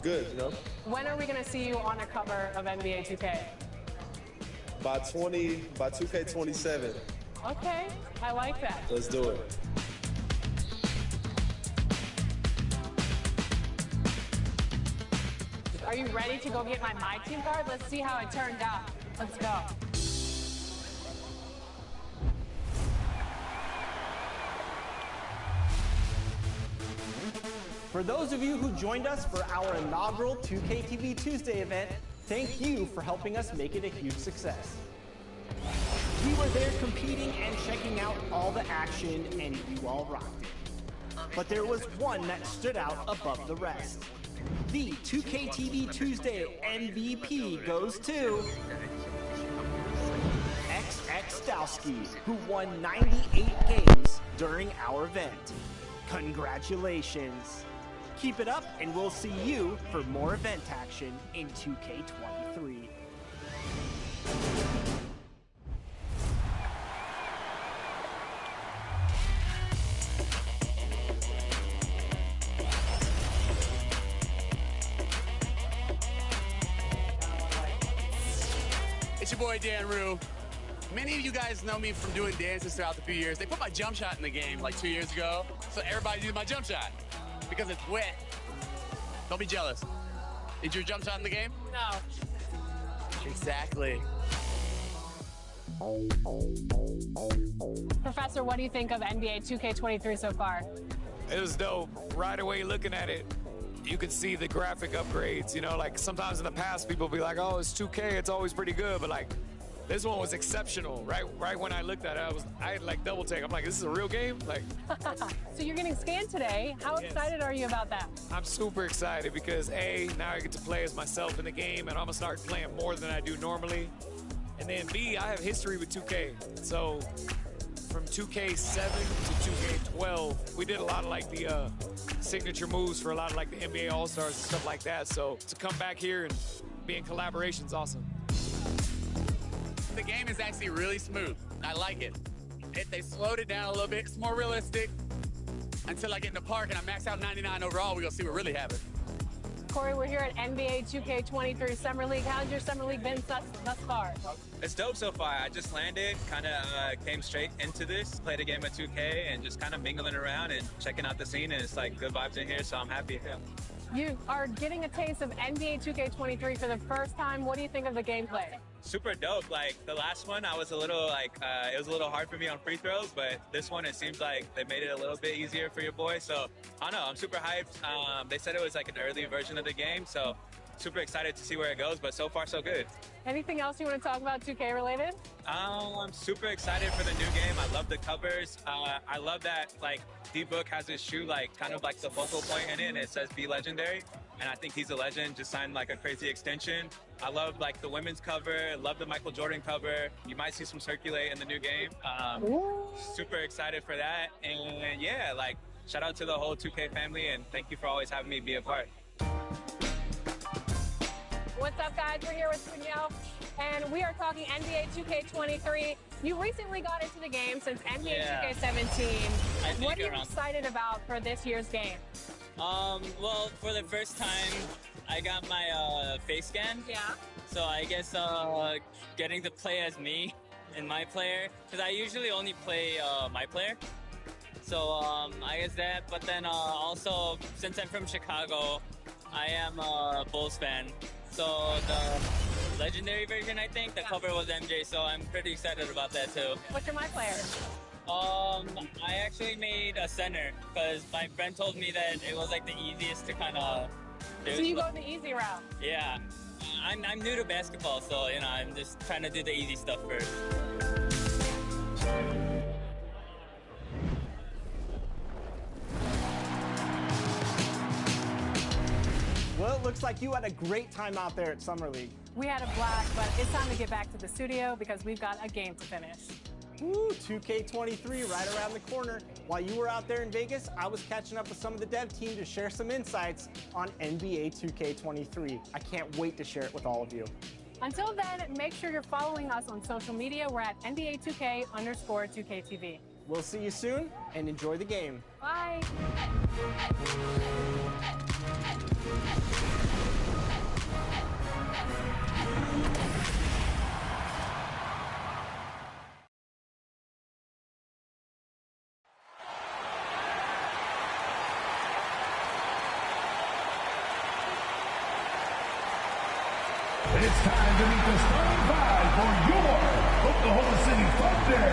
good, you know? When are we going to see you on a cover of NBA 2K? By 2K27. Okay, I like that. Let's do it. Are you ready to go get my team card? Let's see how it turned out. Let's go. For those of you who joined us for our inaugural 2K TV Tuesday event, thank you for helping us make it a huge success. We were there competing and checking out all the action, and you all rocked it. But there was one that stood out above the rest. The 2K TV Tuesday MVP goes to XX Dowski, who won 98 games during our event. Congratulations. Keep it up, and we'll see you for more event action in 2K23. It's your boy Dan Rue. Many of you guys know me from doing dances throughout the few years. They put my jump shot in the game like 2 years ago, so everybody uses my jump shot because it's wet. Don't be jealous. Is your jump shot in the game? No. Exactly. Professor, what do you think of NBA 2K23 so far? It was dope. Right away looking at it, you could see the graphic upgrades. You know, like sometimes in the past people be like, oh, it's 2K, it's always pretty good, but like this one was exceptional. Right when I looked at it, I had like double take. I'm like, this is a real game? Like. So you're getting scanned today. How excited are you about that? I'm super excited because A, now I get to play as myself in the game, and I'm gonna start playing more than I do normally. And then B, I have history with 2K. So from 2K7 to 2K12, we did a lot of like the signature moves for a lot of like the NBA All-Stars and stuff like that. So to come back here and be in collaboration is awesome. The game is actually really smooth. I like it. They slowed it down a little bit. It's more realistic. Until I get in the park and I max out 99 overall, we're gonna see what really happens. Corey, we're here at NBA 2K23 Summer League. How's your Summer League been thus far? It's dope so far. I just landed, kind of came straight into this, played a game of 2K, and just kind of mingling around and checking out the scene, and it's like good vibes in here, so I'm happy. You are getting a taste of NBA 2K23 for the first time. What do you think of the gameplay? Super dope. Like the last one, I was a little like, it was a little hard for me on free throws, but this one, it seems like they made it a little bit easier for your boy. So I don't know, I'm super hyped. They said it was like an early version of the game, so super excited to see where it goes, but so far so good. Anything else you want to talk about 2K related? I'm super excited for the new game. I love the covers. I love that like D-Book has his shoe like kind of like the focal point in it, and it says be legendary. And I think he's a legend, just signed like a crazy extension. I love like the women's cover, love the Michael Jordan cover. You might see some circulate in the new game. Super excited for that. And yeah, like shout out to the whole 2K family, and thank you for always having me be a part. What's up, guys? We're here with Cunio, and we are talking NBA 2K23. You recently got into the game since NBA 2K17. What are you excited about for this year's game? Well, for the first time, I got my face scan. Yeah. So I guess getting to play as me and my player, because I usually only play my player. So I guess that, but then also, since I'm from Chicago, I am a Bulls fan. So the legendary version, I think, the cover was MJ, so I'm pretty excited about that too. What's your my player? I actually made a center because my friend told me that it was like the easiest to kind of do. So you go the easy route? Yeah. I'm new to basketball, so you know, I'm just trying to do the easy stuff first. Well, it looks like you had a great time out there at Summer League. We had a blast, but it's time to get back to the studio because we've got a game to finish. Ooh, 2K23 right around the corner. While you were out there in Vegas, I was catching up with some of the dev team to share some insights on NBA 2K23. I can't wait to share it with all of you. Until then, make sure you're following us on social media. We're at NBA2K_2KTV. We'll see you soon, and enjoy the game. Bye. It's time to meet the starting five for your Oklahoma City Thunder.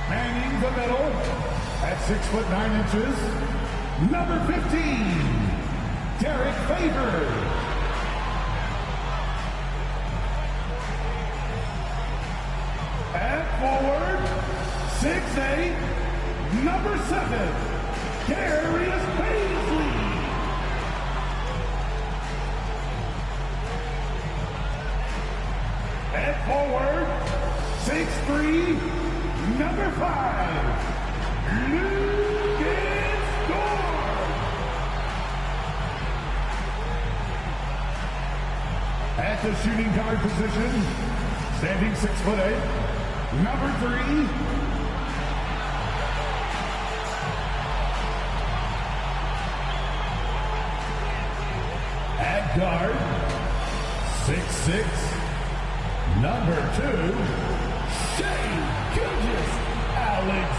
Manning the middle at 6'9", number 15, Derek Favors. At forward, 6'8", number 7, Darius Paisley. At forward, 6'3", number 5, Lucas Dorn. At the shooting guard position, standing 6'8", number 3, at guard, 6'6", number 2, Shai Gilgeous-Alexander.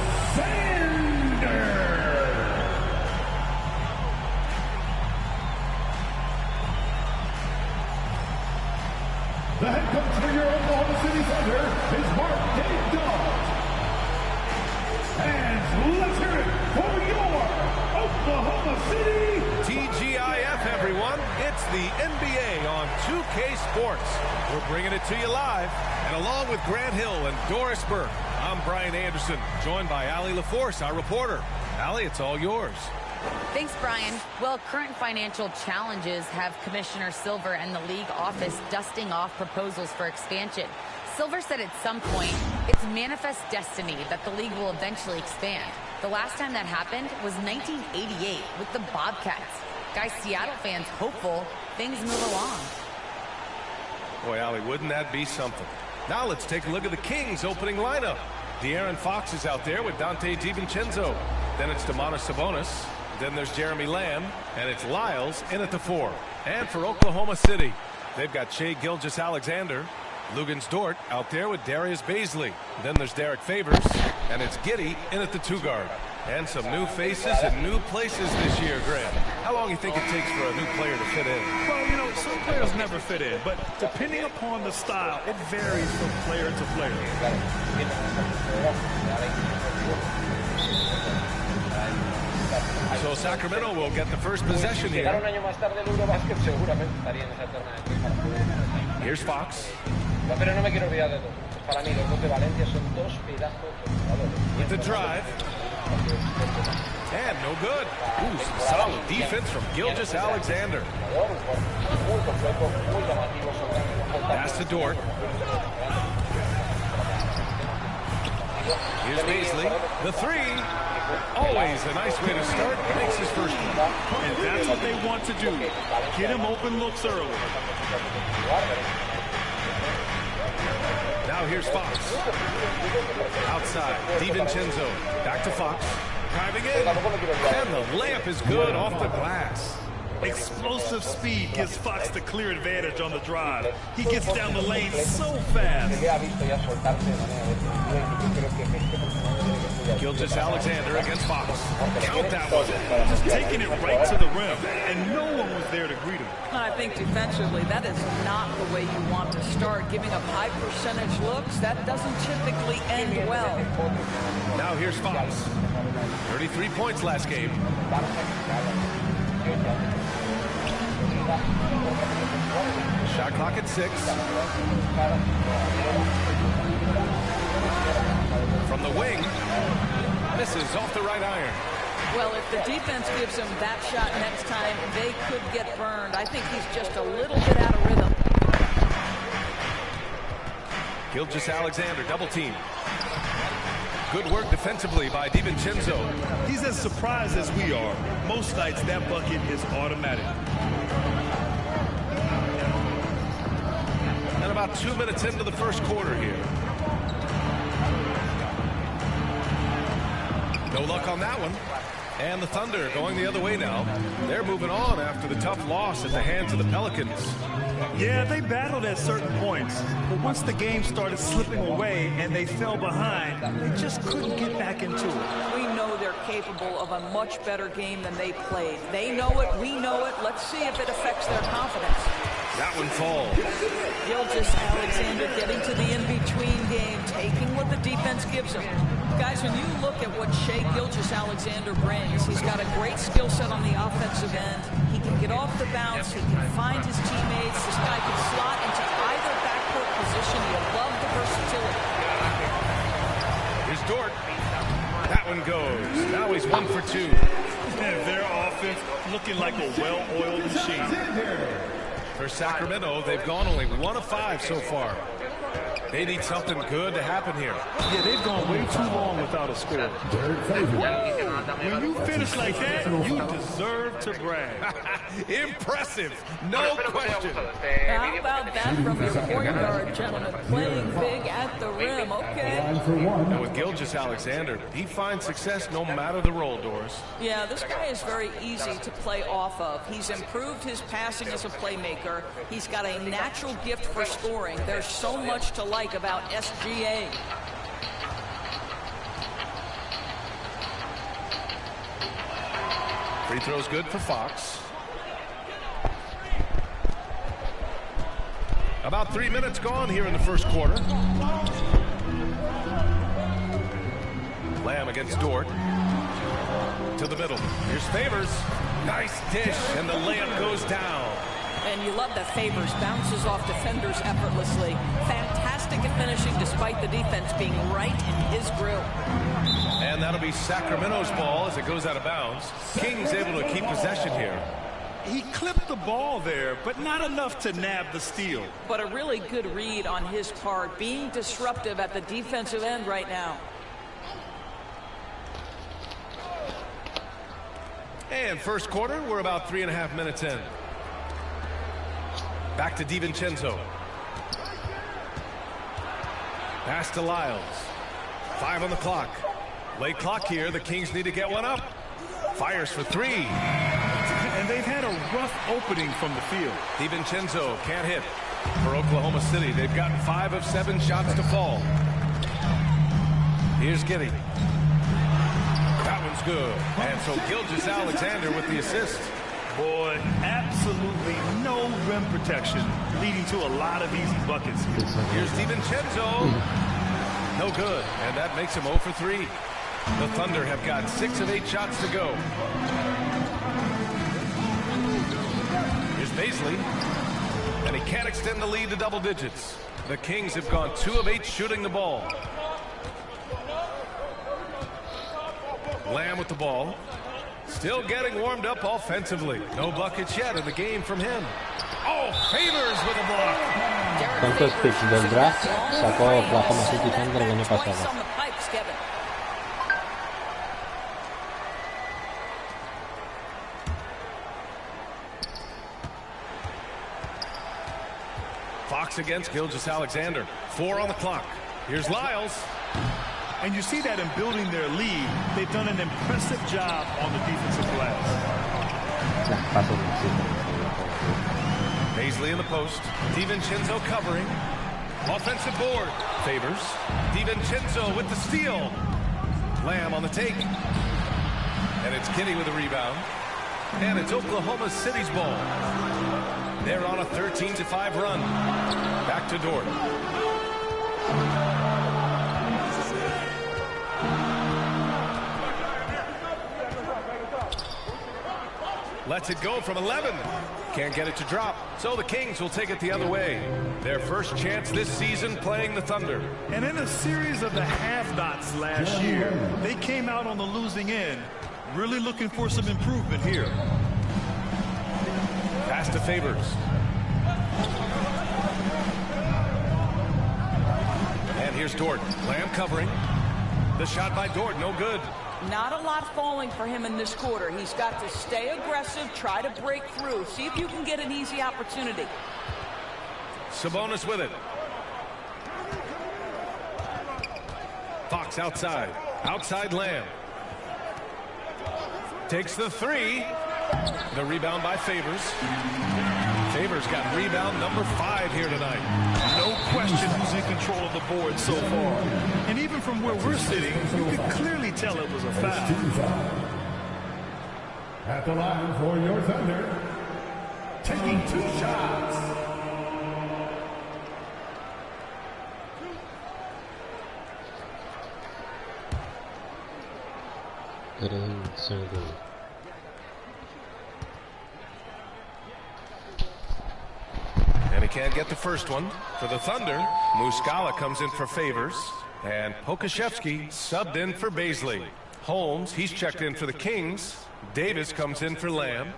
The head coach for your Oklahoma City Thunder is Martínez. And let's hear it for your Oklahoma City TGIF, everyone. It's the NBA on 2K Sports. We're bringing it to you live. And along with Grant Hill and Doris Burke, I'm Brian Anderson, joined by Allie LaForce, our reporter. Allie, it's all yours. Thanks, Brian. Well, current financial challenges have Commissioner Silver and the league office dusting off proposals for expansion. Silver said at some point, it's manifest destiny that the league will eventually expand. The last time that happened was 1988 with the Bobcats. Guys, Seattle fans hopeful things move along. Boy, Allie, wouldn't that be something? Now let's take a look at the Kings' opening lineup. De'Aaron Fox is out there with Dante DiVincenzo. Then it's Domantas Sabonis. Then there's Jeremy Lamb. And it's Lyles in at the 4. And for Oklahoma City, they've got Shai Gilgeous-Alexander. Luguentz Dort out there with Darius Bazley. Then there's Derek Favors. And it's Giddey in at the 2 guard. And some new faces and new places this year, Grant. How long do you think it takes for a new player to fit in? Well, you know, some players never fit in, but depending upon the style, it varies from player to player. So Sacramento will get the first possession here. Here's Fox. With the drive. And no good. Ooh, some solid defense from Gilgeous-Alexander. Pass to Dort. Here's Bazley. The 3. Always a nice way to start. Makes his first one. And that's what they want to do. Get him open looks early. Now here's Fox. Outside, DiVincenzo. Back to Fox. Driving in. And the layup is good off the glass. Explosive speed gives Fox the clear advantage on the drive. He gets down the lane so fast. Gilgeous-Alexander against Fox. Count that one. Just taking it right to the rim, and no one was there to greet him. I think defensively, that is not the way you want to start. Giving up high percentage looks, that doesn't typically end well. Now here's Fox. 33 points last game. Shot clock at 6. From the wing. Misses off the right iron. Well, if the defense gives him that shot next time, they could get burned. I think he's just a little bit out of rhythm. Gilgeous-Alexander double team. Good work defensively by DiVincenzo. He's as surprised as we are. Most nights that bucket is automatic. And about 2 minutes into the first quarter here. No luck on that one. And the Thunder going the other way now. They're moving on after the tough loss at the hands of the Pelicans. Yeah, they battled at certain points, but once the game started slipping away and they fell behind, they just couldn't get back into it. We know they're capable of a much better game than they played. They know it, we know it. Let's see if it affects their confidence. That one falls. Gilgeous-Alexander getting to the in-between game, taking what the defense gives him. Guys, when you look at what Shai Gilgeous-Alexander brings, he's got a great skill set on the offensive end. He can get off the bounce. He can find his teammates. This guy can slot into either backcourt position. You love the versatility. Here's Dort. That one goes. Now he's 1 for 2. And their offense looking like a well-oiled machine. For Sacramento, they've gone only 1 of 5 so far. They need something good to happen here. Yeah, they've gone way too long without a score. When you finish like that, you deserve to brag. Impressive, no question. How about that from your point guard, gentlemen? Playing big at the rim, okay. And with Gilgeous-Alexander, he finds success no matter the role, Doris. Yeah, this guy is very easy to play off of. He's improved his passing as a playmaker. He's got a natural gift for scoring. There's so much to like about SGA. Free throw's good for Fox. About 3 minutes gone here in the first quarter. Lamb against Dort. To the middle. Here's Favors. Nice dish, and the layup goes down. And you love that Favors bounces off defenders effortlessly. Fantastic at finishing despite the defense being right in his grill. And that'll be Sacramento's ball as it goes out of bounds. Kings able to keep possession here. He clipped the ball there, but not enough to nab the steal. But a really good read on his part, being disruptive at the defensive end right now. And first quarter, we're about 3.5 minutes in. Back to DiVincenzo. Pass to Lyles. 5 on the clock. Late clock here. The Kings need to get one up. Fires for 3. And they've had a rough opening from the field. DiVincenzo can't hit for Oklahoma City. They've gotten 5 of 7 shots to fall. Here's Giddey. That one's good. And so Gilgeous-Alexander with the assist. Boy, absolutely no rim protection, leading to a lot of easy buckets. Here's DiVincenzo. No good. And that makes him 0 for 3. The Thunder have got 6 of 8 shots to go. Here's Bazley. And he can't extend the lead to double digits. The Kings have gone 2 of 8 shooting the ball. Lamb with the ball. Still getting warmed up offensively. No buckets yet in the game from him. Oh, Favors with a block. ¿Cuántos picks del draft sacó Oklahoma City Thunder el año pasado? Fox against Gilgeous-Alexander. 4 on the clock. Here's Lyles. And you see that in building their lead, they've done an impressive job on the defensive glass. Bazley in the post. DiVincenzo covering. Offensive board. Favors. DiVincenzo with the steal. Lamb on the take. And it's Giddey with a rebound. And it's Oklahoma City's ball. They're on a 13-5 run. Back to Dort. Lets it go from 11. Can't get it to drop. So the Kings will take it the other way. Their first chance this season playing the Thunder. And in a series of the have-nots last year, they came out on the losing end. Really looking for some improvement here. Pass to Favors. And here's Dort. Lamb covering. The shot by Dort, no good. Not a lot falling for him in this quarter. He's got to stay aggressive, try to break through, see if you can get an easy opportunity. Sabonis with it. Fox outside. Outside Lamb. Takes the 3. The rebound by Favors. Favors got rebound number 5 here tonight. No question who's in control of the board so far. And even from where we're sitting, you can clearly tell it was a foul. At the line for your Thunder, taking 2 shots. Sergi. And he can't get the first one. For the Thunder, Muscala comes in for Favors. And Pokashevsky subbed in for Bazley. Holmes, he's checked in for the Kings. Davis comes in for Lamb.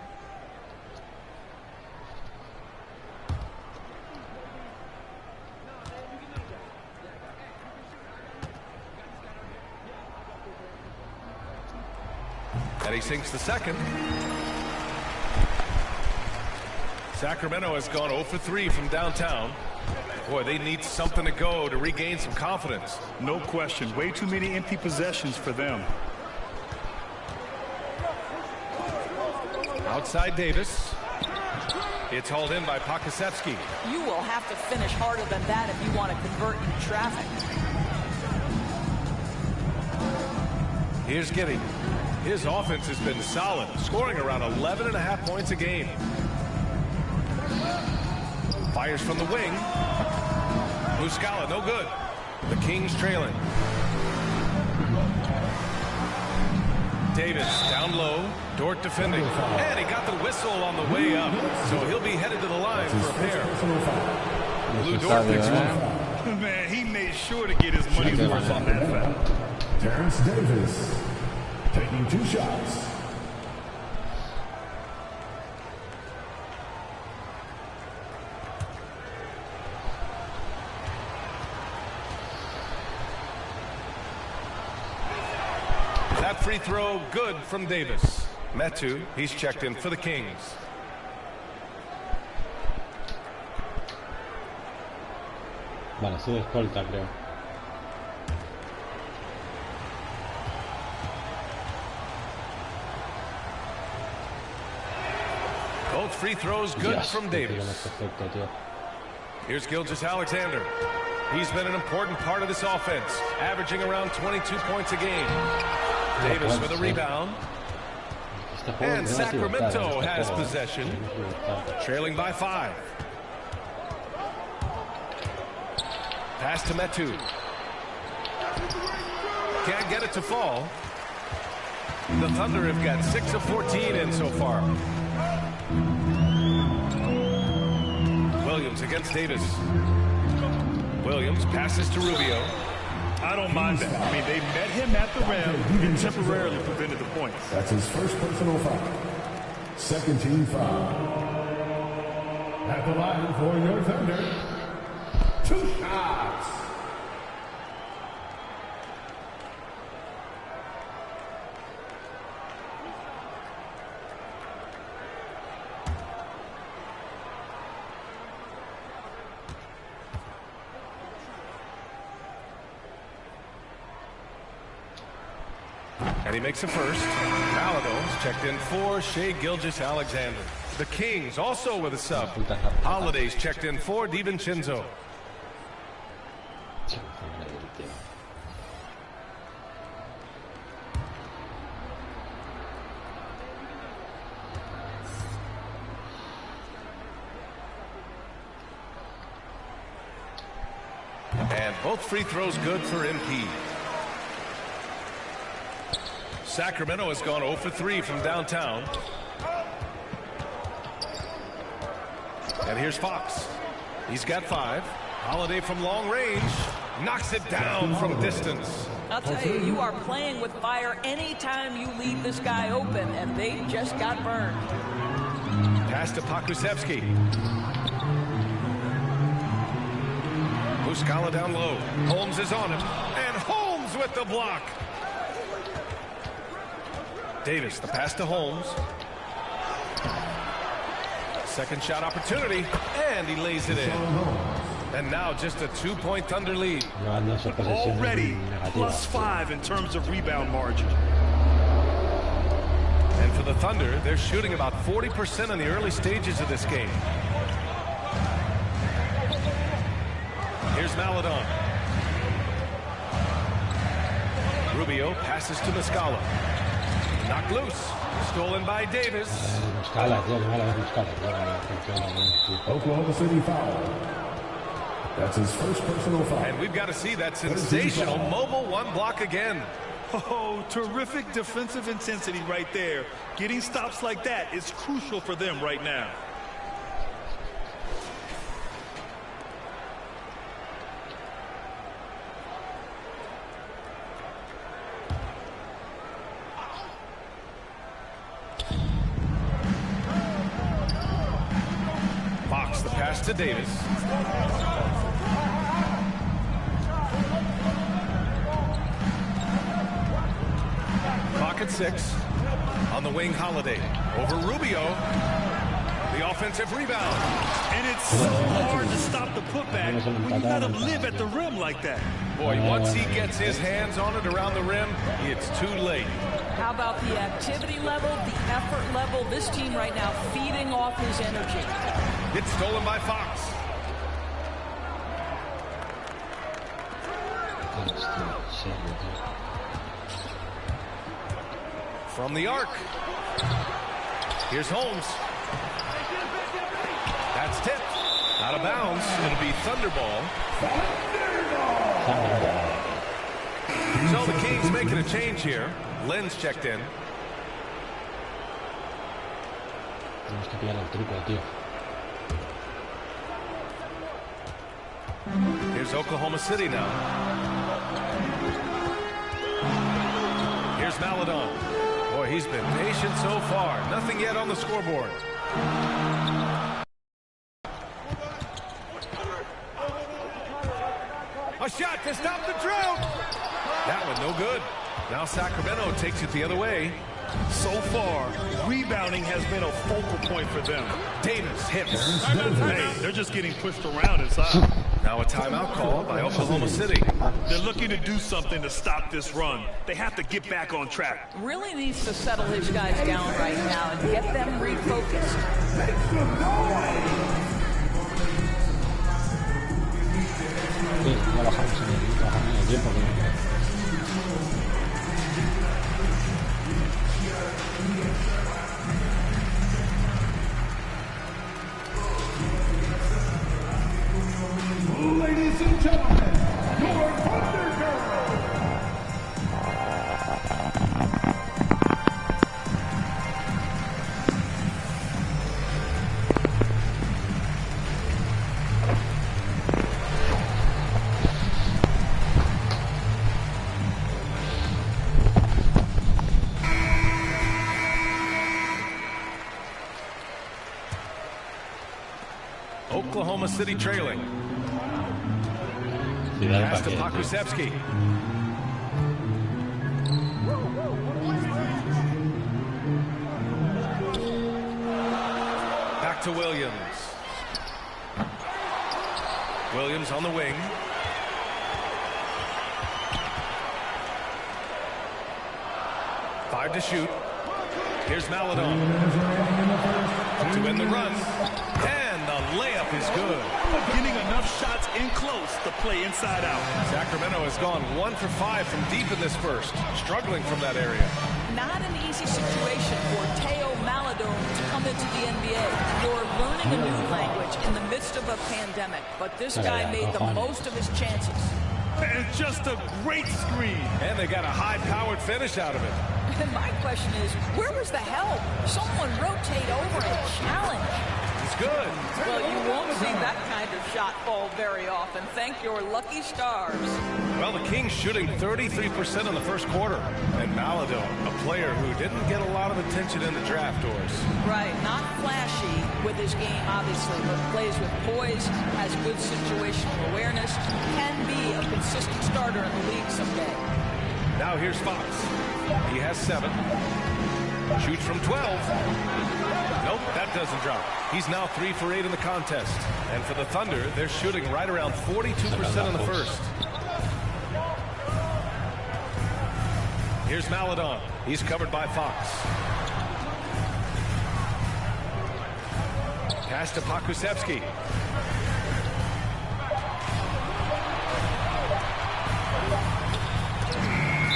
And he sinks the second. Sacramento has gone 0 for 3 from downtown. Boy, they need something to go to regain some confidence. No question. Way too many empty possessions for them. Outside Davis. It's hauled in by Pokasevsky. You will have to finish harder than that if you want to convert in traffic. Here's Giddey. His offense has been solid, scoring around 11.5 points a game. Fires from the wing. Muscala, no good. The Kings trailing. Davis down low. Dort defending. And he got the whistle on the way up. So he'll be headed to the line for a pair. Blue Dort picks one. Man, he made sure to get his money's worth on that foul. Terrence Davis taking 2 shots. That free throw good from Davis. Metu, he's checked in for the Kings. Vale, sido escolta, creo. Both free throws good from Davis. Here's Gilgeous-Alexander. He's been an important part of this offense, averaging around 22 points a game. Davis with a rebound. And Sacramento has possession, trailing by 5. Pass to Metu. Can't get it to fall. The Thunder have got 6 of 14 in so far. Williams against Davis. Williams passes to Rubio. I don't mind that. I mean, they met him at the rim and temporarily prevented the points. That's his first personal foul. Second team foul. At the line for your Thunder. 2 shots. And he makes a first. Maladone's checked in for Shai Gilgeous-Alexander. The Kings also with a sub. Holiday's checked in for DiVincenzo. And both free throws good for MP. Sacramento has gone 0 for 3 from downtown. And here's Fox. He's got 5. Holiday from long range. Knocks it down from distance. I'll tell you, you are playing with fire anytime you leave this guy open, and they just got burned. Pass to Pokusevski. Muscala down low. Holmes is on him. And Holmes with the block. Davis, the pass to Holmes. Second shot opportunity, and he lays it in. And now just a 2-point Thunder lead. Already +5 in terms of rebound margin. And for the Thunder, they're shooting about 40% in the early stages of this game. Here's Maladon. Rubio passes to Muscala. Knocked loose. Stolen by Davis. Oklahoma City foul. That's his first personal foul. And we've got to see that sensational mobile 1 block again. Oh, terrific defensive intensity right there. Getting stops like that is crucial for them right now. Fox, the pass to Davis. Clock at 6. On the wing, Holiday. Over Rubio. The offensive rebound. And it's so hard to stop the putback when you let him live at the rim like that. Boy, once he gets his hands on it around the rim, it's too late. How about the activity level, the effort level? This team right now feeding off his energy. It's stolen by Fox. From the arc. Here's Holmes. That's tipped. Out of bounds. It'll be Thunderball. So the Kings making a change here. Len's checked in. Tenemos que pillar el truco, tío. Here's Oklahoma City now. Here's Maladon. Boy, he's been patient so far. Nothing yet on the scoreboard. A shot to stop the drought. That one no good. Now Sacramento takes it the other way. So far, rebounding has been a focal point for them. Davis hits. Hey, they're just getting pushed around inside. Now a timeout call by Oklahoma City. They're looking to do something to stop this run. They have to get back on track. Really needs to settle his guys down right now and get them refocused. Sí, ya bajamos en el tiempo. Ladies and gentlemen, your Thunder Girls. Oklahoma City trailing. Pass to Pokusevski. Back to Williams. Williams on the wing. Five to shoot. Here's Maladon to win the run. And the layup is good. Getting enough shots in close to play inside out. Sacramento has gone 1 for 5 from deep in this first. Struggling from that area. Not an easy situation for Teo Maladon to come into the NBA. You're learning a new language in the midst of a pandemic, but this guy made the most of his chances. And just a great screen. And they got a high-powered finish out of it. And my question is, where was the help? Someone rotate over and challenge. It's good. Well, you won't see that kind of shot fall very often. Thank your lucky stars. Well, the Kings shooting 33% in the first quarter. And Maladon, a player who didn't get a lot of attention in the draft, doors. Right, not flashy with his game, obviously, but plays with poise, has good situational awareness, can be a consistent starter in the league someday. Now here's Fox. He has 7. Shoots from 12. Nope, that doesn't drop. He's now 3 for 8 in the contest. And for the Thunder, they're shooting right around 42% in the first. Here's Maladon. He's covered by Fox. Pass to Pokusevski.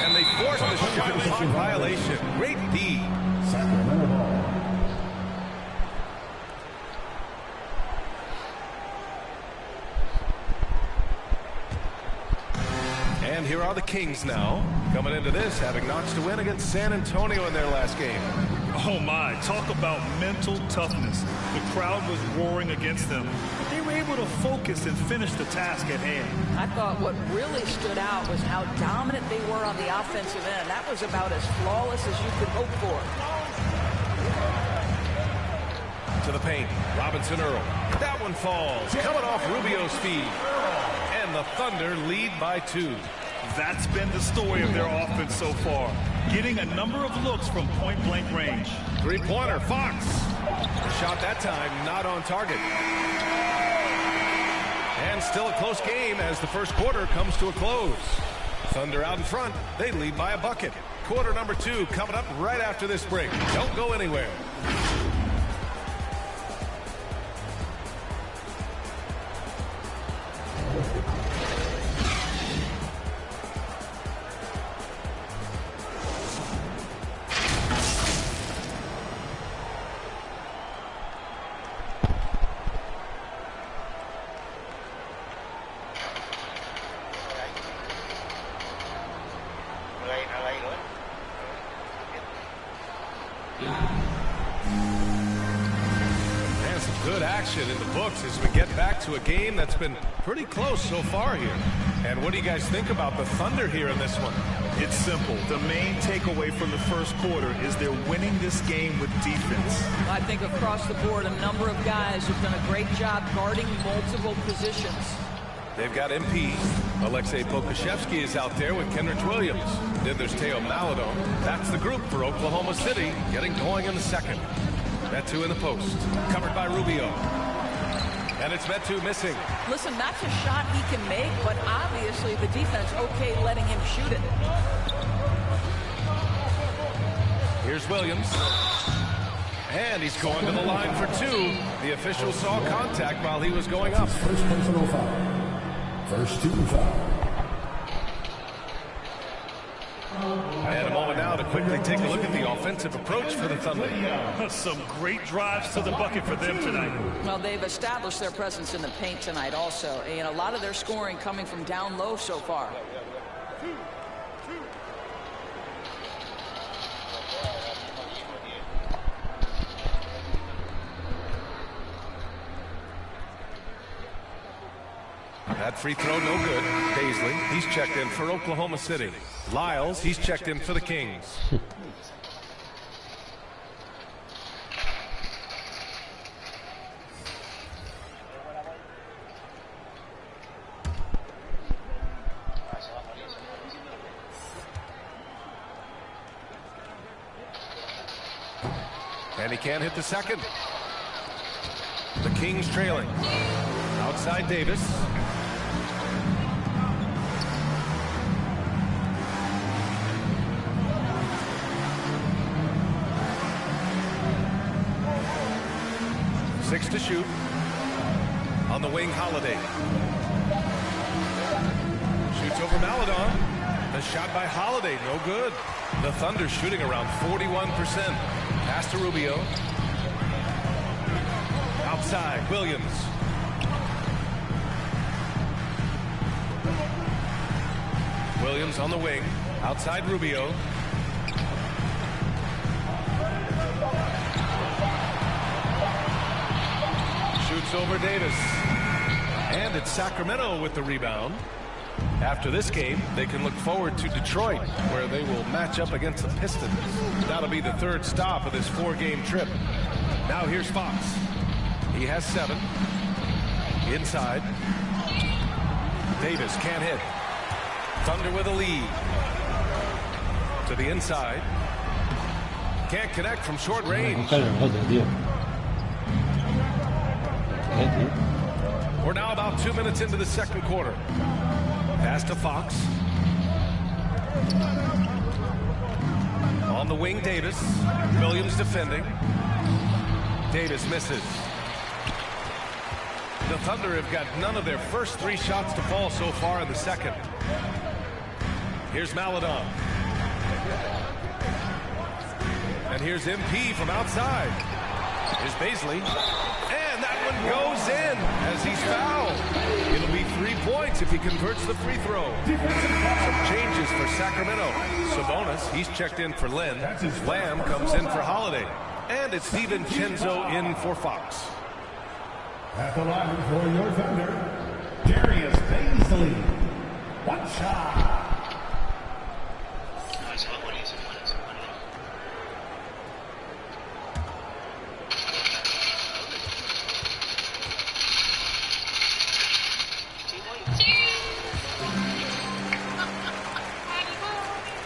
And they force the shot clock violation. Great D. And here are the Kings now, coming into this, having notched a win against San Antonio in their last game. Oh my, talk about mental toughness. The crowd was roaring against them, but they were able to focus and finish the task at hand. I thought what really stood out was how dominant they were on the offensive end. That was about as flawless as you could hope for. To the paint, Robinson Earl. That one falls, coming off Rubio's feed. And the Thunder lead by 2. That's been the story of their offense so far. Getting a number of looks from point-blank range. Three-pointer, Fox. The shot that time not on target. And still a close game as the first quarter comes to a close. Thunder out in front. They lead by a bucket. Quarter number 2 coming up right after this break. Don't go anywhere. Good action in the books as we get back to a game that's been pretty close so far here. And what do you guys think about the Thunder here in this one? It's simple. The main takeaway from the first quarter is they're winning this game with defense. I think across the board, a number of guys have done a great job guarding multiple positions. They've got MP. Alexei Pokashevsky is out there with Kenrich Williams. Then there's Teo Maladon. That's the group for Oklahoma City, getting going in the second. Metu in the post, covered by Rubio. And it's Metu missing. Listen, that's a shot he can make, but obviously the defense okay letting him shoot it. Here's Williams. And he's going to the line for two. The official saw contact while he was going up. First personal foul. First team foul. And a moment now to quickly take a look at the offensive approach for the Thunder. Some great drives to the bucket for them tonight. Well, they've established their presence in the paint tonight also, and a lot of their scoring coming from down low so far. That free throw no good. Paisley, he's checked in for Oklahoma City. Lyles, he's checked in for the Kings. And he can't hit the second. The Kings trailing. Outside Davis. Six to shoot. On the wing, Holiday. Shoots over Maladon. The shot by Holiday, no good. The Thunder shooting around 41%. Pass to Rubio. Outside, Williams. Williams on the wing. Outside Rubio. Shoots over Davis. And it's Sacramento with the rebound. After this game, they can look forward to Detroit, where they will match up against the Pistons. That'll be the third stop of this four-game trip. Now here's Fox. He has 7. Inside. Davis can't hit. Thunder with a lead. To the inside. Can't connect from short range. We're now about 2 minutes into the second quarter. Pass to Fox. On the wing, Davis. Williams defending. Davis misses. The Thunder have got none of their first 3 shots to fall so far in the second. Here's Maladon. And here's MP from outside. Here's Paisley. And that one goes in as he's fouled. It'll be 3 points if he converts the free throw. Some changes for Sacramento. Sabonis, he's checked in for Lynn. Lamb comes in for Holiday. And it's DiVincenzo in for Fox. At the line for your Thunder, Darius Paisley. One shot.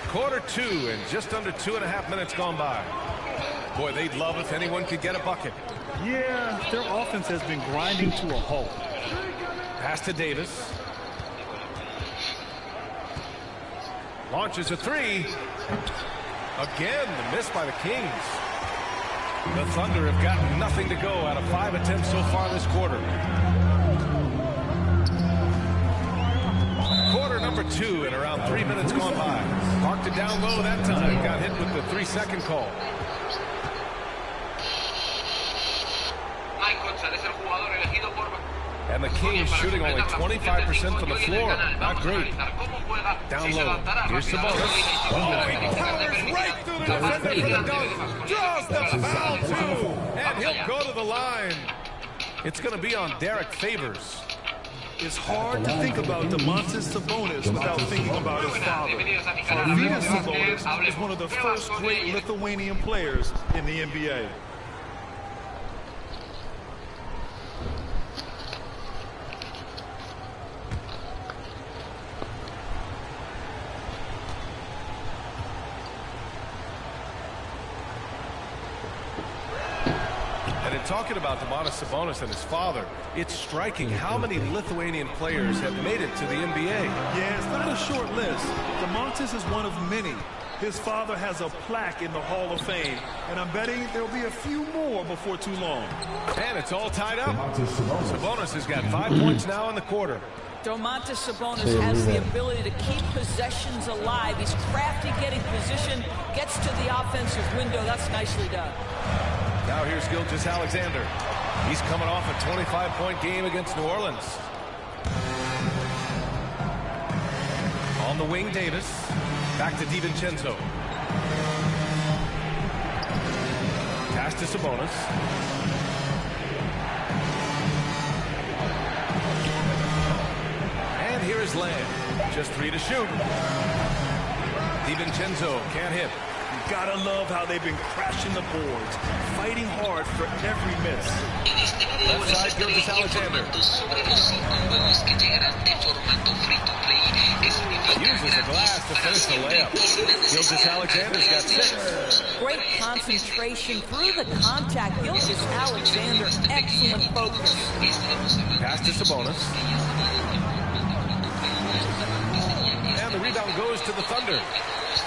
Quarter 2 and just under 2.5 minutes gone by. Boy, they'd love if anyone could get a bucket. Yeah, their offense has been grinding to a halt. Pass to Davis. Launches a 3. Again, the miss by the Kings. The Thunder have gotten nothing to go out of 5 attempts so far this quarter. Quarter number 2 and around 3 minutes gone by. Marked it down low that time. Got hit with the 3-second call. And the Kings shooting only 25% from the floor. Not great. Down low. Here's Sabonis. Oh, he powers right through the defender for the dunk. Draws the foul too. And he'll go to the line. It's going to be on Derek Favors. It's hard to think about Domantas Sabonis without thinking about his father. Arvydas Sabonis is one of the first great Lithuanian players in the NBA. Talking about Domantas Sabonis and his father, it's striking how many Lithuanian players have made it to the NBA. Yeah, it's not a short list. Domantas is one of many. His father has a plaque in the Hall of Fame, and I'm betting there'll be a few more before too long. And it's all tied up. Sabonis has got 5 points now in the quarter. Domantas Sabonis has the ability to keep possessions alive. He's crafty getting position, gets to the offensive window. That's nicely done. Now here's Gilgeous-Alexander. He's coming off a 25-point game against New Orleans. On the wing, Davis. Back to DiVincenzo. Pass to Sabonis. And here is Lamb. Just 3 to shoot. DiVincenzo can't hit. Gotta love how they've been crashing the boards, fighting hard for every miss. Left side, Gilgeous-Alexander. Uses the glass to finish the layup. Gilgeous-Alexander's got 6. Great concentration through the contact. Gilgeous-Alexander, excellent focus. Pass to Sabonis. And the rebound goes to the Thunder.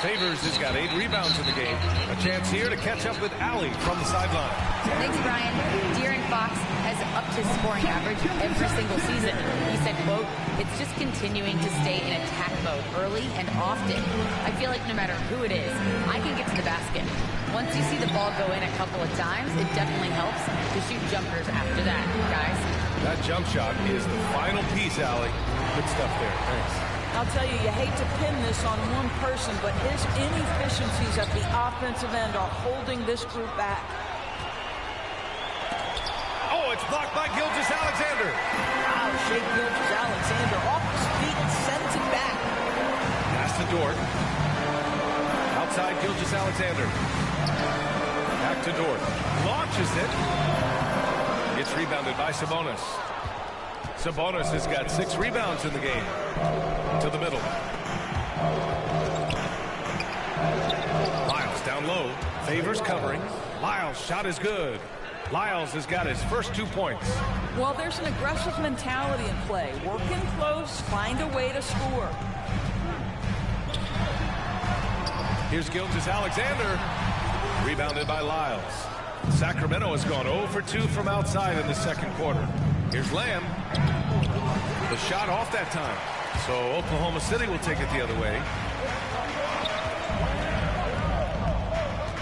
Favors has got 8 rebounds in the game. A chance here to catch up with Allie from the sideline. Thanks, Brian. De'Aaron Fox has upped his scoring average every single season. He said, quote, "It's just continuing to stay in attack mode early and often. I feel like no matter who it is, I can get to the basket. Once you see the ball go in a couple of times, it definitely helps to shoot jumpers after that, guys." That jump shot is the final piece, Allie. Good stuff there. Thanks. I'll tell you, you hate to pin this on one person, but his inefficiencies at the offensive end are holding this group back. Oh, it's blocked by Gilgeous-Alexander. Wow, Shea Gilgeous-Alexander off his feet and sends it back. Pass to Dort. Outside Gilgeous-Alexander. Back to Dort. Launches it. It's rebounded by Sabonis. Sabonis has got 6 rebounds in the game. To the middle. Lyles down low. Favors covering. Lyles' shot is good. Lyles has got his first 2 points. Well, there's an aggressive mentality in play. Work in close, find a way to score. Here's Gilgeous-Alexander. Rebounded by Lyles. Sacramento has gone 0 for 2 from outside in the second quarter. Here's Lamb. The shot off that time. So Oklahoma City will take it the other way.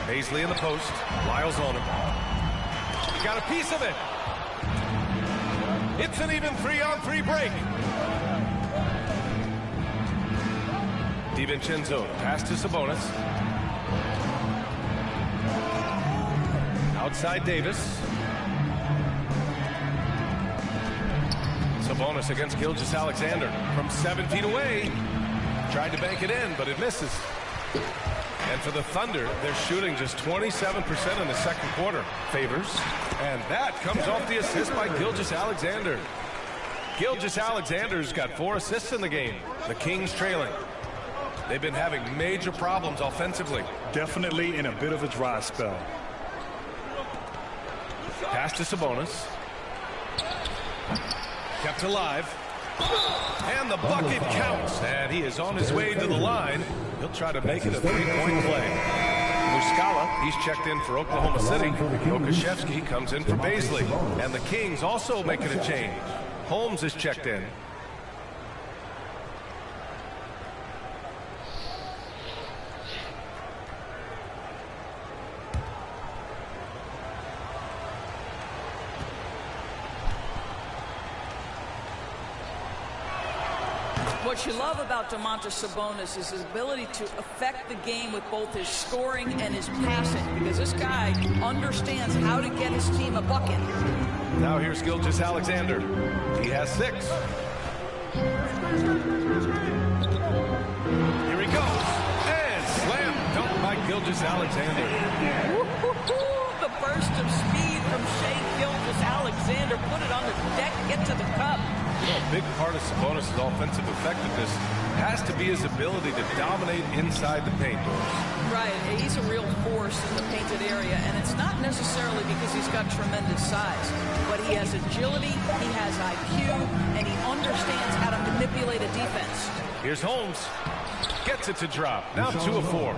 Paisley in the post. Lyles on him. He got a piece of it. It's an even 3-on-3 break. DiVincenzo pass to Sabonis. Outside Davis. Sabonis against Gilgeous-Alexander from 7 feet away. Tried to bank it in, but it misses. And for the Thunder, they're shooting just 27% in the second quarter. Favors. And that comes off the assist by Gilgeous-Alexander. Gilgeous-Alexander's got 4 assists in the game. The Kings trailing. They've been having major problems offensively. Definitely in a bit of a dry spell. Pass to Sabonis. Kept alive. And the bucket counts. And he is on his way to the line. He'll try to make it a 3-point play. Muscala, he's checked in for Oklahoma City. Okashevsky comes in for Paisley. And the Kings also making a change. Holmes is checked in. What you love about Domantas Sabonis is his ability to affect the game with both his scoring and his passing, because this guy understands how to get his team a bucket. Now here's Gilgeous-Alexander. He has 6. Here he goes. And slam dunk by Gilgeous-Alexander. The burst of speed from Shai Gilgeous-Alexander. Put it on the deck, get to the cup. You know, a big part of Sabonis' offensive effectiveness has to be his ability to dominate inside the paint. Right, he's a real force in the painted area, and it's not necessarily because he's got tremendous size, but he has agility, he has IQ, and he understands how to manipulate a defense. Here's Holmes. Gets it to drop. Now 2 of 4.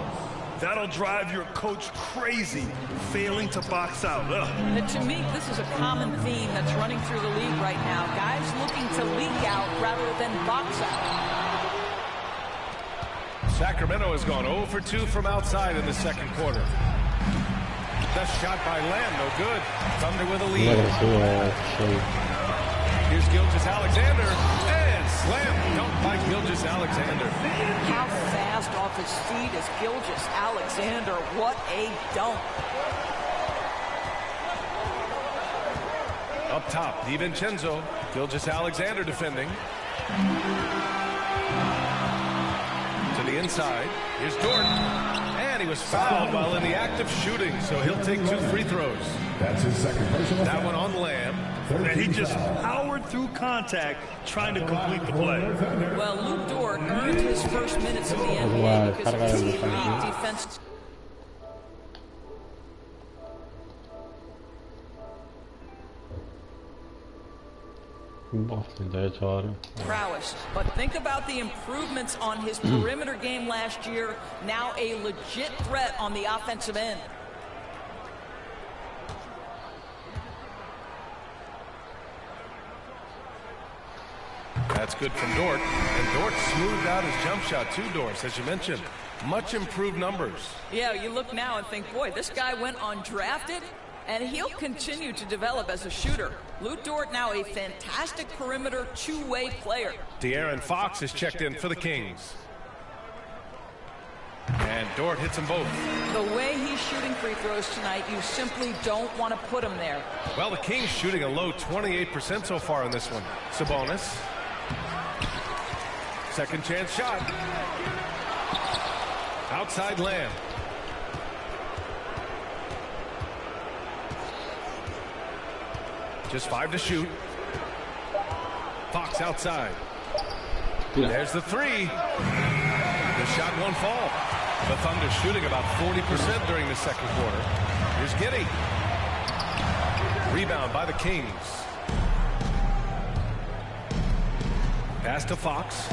That'll drive your coach crazy, failing to box out. And to me, this is a common theme that's running through the league right now. Guys looking to leak out rather than box out. Sacramento has gone 0 for 2 from outside in the second quarter. The shot by Lamb, no good. Thunder with a lead. Here's Gilgeous-Alexander. And slam dunk by Gilgeous-Alexander. How fast off his feet is Gilgeous-Alexander. What a dunk. Up top, DiVincenzo. Gilgeous-Alexander defending. To the inside. Here's Dort. And he was fouled while in the act of shooting, so he'll take 2 free throws. That's his second personal That foul. one on Lamb. And he just powered through contact, trying to complete the play. Well, Luke Dort earned his first minutes in the NBA because of his elite defense. Prowess. But think about the improvements on his perimeter game last year. Now a legit threat on the offensive end. That's good from Dort. And Dort smoothed out his jump shot too, Doris, as you mentioned. Much improved numbers. Yeah, you look now and think, boy, this guy went undrafted, and he'll continue to develop as a shooter. Luke Dort now a fantastic perimeter two-way player. De'Aaron Fox is checked in for the Kings. And Dort hits them both. The way he's shooting free throws tonight, you simply don't want to put him there. Well, the Kings shooting a low 28% so far in this one. Sabonis. Second chance shot. Outside Lamb. Just 5 to shoot. Fox outside. There's the 3. The shot won't fall. The Thunder shooting about 40% during the second quarter. Here's Giddey. Rebound by the Kings. Pass to Fox.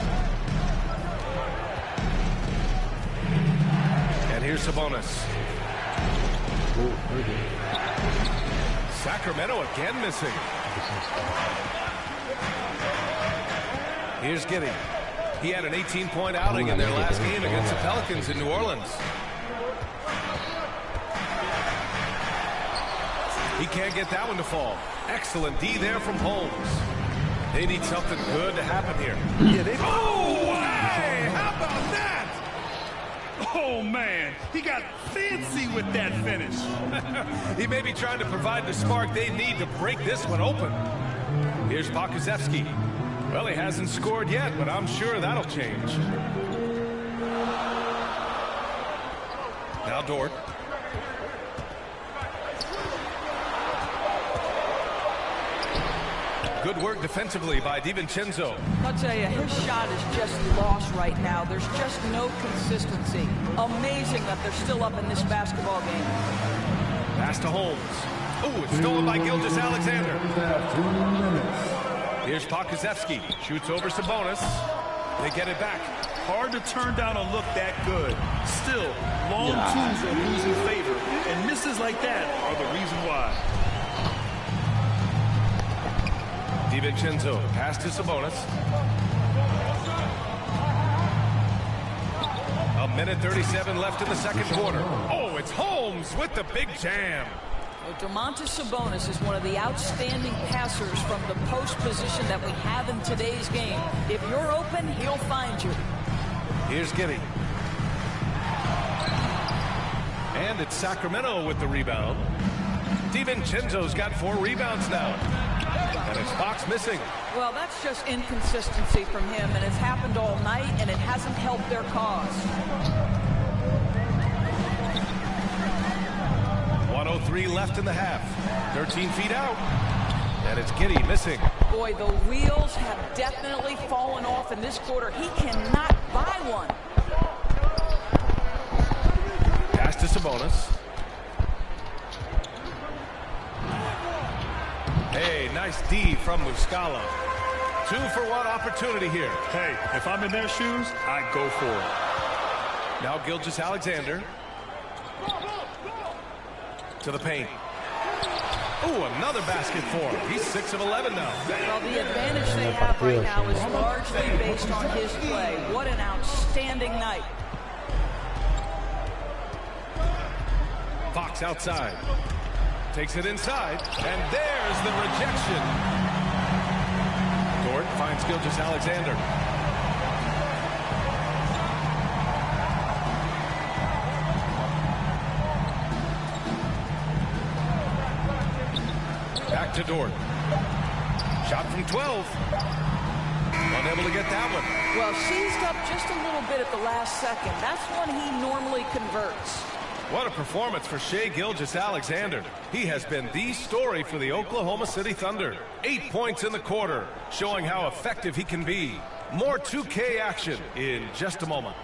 And here's Sabonis. Sacramento again missing. Here's Giddey. He had an 18-point outing in their last game against the Pelicans in New Orleans. He can't get that one to fall. Excellent D there from Holmes. They need something good to happen here. Oh, hey, how about that? Oh, man, he got fancy with that finish. He may be trying to provide the spark they need to break this one open. Here's Pokusevski. Well, he hasn't scored yet, but I'm sure that'll change. Now Dort. Good work defensively by DiVincenzo. I'll tell you, his shot is just lost right now. There's just no consistency. Amazing that they're still up in this basketball game. Pass to Holmes. Oh, it's stolen by Gilgeous-Alexander. Here's Pokusevski. Shoots over Sabonis. They get it back. Hard to turn down a look that good. Still, long twos are losing favor, and misses like that are the reason why. DiVincenzo, pass to Sabonis. A minute 37 left in the second quarter. Oh, it's Holmes with the big jam. Well, Domantas Sabonis is one of the outstanding passers from the post position that we have in today's game. If you're open, he'll find you. Here's Giddy. And it's Sacramento with the rebound. DiVincenzo's got 4 rebounds now. And it's Fox missing. Well, that's just inconsistency from him, and it's happened all night, and it hasn't helped their cause. 1:03 left in the half. 13 feet out. And it's Giddy missing. Boy, the wheels have definitely fallen off in this quarter. He cannot buy one. Pass to Sabonis. Hey, nice D from Muscala. 2-for-1 opportunity here. Hey, if I'm in their shoes, I go for it. Now Gilgeous-Alexander. To the paint. Ooh, another basket for him. He's 6 of 11 now. Well, the advantage they have right now is largely based on his play. What an outstanding night. Fox outside. Takes it inside. And there's the rejection. Dort finds Gilgeous-Alexander. Back to Dort. Shot from 12. Unable to get that one. Well, seized up just a little bit at the last second. That's when he normally converts. What a performance for Shai Gilgeous-Alexander. He has been the story for the Oklahoma City Thunder. 8 points in the quarter, showing how effective he can be. More 2K action in just a moment.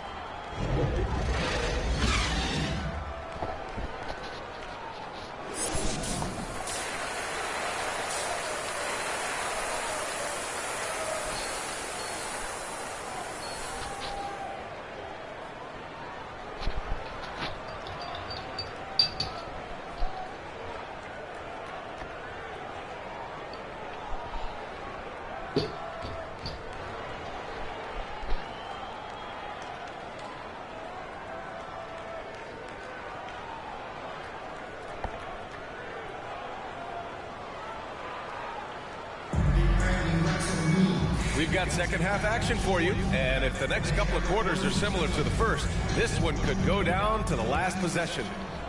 We've got second half action for you, and if the next couple of quarters are similar to the first, this one could go down to the last possession.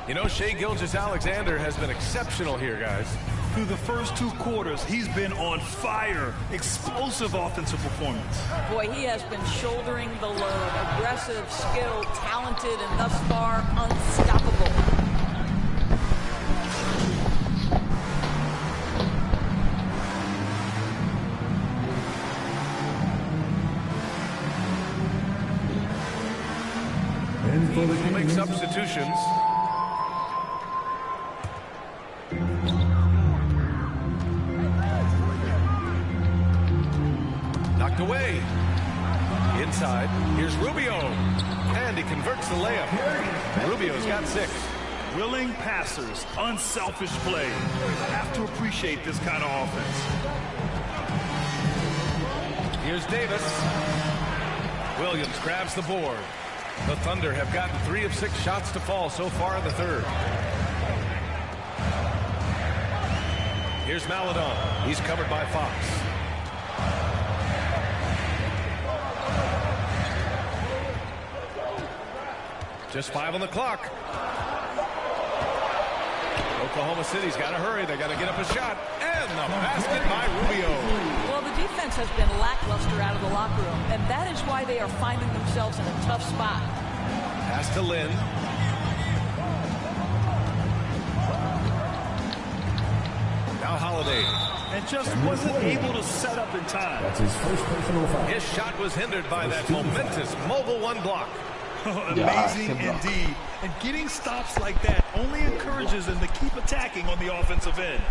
You know, Shai Gilgeous-Alexander has been exceptional here, guys. Through the first 2 quarters, he's been on fire. Explosive offensive performance. Boy, he has been shouldering the load. Aggressive, skilled, talented, and thus far unstoppable. Teams will make substitutions. Knocked away. Inside. Here's Rubio. And he converts the layup. Rubio's got 6. Willing passers, unselfish play. Have to appreciate this kind of offense. Here's Davis. Williams grabs the board. The Thunder have gotten 3 of 6 shots to fall so far in the third. Here's Maledon. He's covered by Fox. Just 5 on the clock. Oklahoma City's got to hurry. They got to get up a shot. And the basket by Rubio. Well, the defense has been lackluster out of the locker room, and that is why they are finding themselves in a tough spot. Pass to Lynn. Now Holiday. And just wasn't able to set up in time. That's his first personal foul. His shot was hindered by that momentous mobile 1 block. Amazing indeed. And getting stops like that only encourages them to keep attacking on the offensive end.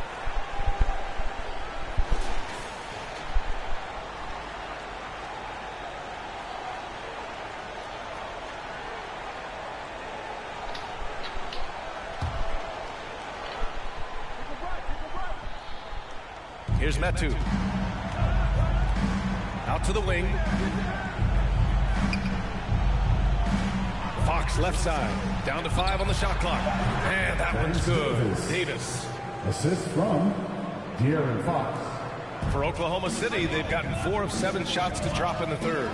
Here's Metu. Out to the wing. Fox left side. Down to 5 on the shot clock. And that one's good. Davis. Assist from De'Aaron Fox. For Oklahoma City, they've gotten 4 of 7 shots to drop in the third.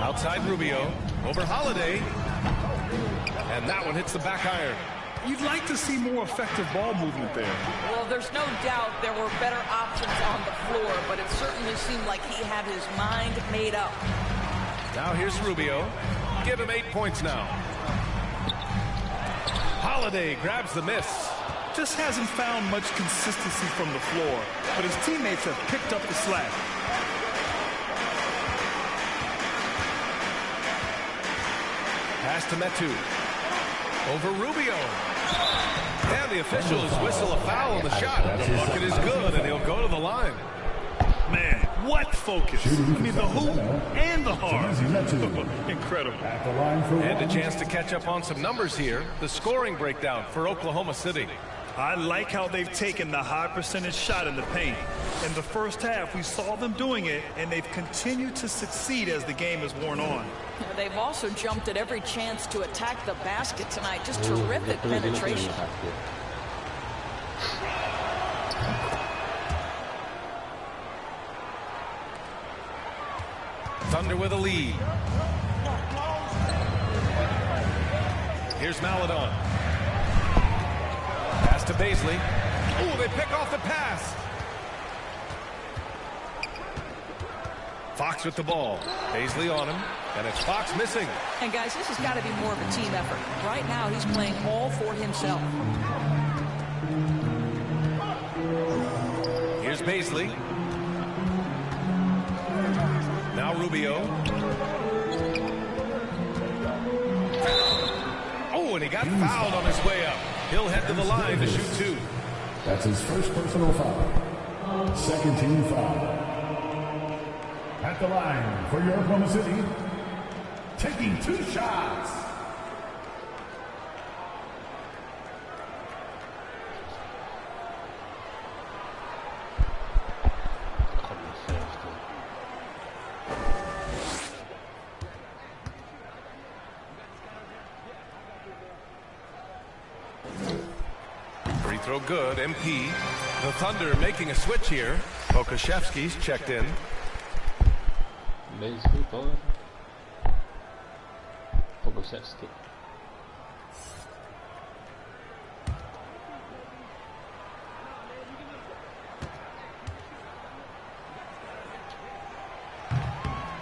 Outside Rubio, over Holiday, and that one hits the back iron. You'd like to see more effective ball movement there. Well, there's no doubt there were better options on the floor, but it certainly seemed like he had his mind made up. Now here's Rubio. Give him 8 points now. Holiday grabs the miss. Just hasn't found much consistency from the floor, but his teammates have picked up the slack. Pass to Metu. Over Rubio. And the officials whistle a foul on the shot. The bucket is good, and he'll go to the line. Man, what focus. I mean, the hoop and the heart. Incredible. And a chance to catch up on some numbers here. The scoring breakdown for Oklahoma City. I like how they've taken the high percentage shot in the paint. In the first half, we saw them doing it, and they've continued to succeed as the game has worn on. They've also jumped at every chance to attack the basket tonight. Just terrific penetration. Thunder with a lead. Here's Maladon. Pass to Baisley. Ooh, they pick off the pass. Fox with the ball. Baisley on him, and it's Fox missing. And guys, this has got to be more of a team effort. Right now, he's playing all for himself. Here's Baisley. Now Rubio. Oh, and he got fouled on his way up. He'll head to the line to shoot 2. That's his first personal foul. Second team foul. At the line for your Oklahoma City, taking 2 shots. Free throw good, MP. The Thunder making a switch here. Pokashevsky's checked in. Baisley por Pokashevsky.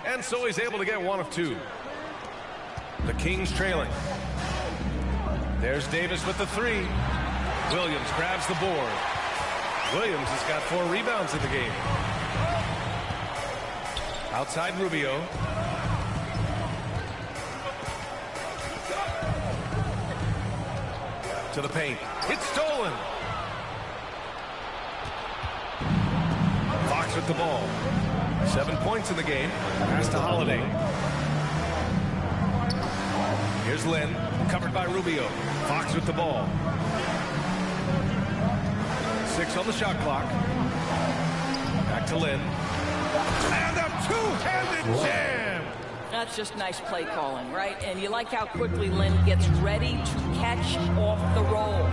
And so he's able to get 1 of 2. The Kings trailing. There's Davis with the 3. Williams grabs the board. Williams has got 4 rebounds in the game. Outside Rubio. To the paint. It's stolen. Fox with the ball. 7 points in the game. Pass to Holiday. Here's Lynn, covered by Rubio. Fox with the ball. 6 on the shot clock. Back to Lynn. And a two-handed jam! That's just nice play calling, right? And you like how quickly Lynn gets ready to catch off the roll.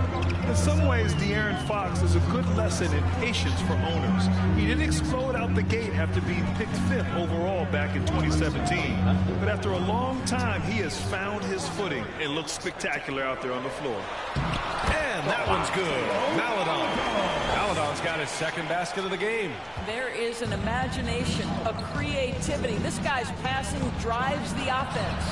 In some ways, De'Aaron Fox is a good lesson in patience for owners. He didn't explode out the gate after being picked 5th overall back in 2017. But after a long time, he has found his footing and looks spectacular out there on the floor. And that one's good. Maladon's got his 2nd basket of the game. There is an imagination, a creativity. This guy's passing drives the offense.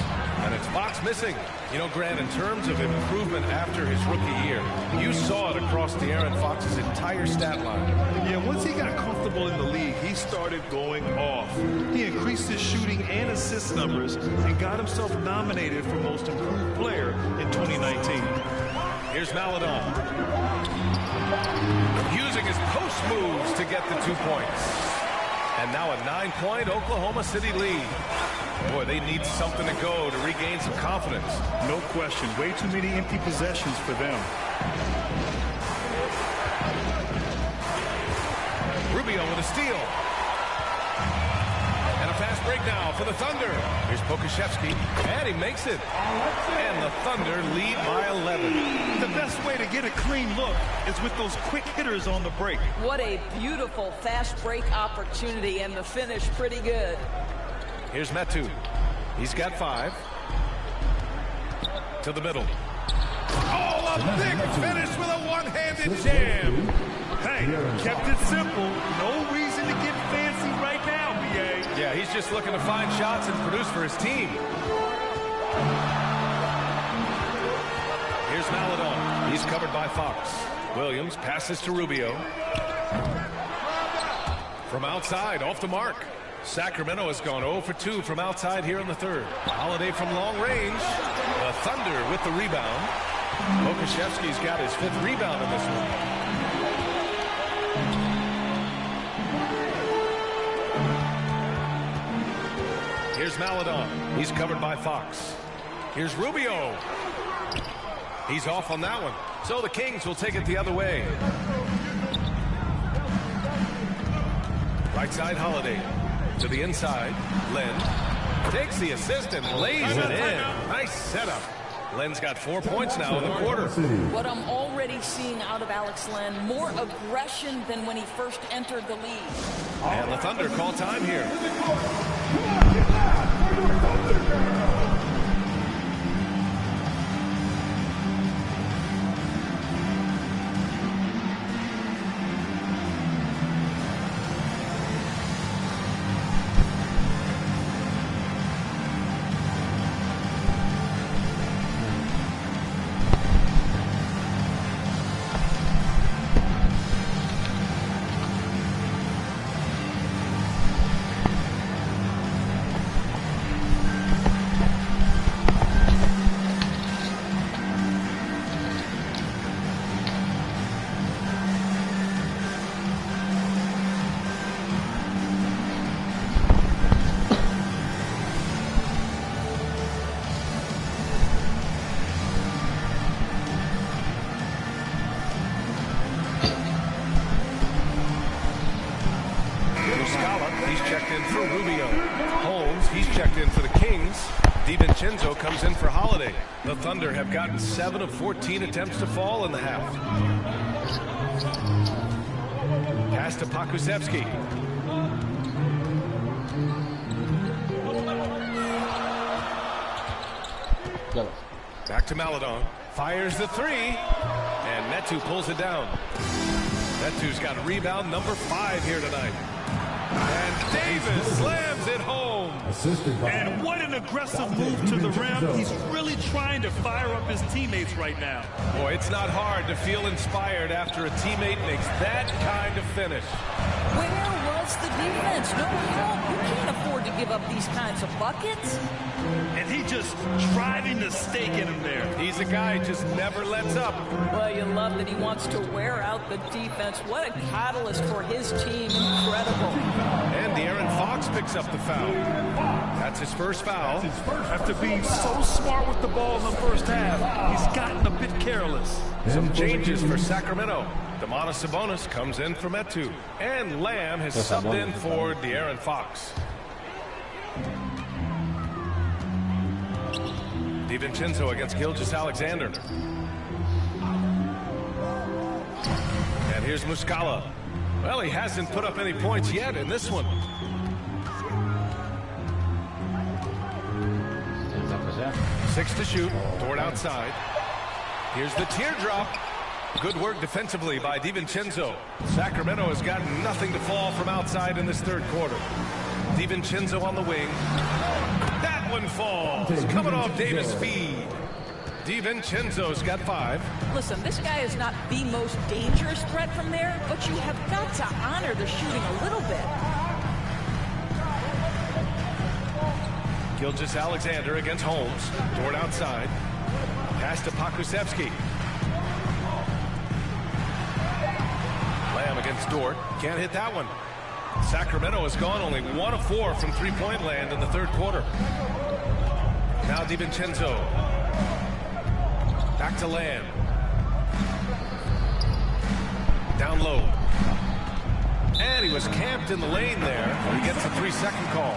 And it's Fox missing. You know, Grant, in terms of improvement after his rookie year, you saw it across De'Aaron Fox's entire stat line. Yeah, once he got comfortable in the league, he started going off. He increased his shooting and assist numbers and got himself nominated for Most Improved Player in 2019. Here's Maladon. Using his post moves to get the 2 points. And now a 9-point Oklahoma City lead. Boy, they need something to go to regain some confidence. No question. Way too many empty possessions for them. Rubio with a steal. And a fast break now for the Thunder. Here's Pokashevsky, and he makes it. And the Thunder lead by 11. The best way to get a clean look is with those quick hitters on the break. What a beautiful fast break opportunity, and the finish pretty good. Here's Metu. He's got 5. To the middle. Oh, a big finish with a one-handed jam. Hey, kept it simple. No reason to get fancy right now, BA. Yeah, he's just looking to find shots and produce for his team. Here's Maladon. He's covered by Fox. Williams passes to Rubio. From outside, off the mark. Sacramento has gone 0 for 2 from outside here in the third. Holiday from long range. The Thunder with the rebound. Pokashevsky's got his 5th rebound in this one. Here's Maladon. He's covered by Fox. Here's Rubio. He's off on that one. So the Kings will take it the other way. Right side, Holiday. To the inside, Len takes the assist and lays it in. Nice setup. Len's got 4 points now in the quarter. What I'm already seeing out of Alex Len, more aggression than when he first entered the league. And the Thunder call time here. Comes in for Holiday. The Thunder have gotten 7 of 14 attempts to fall in the half. Pass to Pakusevsky. Back to Maladon. Fires the 3. And Metu pulls it down. Metu's got rebound number 5 here tonight. And Davis slams it home. And what an aggressive move to the rim. He's really trying to fire up his teammates right now. Boy, it's not hard to feel inspired after a teammate makes that kind of finish. Where was the defense? No help. You can't afford to give up these kinds of buckets. And he just driving the stake in him there. He's a guy who just never lets up. Well, you love that he wants to wear out the defense. What a catalyst for his team. Incredible. And De'Aaron Fox picks up the foul. That's his first foul. After being so smart with the ball in the first half, he's gotten a bit careless. Some changes for Sacramento. Domantas Sabonis comes in for Metu. And Lamb has subbed in for De'Aaron Fox. DiVincenzo against Gilgeous-Alexander. And here's Muscala. Well, he hasn't put up any points yet in this one. Six to shoot. Dort outside. Here's the teardrop. Good work defensively by DiVincenzo. Sacramento has got nothing to fall from outside in this third quarter. DiVincenzo on the wing. That one falls. Coming off Davis' feed. DiVincenzo's got 5. Listen, this guy is not the most dangerous threat from there, but you have got to honor the shooting a little bit. Gilgeous-Alexander against Holmes. Dort outside. Pass to Pakusevsky. Lamb against Dort. Can't hit that one. Sacramento has gone only 1 of 4 from three-point land in the third quarter. Now DiVincenzo. Back to Lamb. Down low. And he was camped in the lane there. He gets a 3-second call.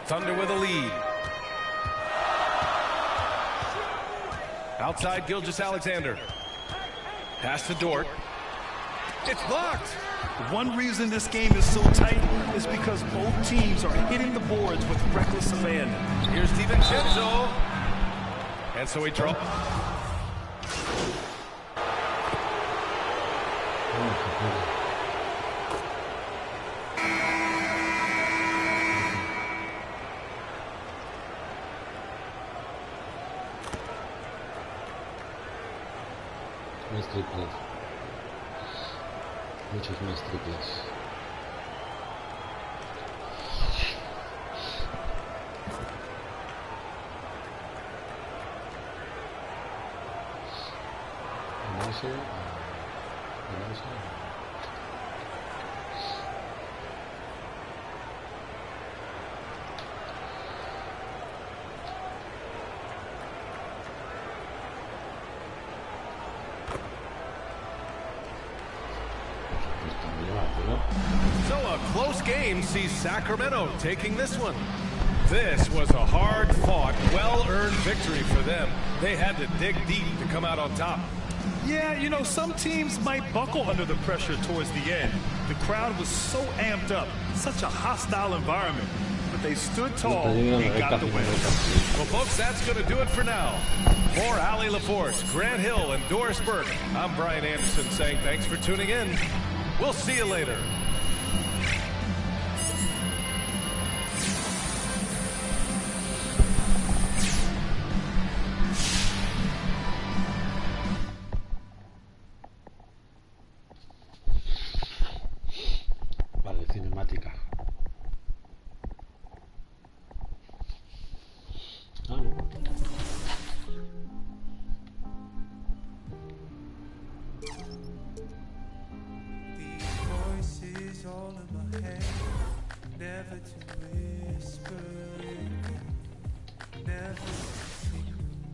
Thunder with a lead. Outside, Gilgeous-Alexander. Pass to Dort. It's blocked. One reason this game is so tight is because both teams are hitting the boards with reckless abandon. Here's DiVincenzo. And so he dropped. Más triples. Muchos más triples. So a close game sees Sacramento taking this one. This was a hard-fought, well-earned victory for them. They had to dig deep to come out on top. Yeah, you know, some teams might buckle under the pressure towards the end. The crowd was so amped up, such a hostile environment. But they stood tall and got the win. Well, folks, that's going to do it for now. For Allie LaForce, Grant Hill, and Doris Burke, I'm Brian Anderson saying thanks for tuning in. We'll see you later. Vale, cinemática. All in my head, never to whisper, never to sing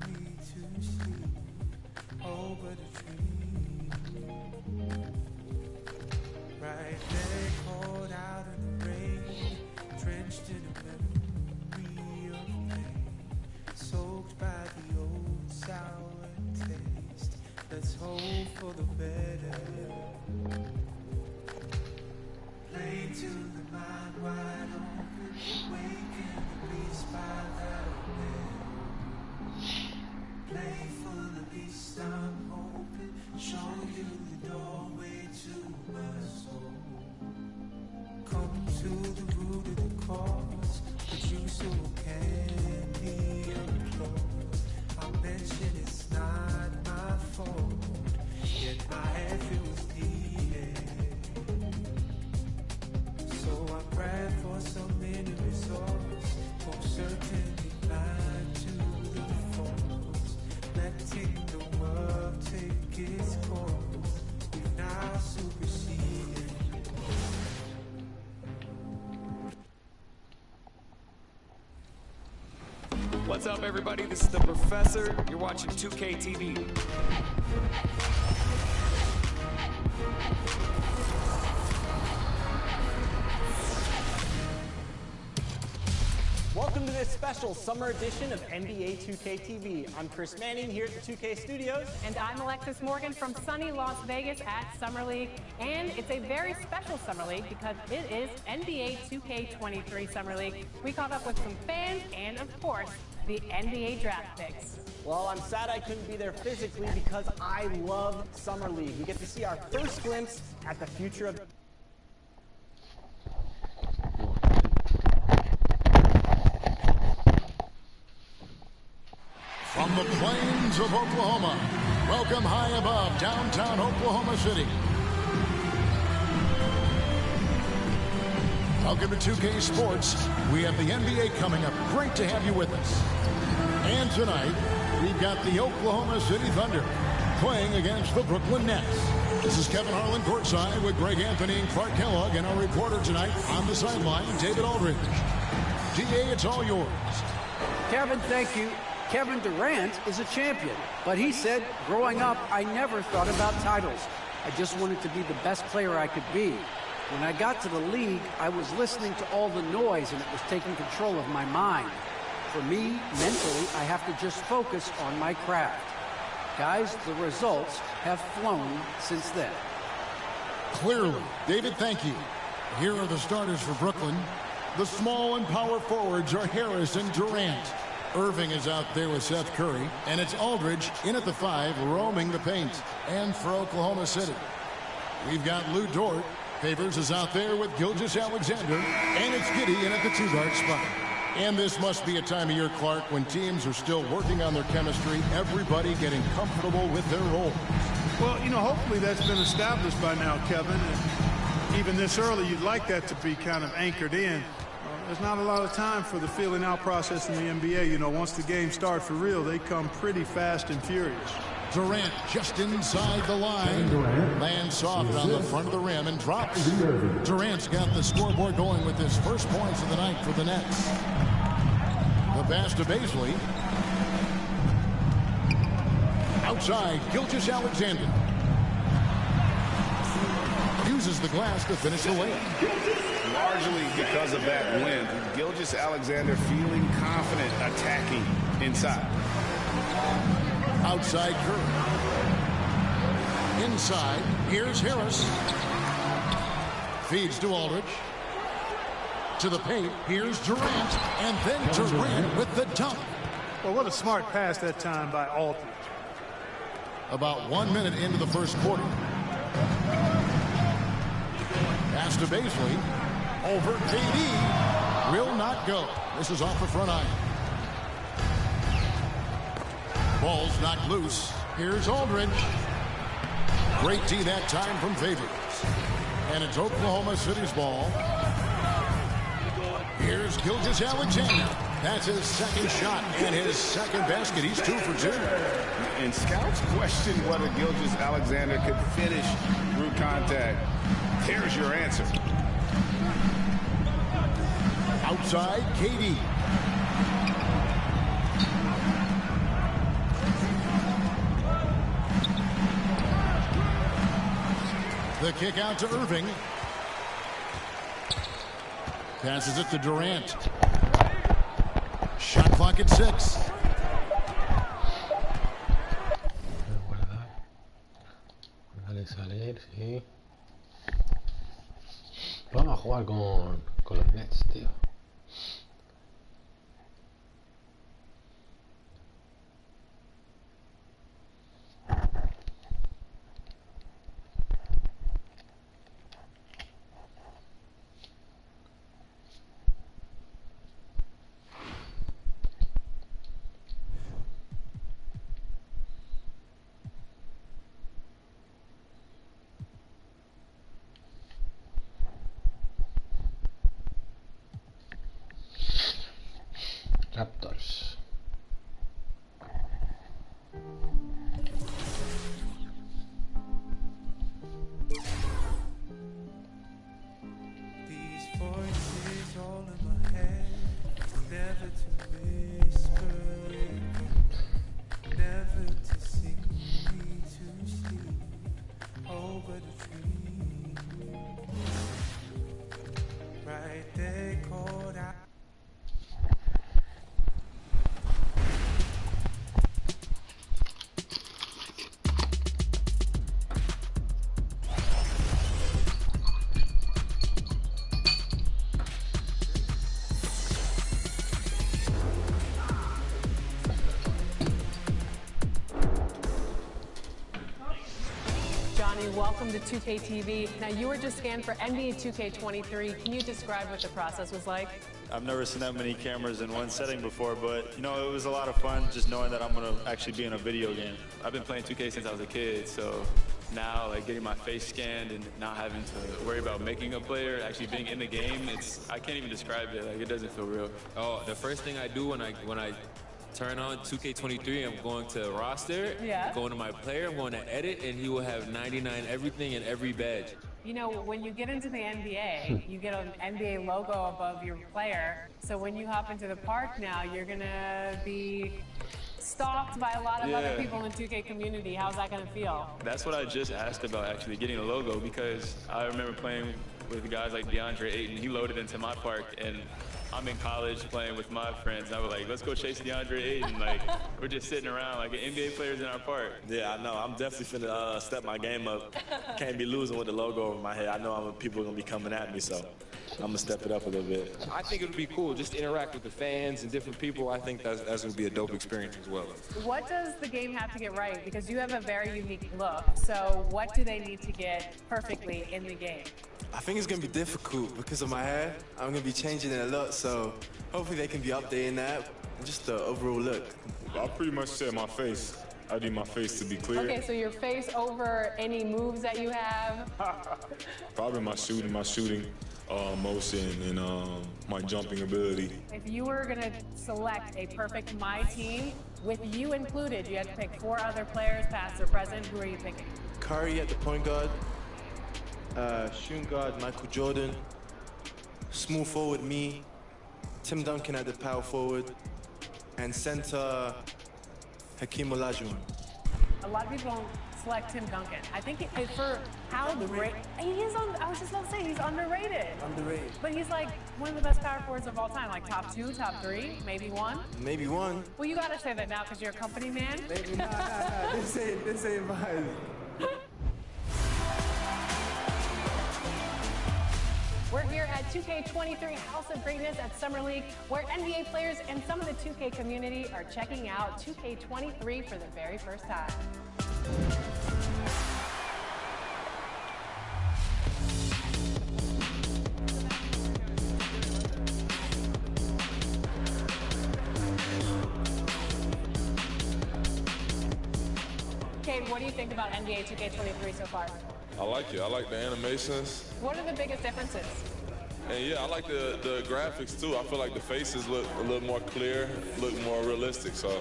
me to sleep. Oh, but a dream, right there, caught out in the rain, drenched in a memory of pain, soaked by the old sour taste. Let's hope for the better. Play to the mind wide open, waken the beast by the wind. What's up, everybody? This is the Professor. You're watching 2K TV. Welcome to this special summer edition of NBA 2K TV. I'm Chris Manning here at the 2K Studios. And I'm Alexis Morgan from sunny Las Vegas at Summer League. And it's a very special Summer League because it is NBA 2K23 Summer League. We caught up with some fans and, of course, the NBA draft picks. Well, I'm sad I couldn't be there physically because I love Summer League. We get to see our first glimpse at the future of... From the plains of Oklahoma, welcome high above downtown Oklahoma City. Welcome to 2K Sports. We have the NBA coming up. Great to have you with us. And tonight, we've got the Oklahoma City Thunder playing against the Brooklyn Nets. This is Kevin Harlan courtside with Greg Anthony and Clark Kellogg, and our reporter tonight on the sideline, David Aldridge. DA, it's all yours. Kevin, thank you. Kevin Durant is a champion, but he said, growing up, I never thought about titles. I just wanted to be the best player I could be. When I got to the league, I was listening to all the noise and it was taking control of my mind. For me, mentally, I have to just focus on my craft. Guys, the results have flown since then. Clearly. David, thank you. Here are the starters for Brooklyn. The small and power forwards are Harris and Durant. Irving is out there with Seth Curry, and it's Aldridge in at the 5, roaming the paint. And for Oklahoma City, we've got Lou Dort. Favors is out there with Gilgeous-Alexander, and it's Giddey in at the 2-guard spot. And this must be a time of year, Clark, when teams are still working on their chemistry, everybody getting comfortable with their roles. Well, you know, hopefully that's been established by now, Kevin. And even this early, you'd like that to be kind of anchored in. There's not a lot of time for the feeling out process in the NBA. You know, once the game starts for real, they come pretty fast and furious. Durant just inside the line. Lands soft on the front of the rim and drops. Durant's got the scoreboard going with his first points of the night for the Nets. The pass to Baisley. Outside, Gilgeous-Alexander. Uses the glass to finish the layup. Largely because of that win, Gilgeous-Alexander feeling confident attacking inside. Outside Curry. Inside, here's Harris. Feeds to Aldridge. To the paint, here's Durant. And then Durant with the dunk. Well, what a smart pass that time by Aldridge. About 1 minute into the first quarter. Pass to Baisley. Over KD. Will not go. This is off the front iron. Ball's knocked loose. Here's Aldridge. Great D that time from Favors. And it's Oklahoma City's ball. Here's Gilgeous-Alexander. That's his second shot and his second basket. He's 2 for 2. And scouts question whether Gilgeous-Alexander could finish through contact. Here's your answer. Outside, KD. The kick out to Irving. Passes it to Durant. Shot clock at 6. Salir, sí. Vamos a jugar con los Nets, tío. Never to whisper, never to sing me to sleep over the tree. Right there, called out. Welcome to 2K TV. Now, you were just scanned for NBA 2K23. Can you describe what the process was like? I've never seen that many cameras in one setting before, but, you know, it was a lot of fun just knowing that I'm going to actually be in a video game. I've been playing 2K since I was a kid, so now, like, getting my face scanned and not having to worry about making a player, actually being in the game, I can't even describe it. Like, it doesn't feel real. Oh, the first thing I do when I turn on 2K23, I'm going to roster, going to my player, I'm going to edit, and he will have 99 everything and every badge. You know, when you get into the NBA, you get an NBA logo above your player. So when you hop into the park now, you're going to be stalked by a lot of other people in the 2K community. How's that going to feel? That's what I just asked about, actually, getting a logo, because I remember playing with guys like DeAndre Ayton. He loaded into my park, and I'm in college playing with my friends. I was like, let's go chase DeAndre Ayton. Like, we're just sitting around like NBA players in our park. Yeah, I know. I'm definitely finna step my game up. Can't be losing with the logo over my head. I know people are gonna be coming at me, so I'm gonna step it up a little bit. I think it would be cool just to interact with the fans and different people. I think that's gonna be a dope experience as well. What does the game have to get right? Because you have a very unique look. So what do they need to get perfectly in the game? I think it's going to be difficult because of my hair. I'm going to be changing it a lot, so hopefully they can be updating that. Just the overall look. I pretty much said my face. I need my face to be clear. Okay, so your face over any moves that you have? Probably my shooting motion and my jumping ability. If you were going to select a perfect My Team, with you included, you had to pick 4 other players, past or present. Who are you picking? Curry at the point guard. Shooting guard, Michael Jordan. Small forward, me. Tim Duncan at the power forward. And center, Hakeem Olajuwon. A lot of people don't select Tim Duncan. I think for how great he is I was just about to say, he's underrated. Underrated. But he's like one of the best power forwards of all time, like top 2, top 3, maybe 1. Maybe 1. Well, you gotta say that now because you're a company man. Maybe nah. This ain't mine. We're here at 2K23 House of Greatness at Summer League, where NBA players and some of the 2K community are checking out 2K23 for the very first time. Kate, what do you think about NBA 2K23 so far? I like it. I like the animations. What are the biggest differences? And yeah, I like the graphics too. I feel like the faces look a little more clear, look more realistic. So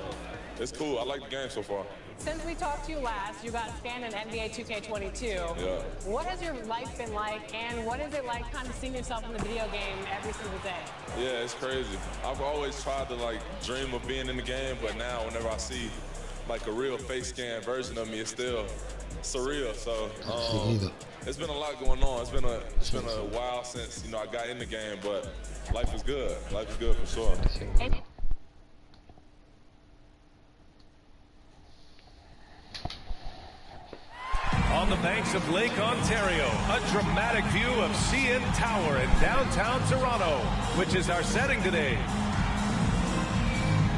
it's cool. I like the game so far. Since we talked to you last, you got scanned in NBA 2K22. Yeah. What has your life been like, and what is it like kind of seeing yourself in the video game every single day? Yeah, it's crazy. I've always tried to like dream of being in the game, but now whenever I see like a real face scan version of me, it's still surreal. So it's been a lot going on. It's been a while since I got in the game, but life is good. Life is good for sure. On the banks of Lake Ontario, a dramatic view of CN Tower in downtown Toronto, which is our setting today.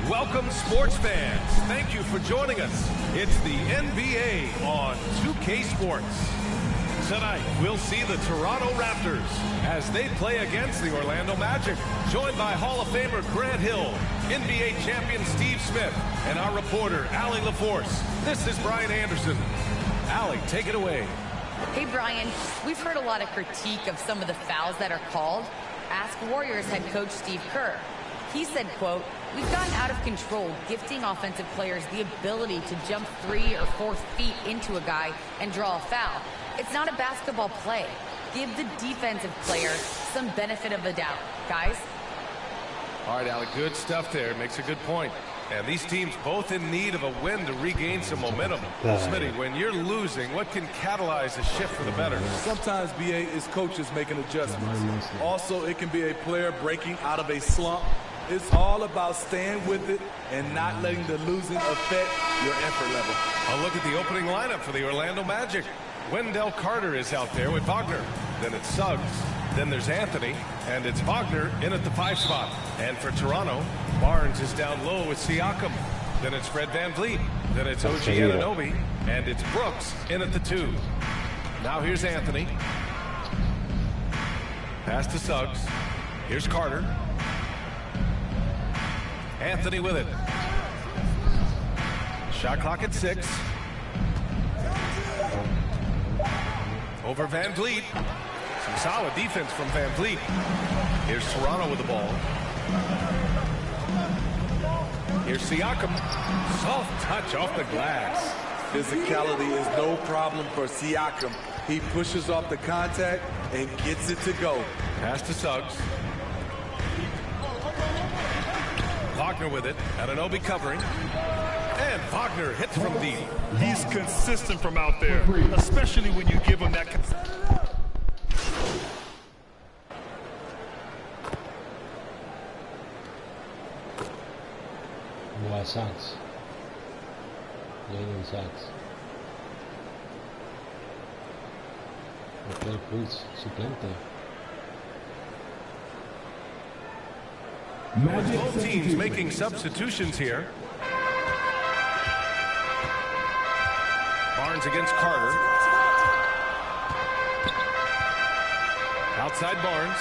Welcome, sports fans. Thank you for joining us. It's the NBA on 2K Sports. Tonight, we'll see the Toronto Raptors as they play against the Orlando Magic, joined by Hall of Famer Grant Hill, NBA champion Steve Smith, and our reporter, Allie LaForce. This is Brian Anderson. Allie, take it away. Hey, Brian, we've heard a lot of critique of some of the fouls that are called. Ask Warriors head coach Steve Kerr. He said, quote, "We've gotten out of control, gifting offensive players the ability to jump 3 or 4 feet into a guy and draw a foul. It's not a basketball play. Give the defensive player some benefit of the doubt, guys." All right, Alec, good stuff there. Makes a good point. And these teams both in need of a win to regain some momentum. Smitty, when you're losing, what can catalyze a shift for the better? Sometimes, BA, is coaches making adjustments. Also, it can be a player breaking out of a slump. It's all about staying with it and not letting the losing affect your effort level. A look at the opening lineup for the Orlando Magic. Wendell Carter is out there with Wagner. Then it's Suggs. Then there's Anthony. And it's Wagner in at the 5 spot. And for Toronto, Barnes is down low with Siakam. Then it's Fred VanVleet. Then it's OG Anunoby. And it's Brooks in at the 2. Now here's Anthony. Pass to Suggs. Here's Carter. Anthony with it. Shot clock at 6. Over VanVleet. Some solid defense from VanVleet. Here's Toronto with the ball. Here's Siakam. Soft touch off the glass. Physicality is no problem for Siakam. He pushes off the contact and gets it to go. Pass to Suggs. Wagner with it. Anunoby covering. And Wagner hits from deep. He's consistent from out there, especially when you give him that. Sachs. Jalen Sachs. Ok, Cruz, suplente. Both teams making substitutions here. Barnes against Carter. Outside Barnes.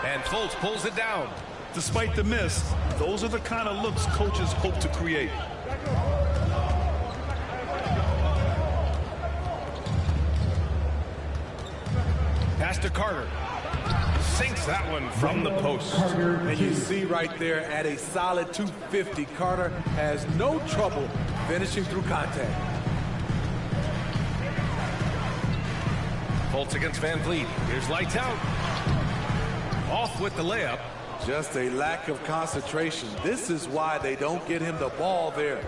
And Fultz pulls it down. Despite the miss, those are the kind of looks coaches hope to create. Pass to Carter. Sinks that one from the post. And you see right there at a solid 250, Carter has no trouble finishing through contact. Fultz against VanVleet. Here's lights out. Off with the layup. Just a lack of concentration. This is why they don't get him the ball there.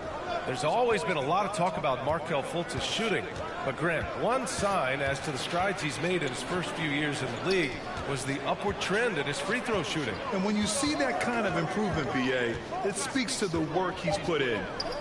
There's always been a lot of talk about Markelle Fultz's shooting. But Grant, one sign as to the strides he's made in his first few years in the league was the upward trend in his free throw shooting. And when you see that kind of improvement, BA, it speaks to the work he's put in.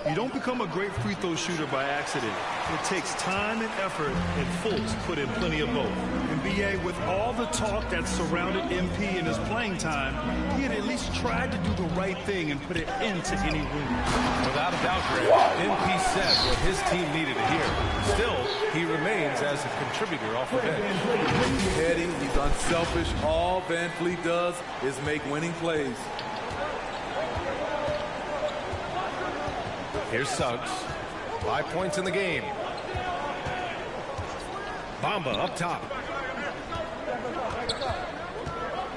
You don't become a great free throw shooter by accident. It takes time and effort, and Fultz put in plenty of both. And BA, with all the talk that surrounded MP in his playing time, he had at least tried to do the right thing and put it into any room. Without a doubt, Grant, MP said what his team needed to hear. Still, he remains as a contributor off the bench. He's heady, he's unselfish. All VanVleet does is make winning plays. Here's Suggs. 5 points in the game. Bamba up top.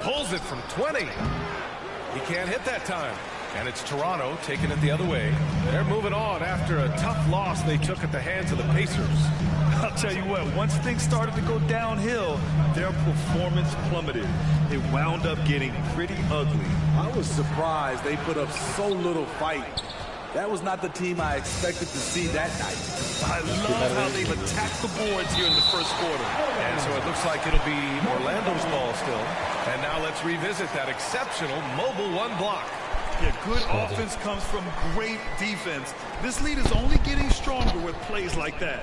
Pulls it from 20. He can't hit that time. And it's Toronto taking it the other way. They're moving on after a tough loss they took at the hands of the Pacers. I'll tell you what, once things started to go downhill, their performance plummeted. It wound up getting pretty ugly. I was surprised they put up so little fight. That was not the team I expected to see that night. I love how they've attacked the boards here in the first quarter. And so it looks like it'll be Orlando's ball still. And now let's revisit that exceptional mobile one block. Yeah, good offense comes from great defense. This lead is only getting stronger with plays like that.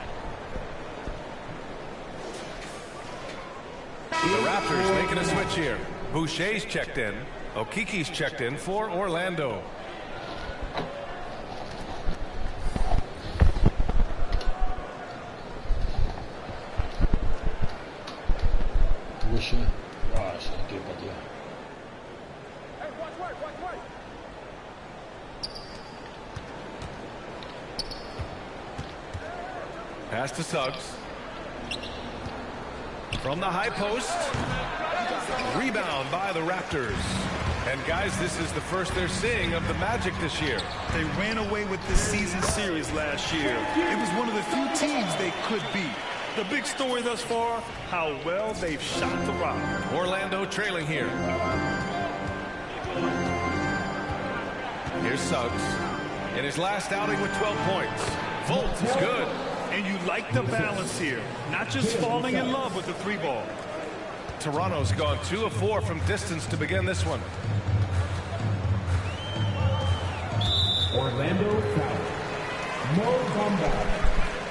The Raptors making a switch here. Boucher's checked in. Okiki's checked in for Orlando. Boucher. Ah, c'est un game pas dire. Pass to Suggs. From the high post. Rebound by the Raptors. And guys, this is the first they're seeing of the Magic this year. They ran away with this season series last year. It was one of the few teams they could beat. The big story thus far, how well they've shot the rock. Orlando trailing here. Here's Suggs. In his last outing with 12 points. Fultz is good. And you like the balance here. Not just falling in love with the 3-ball. Toronto's gone 2 of 4 from distance to begin this one. Orlando foul. Mo Bamba.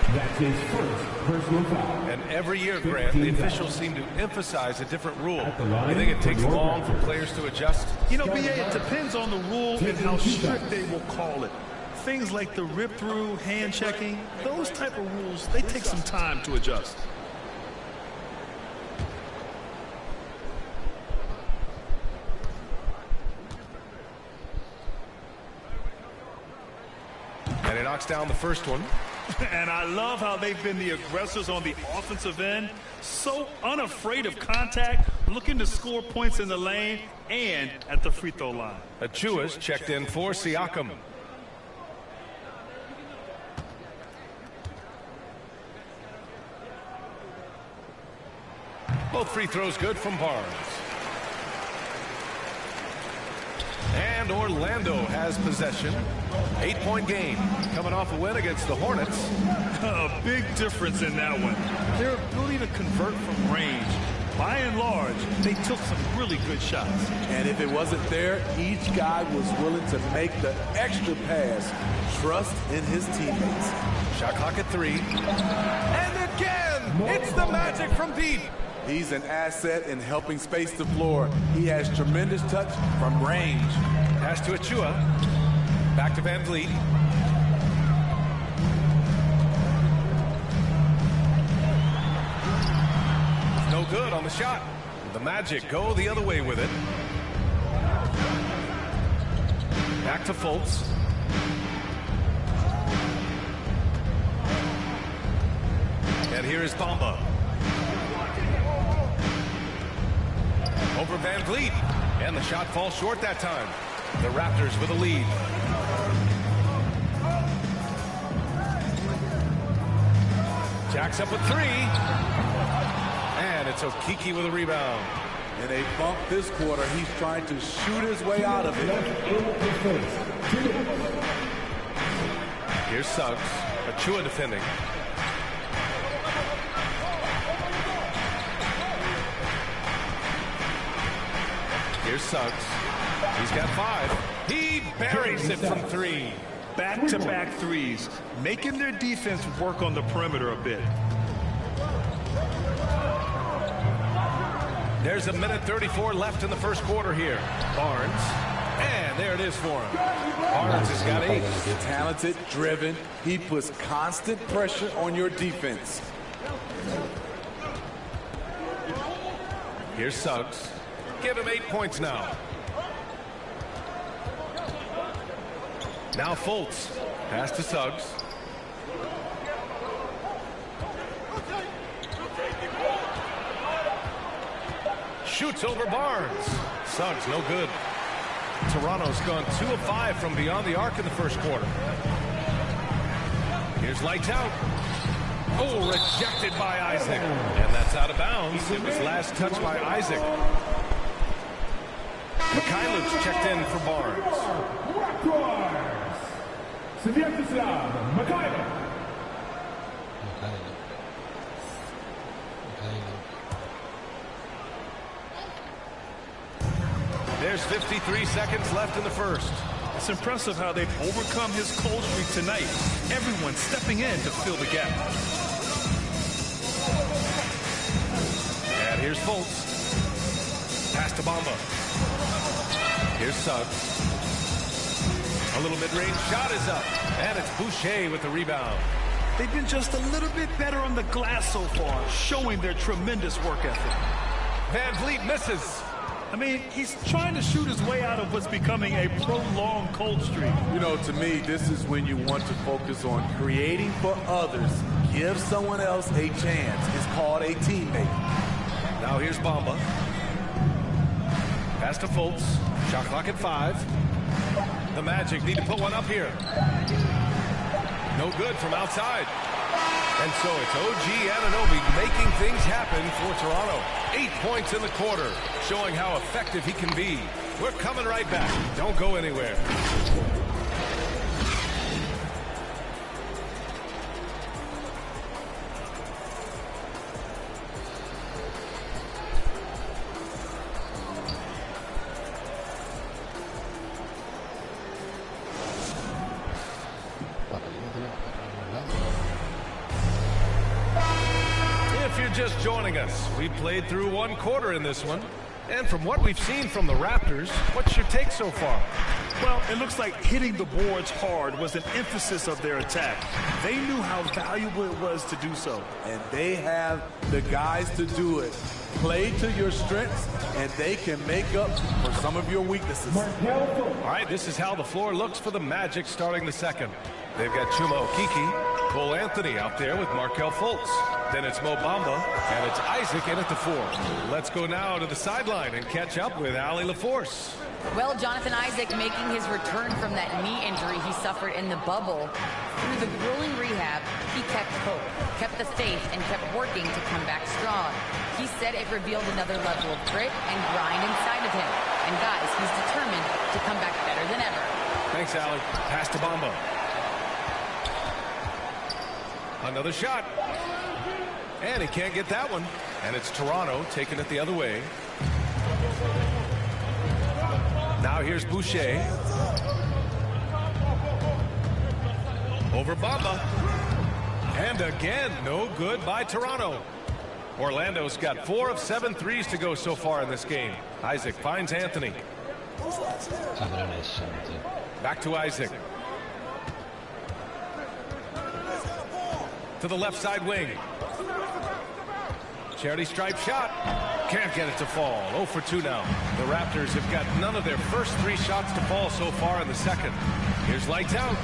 That's his first personal foul. And every year, Grant, the officials seem to emphasize a different rule. You think it takes long for players to adjust? You know, BA, it depends on the rule and how strict they will call it. Things like the rip-through, hand-checking, those type of rules, they take some time to adjust. And he knocks down the first one. And I love how they've been the aggressors on the offensive end. So unafraid of contact, looking to score points in the lane and at the free throw line. Achua's checked in for Siakam. Both free throws good from Barnes. And Orlando has possession. 8-point game. Coming off a win against the Hornets. A big difference in that one. Their ability to convert from range. By and large, they took some really good shots. And if it wasn't there, each guy was willing to make the extra pass. Trust in his teammates. Shot clock at 3. And again, it's the Magic from deep. He's an asset in helping space the floor. He has tremendous touch from range. Pass to Achua. Back to Van Vliet. No good on the shot. The Magic go the other way with it. Back to Fultz. And here is Bamba. Over Van Vliet. And the shot falls short that time. The Raptors with a lead. Jacks up with 3. And it's Okeke with a rebound. In a bump this quarter, he's trying to shoot his way out of it. Here's Suggs. Achua defending. Here's Suggs. He's got 5. He buries it from 3. Back-to-back threes, making their defense work on the perimeter a bit. There's a minute 34 left in the first quarter here. Barnes. And there it is for him. Barnes has got 8. Talented, driven. He puts constant pressure on your defense. Here's Suggs. Give him 8 points now. Now Fultz. Pass to Suggs. Shoots over Barnes. Suggs no good. Toronto's gone 2 of 5 from beyond the arc in the first quarter. Here's lights out. Oh, rejected by Isaac. And that's out of bounds. It was last touched by Isaac. Mikhailov's checked in for Barnes. There's 53 seconds left in the first. It's impressive how they've overcome his cold streak tonight. Everyone stepping in to fill the gap. And here's Fultz. Pass to Bamba. Here's Suggs. A little mid-range shot is up. And it's Boucher with the rebound. They've been just a little bit better on the glass so far, showing their tremendous work ethic. Van Vliet misses. I mean, he's trying to shoot his way out of what's becoming a prolonged cold streak. You know, to me, this is when you want to focus on creating for others. Give someone else a chance. It's called a teammate. Now here's Bamba. Pass to Fultz. Shot clock at 5. The Magic need to put one up here. No good from outside. And so it's OG Anunoby making things happen for Toronto. 8 points in the quarter, showing how effective he can be. We're coming right back. Don't go anywhere. just joining us, we played through one quarter in this one. And from what we've seen from the Raptors, what's your take so far? Well, it looks like hitting the boards hard was an emphasis of their attack. They knew how valuable it was to do so. And they have the guys to do it. Play to your strengths, and they can make up for some of your weaknesses. All right, this is how the floor looks for the Magic starting the second. They've got Chuma Okeke, Cole Anthony out there with Markelle Fultz. Then it's Mo Bamba, and it's Isaac in at the 4. Let's go now to the sideline and catch up with Allie LaForce. Well, Jonathan Isaac making his return from that knee injury he suffered in the bubble. Through the grueling rehab, he kept hope, kept the faith, and kept working to come back strong. He said it revealed another level of grit and grind inside of him. And guys, he's determined to come back better than ever. Thanks, Allie. Pass to Bamba. Another shot. And he can't get that one. And it's Toronto taking it the other way. Now here's Boucher. Over Bamba. And again, no good by Toronto. Orlando's got 4 of 7 threes to go so far in this game. Isaac finds Anthony. Back to Isaac. To the left side wing. Charity stripe shot. Can't get it to fall. 0 for 2 now. The Raptors have got none of their first 3 shots to fall so far in the second. Here's lights out.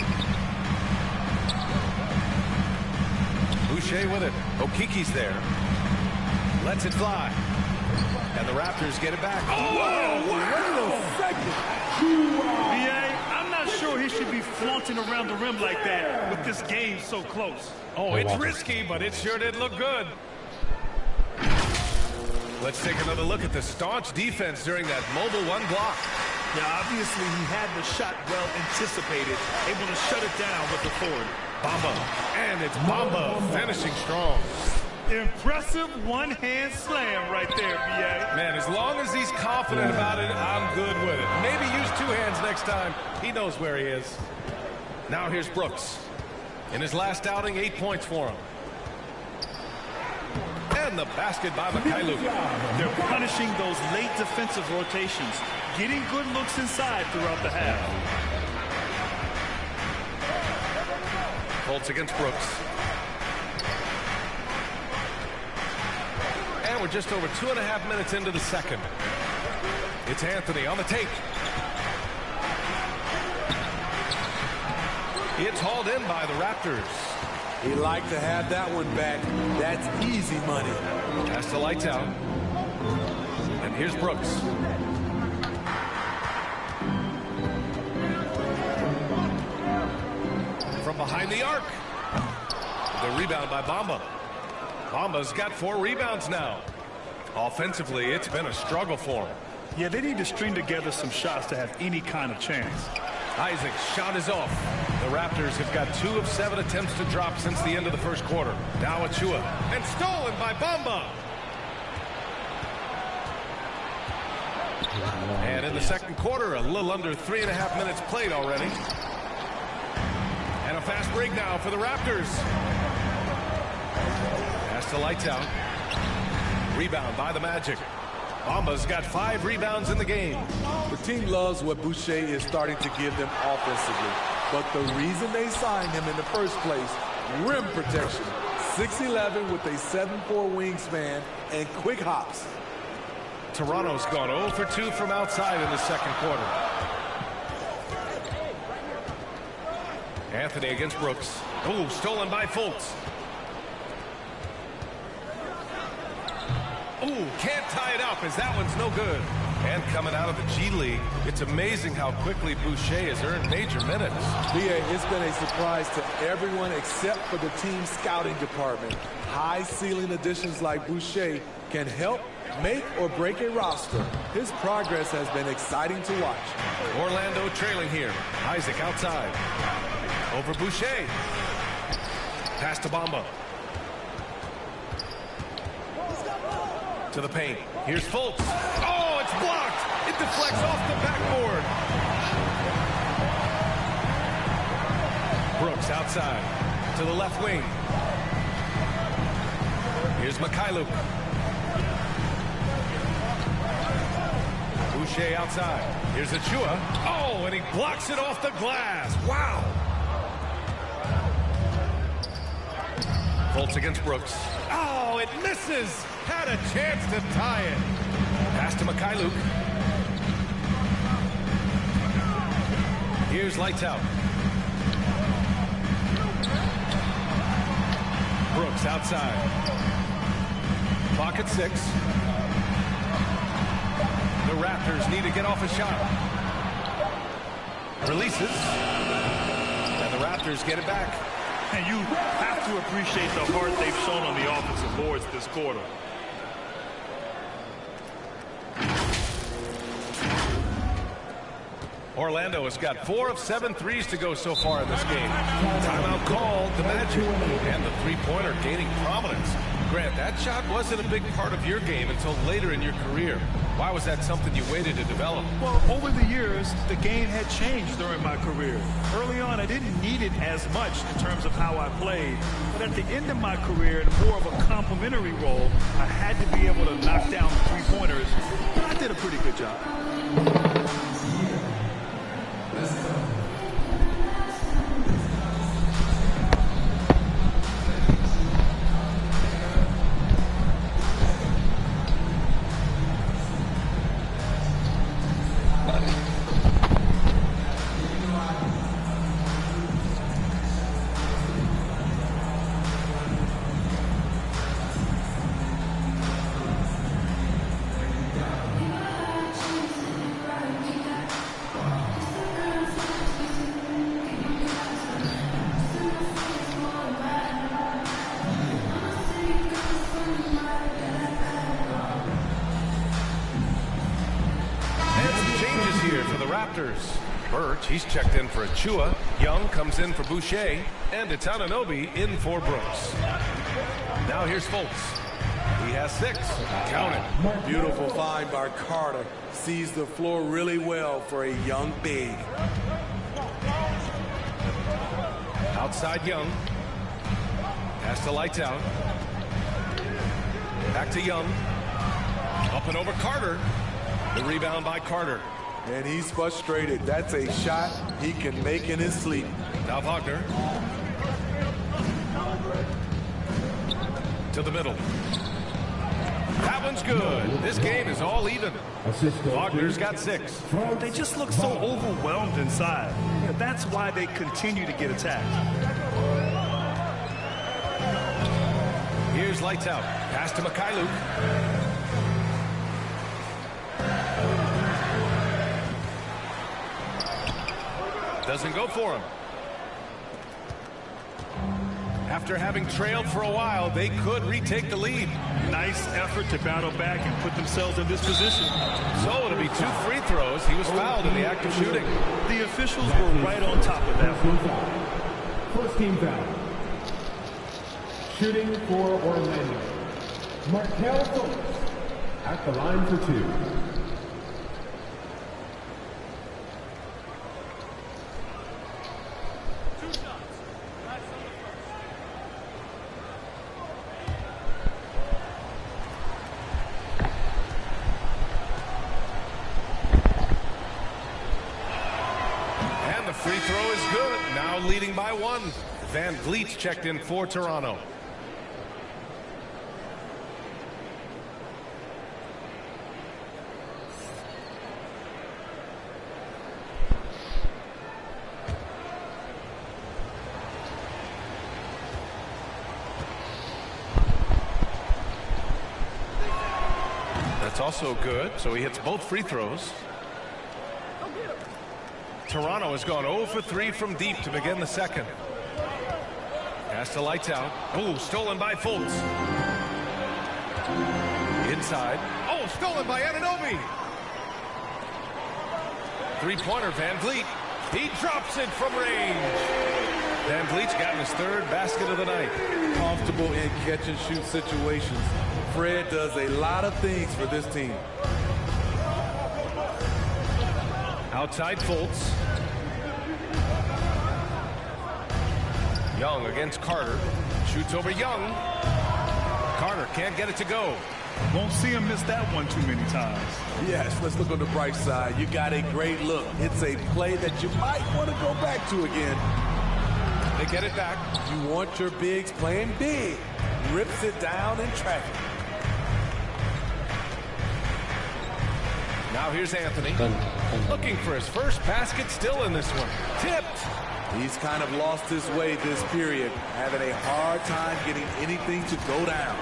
Boucher with it. Okeke's there. Lets it fly. And the Raptors get it back. Oh, BA, I'm not sure he should be flaunting around the rim like that with this game so close. Oh, it's risky, but it sure did look good. Let's take another look at the staunch defense during that mobile 1 block. Yeah, obviously he had the shot well anticipated, able to shut it down with the forward. Bamba, and it's Bamba finishing strong. Impressive one-hand slam right there, BA. Man, as long as he's confident about it, I'm good with it. Maybe use 2 hands next time. He knows where he is. Now here's Brooks. In his last outing, 8 points for him. And the basket by Mikhailuk. They're punishing those late defensive rotations, getting good looks inside throughout the half. Fultz against Brooks. And we're just over 2.5 minutes into the second. It's Anthony on the take. It's hauled in by the Raptors. He'd like to have that one back. That's easy money. That's the lights out. And here's Brooks. From behind the arc. The rebound by Bamba. Bamba's got 4 rebounds now. Offensively, it's been a struggle for him. Yeah, they need to string together some shots to have any kind of chance. Isaac's shot is off. The Raptors have got 2 of 7 attempts to drop since the end of the first quarter. Now Achua. And stolen by Bamba. And in the second quarter, a little under 3.5 minutes played already. And a fast break now for the Raptors. Pass to lights out. Rebound by the Magic. Bamba's got 5 rebounds in the game. The team loves what Boucher is starting to give them offensively. But the reason they signed him in the first place, rim protection. 6'11" with a 7'4" wingspan and quick hops. Toronto's gone 0 for 2 from outside in the second quarter. Anthony against Brooks. Oh, stolen by Fultz. Oh, can't tie it up as that one's no good. And coming out of the G League, it's amazing how quickly Boucher has earned major minutes. BA, it's been a surprise to everyone except for the team scouting department. High ceiling additions like Boucher can help make or break a roster. His progress has been exciting to watch. Orlando trailing here. Isaac outside. Over Boucher. Pass to Bamba. To the paint. Here's Fultz. Oh, it's blocked. It deflects off the backboard. Brooks outside. To the left wing. Here's Mikhailuk. Boucher outside. Here's Achua. Oh, and he blocks it off the glass. Wow. Fultz against Brooks. Oh, it misses. Had a chance to tie it. Pass to Mikhailuk. Here's Lights Out. Brooks outside. Clock at 6. The Raptors need to get off a shot. Releases. And the Raptors get it back. And you have to appreciate the heart they've shown on the offensive boards this quarter. Orlando has got 4 of 7 threes to go so far in this game. Timeout called the Magic. And the three-pointer gaining prominence. Grant, that shot wasn't a big part of your game until later in your career. Why was that something you waited to develop? Well, over the years, the game had changed during my career. Early on, I didn't need it as much in terms of how I played. But at the end of my career, in more of a complementary role, I had to be able to knock down three-pointers. And I did a pretty good job. Birch, he's checked in for Achua. Young comes in for Boucher. And it's Anunoby in for Brooks. Now here's Fultz. He has 6. Count it. Beautiful find by Carter. Sees the floor really well for a young big. Outside Young. Pass to Lights Out. Back to Young. Up and over Carter. The rebound by Carter. And he's frustrated. That's a shot he can make in his sleep. Now Wagner. To the middle. That one's good. This game is all even. Wagner's got 6. They just look so overwhelmed inside. Yeah, that's why they continue to get attacked. Here's Lights Out. Pass to Mikhailuk. Doesn't go for him. After having trailed for a while, they could retake the lead. Nice effort to battle back and put themselves in this position. So it'll be 2 free throws. He was fouled in the act of shooting. The officials were right on top of that one. First team foul. Shooting for Orlando. Markel Fultz at the line for 2. Free throw is good. Now leading by 1. Van Vliet's checked in for Toronto. That's also good. So he hits both free throws. Toronto has gone 0 for 3 from deep to begin the second. Pass to Lights Out. Oh, stolen by Fultz. Inside. Oh, stolen by Anunoby. Three-pointer, Van Vliet. He drops it from range. Van Vliet's gotten his 3rd basket of the night. Comfortable in catch-and-shoot situations. Fred does a lot of things for this team. Outside Fultz. Young against Carter. Shoots over Young. Carter can't get it to go. Won't see him miss that one too many times. Yes, let's look on the bright side. You got a great look. It's a play that you might want to go back to again. They get it back. You want your bigs playing big. Rips it down in traffic. Now here's Anthony. Looking for his first basket, still in this one. Tipped. He's kind of lost his way this period, having a hard time getting anything to go down.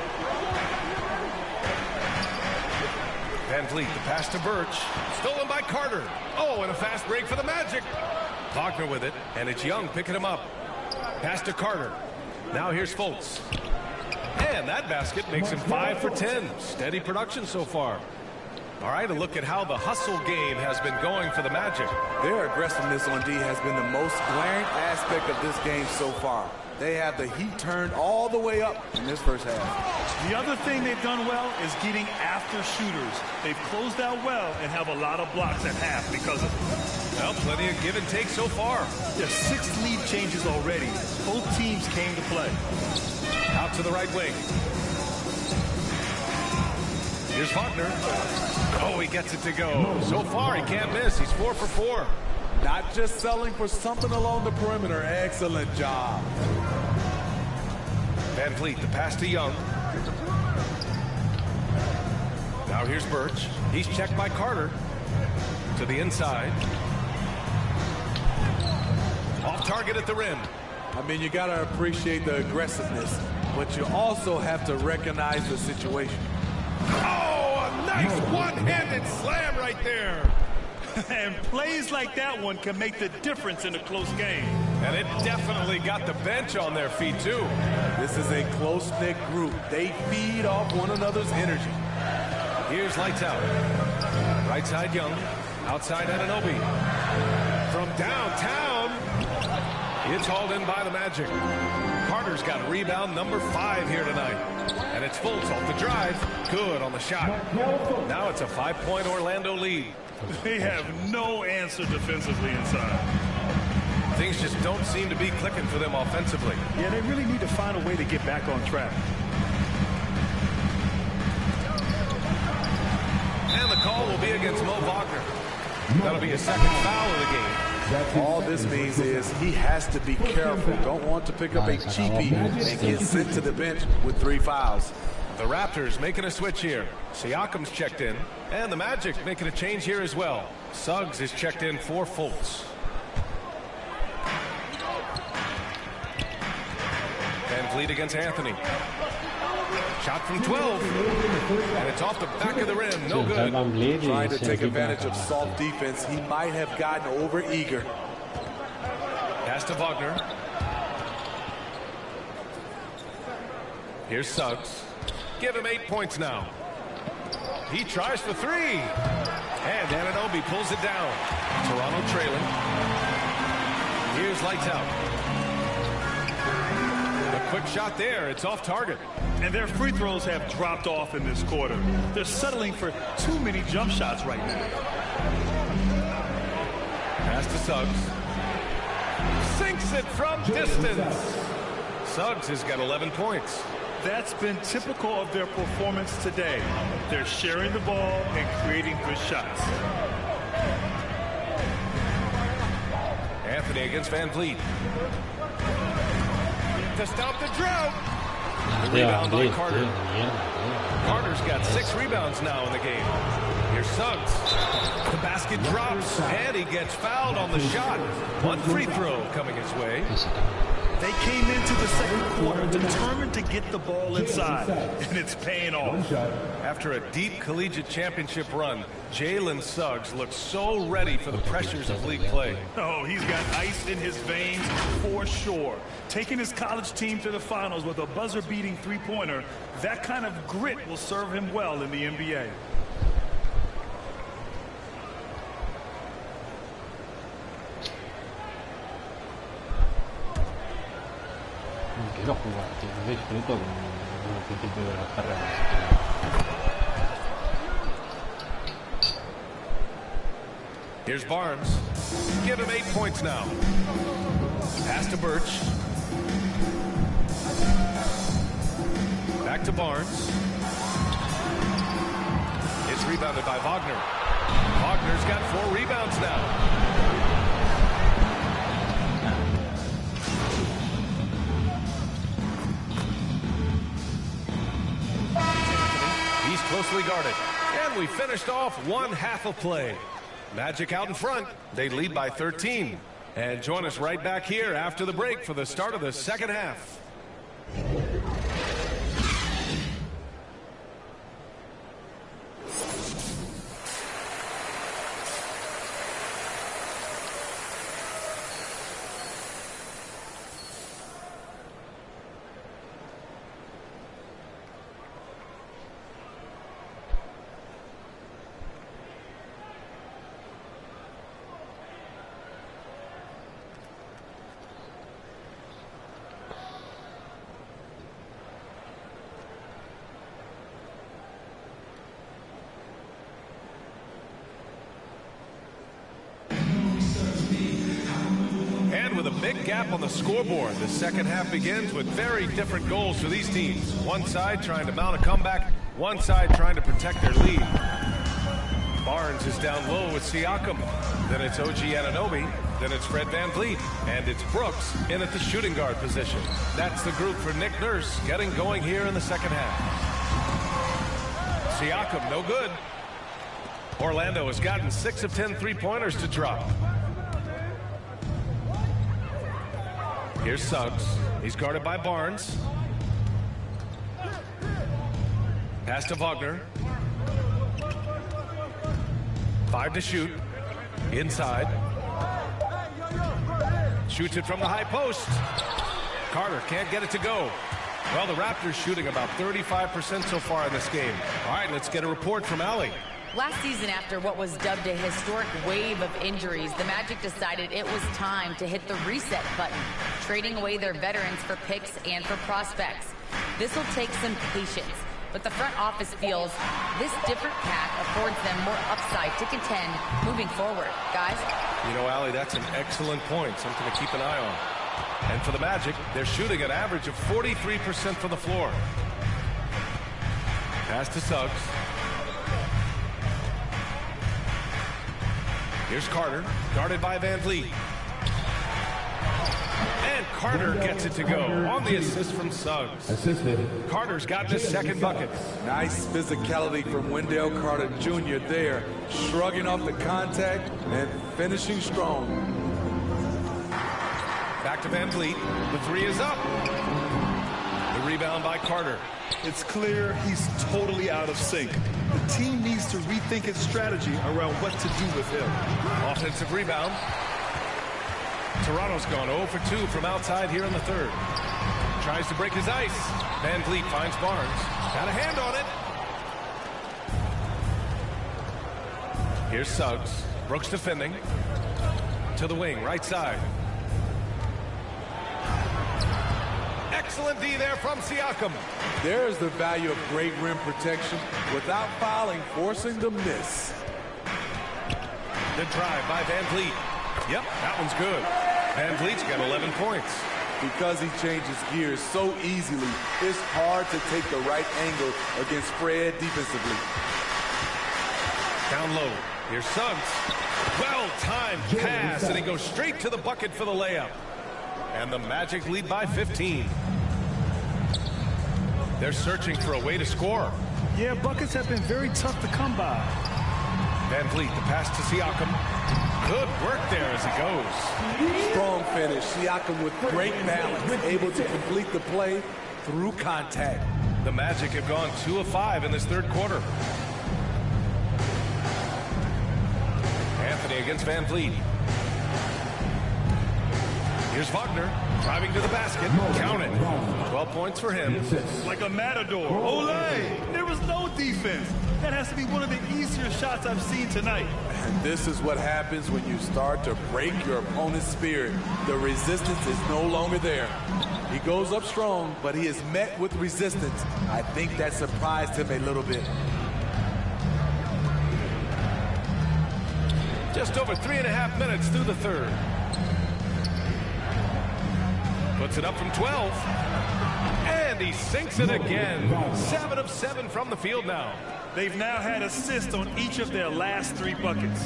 Van Vliet, the pass to Birch. Stolen by Carter. Oh, and a fast break for the Magic. Wagner with it, and it's Young picking him up. Pass to Carter. Now here's Fultz. And that basket makes him 5 for 10. Steady production so far. All right, a look at how the hustle game has been going for the Magic. Their aggressiveness on D has been the most glaring aspect of this game so far. They have the heat turned all the way up in this first half. The other thing they've done well is getting after shooters. They've closed out well and have a lot of blocks at half because of it. Well, plenty of give and take so far. There's 6 lead changes already. Both teams came to play. Out to the right wing. Here's Wagner. Oh, he gets it to go. So far, he can't miss. He's 4 for 4. Not just selling for something along the perimeter. Excellent job. Van Vliet, the pass to Young. Now here's Birch. He's checked by Carter. To the inside. Off target at the rim. I mean, you got to appreciate the aggressiveness, but you also have to recognize the situation. Oh, a nice one-handed slam right there. And plays like that one can make the difference in a close game. And it definitely got the bench on their feet, too. This is a close-knit group. They feed off one another's energy. Here's lights out. Right side Young. Outside Anunoby. From downtown. It's hauled in by the Magic. Carter's got rebound number 5 here tonight. And it's Fultz off the drive. Good on the shot. Now it's a 5-point Orlando lead. They have no answer defensively inside. Things just don't seem to be clicking for them offensively. Yeah, they really need to find a way to get back on track. And the call will be against Mo Wagner. That'll be his second foul of the game. All this means is he has to be careful. Don't want to pick up a cheapie and get sent to the bench with 3 fouls. The Raptors making a switch here. Siakam's checked in. And the Magic making a change here as well. Suggs is checked in for Fultz. Van Vliet against Anthony. Shot from 12. And it's off the back of the rim. No good. Trying to take advantage of soft defense. He might have gotten over eager. Pass to Wagner. Here's Suggs. Give him 8 points now. He tries for 3. And Anunoby pulls it down. Toronto trailing. Here's lights out. A quick shot there. It's off target. And their free throws have dropped off in this quarter. They're settling for too many jump shots right now. Pass to Suggs. Sinks it from distance. Suggs has got 11 points. That's been typical of their performance today. They're sharing the ball and creating good shots. Anthony against Van Vliet. To stop the drought. The rebound by Carter. Carter's got 6 rebounds now in the game. Here's Suggs. The basket drops, and he gets fouled on the shot. 1 free throw coming his way. They came into the second quarter determined to get the ball inside, and it's paying off. After a deep collegiate championship run, Jalen Suggs looks so ready for the pressures of league play. Oh, he's got ice in his veins for sure. Taking his college team to the finals with a buzzer-beating three-pointer, that kind of grit will serve him well in the NBA. Quiero jugar, tío. No disfruto con el principio de las carreras. Here's Barnes. Give him 8 points now. Pass to Birch. Back to Barnes. It's rebounded by Wagner. Wagner's got 4 rebounds now. He's closely guarded. And we finished off one half of play. Magic out in front. They lead by 13. And join us right back here after the break for the start of the second half. Big gap on the scoreboard. The second half begins with very different goals for these teams. One side trying to mount a comeback, one side trying to protect their lead. Barnes is down low with Siakam. Then it's OG Anunoby. Then it's Fred VanVleet. And it's Brooks in at the shooting guard position. That's the group for Nick Nurse getting going here in the second half. Siakam, no good. Orlando has gotten 6 of 10 three-pointers to drop. Here's Suggs. He's guarded by Barnes. Pass to Wagner. 5 to shoot. Inside. Shoots it from the high post. Carter can't get it to go. Well, the Raptors shooting about 35% so far in this game. All right, let's get a report from Allie. Last season, after what was dubbed a historic wave of injuries, the Magic decided it was time to hit the reset button, trading away their veterans for picks and for prospects. This will take some patience, but the front office feels this different path affords them more upside to contend moving forward. Guys? You know, Allie, that's an excellent point, something to keep an eye on. And for the Magic, they're shooting an average of 43% from the floor. Pass to Suggs. Here's Carter, guarded by VanVleet. And Carter gets it to go on the assist from Suggs. Carter's got the second bucket. Nice physicality from Wendell Carter Jr. there, shrugging off the contact and finishing strong. Back to VanVleet. The 3 is up. The rebound by Carter. It's clear he's totally out of sync. The team needs to rethink its strategy around what to do with him. Offensive rebound. Toronto's gone 0 for 2 from outside here in the third. Tries to break his ice. VanVleet finds Barnes. Got a hand on it. Here's Suggs. Brooks defending. To the wing, right side. Excellent D there from Siakam. There's the value of great rim protection without fouling, forcing the miss. The drive by VanVleet. Yep, that one's good. VanVleet's got 11 points. Because he changes gears so easily, it's hard to take the right angle against Fred defensively. Down low. Here's Suggs. Well-timed pass, and he goes straight to the bucket for the layup. And the Magic lead by 15. They're searching for a way to score. Yeah, buckets have been very tough to come by. VanVleet, the pass to Siakam. Good work there as he goes. Strong finish. Siakam with great balance, able to complete the play through contact. The Magic have gone 2 of 5 in this third quarter. Anthony against VanVleet. Here's Wagner, driving to the basket. Count it. 12 points for him. Like a matador. Olay! There was no defense. That has to be one of the easier shots I've seen tonight. And this is what happens when you start to break your opponent's spirit. The resistance is no longer there. He goes up strong, but he is met with resistance. I think that surprised him a little bit. Just over 3.5 minutes through the third. Puts it up from 12. And he sinks it again. 7 of 7 from the field now. They've now had assists on each of their last 3 buckets.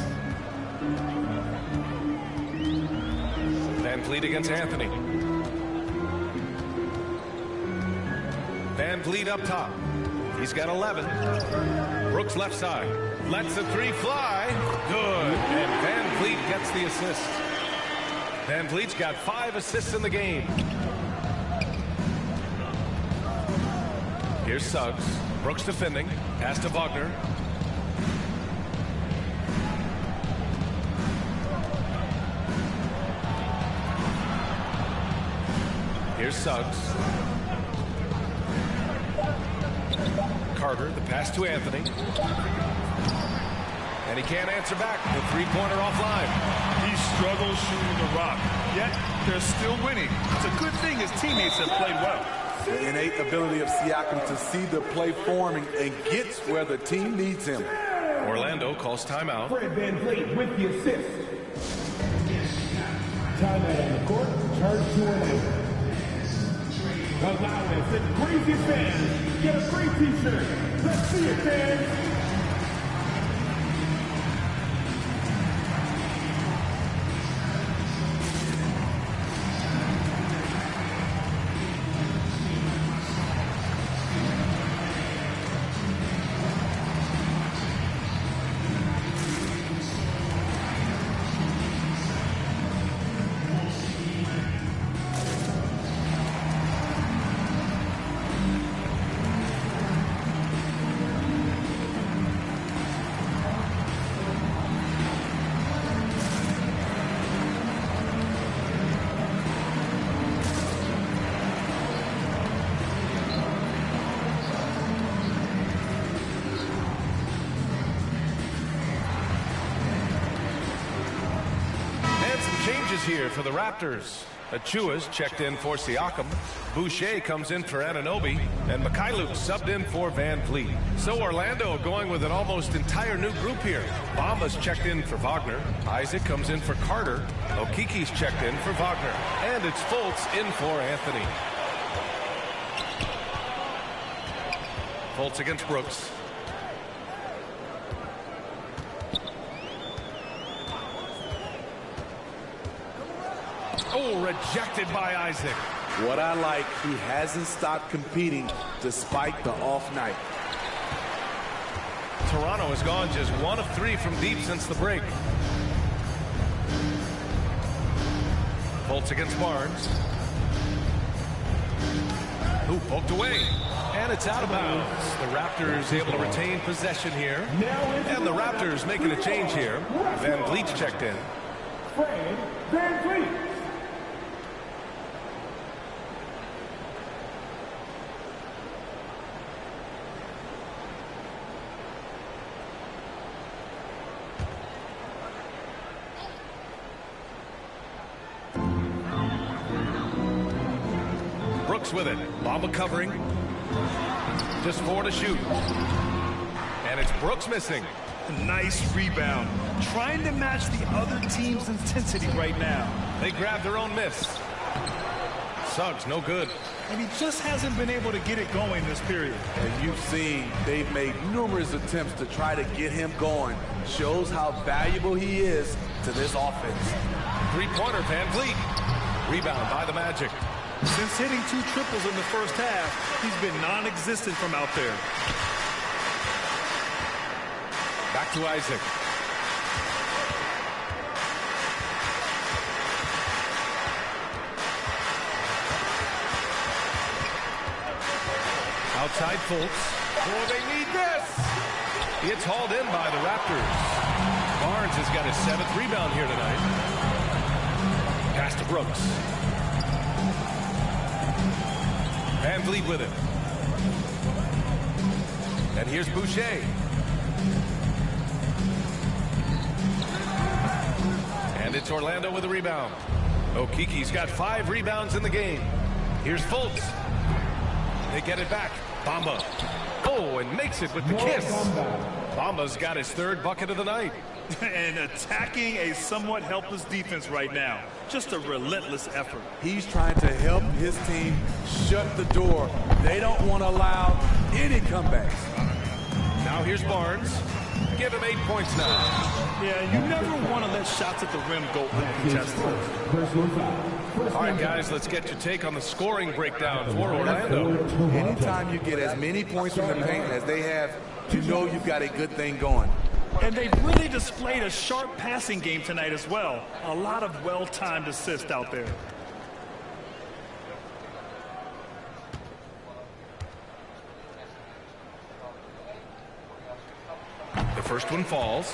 Van Vliet against Anthony. Van Vliet up top. He's got 11. Brooks left side. Lets the 3 fly. Good. And Van Vliet gets the assist. Van Vliet's got 5 assists in the game. Here's Suggs. Brooks defending. Pass to Wagner. Here's Suggs. Carter, the pass to Anthony. And he can't answer back. The 3-pointer offline. He struggles shooting the rock, yet they're still winning. It's a good thing his teammates have played well. The innate ability of Siakam to see the play forming and gets where the team needs him. Orlando calls timeout. Fred VanVleet with the assist. Timeout on the court. Charge to Orlando. The loudest and craziest fans get a free t-shirt. Let's see it, fans. Here for the Raptors. Achua's checked in for Siakam. Boucher comes in for Anunoby. And Mikhailuk subbed in for Van Vliet. So Orlando going with an almost entire new group here. Bamba's checked in for Wagner. Isaac comes in for Carter. Okiki's checked in for Wagner. And it's Fultz in for Anthony. Fultz against Brooks. Oh, rejected by Isaac. What I like, he hasn't stopped competing despite the off night. Toronto has gone just 1 of 3 from deep since the break. Fultz against Barnes. Who poked away. And it's out of bounds. The Raptors able to retain possession here. And the Raptors making a change here. Van Vliet's checked in. Fred VanVleet. With it. Bamba covering. Just 4 to shoot. And it's Brooks missing. Nice rebound. Trying to match the other team's intensity right now. They grab their own miss. Suggs, no good. And he just hasn't been able to get it going this period. And you've seen they've made numerous attempts to try to get him going. Shows how valuable he is to this offense. 3-pointer, Van Vliet. Rebound by the Magic. Since hitting 2 triples in the first half, he's been non-existent from out there. Back to Isaac. Outside Fultz. Oh, they need this. It's hauled in by the Raptors. Barnes has got his 7th rebound here tonight. Pass to Brooks. Van Vliet with it. And here's Boucher. And it's Orlando with a rebound. Okiki's got 5 rebounds in the game. Here's Fultz. They get it back. Bamba. Oh, and makes it with the kiss. Bamba's got his 3rd bucket of the night. And attacking a somewhat helpless defense right now. Just a relentless effort. He's trying to help his team shut the door. They don't want to allow any comebacks. Now here's Barnes. Give him 8 points now. Yeah, you never want to let shots at the rim go uncontested. All right, guys, let's get your take on the scoring breakdown for Orlando. Anytime you get as many points from the paint as they have, you know you've got a good thing going. And they've really displayed a sharp passing game tonight as well. A lot of well-timed assists out there. The first one falls.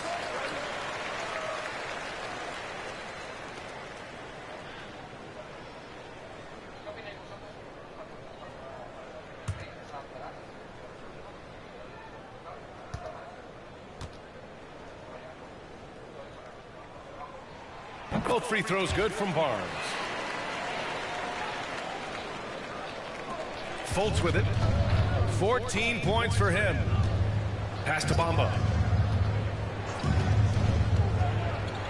Both free throws good from Barnes. Fultz with it. 14 points for him. Pass to Bamba.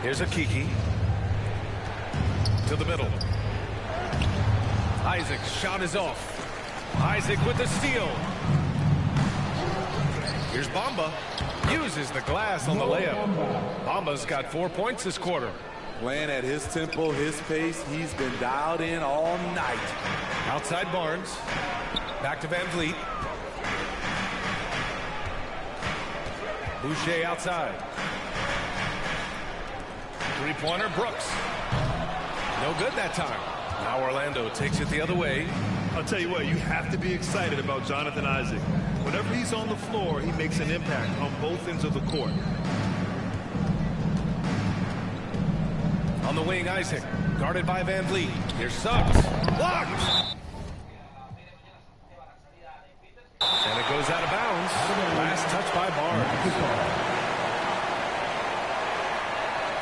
Here's a Kiki. To the middle. Isaac's shot is off. Isaac with the steal. Here's Bamba. Uses the glass on the layup. Bamba's got 4 points this quarter. Playing at his tempo, his pace. He's been dialed in all night. Outside Barnes. Back to Van Vliet. Boucher outside. Three-pointer, Brooks. No good that time. Now Orlando takes it the other way. I'll tell you what, you have to be excited about Jonathan Isaac. Whenever he's on the floor, he makes an impact on both ends of the court. On the wing, Isaac. Guarded by Van Vliet. Here's Suggs. Blocked! And it goes out of bounds. Last touch by Barnes.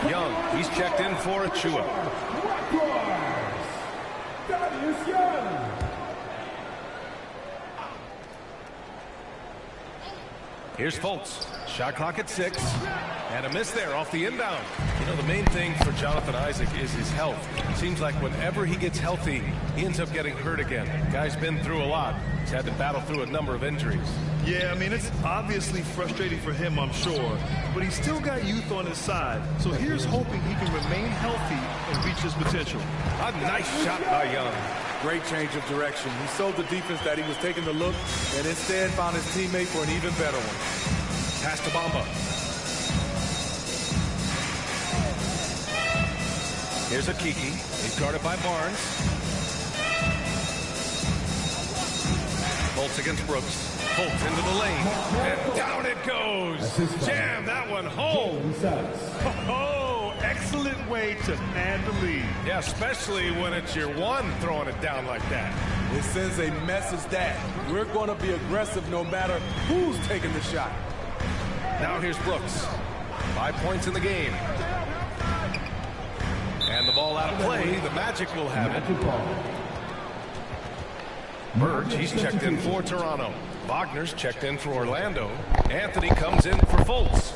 Young, he's checked in for Achua. Here's Fultz. Shot clock at 6. And a miss there off the inbound. You know, the main thing for Jonathan Isaac is his health. It seems like whenever he gets healthy, he ends up getting hurt again. Guy's been through a lot. He's had to battle through a number of injuries. Yeah, I mean, it's obviously frustrating for him, I'm sure. But he's still got youth on his side. So here's hoping he can remain healthy and reach his potential. A nice shot by Young. Great change of direction. He showed the defense that he was taking the look and instead found his teammate for an even better one. Pass to Bamba. Here's a Kiki. He's guarded by Barnes. Fultz against Brooks. Fultz into the lane. And down it goes. Jam that one home. Oh, excellent way to man the lead. Yeah, especially when it's your one throwing it down like that. It sends a message that we're going to be aggressive no matter who's taking the shot. Now here's Brooks. 5 points in the game. And the ball out of play. The Magic will have it. Burge, he's checked in for Toronto. Wagner's checked in for Orlando. Anthony comes in for Fultz.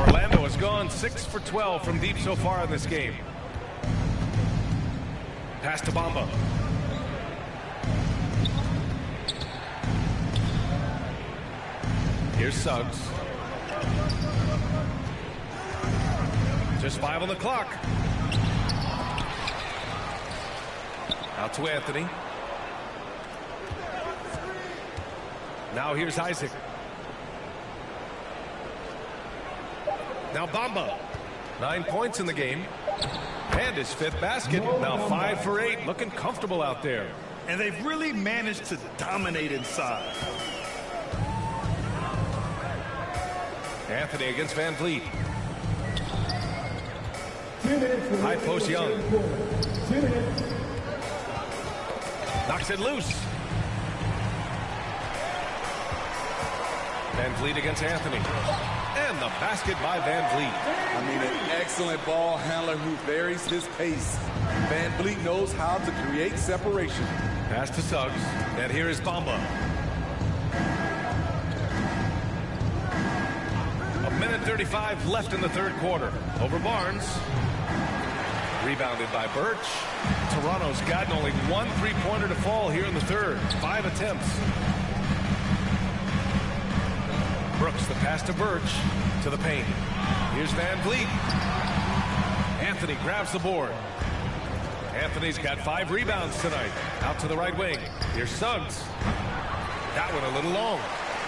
Orlando has gone 6 for 12 from deep so far in this game. Pass to Bamba. Here's Suggs. Just 5 on the clock. Out to Anthony. Now here's Isaac. Now Bamba. 9 points in the game. And his 5th basket. Now 5 for 8. Looking comfortable out there. And they've really managed to dominate inside. Anthony against Van Vliet. High post Young. Knocks it loose. Van Vliet against Anthony. And the basket by Van Vliet. I mean, an excellent ball handler who varies his pace. Van Vliet knows how to create separation. Pass to Suggs. And here is Bamba. 2:35 left in the third quarter. Over Barnes. Rebounded by Birch. Toronto's gotten only one three-pointer to fall here in the third. 5 attempts. Brooks, the pass to Birch. To the paint. Here's Van Vliet. Anthony grabs the board. Anthony's got 5 rebounds tonight. Out to the right wing. Here's Suggs. That one a little long.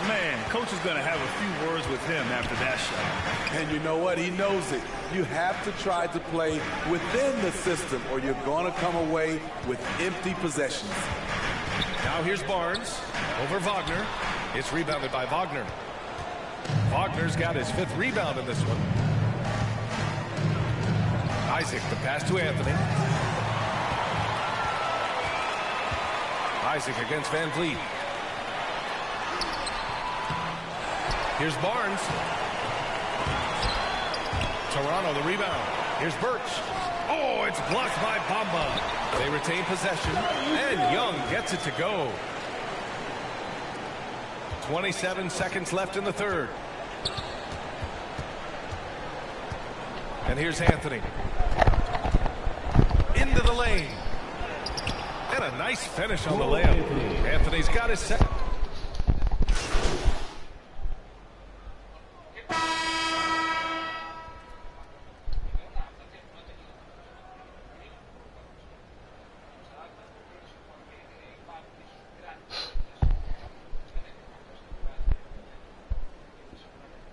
Man, coach is going to have a few words with him after that shot. And you know what? He knows it. You have to try to play within the system or you're going to come away with empty possessions. Now here's Barnes over Wagner. It's rebounded by Wagner. Wagner's got his 5th rebound in this one. Isaac, the pass to Anthony. Isaac against Van Vliet. Here's Barnes. Toronto the rebound. Here's Birch. Oh, it's blocked by Bamba. They retain possession, and Young gets it to go. 27 seconds left in the third. And here's Anthony. Into the lane. And a nice finish on the layup. Anthony's got his second.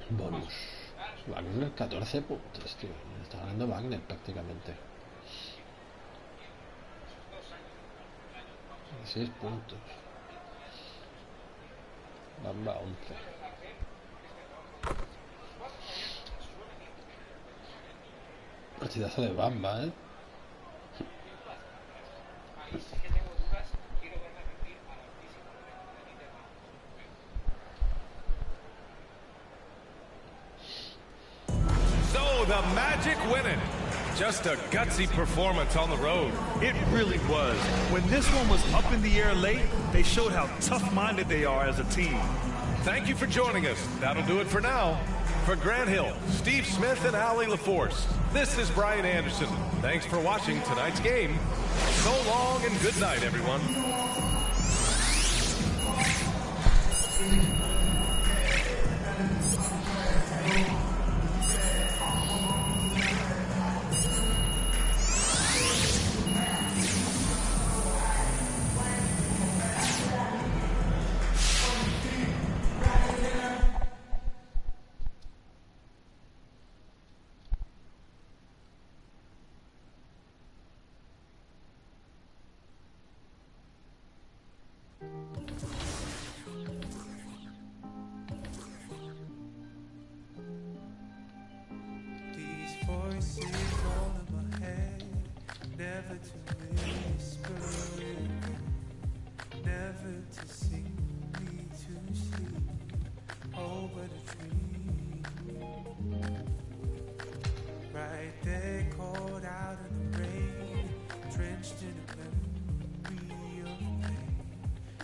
Bonus. Wagner 14 puntos, tío. Está ganando Wagner prácticamente. 16 puntos. Bamba 11. Partidazo de Bamba, ¿eh? So the Magic win it. Just a gutsy performance on the road. It really was. When this one was up in the air late, they showed how tough-minded they are as a team. Thank you for joining us. That'll do it for now. For Grant Hill, Steve Smith, and Allie LaForce, this is Brian Anderson. Thanks for watching tonight's game. So long and good night, everyone. Voices all in my head, never to whisper, never to sing me to sleep. Oh, but a dream, right there, caught out in the rain, drenched in a memory of pain,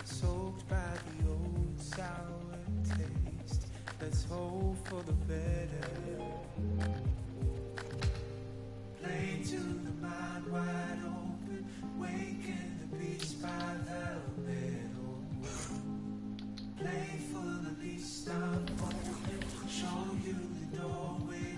soaked by the old sour taste. Let's hope for the better. Play to the mind wide open, waken the beast by velvet open. Playfully stop open, show you the doorway.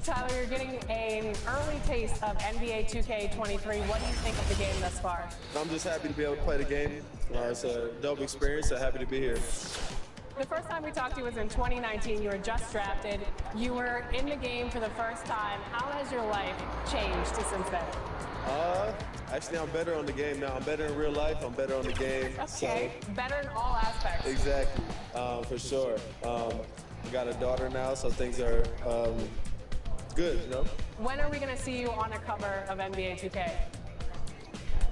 Tyler, you're getting an early taste of NBA 2K23. What do you think of the game thus far? I'm just happy to be able to play the game. It's a dope experience, so happy to be here. The first time we talked to you was in 2019. You were just drafted. You were in the game for the first time. How has your life changed since then? Actually, I'm better on the game now. I'm better in real life. I'm better on the game. Okay, so, better in all aspects. Exactly, for sure. I got a daughter now, so things are good, you know? When are we going to see you on a cover of NBA 2K?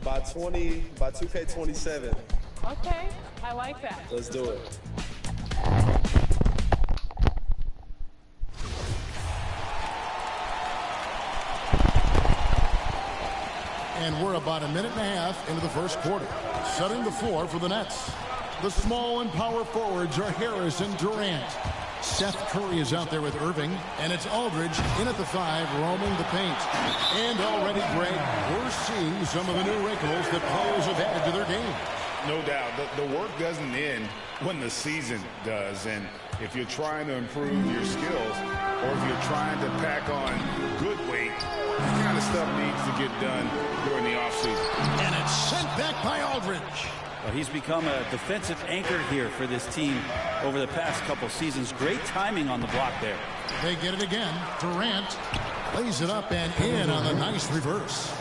By 2K27. Okay, I like that. Let's do it. And we're about a minute and a half into the first quarter. Setting the floor for the Nets. The small and power forwards are Harris and Durant. Seth Curry is out there with Irving, and it's Aldridge in at the 5, roaming the paint. And already, Greg, we're seeing some of the new wrinkles that players have added to their game. No doubt. The work doesn't end when the season does. And if you're trying to improve your skills, or if you're trying to pack on good weight, this kind of stuff needs to get done during the offseason. And it's sent back by Aldridge. Well, he's become a defensive anchor here for this team over the past couple seasons. Great timing on the block there. They get it again. Durant lays it up and in on the nice reverse.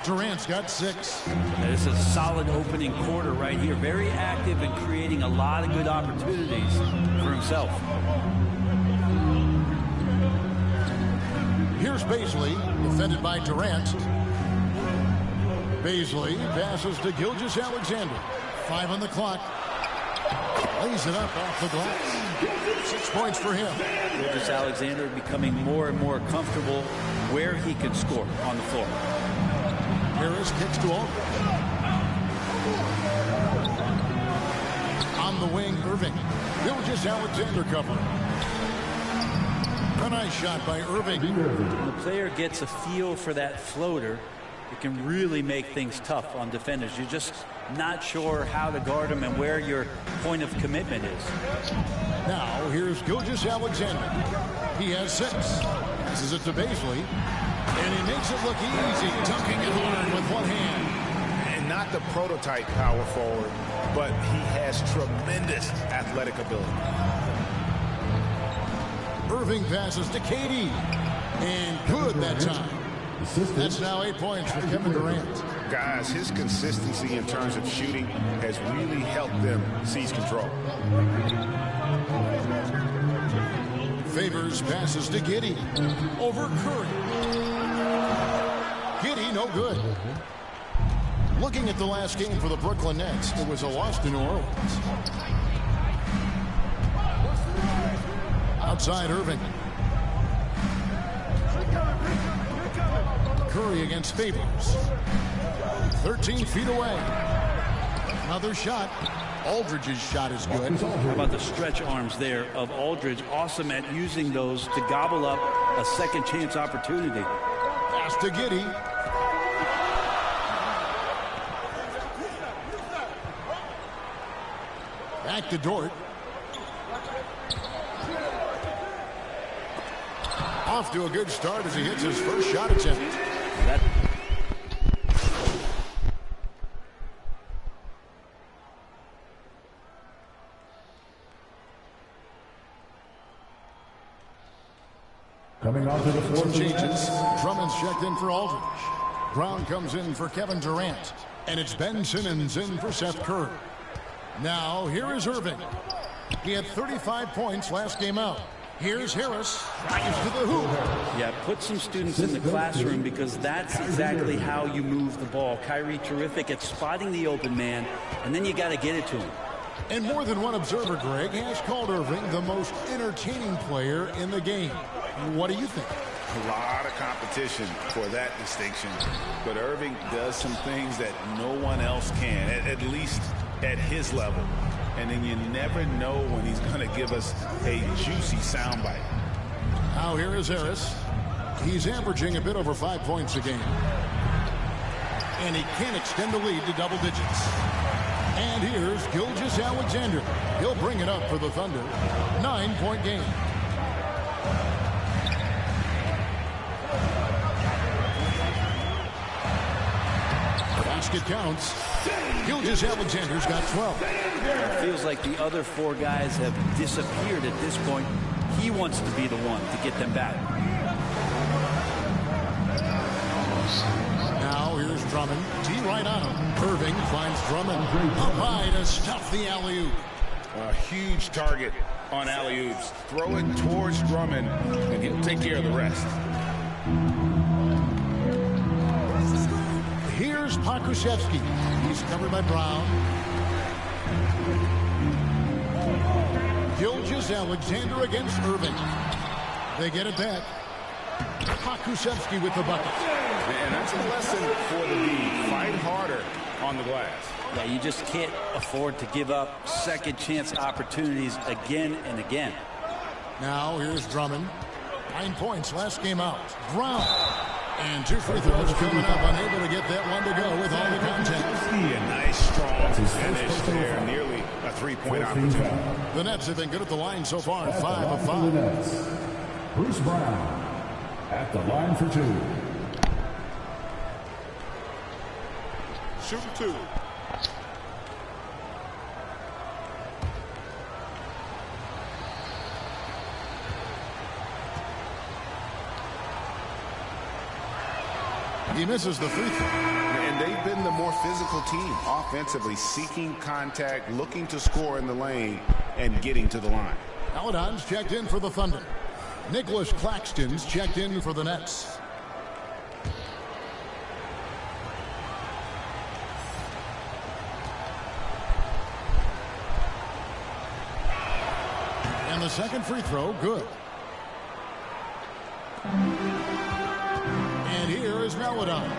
Durant's got 6. This is a solid opening quarter right here. Very active and creating a lot of good opportunities for himself. Here's Baisley, defended by Durant. Baisley passes to Gilgeous-Alexander. 5 on the clock. Lays it up off the glass. 6 points for him. Gilgeous-Alexander becoming more and more comfortable where he can score on the floor. Harris kicks to Aldridge. On the wing, Irving. Gilgeous-Alexander covering. A nice shot by Irving. When the player gets a feel for that floater, it can really make things tough on defenders. You're just not sure how to guard them and where your point of commitment is. Now, here's Gilgeous-Alexander. He has 6. Passes it to Baisley. And he makes it look easy, dunking it hard with one hand. And not the prototype power forward, but he has tremendous athletic ability. Irving passes to KD. And good that time. That's now 8 points for Kevin Durant. Guys, his consistency in terms of shooting has really helped them seize control. Favors passes to Giddey. Over Curry. Giddey, no good. Looking at the last game for the Brooklyn Nets, it was a loss to New Orleans. Outside Irving. Curry against Favors. 13 feet away. Another shot. Aldridge's shot is good. How about the stretch arms there of Aldridge? Awesome at using those to gobble up a second chance opportunity. Pass to Giddey. Back to Dort. Off to a good start as he hits his first shot attempt. Coming onto the floor. Some changes. Drummond's checked in for Aldridge. Brown comes in for Kevin Durant. And it's Ben Simmons in for Seth Curry. Now, here is Irving. He had 35 points last game out. Here's Harris. Drives to the hoop. Yeah, put some students in the classroom because that's exactly how you move the ball. Kyrie terrific at spotting the open man, and then you got to get it to him. And more than one observer, Greg, has called Irving the most entertaining player in the game. What do you think? A lot of competition for that distinction. But Irving does some things that no one else can, at least at his level. And then you never know when he's going to give us a juicy soundbite. Now here is Harris. He's averaging a bit over 5 points a game. And he can extend the lead to double digits. And here's Gilgeous-Alexander. He'll bring it up for the Thunder. 9-point game. Basket counts. Gilgeous-Alexander's got 12. It feels like the other 4 guys have disappeared at this point. He wants to be the one to get them back. Now here's Drummond. T right on him. Irving finds Drummond. Up high to stuff the alley-oop. A huge target on alley-oops. Throw it towards Drummond, and he'll take care of the rest. Here's Pokusevski. He's covered by Brown. Gilgeous-Alexander against Irving. They get it back. Pokusevski with the bucket. And that's a lesson for the league. Fight harder on the glass. Yeah, you just can't afford to give up second chance opportunities again and again. Now here's Drummond. 9 points last game out. Brown. And 2 free throws coming up. Unable to get that one to go with all the contact. A nice, strong finish there. Nearly a 3-point opportunity. The Nets have been good at the line so far. 5 of 5. Bruce Brown at the line for 2. Shooting 2. He misses the free throw. And they've been the more physical team offensively, seeking contact, looking to score in the lane, and getting to the line. Aladon's checked in for the Thunder. Nicholas Claxton's checked in for the Nets. And the second free throw, good. And here is Maladon.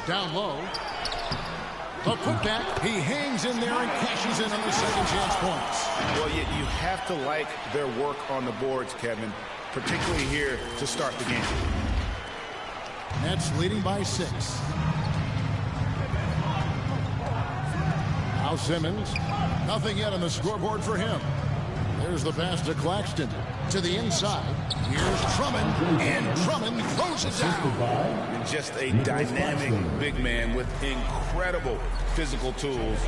Down low. The putback. He hangs in there and cashes in on the second chance points. Well, you have to like their work on the boards, Kevin, particularly here to start the game. Nets leading by 6. Now Simmons. Nothing yet on the scoreboard for him. There's the pass to Claxton. To the inside. Here's Drummond. And Drummond throws it down. And just a dynamic big man with incredible physical tools.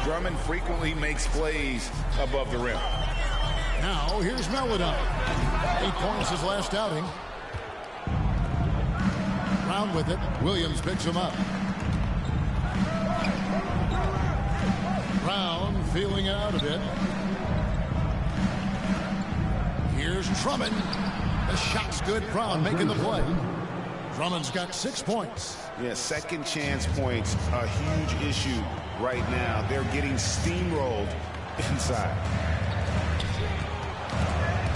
Drummond frequently makes plays above the rim. Now here's Maladon. 8 points his last outing. Brown with it. Williams picks him up. Brown feeling out a bit. Here's Drummond. The shot's good. Brown making the play. Drummond's got 6 points. Yeah, second chance points, a huge issue right now. They're getting steamrolled inside.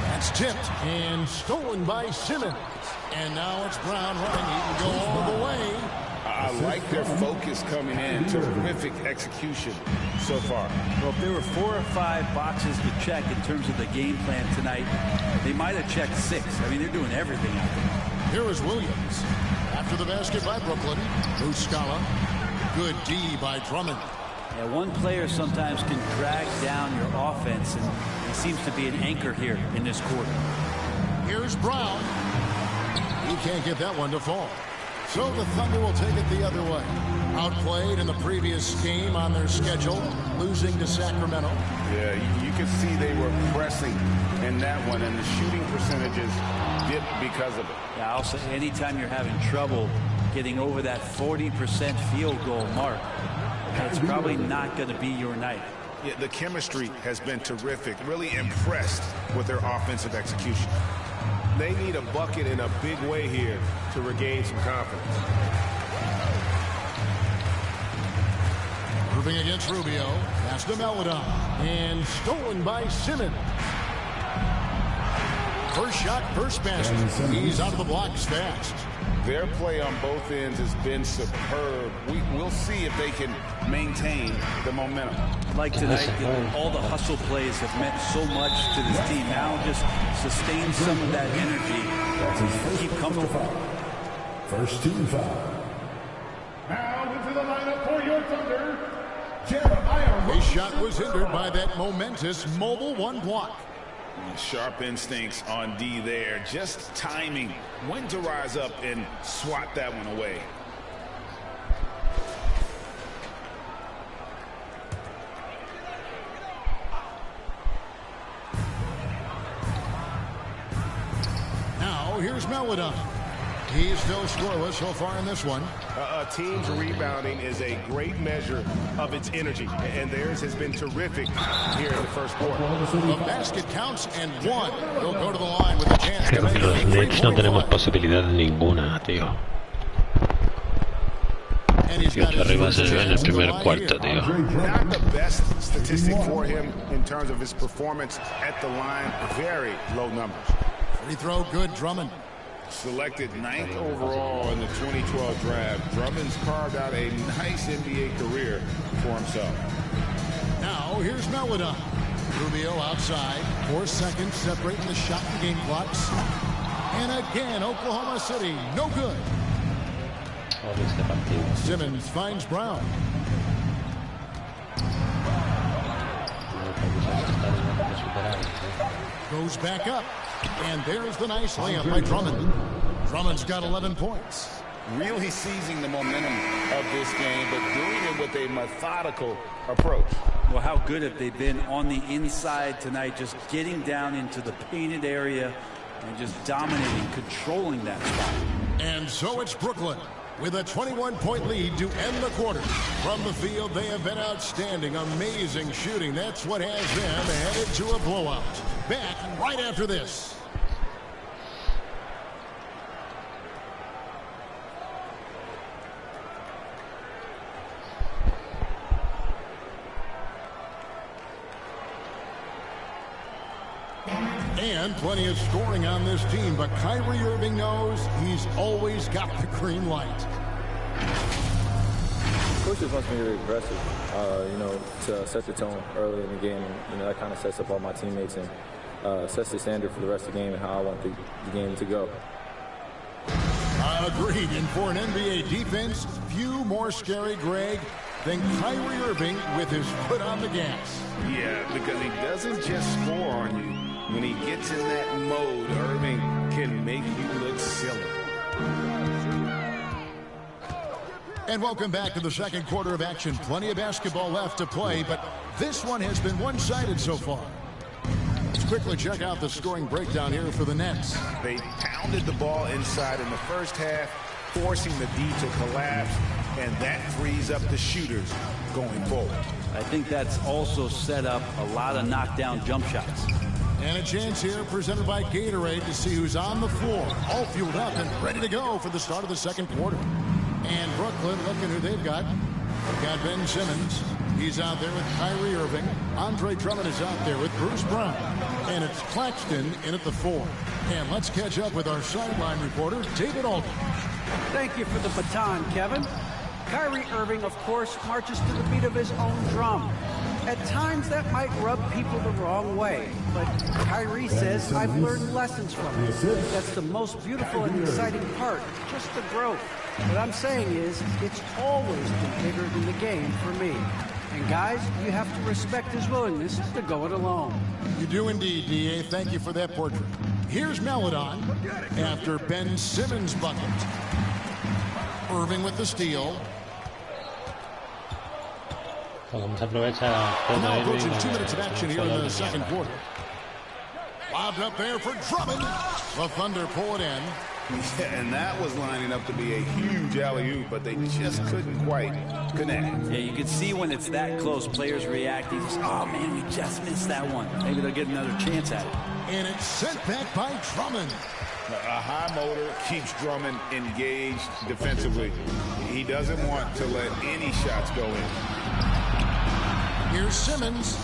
That's tipped and stolen by Simmons. And now it's Brown running. He can go all the way. I like their focus coming in. Terrific execution so far. Well, if there were 4 or 5 boxes to check in terms of the game plan tonight, they might have checked 6. I mean, they're doing everything out there. Here is Williams. After the basket by Brooklyn. Muscala. Good D by Drummond. Yeah, one player sometimes can drag down your offense, and he seems to be an anchor here in this quarter. Here's Brown. He can't get that one to fall. So the Thunder will take it the other way. Outplayed in the previous game on their schedule, losing to Sacramento. Yeah, you could see they were pressing in that one, and the shooting percentages dipped because of it. Yeah, I'll say anytime you're having trouble getting over that 40% field goal mark, it's probably not going to be your night. Yeah, the chemistry has been terrific. Really impressed with their offensive execution. They need a bucket in a big way here to regain some confidence. Irving against Rubio. Pass to Meladon. And stolen by Simmons. First shot, first basket. He's out of the blocks fast. Their play on both ends has been superb. We'll see if they can maintain the momentum. Like tonight, all the hustle plays have meant so much to this team. Now just sustain some of that energy and keep comfortable. First team foul. Now into the lineup for your Thunder, Jeremiah. His shot was hindered by that momentous mobile one block. Sharp instincts on D there. Just timing when to rise up and swat that one away. Now here's Meladon. He's still scoreless so far in this one. A team's rebounding is a great measure of its energy, and theirs has been terrific here in the first quarter. The basket counts and one. He'll go to the line with a chance to make it. Los Nets no tenemos posibilidad ninguna, tío. Y arriba se ve en el primer cuarto, tío. Not the best statistic for him in terms of his performance at the line. Very low numbers. Free throw good, Drummond. Selected 9th overall in the 2012 draft, Drummond's carved out a nice NBA career for himself. Now here's Meladon. Rubio outside. 4 seconds separating the shot and game clocks. And again, Oklahoma City, no good. Simmons finds Brown. Goes back up. And there's the nice layup by Drummond. Drummond's got 11 points. Really seizing the momentum of this game, but doing it with a methodical approach. Well, how good have they been on the inside tonight, just getting down into the painted area and just dominating, controlling that spot. And so it's Brooklyn with a 21-point lead to end the quarter. From the field, they have been outstanding, amazing shooting. That's what has them headed to a blowout. Back right after this. And plenty of scoring on this team, but Kyrie Irving knows he's always got the green light. Coach just wants me to be aggressive, to set the tone early in the game. And, that kind of sets up all my teammates and sets the standard for the rest of the game and how I want the game to go. Agreed. And for an NBA defense, few more scary, Greg, than Kyrie Irving with his foot on the gas. Yeah, because he doesn't just score on you. When he gets in that mode, Irving can make you look silly. And welcome back to the second quarter of action. Plenty of basketball left to play, but this one has been one-sided so far. Let's quickly check out the scoring breakdown here for the Nets. They pounded the ball inside in the first half, forcing the D to collapse, and that frees up the shooters going forward. I think that's also set up a lot of knockdown jump shots. And a chance here presented by Gatorade to see who's on the floor, all fueled up and ready to go for the start of the second quarter. And Brooklyn, looking who they've got. They've got Ben Simmons. He's out there with Kyrie Irving. Andre Drummond is out there with Bruce Brown. And it's Claxton in at the 4. And let's catch up with our sideline reporter, David Aldridge. Thank you for the baton, Kevin. Kyrie Irving, of course, marches to the beat of his own drum. At times, that might rub people the wrong way. But Kyrie says, I've learned lessons from it. That's the most beautiful and exciting part, just the growth. What I'm saying is, it's always been bigger than the game for me. And guys, you have to respect his willingness to go it alone. You do indeed, D.A. Thank you for that portrait. Here's Meladon after Ben Simmons' bucket. Irving with the steal. Vamos a aprovechar Now approaching 2 minutes of action here in the second quarter. Lobbed up there for Drummond. The Thunder pull it in. Yeah, and that was lining up to be a huge alley-oop, but they just couldn't quite connect. Yeah, you can see when it's that close, players reacting. Oh, man, we just missed that one. Maybe they'll get another chance at it. And it's sent back by Drummond. A high motor keeps Drummond engaged defensively. He doesn't want to let any shots go in. Here's Simmons.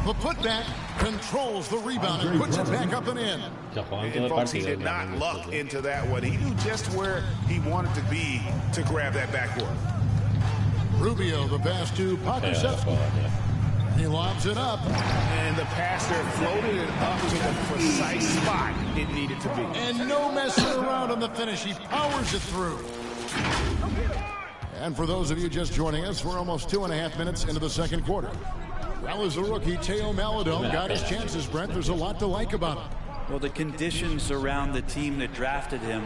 The putback controls the rebound and puts it back up and in. And folks, he did not luck into that one. He knew just where he wanted to be to grab that backboard. Rubio, the pass to Pokusevski. He lobs it up. And the pass there floated it up to the precise spot it needed to be. And no messing around on the finish. He powers it through. And for those of you just joining us, we're almost 2.5 minutes into the second quarter. Well, as a rookie, Teo Maladone got his chances, Brent. There's a lot to like about him. Well, the conditions around the team that drafted him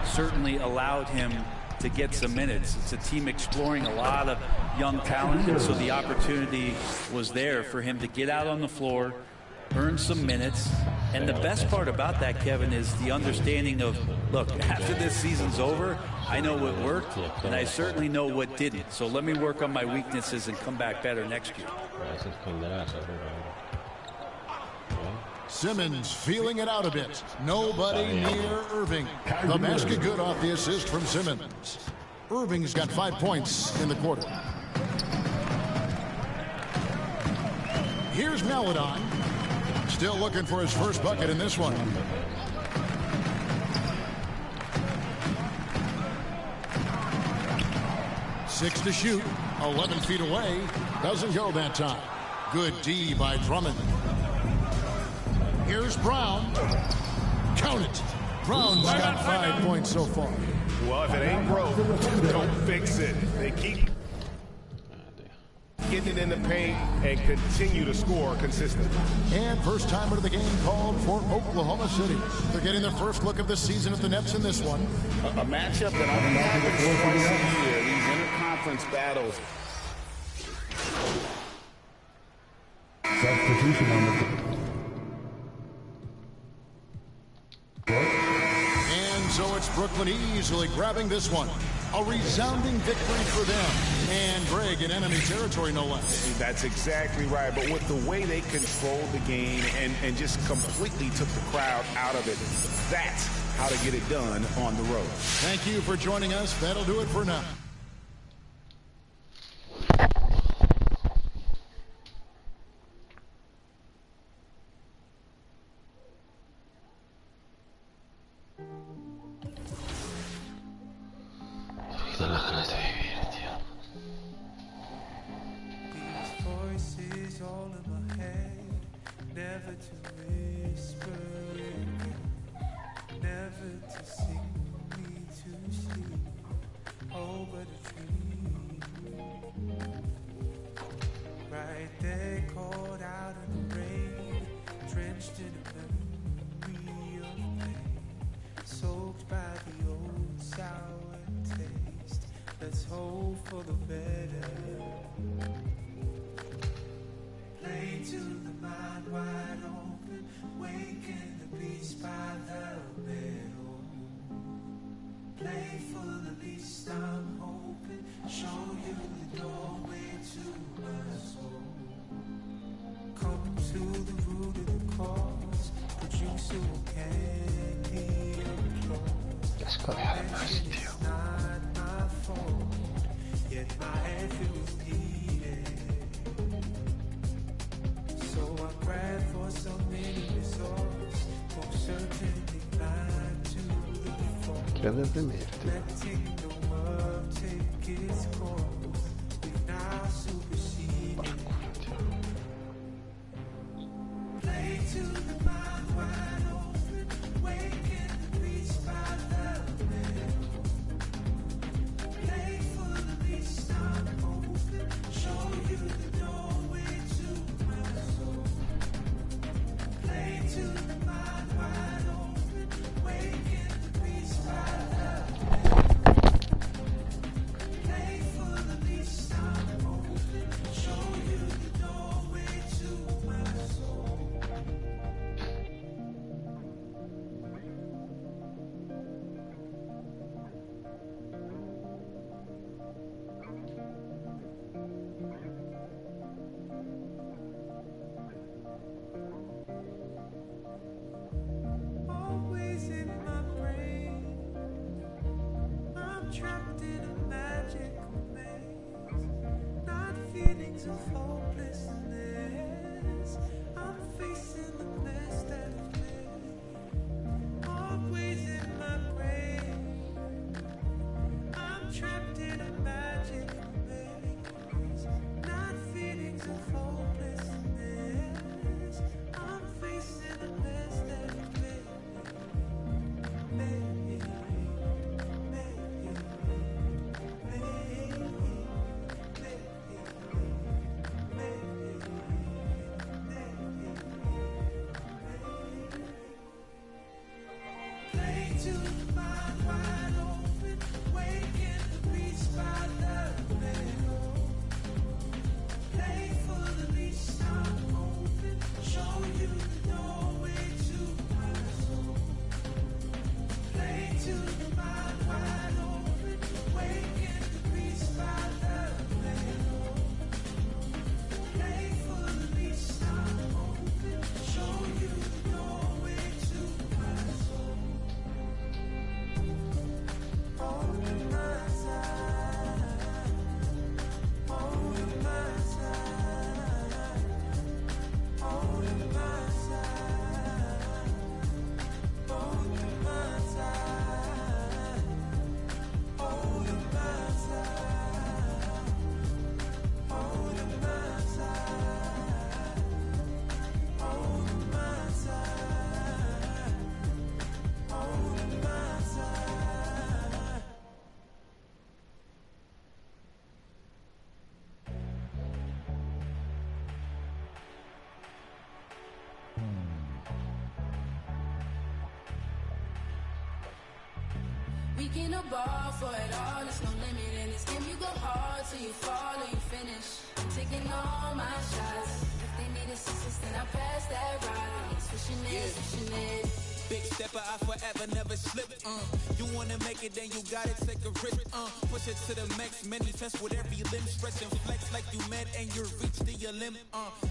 certainly allowed him to get some minutes. It's a team exploring a lot of young talent, and so the opportunity was there for him to get out on the floor, earn some minutes. And the best part about that, Kevin, is the understanding of, look, after this season's over, I know what worked, and I certainly know what didn't. So let me work on my weaknesses and come back better next year. Simmons feeling it out a bit. Nobody near Irving. The basket good off the assist from Simmons. Irving's got 5 points in the quarter. Here's Maladon. Still looking for his first bucket in this one. Six to shoot. 11 feet away. Doesn't go that time. Good D by Drummond. Here's Brown. Count it. Brown's got 5 points so far. Well, if it ain't broke, don't fix it. They keep getting it in the paint and continue to score consistently. And first timer of the game called for Oklahoma City. They're getting their first look of the season at the Nets in this one. A matchup that I've been twice a year, these interconference battles. Substitution on the and so it's Brooklyn easily grabbing this one. A resounding victory for them. And Greg in enemy territory, no less. That's exactly right. But with the way they controlled the game and just completely took the crowd out of it, that's how to get it done on the road. Thank you for joining us. That'll do it for now. We can ball for it all, there's no limit in this game. You go hard till you fall or you finish. I'm taking all my shots. If they need assistance, then I pass that ride. Switching it, switching it. Big stepper, I forever never slip. You wanna make it, then you gotta take a risk. Push it to the max, manifest with every limb. Stretch and flex like you met and you reached your limit.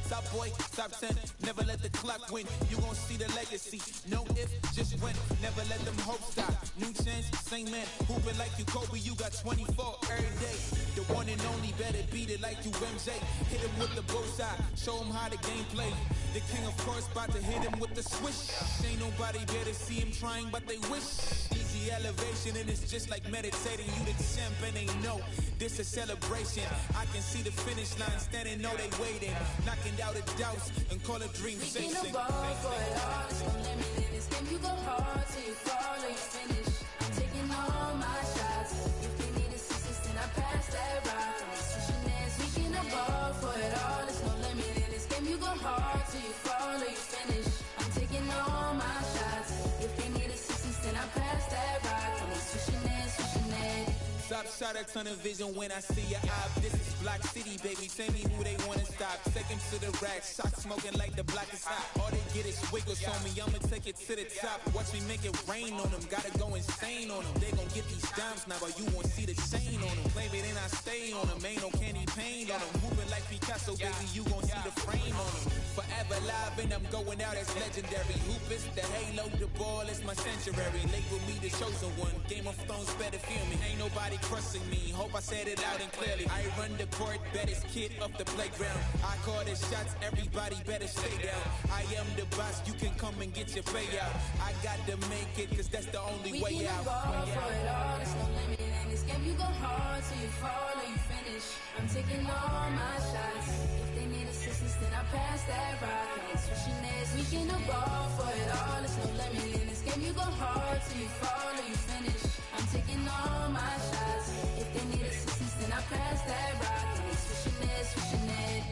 Top boy, top 10, never let the clock win. You gon' see the legacy, no if, just win. Never let them hopes stop. New chance, same man. Hooping like you Kobe, you got 24 every day. The one and only, better beat it like you MJ. Hit him with the bullseye, show him how the game play. The king, of course, about to hit him with the swish. Ain't nobody better see him trying, but they wish. Easy elevation, and it's just like meditating. You the champ, and they know this a celebration. I can see the finish line, standing, know they waiting. Knocking out the doubts and call a dream chasing. We can ball for it all, there's no limit in this game. You go hard till you fall or you finish. I'm taking all my shots. If they need assistance, then I pass that rock. Switching hands, we can ball for it all, there's no limit in this game. You go hard till you fall or you finish. I'm taking all my shots. If they need assistance, then I pass that rock. Switching hands, switching hands. Top shot a ton of vision when I see your eye. This is Block City, baby. Tell me who they wanna stop. Take him to the rack. Shot smoking like the block is hot. All they get is wiggles on me. I'ma take it to the top. Watch me make it rain on them. Gotta go insane on them. They gon' get these dimes now, but you won't see the chain on them. Claim it and I stay on them. Ain't no candy paint on them. Moving like Picasso, baby. You gon' see the frame on them. Forever live and I'm going out as legendary. Hoop is the halo, the ball is my sanctuary. Label me the chosen one. Game of Thrones better feel me. Ain't nobody crushing me. Hope I said it loud and clearly. I run the court, baddest kid off the playground. I call the shots, everybody better stay down. I am the boss, you can come and get your payout. I got to make it, cause that's the only way out. We can ball for it all, there's no limit in this game. You go hard till you fall or you finish. I'm taking all my shots. If they need assistance, then I pass that rock. Switching hands, we can ball for it all, there's no limit in this game. You go hard till you fall or you finish. I'm taking all my shots. If they need assistance, then I pass that rock. Switching it, switching it.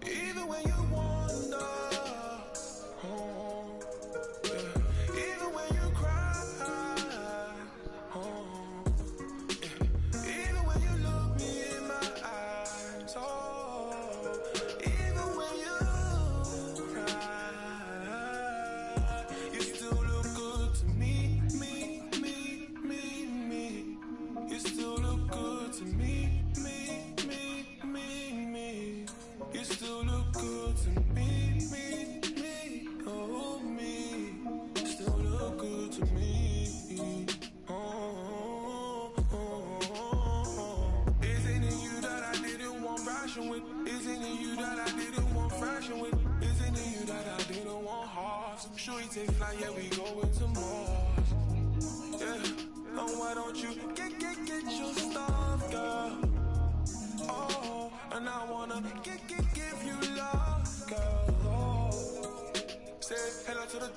Even when you wonder, even when you cry, even when you look me in my eyes, even when you cry, you still look good to me. You still look good to me. You still look good to me, oh me. Still look good to me. Isn't it you that I didn't want passion with? Isn't it you that I didn't want fashion with? Isn't it you that I didn't want hearts? Sure you take flight, yeah, we going to Mars. Yeah, and why don't you get your stuff, girl? Oh, and I wanna give you love, girl. Oh. Say hello to the.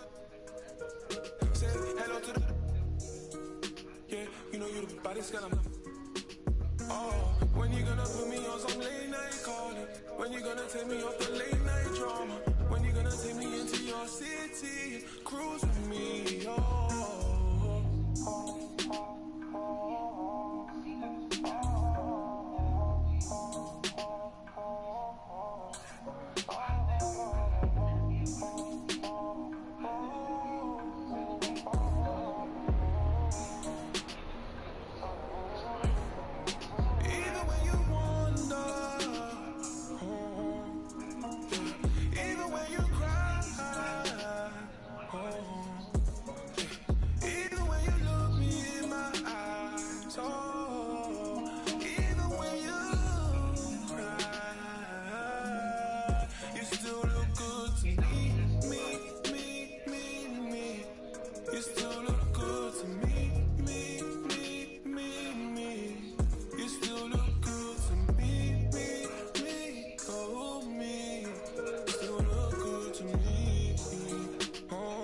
Yeah, you know you the baddest girl. Oh, when you gonna put me on some late night calling? When you gonna take me off the late night drama? When you gonna take me into your city, cruise with me? Oh. You still look good to me. You still look good to me. You still look good to me. Oh, me. Still look good to me. Oh.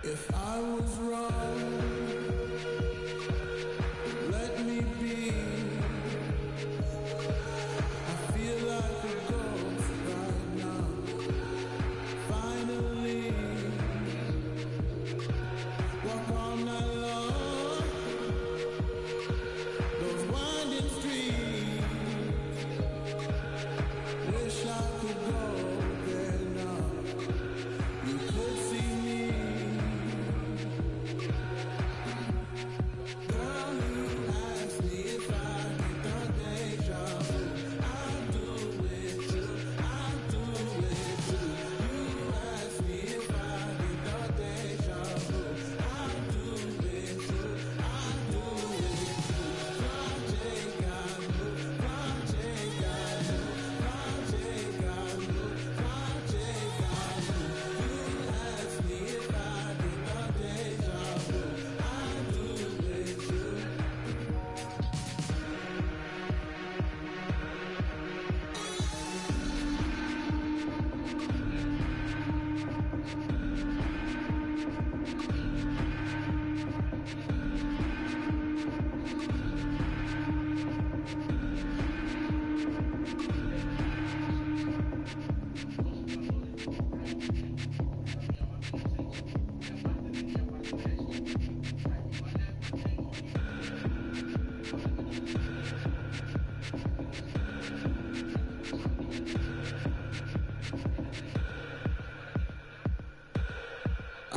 If I was wrong, let me be. I feel like a ghost right now. Finally, walk all night long. Those winding streets. Wish I could go there now. You could see me.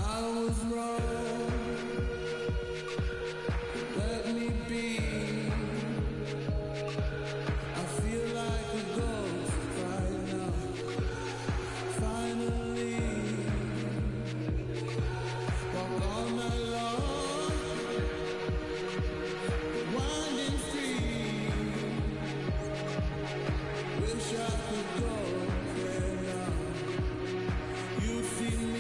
I was wrong. Let me be. I feel like a ghost right now. Finally, walk all night long. Winding street. Wish I could go there now. You see me.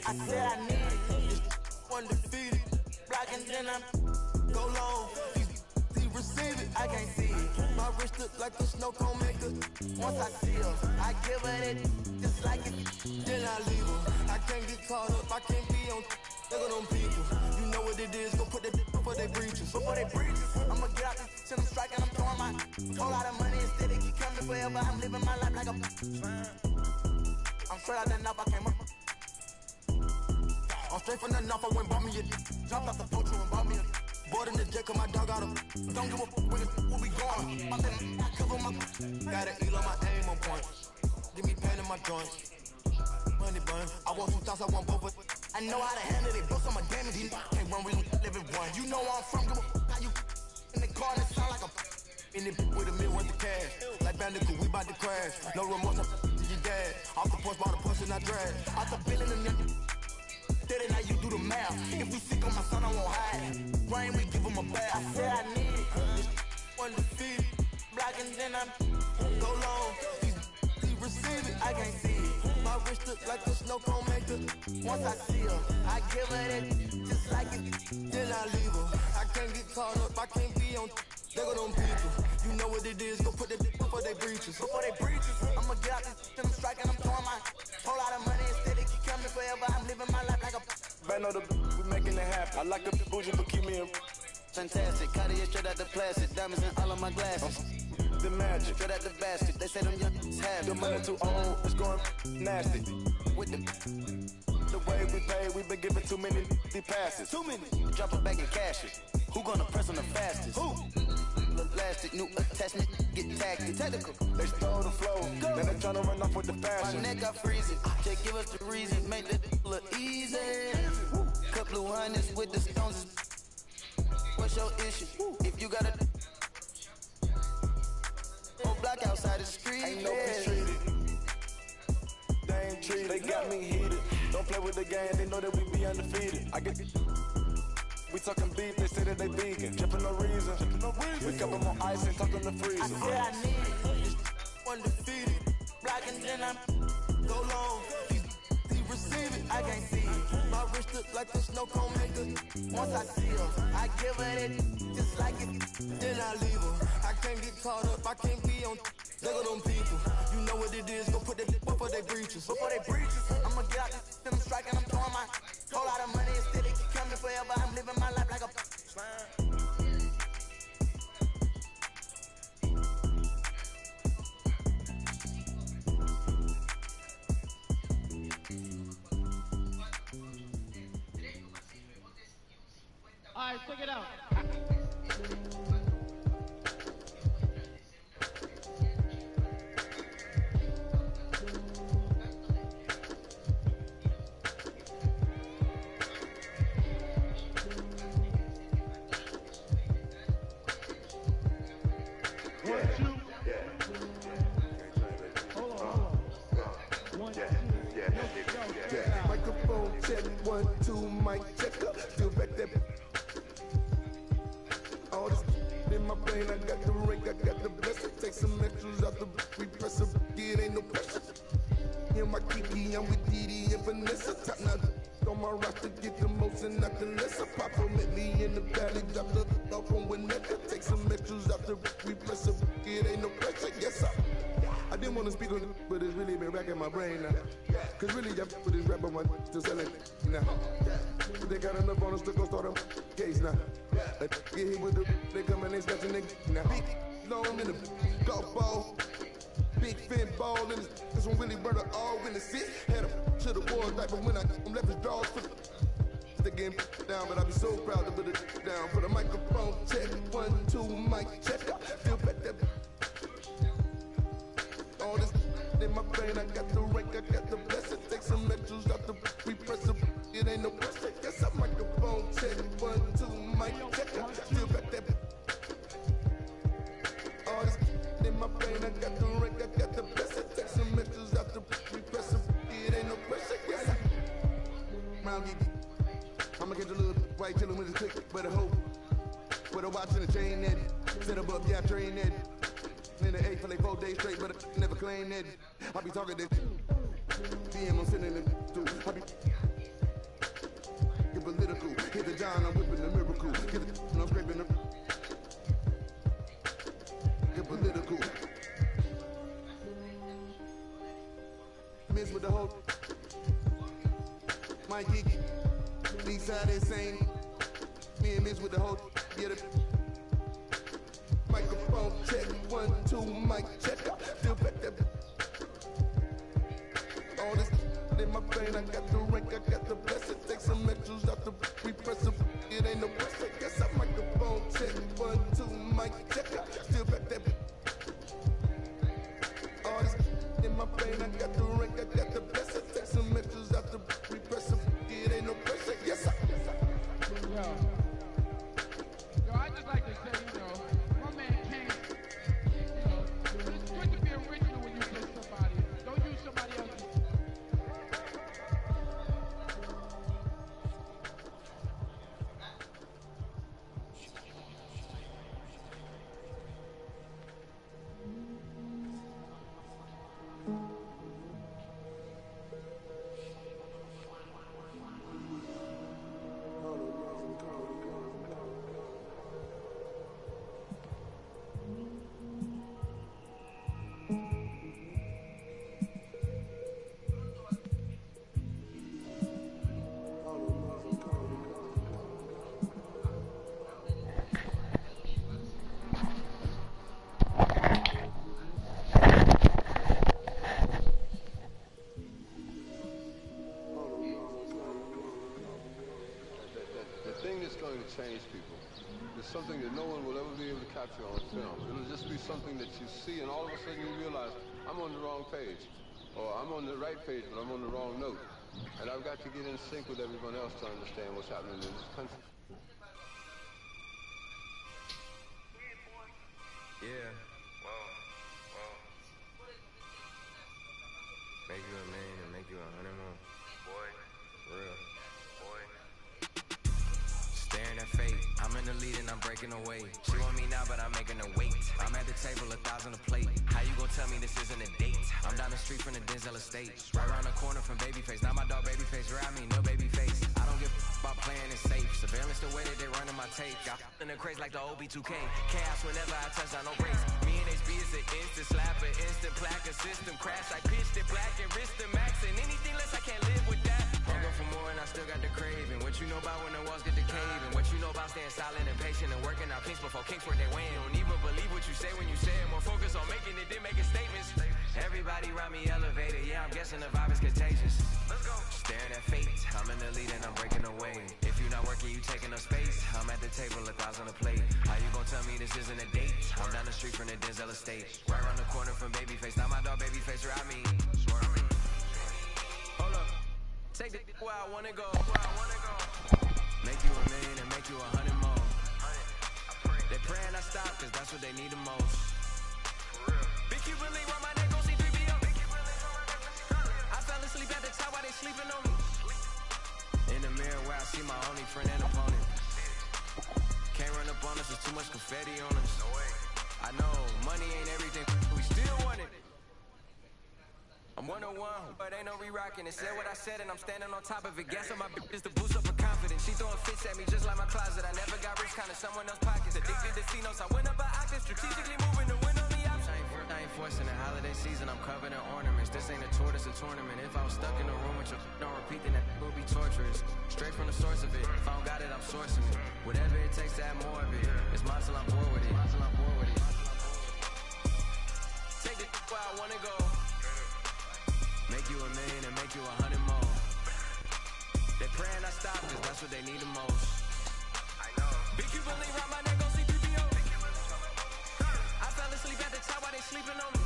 I said I need it. Undefeated. Blocking, then I go long. He receive it, I can't see it. My wrist look like a snow cone maker. Once I see her, I give her it just like it. Then I leave her. I can't get caught up, I can't be on. Look at them people. You know what it is, go put that before they breaches. I'ma get out this shit, I'm striking, I'm throwing my whole lot of money me forever. I'm living my life like a. I'm straight out the north, I came up. I'm straight from the north, I went bought me a. Jumped off the poacher and bought me a. Board in the jet, cause my dog out of. Don't give a fuck where we going. I cover my. Got an eel on my aim on point. Give me pain in my joints. Money bun. I want 2 thoughts, I want both, but I know how to handle it. Books on my damage, you can't run, we live in one. You know where I'm from, give a fuck how you in the car and it sound like a. In it with a $1 worth of cash. Like Bandicoot, we bout to crash. No remorse, I to your dad. Off the porch, bought a push and I drag. Off the bill and the did it, now you do the math. If we sick on my son, I won't hide. Rain, we give him a bath. I said I need it. Undefeated. Blocking, then I go long. He receive it, I can't see it. My wrist look like a snow cone maker. Once I see her, I give her that just like it. Then I leave her. I can't get caught up, I can't be on. They go them people. You know what it is, go put that before they breaches. Before they breaches, I'ma get out this and I'm striking, I'm throwing my whole lot of money instead it keep coming forever. I'm living my life like a. Bang on the we making it happen. I like the bougie, but keep me in. Fantastic, Carrera straight out the plastic, diamonds in all of my glasses. The magic, straight out the basket, they say them young have the money too old, it's going nasty. With the way we pay, we've been giving too many passes. Too many, drop it back in cashes. Who gonna press on the fastest? Who? Elastic, new attachment, get tagged, technical. They stole the flow, then they tryna run off with the fashion. My neck got freezing, just give us the reason, make it look easy. Couple of hundreds with the stones. What's your issue? If you got a block outside the street, ain't no peace treated. They ain't treated, they got me heated. Don't play with the game, they know that we be undefeated. I get. We talking beef, they say that they vegan. Tripping no reason. We cup them on ice and tuck in the freezer. I said I need it. Undefeated. Blocking, then I go long. He receive it, I can't see it. My wrist look like a snow cone maker. Once I see her, I give her that just like it. Then I leave her. I can't get caught up, I can't be on. They go them people. You know what it is, go put that before they breaches. Before they breaches, I'ma get out this and I'm striking, I'm throwing my whole lot of money instead it keep coming forever. I'm living my life like a. All right, check it out. Microphone check, 1, 2, mic check up. Still back that. All this in my brain, I got the ring, I got the blessing. Take some extras out the repress up, it ain't no pressure. In my kiki, I'm with Didi and Vanessa. Top now on my roster, get the most and not the less. I pop them at me in the valley, drop the off on whenever. Take some extras out the repress up, it ain't no pressure. Yes, I didn't want to speak on it, but it's really been racking my brain now. Cause really, I put this rap on my still selling now. But they got enough on us to go start a case now. Get hit with the, they come and they snatching niggas now. Big, long in the golf ball. Big fin ball in this one really burn all in the sit. Had him to the wall type, but when I'm left his drawers for the game down, but I be so proud to put it down. Put a microphone check, 1, 2, mic check. Still back that. All this in my brain, I got the rank, I got the blessing. Take some extras out the repress up, it ain't no pressure. Yes, a microphone check, 1, 2, mic check. Still got that. All this in my brain, I got the rank, I got the blessing. Take some extras out the repress up, it ain't no pressure. Yes, round geeky. I'ma get a little white chillin' with his click, but a hoe. With a watch and a chain that set up, yeah, I train that. In the 8 for like 4 days straight, but I never claim that. I be talking this DM, I'm sending it to. I be get political. Hit the John, I'm whipping the miracle. Get it, I'm scraping the. Get political. Miss with the whole. My geeky. East side is same. Me and Miss with the whole. Get it. Microphone check, 1, 2, mic check. pain, I got the rank, I got the blessing. Take some extras out the repress it. It ain't no pressure. Guess I microphone check. 1, 2, mic check. Still back that. All this in my pain, I got the rank, I got the blessing. Take some extras out the repress it. It ain't no pressure. Yes, I. Yo, I just like to say, you know, my man came, you know, it's good to be original when you get somebody. Don't use somebody else's. Change people. It's something that no one will ever be able to capture on film. It'll just be something that you see, and all of a sudden you realize, I'm on the wrong page. Or I'm on the right page, but I'm on the wrong note. And I've got to get in sync with everyone else to understand what's happening in this country. Yeah. Well. Make you a man and make you 100 more. Boy. Real. Staring at fate, I'm in the lead and I'm breaking away. She want me now, but I'm making her wait. I'm at the table, 1,000 a plate. How you gon' tell me this isn't a date? I'm down the street from the Denzel estate, right around the corner from Babyface. Now my dog Babyface, right? I mean no Babyface. I don't give about playing it safe. Surveillance the way that they running my tape. Got in the craze like the OB2K. Chaos whenever I touch down, no brakes. Me and HB is an instant slapper, instant plaque, a system crash. I pitched it black and wrist the max, and anything less I can't live with that. Hunger for more and I still got the craving. What you know about when the walls get to caving? What you know about staying silent and patient and working out kinks before kinks work their way in? Don't even believe what you say when you say it. More focus on making it than making statements. Everybody around me elevated. Yeah, I'm guessing the vibe is contagious. Let's go. Staring at fate. I'm in the lead and I'm breaking away. If you're not working, you taking up space. I'm at the table, 1,000 a plate. How you gon' tell me this isn't a date? I'm down the street from the Denzel estate, right around the corner from Babyface. Now my dog Babyface, right? I mean, hold up. Take the where I wanna go. Make you a million and make you 100 more. They praying I stop, cause that's what they need the most. Big Cuban link round my neck, gon' see 3BO. I fell asleep at the top while they sleeping on me. In the mirror where I see my only friend and opponent. Can't run up on us, there's too much confetti on us. I know, money ain't everything, we still want it. I'm 101, but ain't no re-rocking it. Said what I said and I'm standing on top of it. Gas on my is the boost up for confidence. She throwing fits at me just like my closet. I never got rich, kinda someone else's pockets. Addicted to C-notes, I went up an octave. Strategically moving to win on the option. I ain't forcing the holiday season, I'm covered in ornaments. This ain't a tour, this a tournament. If I was stuck in a room with your don't repeat, then that would be torturous. Straight from the source of it. If I don't got it, I'm sourcing it. Whatever it takes to add more of it. It's mine till I'm bored with it. Take it where I wanna go. Make you a million and make you 100 more. They praying I stop, cause that's what they need the most. I know. Big Cuban link round my neck, gon' see 3BO. I fell asleep at the top while they sleeping on me.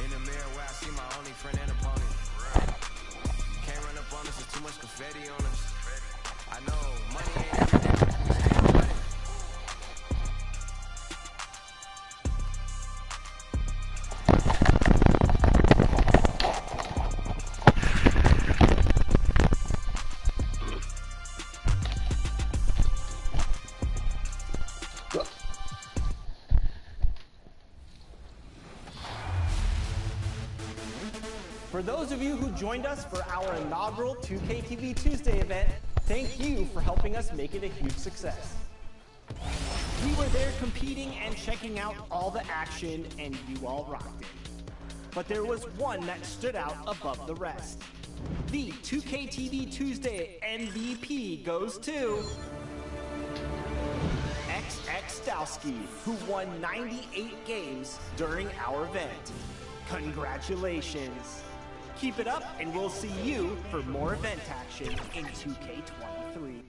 In the mirror where I see my only friend and opponent. Can't run up on us, there's too much confetti on us. I know, money ain't everything, we still want it. For those of you who joined us for our inaugural 2K TV Tuesday event, thank you for helping us make it a huge success. We were there competing and checking out all the action, and you all rocked it. But there was one that stood out above the rest. The 2K TV Tuesday MVP goes to XX Dowski, who won 98 games during our event. Congratulations. Keep it up, and we'll see you for more event action in 2K23.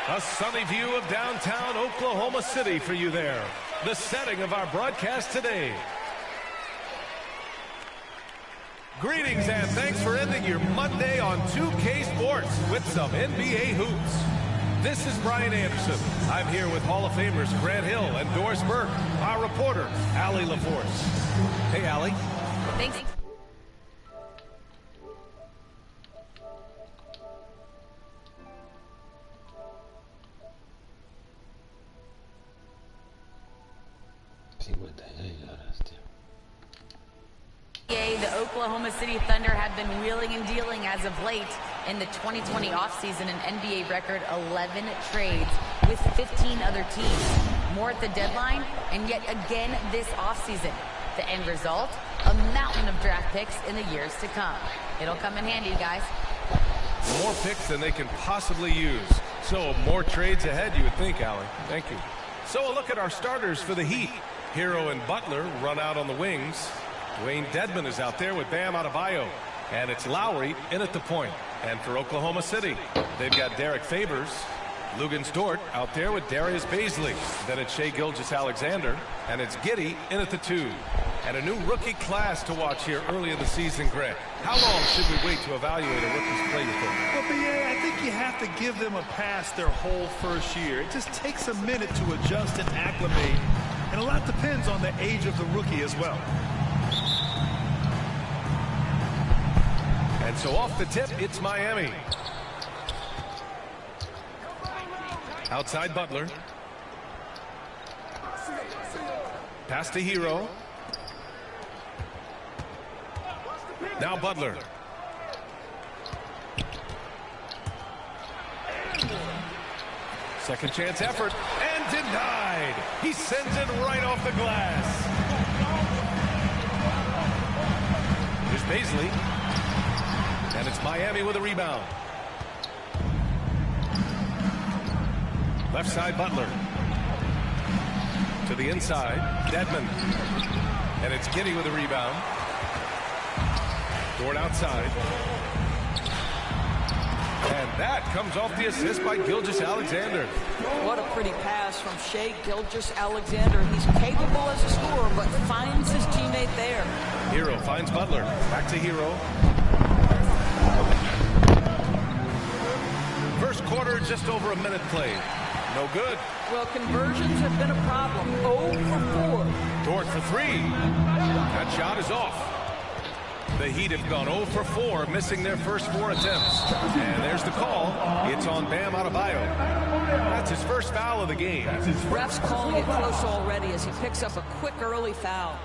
A sunny view of downtown Oklahoma City for you there. The setting of our broadcast today. Greetings and thanks for ending your Monday on 2K Sports with some NBA hoops. This is Brian Anderson. I'm here with Hall of Famers Grant Hill and Doris Burke, our reporter, Allie LaForce. Hey, Allie. Thanks. The Oklahoma City Thunder have been wheeling and dealing as of late in the 2020 offseason, an NBA record 11 trades with 15 other teams. More at the deadline, and yet again this offseason. The end result, a mountain of draft picks in the years to come. It'll come in handy, guys. More picks than they can possibly use. So more trades ahead, you would think, Allie. Thank you. So a look at our starters for the Heat. Hero and Butler run out on the wings. Dwayne Dedmon is out there with Bam Adebayo. And it's Lowry in at the point. And for Oklahoma City, they've got Derek Favors, Luguentz Dort out there with Darius Bazley. Then it's Shai Gilgeous-Alexander, and it's Giddey in at the 2. And a new rookie class to watch here early in the season, Grant. How long should we wait to evaluate a rookie's play, you think? Well, BA, I think you have to give them a pass their whole first year. It just takes a minute to adjust and acclimate, and a lot depends on the age of the rookie as well. And so off the tip, it's Miami. Outside Butler. Pass to Hero. Now Butler. Second chance effort. And denied. He sends it right off the glass. Here's Bazley. And it's Miami with a rebound. Left side, Butler. To the inside, Dedmon. And it's Giddey with a rebound. Dort outside. And that comes off the assist by Gilgeous-Alexander. What a pretty pass from Shai Gilgeous-Alexander. He's capable as a scorer, but finds his teammate there. Hero finds Butler. Back to Hero. First quarter, just over a minute played. No good. Well, conversions have been a problem. 0 for 4. Dort for 3. That shot is off. The Heat have gone 0 for 4, missing their first 4 attempts. And there's the call. It's on Bam Adebayo. That's his first foul of the game. Refs calling it close already as he picks up a quick early foul.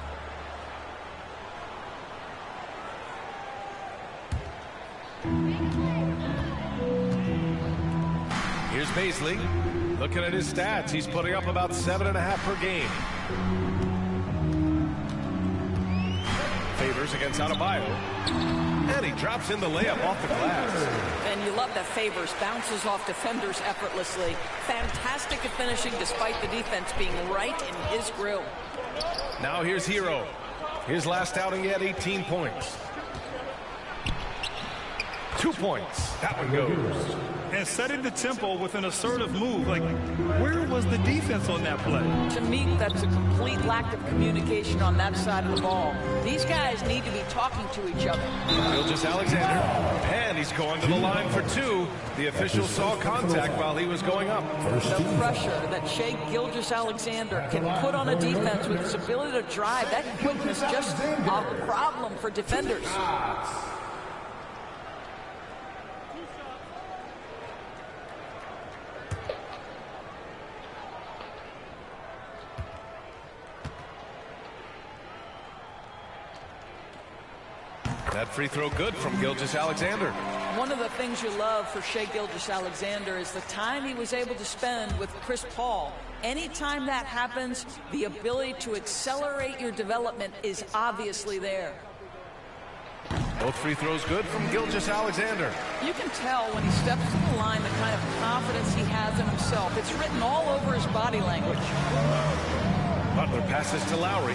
Here's Bazley. Looking at his stats, he's putting up about 7.5 per game. Favors against Adebayo. And he drops in the layup off the glass. And you love that Favors bounces off defenders effortlessly. Fantastic at finishing despite the defense being right in his grill. Now here's Hero. His last outing, he had 18 points. 2 points. That one goes. And setting the tempo with an assertive move. Like, where was the defense on that play? To me, that's a complete lack of communication on that side of the ball. These guys need to be talking to each other. Gilgeous-Alexander. And he's going to the line for 2. The official saw contact while he was going up. The pressure that Shai Gilgeous-Alexander can put on a defense with his ability to drive, that quickness just a problem for defenders. That free throw good from Gilgeous-Alexander. One of the things you love for Shai Gilgeous-Alexander is the time he was able to spend with Chris Paul. Anytime that happens, the ability to accelerate your development is obviously there. Both free throws good from Gilgeous-Alexander. You can tell when he steps to the line the kind of confidence he has in himself. It's written all over his body language. Butler passes to Lowry.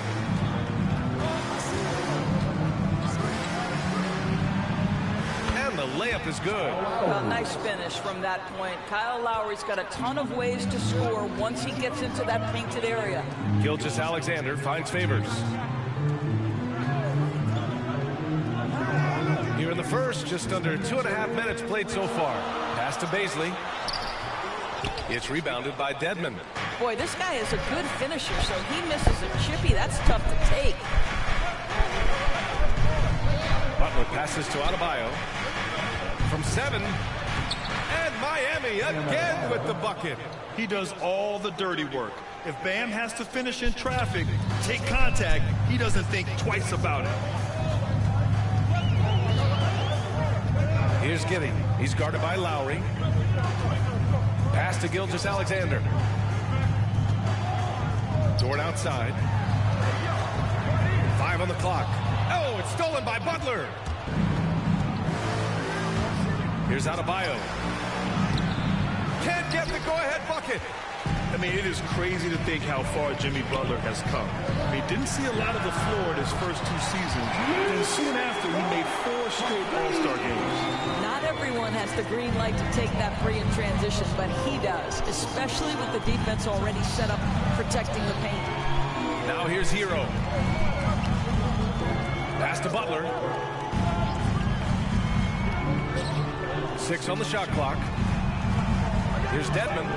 And the layup is good. Well, nice finish from that point. Kyle Lowry's got a ton of ways to score once he gets into that painted area. Gilgeous-Alexander finds Favors. Here in the first, just under 2.5 minutes played so far. Pass to Baisley. It's rebounded by Dedmon. Boy, this guy is a good finisher, so he misses a chippy. That's tough to take. Butler passes to Adebayo. From 7. And Miami again with the bucket. He does all the dirty work. If Bam has to finish in traffic, take contact, he doesn't think twice about it. Here's Giddey. He's guarded by Lowry. Pass to Gilgeous-Alexander. Dort outside. 5 on the clock. Oh, it's stolen by Butler. Here's Adebayo. Can't get the go-ahead bucket. I mean, it is crazy to think how far Jimmy Butler has come. I mean, didn't see a lot of the floor in his first 2 seasons. Then soon after, he made 4 straight All-Star games. Not everyone has the green light to take that free in transition, but he does, especially with the defense already set up protecting the paint. Now here's Hero. Pass to Butler. 6 on the shot clock. Here's Dedmon.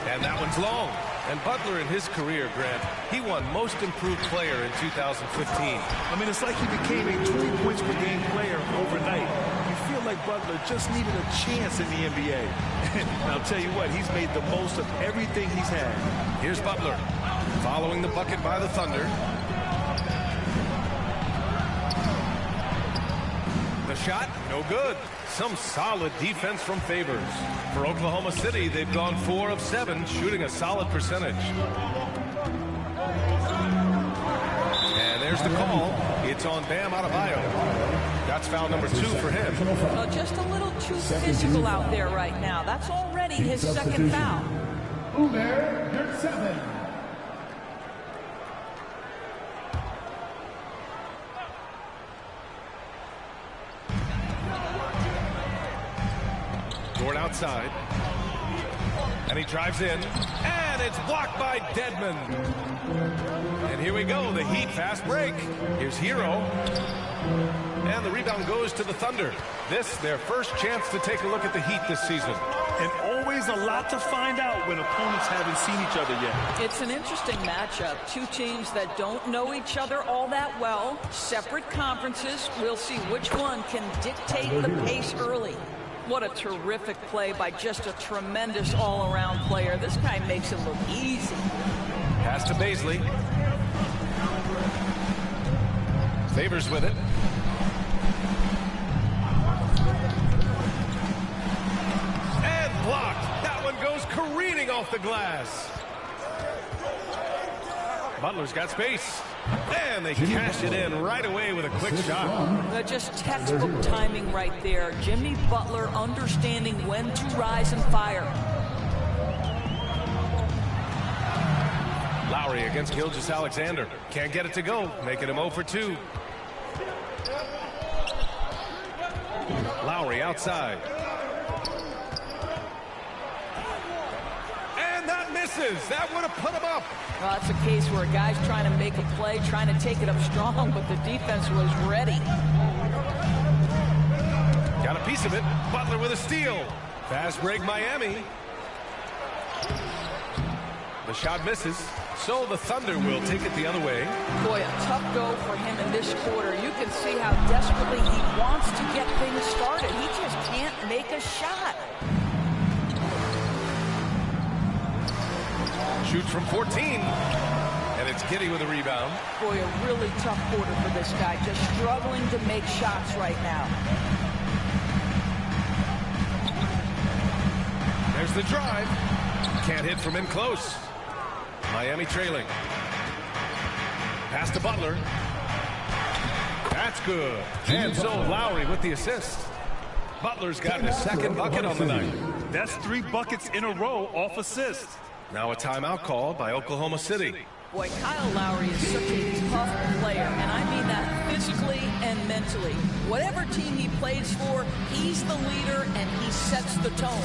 And that one's long. And Butler in his career, Grant, he won Most Improved Player in 2015. I mean, it's like he became a 20 points per game player overnight. You feel like Butler just needed a chance in the NBA. And I'll tell you what, he's made the most of everything he's had. Here's Butler, following the bucket by the Thunder. The shot, no good. Some solid defense from Favors. For Oklahoma City, they've gone 4 of 7, shooting a solid percentage. And there's the call. It's on Bam Adebayo. That's foul number 2 for him. Well, just a little too physical out there right now. That's already his second foul. Uber, number 7. Dort outside. And he drives in. And it's blocked by Dedmon. And here we go, the Heat fast break. Here's Hero. And the rebound goes to the Thunder. This, their first chance to take a look at the Heat this season. And always a lot to find out when opponents haven't seen each other yet. It's an interesting matchup. 2 teams that don't know each other all that well. Separate conferences. We'll see which one can dictate the pace early. What a terrific play by just a tremendous all-around player. This guy makes it look easy. Pass to Baisley. Favors with it. And blocked. That one goes careening off the glass. Butler's got space. And they cash it in right away with a quick shot. Just textbook timing right there. Jimmy Butler understanding when to rise and fire. Lowry against Gilgeous-Alexander. Can't get it to go, making him 0 for 2. Lowry outside. And that misses. That would have put him up. Well, that's a case where a guy's trying to make a play, trying to take it up strong, but the defense was ready. Got a piece of it. Butler with a steal. Fast break Miami. The shot misses. So the Thunder will take it the other way. Boy, a tough go for him in this quarter. You can see how desperately he wants to get things started. He just can't make a shot. Shoots from 14. And it's Giddey with a rebound. Boy, a really tough quarter for this guy. Just struggling to make shots right now. There's the drive. Can't hit from in close. Miami trailing. Pass to Butler. That's good. And so Lowry with the assist. Butler's got his second bucket on the night. That's 3 buckets in a row off assist. Now a timeout called by Oklahoma City. Boy, Kyle Lowry is such a tough player, and I mean that physically and mentally. Whatever team he plays for, he's the leader and he sets the tone.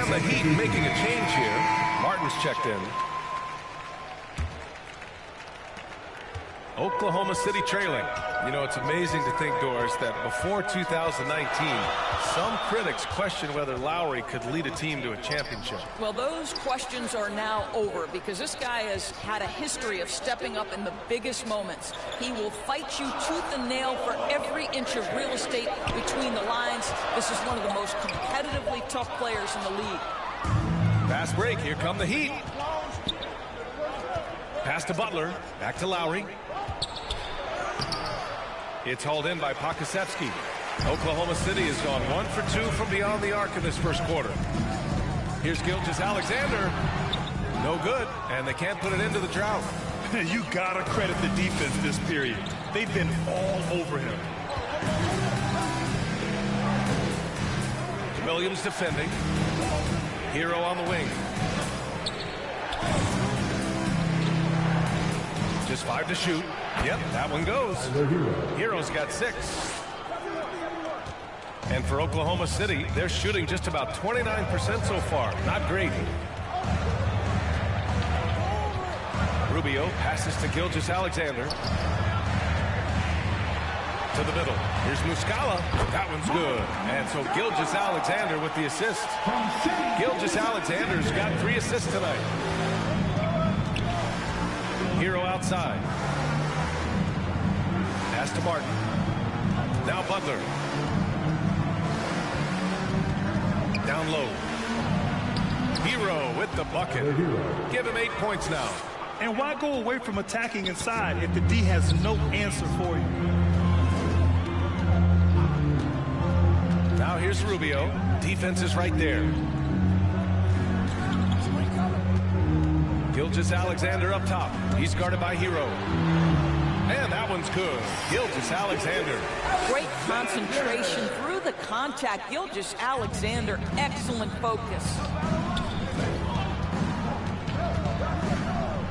The Heat making a change here. Martin's checked in. Oklahoma City trailing. You know, it's amazing to think, Doris, that before 2019, some critics questioned whether Lowry could lead a team to a championship. Well, those questions are now over because this guy has had a history of stepping up in the biggest moments. He will fight you tooth and nail for every inch of real estate between the lines. This is one of the most competitively tough players in the league. Fast break. Here come the Heat. Pass to Butler. Back to Lowry. It's hauled in by Pokusevski. Oklahoma City has gone 1 for 2 from beyond the arc in this first quarter. Here's Gilgeous-Alexander. No good, and they can't put it into the drought. You gotta credit the defense this period. They've been all over him. Williams defending. Hero on the wing. Just 5 to shoot. Yep, that one goes. Hero's got 6. And for Oklahoma City, they're shooting just about 29% so far. Not great. Rubio passes to Gilgeous-Alexander. To the middle. Here's Muscala. That one's good. And so Gilgeous-Alexander with the assist. Gilgeous-Alexander's got 3 assists tonight. Hero outside. Pass to Martin. Now Butler. Down low. Hero with the bucket. Give him 8 points now. And why go away from attacking inside if the D has no answer for you? Now here's Rubio. Defense is right there. Gilgeous-Alexander up top. He's guarded by Hero. And that one's good. Gilgeous-Alexander. Great concentration through the contact. Gilgeous-Alexander, excellent focus.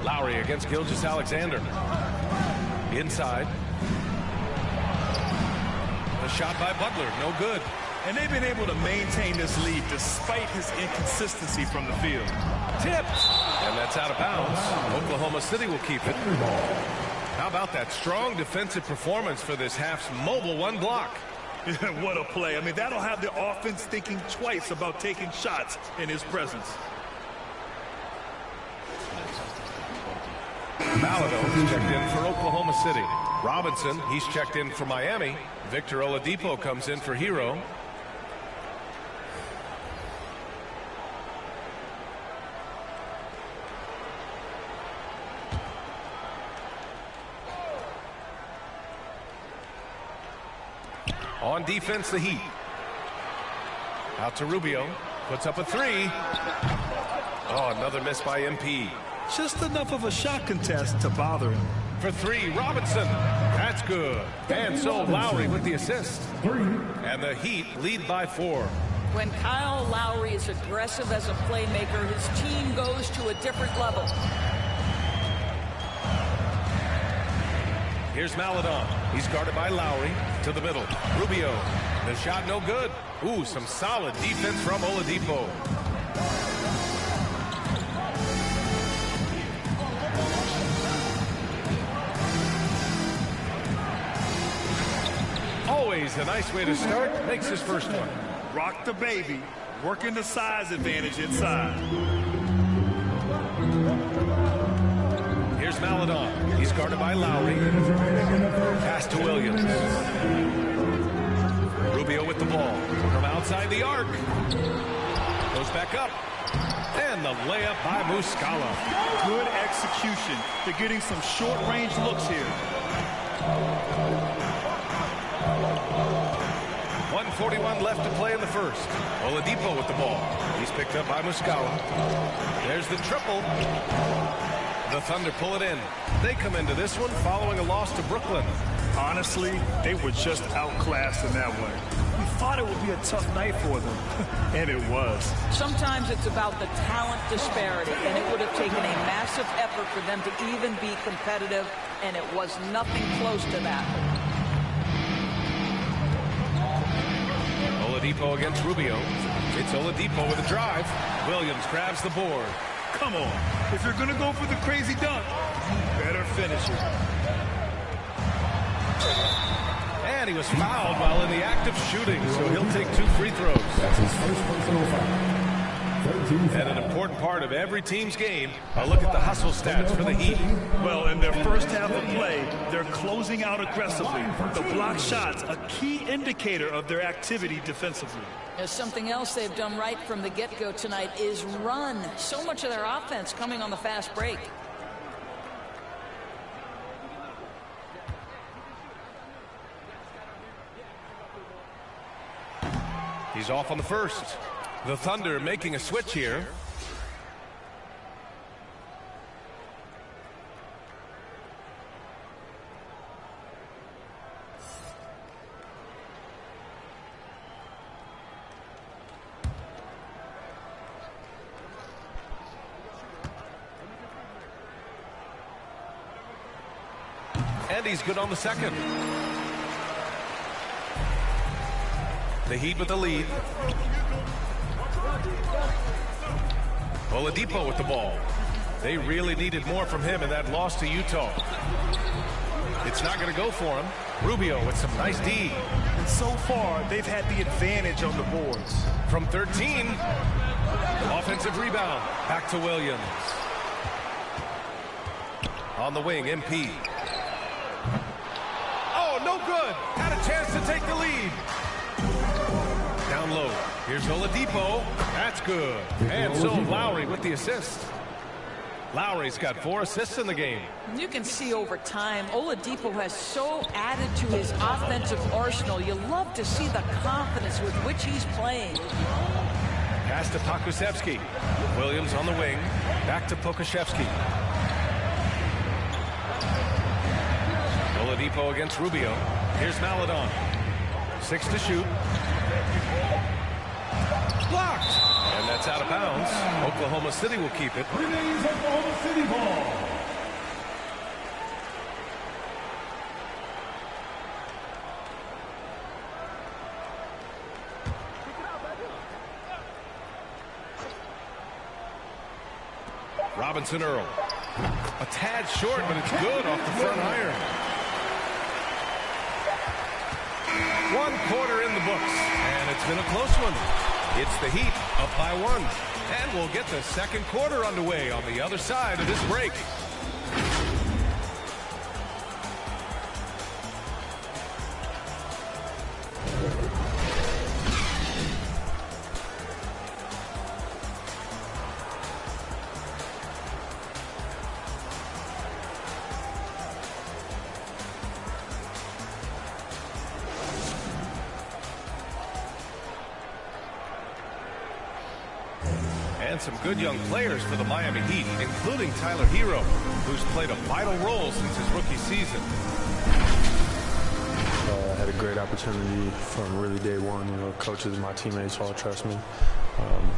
Lowry against Gilgeous-Alexander. Inside. The shot by Butler, no good. And they've been able to maintain this lead despite his inconsistency from the field. Tipped. And that's out of bounds. Oklahoma City will keep it. How about that strong defensive performance for this half's mobile 1 block? What a play. I mean, that'll have the offense thinking twice about taking shots in his presence. Malado's checked in for Oklahoma City. Robinson, he's checked in for Miami. Victor Oladipo comes in for Hero. On defense, the Heat. Out to Rubio. Puts up a 3. Oh, another miss by MP. Just enough of a shot contest to bother him. For 3, Robinson. That's good. And so Lowry with the assist. And the Heat lead by 4. When Kyle Lowry is aggressive as a playmaker, his team goes to a different level. Here's Maladon. He's guarded by Lowry. To the middle. Rubio. The shot no good. Ooh, some solid defense from Oladipo. Always a nice way to start. Makes his first one. Rock the baby. working the size advantage inside. Here's Maledon. He's guarded by Lowry. Pass to Williams. Rubio with the ball from outside the arc. Goes back up. And the layup by Muscala. Good execution. They're getting some short-range looks here. 1:41 left to play in the first. Oladipo with the ball. He's picked up by Muscala. There's the triple. The Thunder pull it in. They come into this one following a loss to Brooklyn. Honestly, they were just outclassed in that one. We thought it would be a tough night for them, and it was. Sometimes it's about the talent disparity, and it would have taken a massive effort for them to even be competitive, and it was nothing close to that. Oladipo against Rubio. It's Oladipo with a drive. Williams grabs the board. Come on. If you're going to go for the crazy dunk, you better finish it. And he was fouled while in the act of shooting, so he'll take 2 free throws. That's his first personal foul. And an important part of every team's game, a look at the hustle stats for the Heat. Well, in their first half of play, they're closing out aggressively. The block shots, a key indicator of their activity defensively. There's something else they've done right from the get-go tonight is run. So much of their offense coming on the fast break. He's off on the first. The Thunder making a switch here. And he's good on the second. The Heat with the lead. Oladipo with the ball. They really needed more from him in that loss to Utah. It's not going to go for him. Rubio with some nice D. And so far, they've had the advantage on the boards. From 13. Offensive rebound. Back to Williams. On the wing, MP. Oh, no good. Had a chance to take the lead. Down low. Here's Oladipo. That's good. And so Lowry with the assist. Lowry's got 4 assists in the game. You can see over time, Oladipo has so added to his offensive arsenal. You love to see the confidence with which he's playing. Pass to Pokusevski. Williams on the wing. Back to Pokusevski. Oladipo against Rubio. Here's Maledon. 6 to shoot. Blocked. And that's out of bounds. Oklahoma City will keep it. Remains Oklahoma City ball. Robinson Earl. A tad short, but it's good off the front iron. 1 quarter in the books, and it's been a close one. It's the Heat up by 1, and we'll get the second quarter underway on the other side of this break. And some good young players for the Miami Heat, including Tyler Hero, who's played a vital role since his rookie season. I had a great opportunity from really day one. You know, coaches and my teammates all trust me.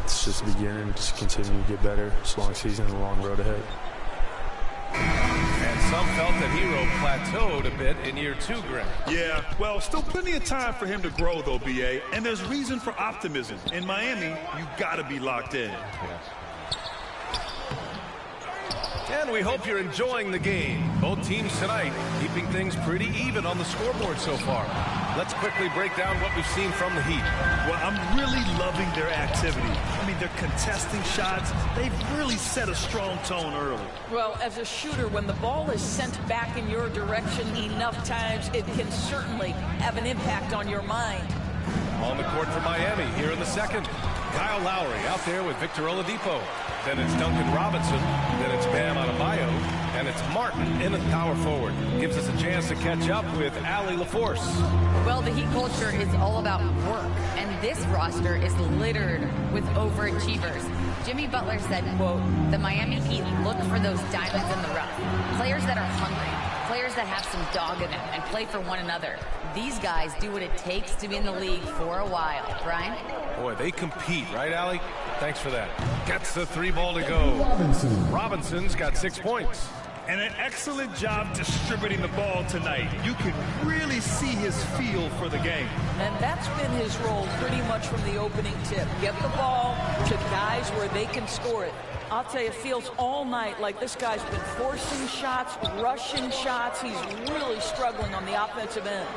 It's just the beginning. Just continue to get better. It's a long season and a long road ahead. And some felt that Hero plateaued a bit in year 2, Greg. Yeah, well, still plenty of time for him to grow, though, B.A., and there's reason for optimism. In Miami, you got to be locked in. And we hope you're enjoying the game. Both teams tonight keeping things pretty even on the scoreboard so far. Let's quickly break down what we've seen from the Heat. Well, I'm really loving their activity. I mean, they're contesting shots. They've really set a strong tone early. Well, as a shooter, when the ball is sent back in your direction enough times, it can certainly have an impact on your mind. On the court for Miami here in the second. Kyle Lowry out there with Victor Oladipo. Then it's Duncan Robinson. Then it's Bam Adebayo. And it's Martin in at power forward. Gives us a chance to catch up with Allie LaForce. Well, the Heat culture is all about work, and this roster is littered with overachievers. Jimmy Butler said, quote, "The Miami Heat look for those diamonds in the rough. Players that are hungry, players that have some dog in them and play for one another. These guys do what it takes to be in the league for a while." Brian? Boy, they compete, right, Allie? Thanks for that. Gets the 3 ball to go. Robinson's got 6 points. And an excellent job distributing the ball tonight. You can really see his feel for the game. And that's been his role pretty much from the opening tip. Get the ball to guys where they can score it. I'll tell you, it feels all night like this guy's been forcing shots, rushing shots. He's really struggling on the offensive end.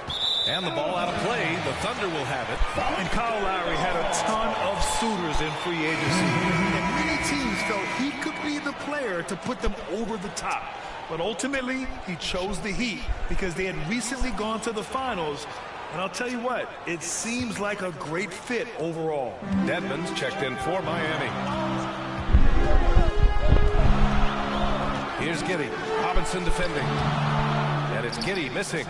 And the ball out of play. The Thunder will have it. And Kyle Lowry had a ton of suitors in free agency. And many teams felt he could be the player to put them over the top. But ultimately, he chose the Heat because they had recently gone to the finals. And I'll tell you what, it seems like a great fit overall. Dedmon's checked in for Miami. Here's Giddey. Robinson defending. And it's Giddey missing.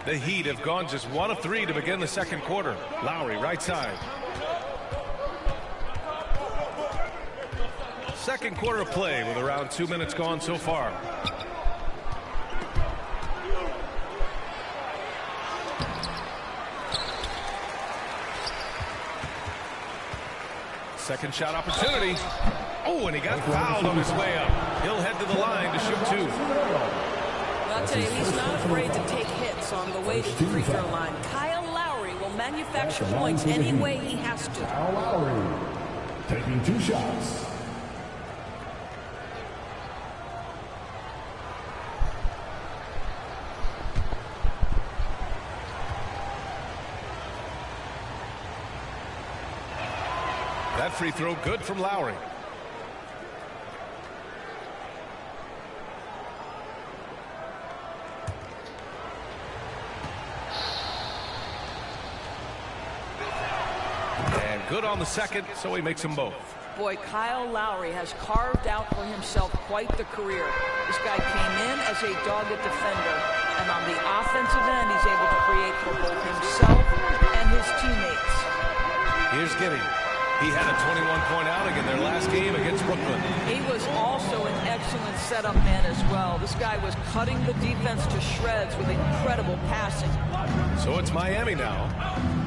The Heat have gone just 1 of 3 to begin the second quarter. Lowry right side. Second quarter of play with around 2 minutes gone so far. Second shot opportunity. Oh, and he got fouled on his way up. He'll head to the line to shoot 2. I'll tell you, he's not afraid to take hits on the way to the free throw line. Kyle Lowry will manufacture points any way he has to. Kyle Lowry taking 2 shots. That free throw good from Lowry. And good on the second, so he makes them both. Boy, Kyle Lowry has carved out for himself quite the career. This guy came in as a dogged defender, and on the offensive end, he's able to create for both himself and his teammates. Here's Giddey. He had a 21-point outing in their last game against Brooklyn. He was also an excellent setup man as well. This guy was cutting the defense to shreds with incredible passing. So it's Miami now,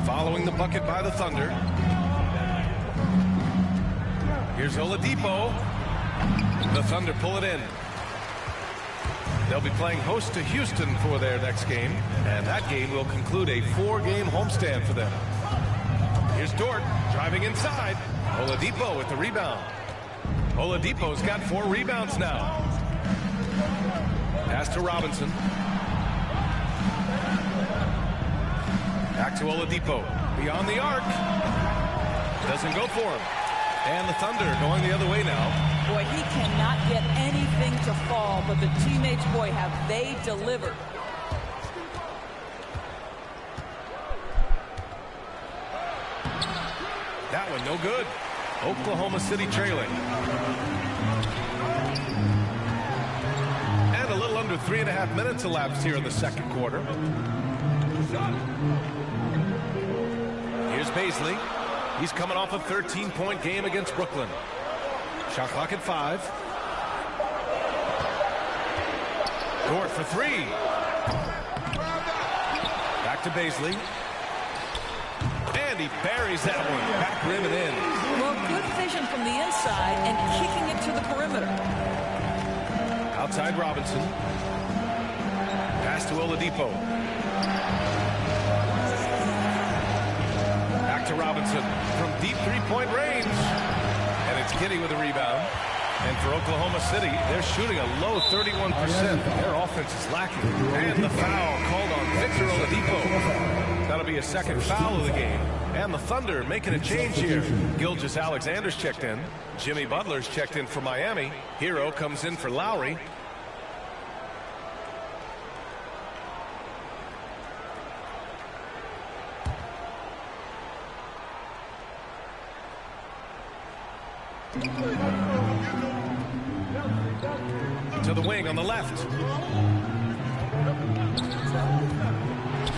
following the bucket by the Thunder. Here's Oladipo. The Thunder pull it in. They'll be playing host to Houston for their next game, and that game will conclude a 4-game homestand for them. Here's Dort driving inside. Oladipo with the rebound. Oladipo's got 4 rebounds now. Pass to Robinson. Back to Oladipo. Beyond the arc. Doesn't go for him. And the Thunder going the other way now. Boy, he cannot get anything to fall, but the teammates, boy, have they delivered. That one no good. Oklahoma City trailing. And a little under 3.5 minutes elapsed here in the second quarter. Here's Baisley. He's coming off a 13-point game against Brooklyn. Shot clock at 5. Dort for 3. Back to Baisley. And he buries that one. Back rim and in. Well, good vision from the inside and kicking it to the perimeter. Outside Robinson. Pass to Oladipo. Back to Robinson from deep 3-point range. And it's Giddey with a rebound. And for Oklahoma City, they're shooting a low 31%. Their offense is lacking. And the foul called on Victor Oladipo. That'll be a second foul of the game. And the Thunder making a change here. Gilgeous-Alexander's checked in. Jimmy Butler's checked in for Miami. Hero comes in for Lowry. To the wing on the left.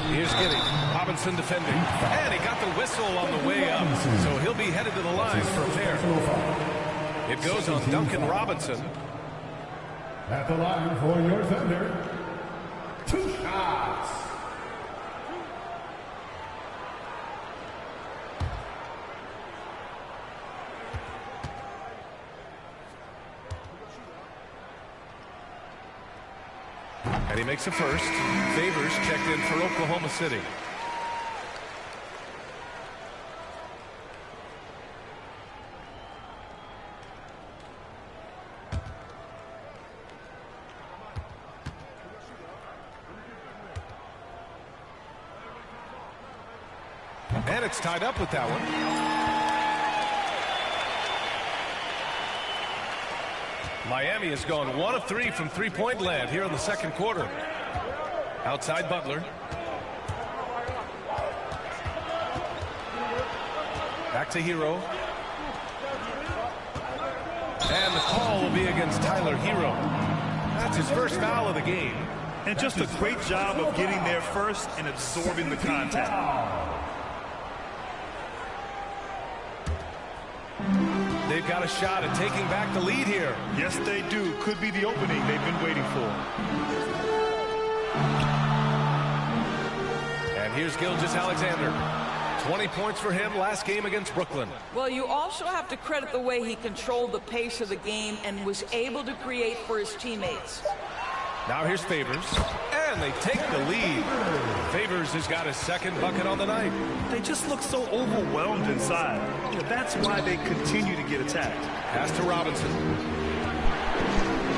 Here's Giddey. Robinson defending. And he got the whistle on the way up. So he'll be headed to the line for a pair. It goes on Duncan Robinson. At the line for your Thunder, 2 shots. And he makes a first. Favors checked in for Oklahoma City. And it's tied up with that one. Miami has gone 1 of 3 from three-point land here in the second quarter. Outside Butler. Back to Hero. And the call will be against Tyler Hero. That's his first foul of the game. And just a great job of getting there first and absorbing the contact. They've got a shot at taking back the lead here. Yes, they do. Could be the opening they've been waiting for. And here's Gilgeous-Alexander. 20 points for him last game against Brooklyn. Well, you also have to credit the way he controlled the pace of the game and was able to create for his teammates. Now here's Favors. And they take the lead. Favors has got his second bucket on the night. They just look so overwhelmed inside. That's why they continue to get attacked. Pass to Robinson.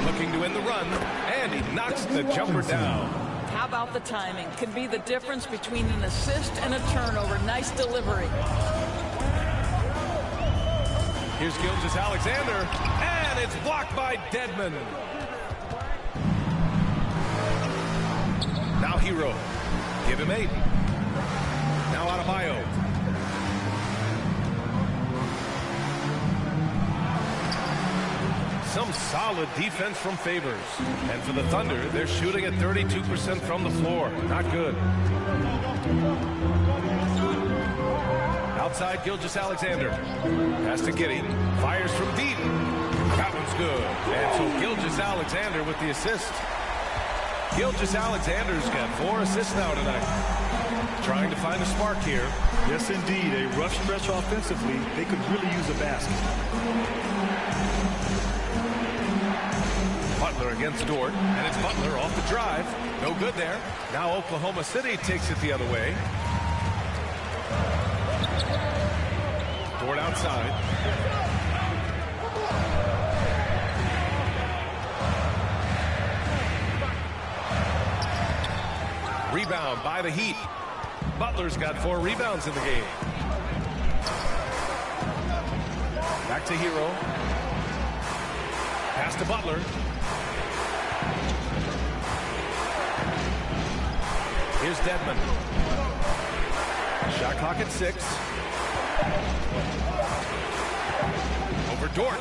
Looking to win the run. And he knocks the jumper down. How about the timing? Could be the difference between an assist and a turnover. Nice delivery. Here's Gilgeous-Alexander. And it's blocked by Dedmon. Now Hero. Give him 8. Now Adebayo. Some solid defense from Favors. And for the Thunder, they're shooting at 32% from the floor. Not good. Outside Gilgeous-Alexander. Pass to Giddey. Fires from deep. That one's good. And so Gilgeous-Alexander with the assist. Gilgeous-Alexander's got 4 assists now tonight. Trying to find a spark here. Yes, indeed. A rough stretch offensively. They could really use a basket. Butler against Dort. And it's Butler off the drive. No good there. Now Oklahoma City takes it the other way. Dort outside. Rebound by the Heat. Butler's got 4 rebounds in the game. Back to Hero. Pass to Butler. Here's Dedmon. Shot clock at 6. Over Dort.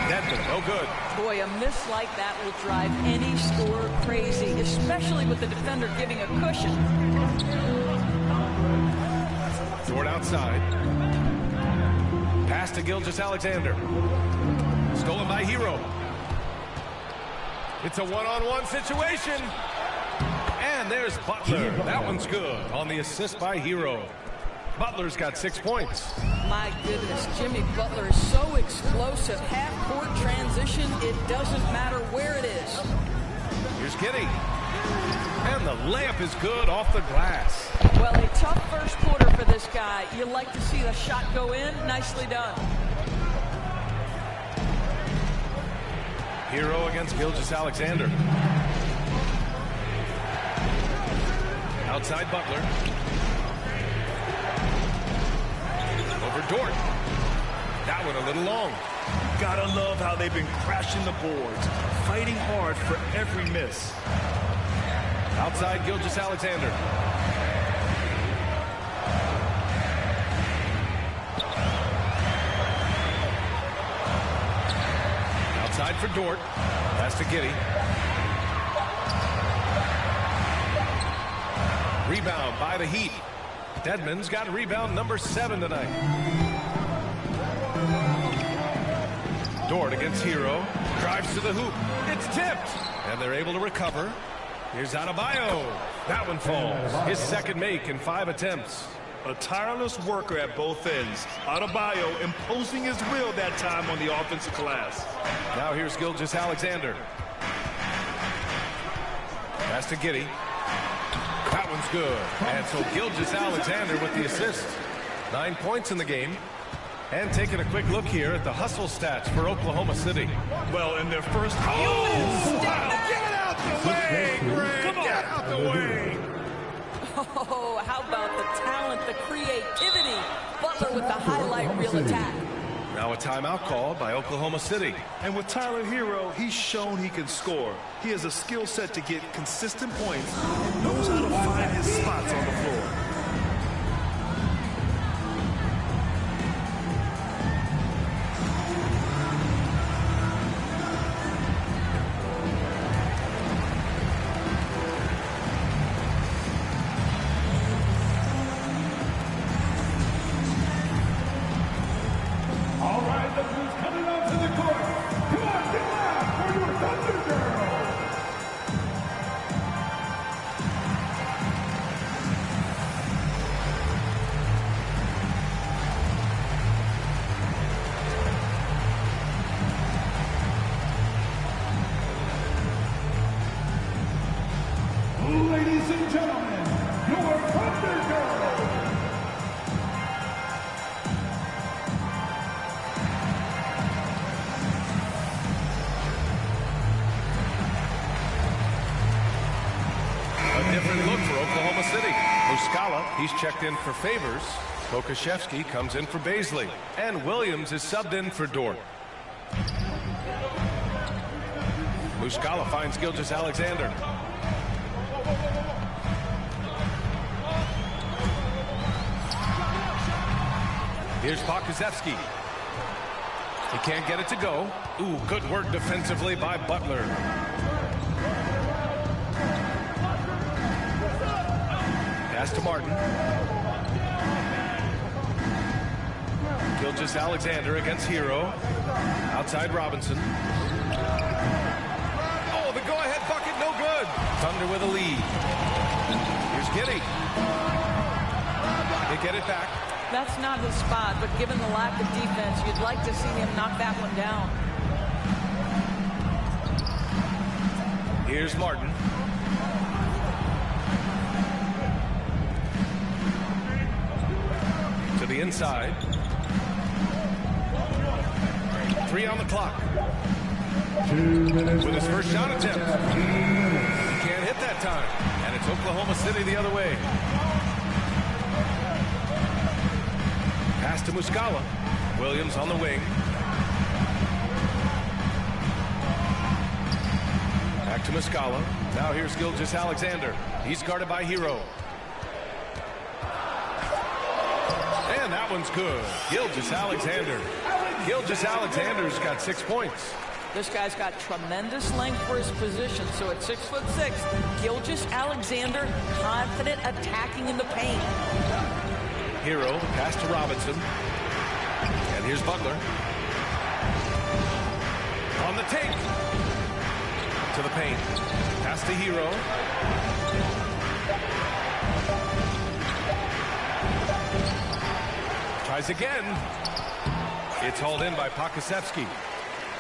Dedmon, no good. Boy, a miss like that will drive any scorer crazy, especially with the defender giving a cushion. Dort outside. Pass to Gilgeous-Alexander. Stolen by Hero. It's a one-on-one situation. And there's Butler. That one's good on the assist by Hero. Butler's got 6 points. My goodness, Jimmy Butler is so explosive. Half-court transition, it doesn't matter where it is. Here's Giddey. And the layup is good off the glass. Well, a tough first quarter for this guy. You like to see the shot go in. Nicely done. Hero against Gilgeous-Alexander. Outside Butler. Over Dort. That one a little long. Gotta love how they've been crashing the boards, fighting hard for every miss. Outside Gilgeous-Alexander. Outside for Dort. Pass to Giddey. Rebound by the Heat. Dedmon's got rebound number 7 tonight. Dort against Hero. Drives to the hoop. It's tipped. And they're able to recover. Here's Adebayo. That one falls. His second make in 5 attempts. A tireless worker at both ends. Adebayo imposing his will that time on the offensive glass. Now here's Gilgeous-Alexander. Pass to Giddey. That one's good. And so Gilgeous-Alexander with the assist. 9 points in the game. And taking a quick look here at the hustle stats for Oklahoma City. Well, in their first... Oh! Get out the way, Greg! Come on. Get out the way! Oh, how about the talent, the creativity? Butler with the highlight reel attack. Now a timeout called by Oklahoma City. And with Tyler Hero, he's shown he can score. He has a skill set to get consistent points and knows how to find his spots on the floor. All right, look who's coming onto the court. Come on, get loud for your Thunder Girls. Ladies and gentlemen, your Thunder Girls. A different look for Oklahoma City. Muscala, he's checked in for Favors. Pokashevsky comes in for Baisley. And Williams is subbed in for Dort. Muscala finds Gilgeous-Alexander. Here's Pokashevsky. He can't get it to go. Ooh, good work defensively by Butler. Pass to Martin. Gilgeous-Alexander against Hero. Outside Robinson. Oh, the go-ahead bucket, no good. Thunder with a lead. Here's Giddey. They get it back. That's not his spot, but given the lack of defense, you'd like to see him knock that one down. Here's Martin. To the inside. 3 on the clock. 2 minutes with his first shot attempt. He can't hit that time. And it's Oklahoma City the other way. Pass to Muscala. Williams on the wing. Back to Muscala. Now here's Gilgeous-Alexander. He's guarded by Hero. And that one's good. Gilgeous-Alexander. Gilgeous-Alexander's got 6 points. This guy's got tremendous length for his position, so at 6'6", Gilgeous-Alexander confident attacking in the paint. Hero, pass to Robinson. And here's Butler. On the take. To the paint. Pass to Hero. Tries again. It's hauled in by Pokashevsky.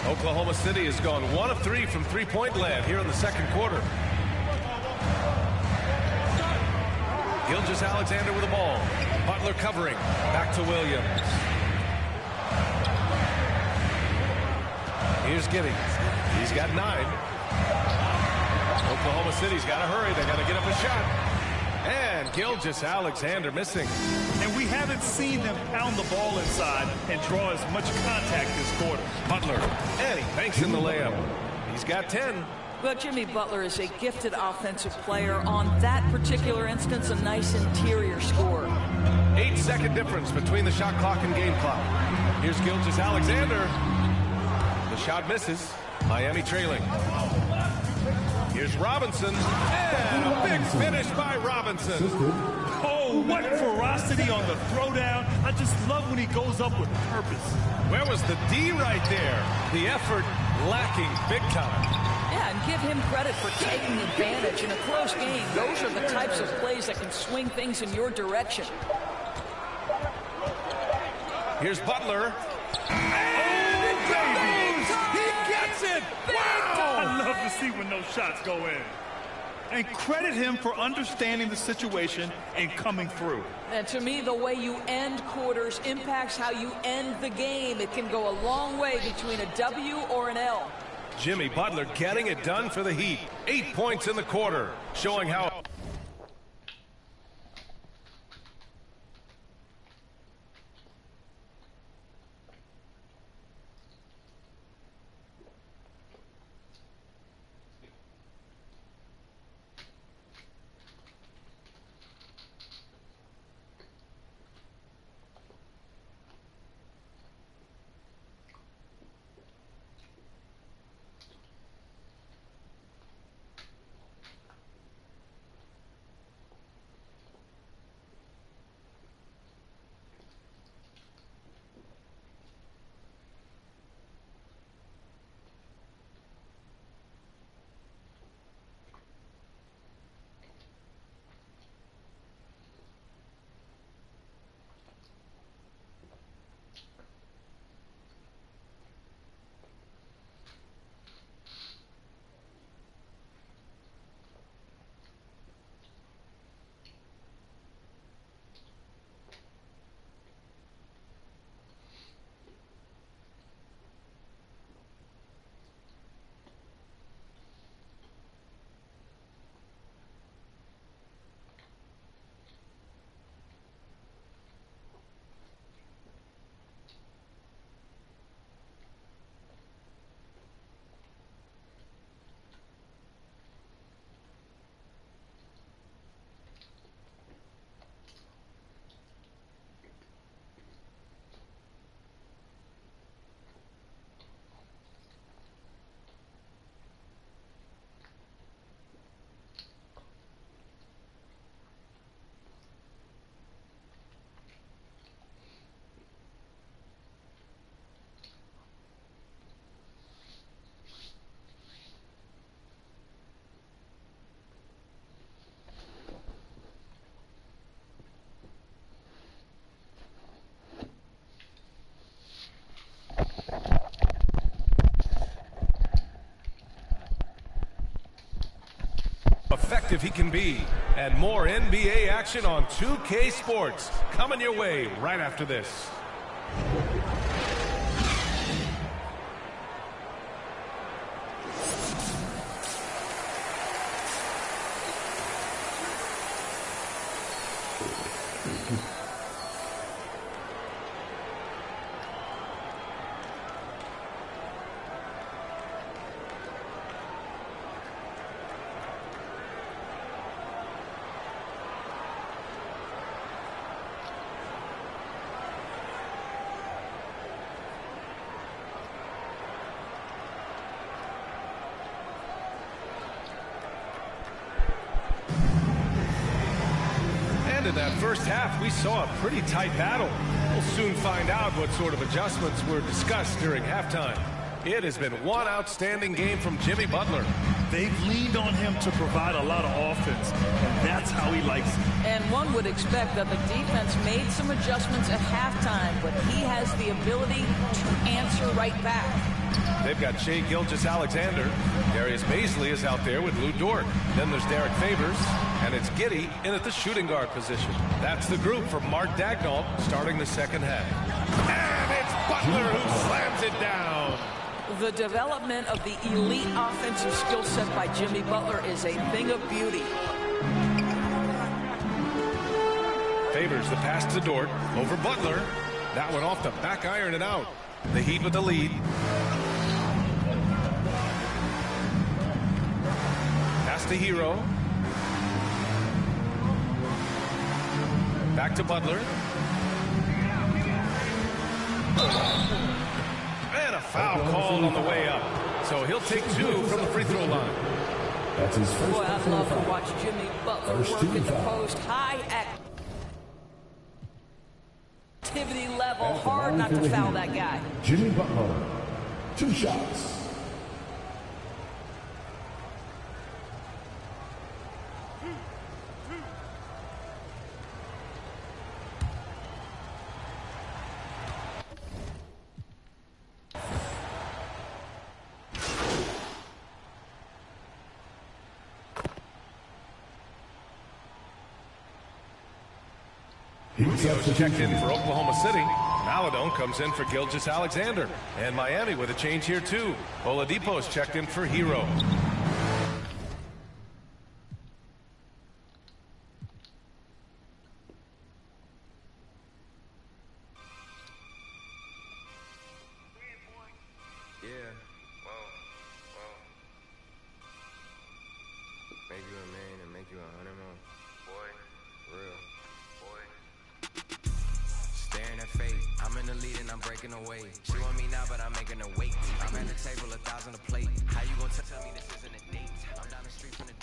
Oklahoma City has gone 1 of 3 from three-point land here in the second quarter. Gilgeous-Alexander with the ball. Butler covering. Back to Williams. Here's Giddey. He's got 9. Oklahoma City's got to hurry. They got to get up a shot. And Gilgeous-Alexander missing. And we haven't seen them pound the ball inside and draw as much contact this quarter. Butler, and he banks in the layup. He's got 10. Well, Jimmy Butler is a gifted offensive player. On that particular instance, a nice interior score. 8-second difference between the shot clock and game clock. Here's Gilgeous-Alexander. The shot misses. Miami trailing. Here's Robinson. And a big finish by Robinson. Oh, what ferocity on the throwdown. I just love when he goes up with purpose. Where was the D right there? The effort lacking big time. Yeah, and give him credit for taking advantage in a close game. Those are the types of plays that can swing things in your direction. Here's Butler. And it goes! He gets it! Wow! I love to see when those shots go in. And credit him for understanding the situation and coming through. And to me, the way you end quarters impacts how you end the game. It can go a long way between a W or an L. Jimmy Butler getting it done for the Heat. 8 points in the quarter, showing how... effective he can be. And more NBA action on 2K Sports coming your way right after this. In that first half, we saw a pretty tight battle. We'll soon find out what sort of adjustments were discussed during halftime. It has been one outstanding game from Jimmy Butler. They've leaned on him to provide a lot of offense, and that's how he likes it. And one would expect that the defense made some adjustments at halftime, but he has the ability to answer right back. They've got Shai Gilgeous-Alexander. Darius Baisley is out there with Lou Dort. Then there's Derek Favors, and it's Giddey in at the shooting guard position. That's the group from Mark Daigneault starting the second half. And it's Butler who slams it down. The development of the elite offensive skill set by Jimmy Butler is a thing of beauty. Favors the pass to Dort over Butler. That one off the back iron and out. The Heat with the lead. Pass to Hero. Back to Butler. And a foul called on the way up. So he'll take 2 from the free throw line. That's his first. Boy, I'd love to watch Jimmy Butler work in the post. High activity level. Hard not to foul that guy. Jimmy Butler, 2 shots. Rubio's checked in for Oklahoma City. Maladone comes in for Gilgeous-Alexander. And Miami with a change here too. Oladipo's checked in for Hero. Yeah, well, make you a man and make you 100 more. Boy, real, boy. Staring at fate, I'm in the lead and I'm breaking away. She want me now, but I'm making her wait. I'm at the table, 1,000 a plate. How you gonna tell me this isn't a date? I'm down the street from the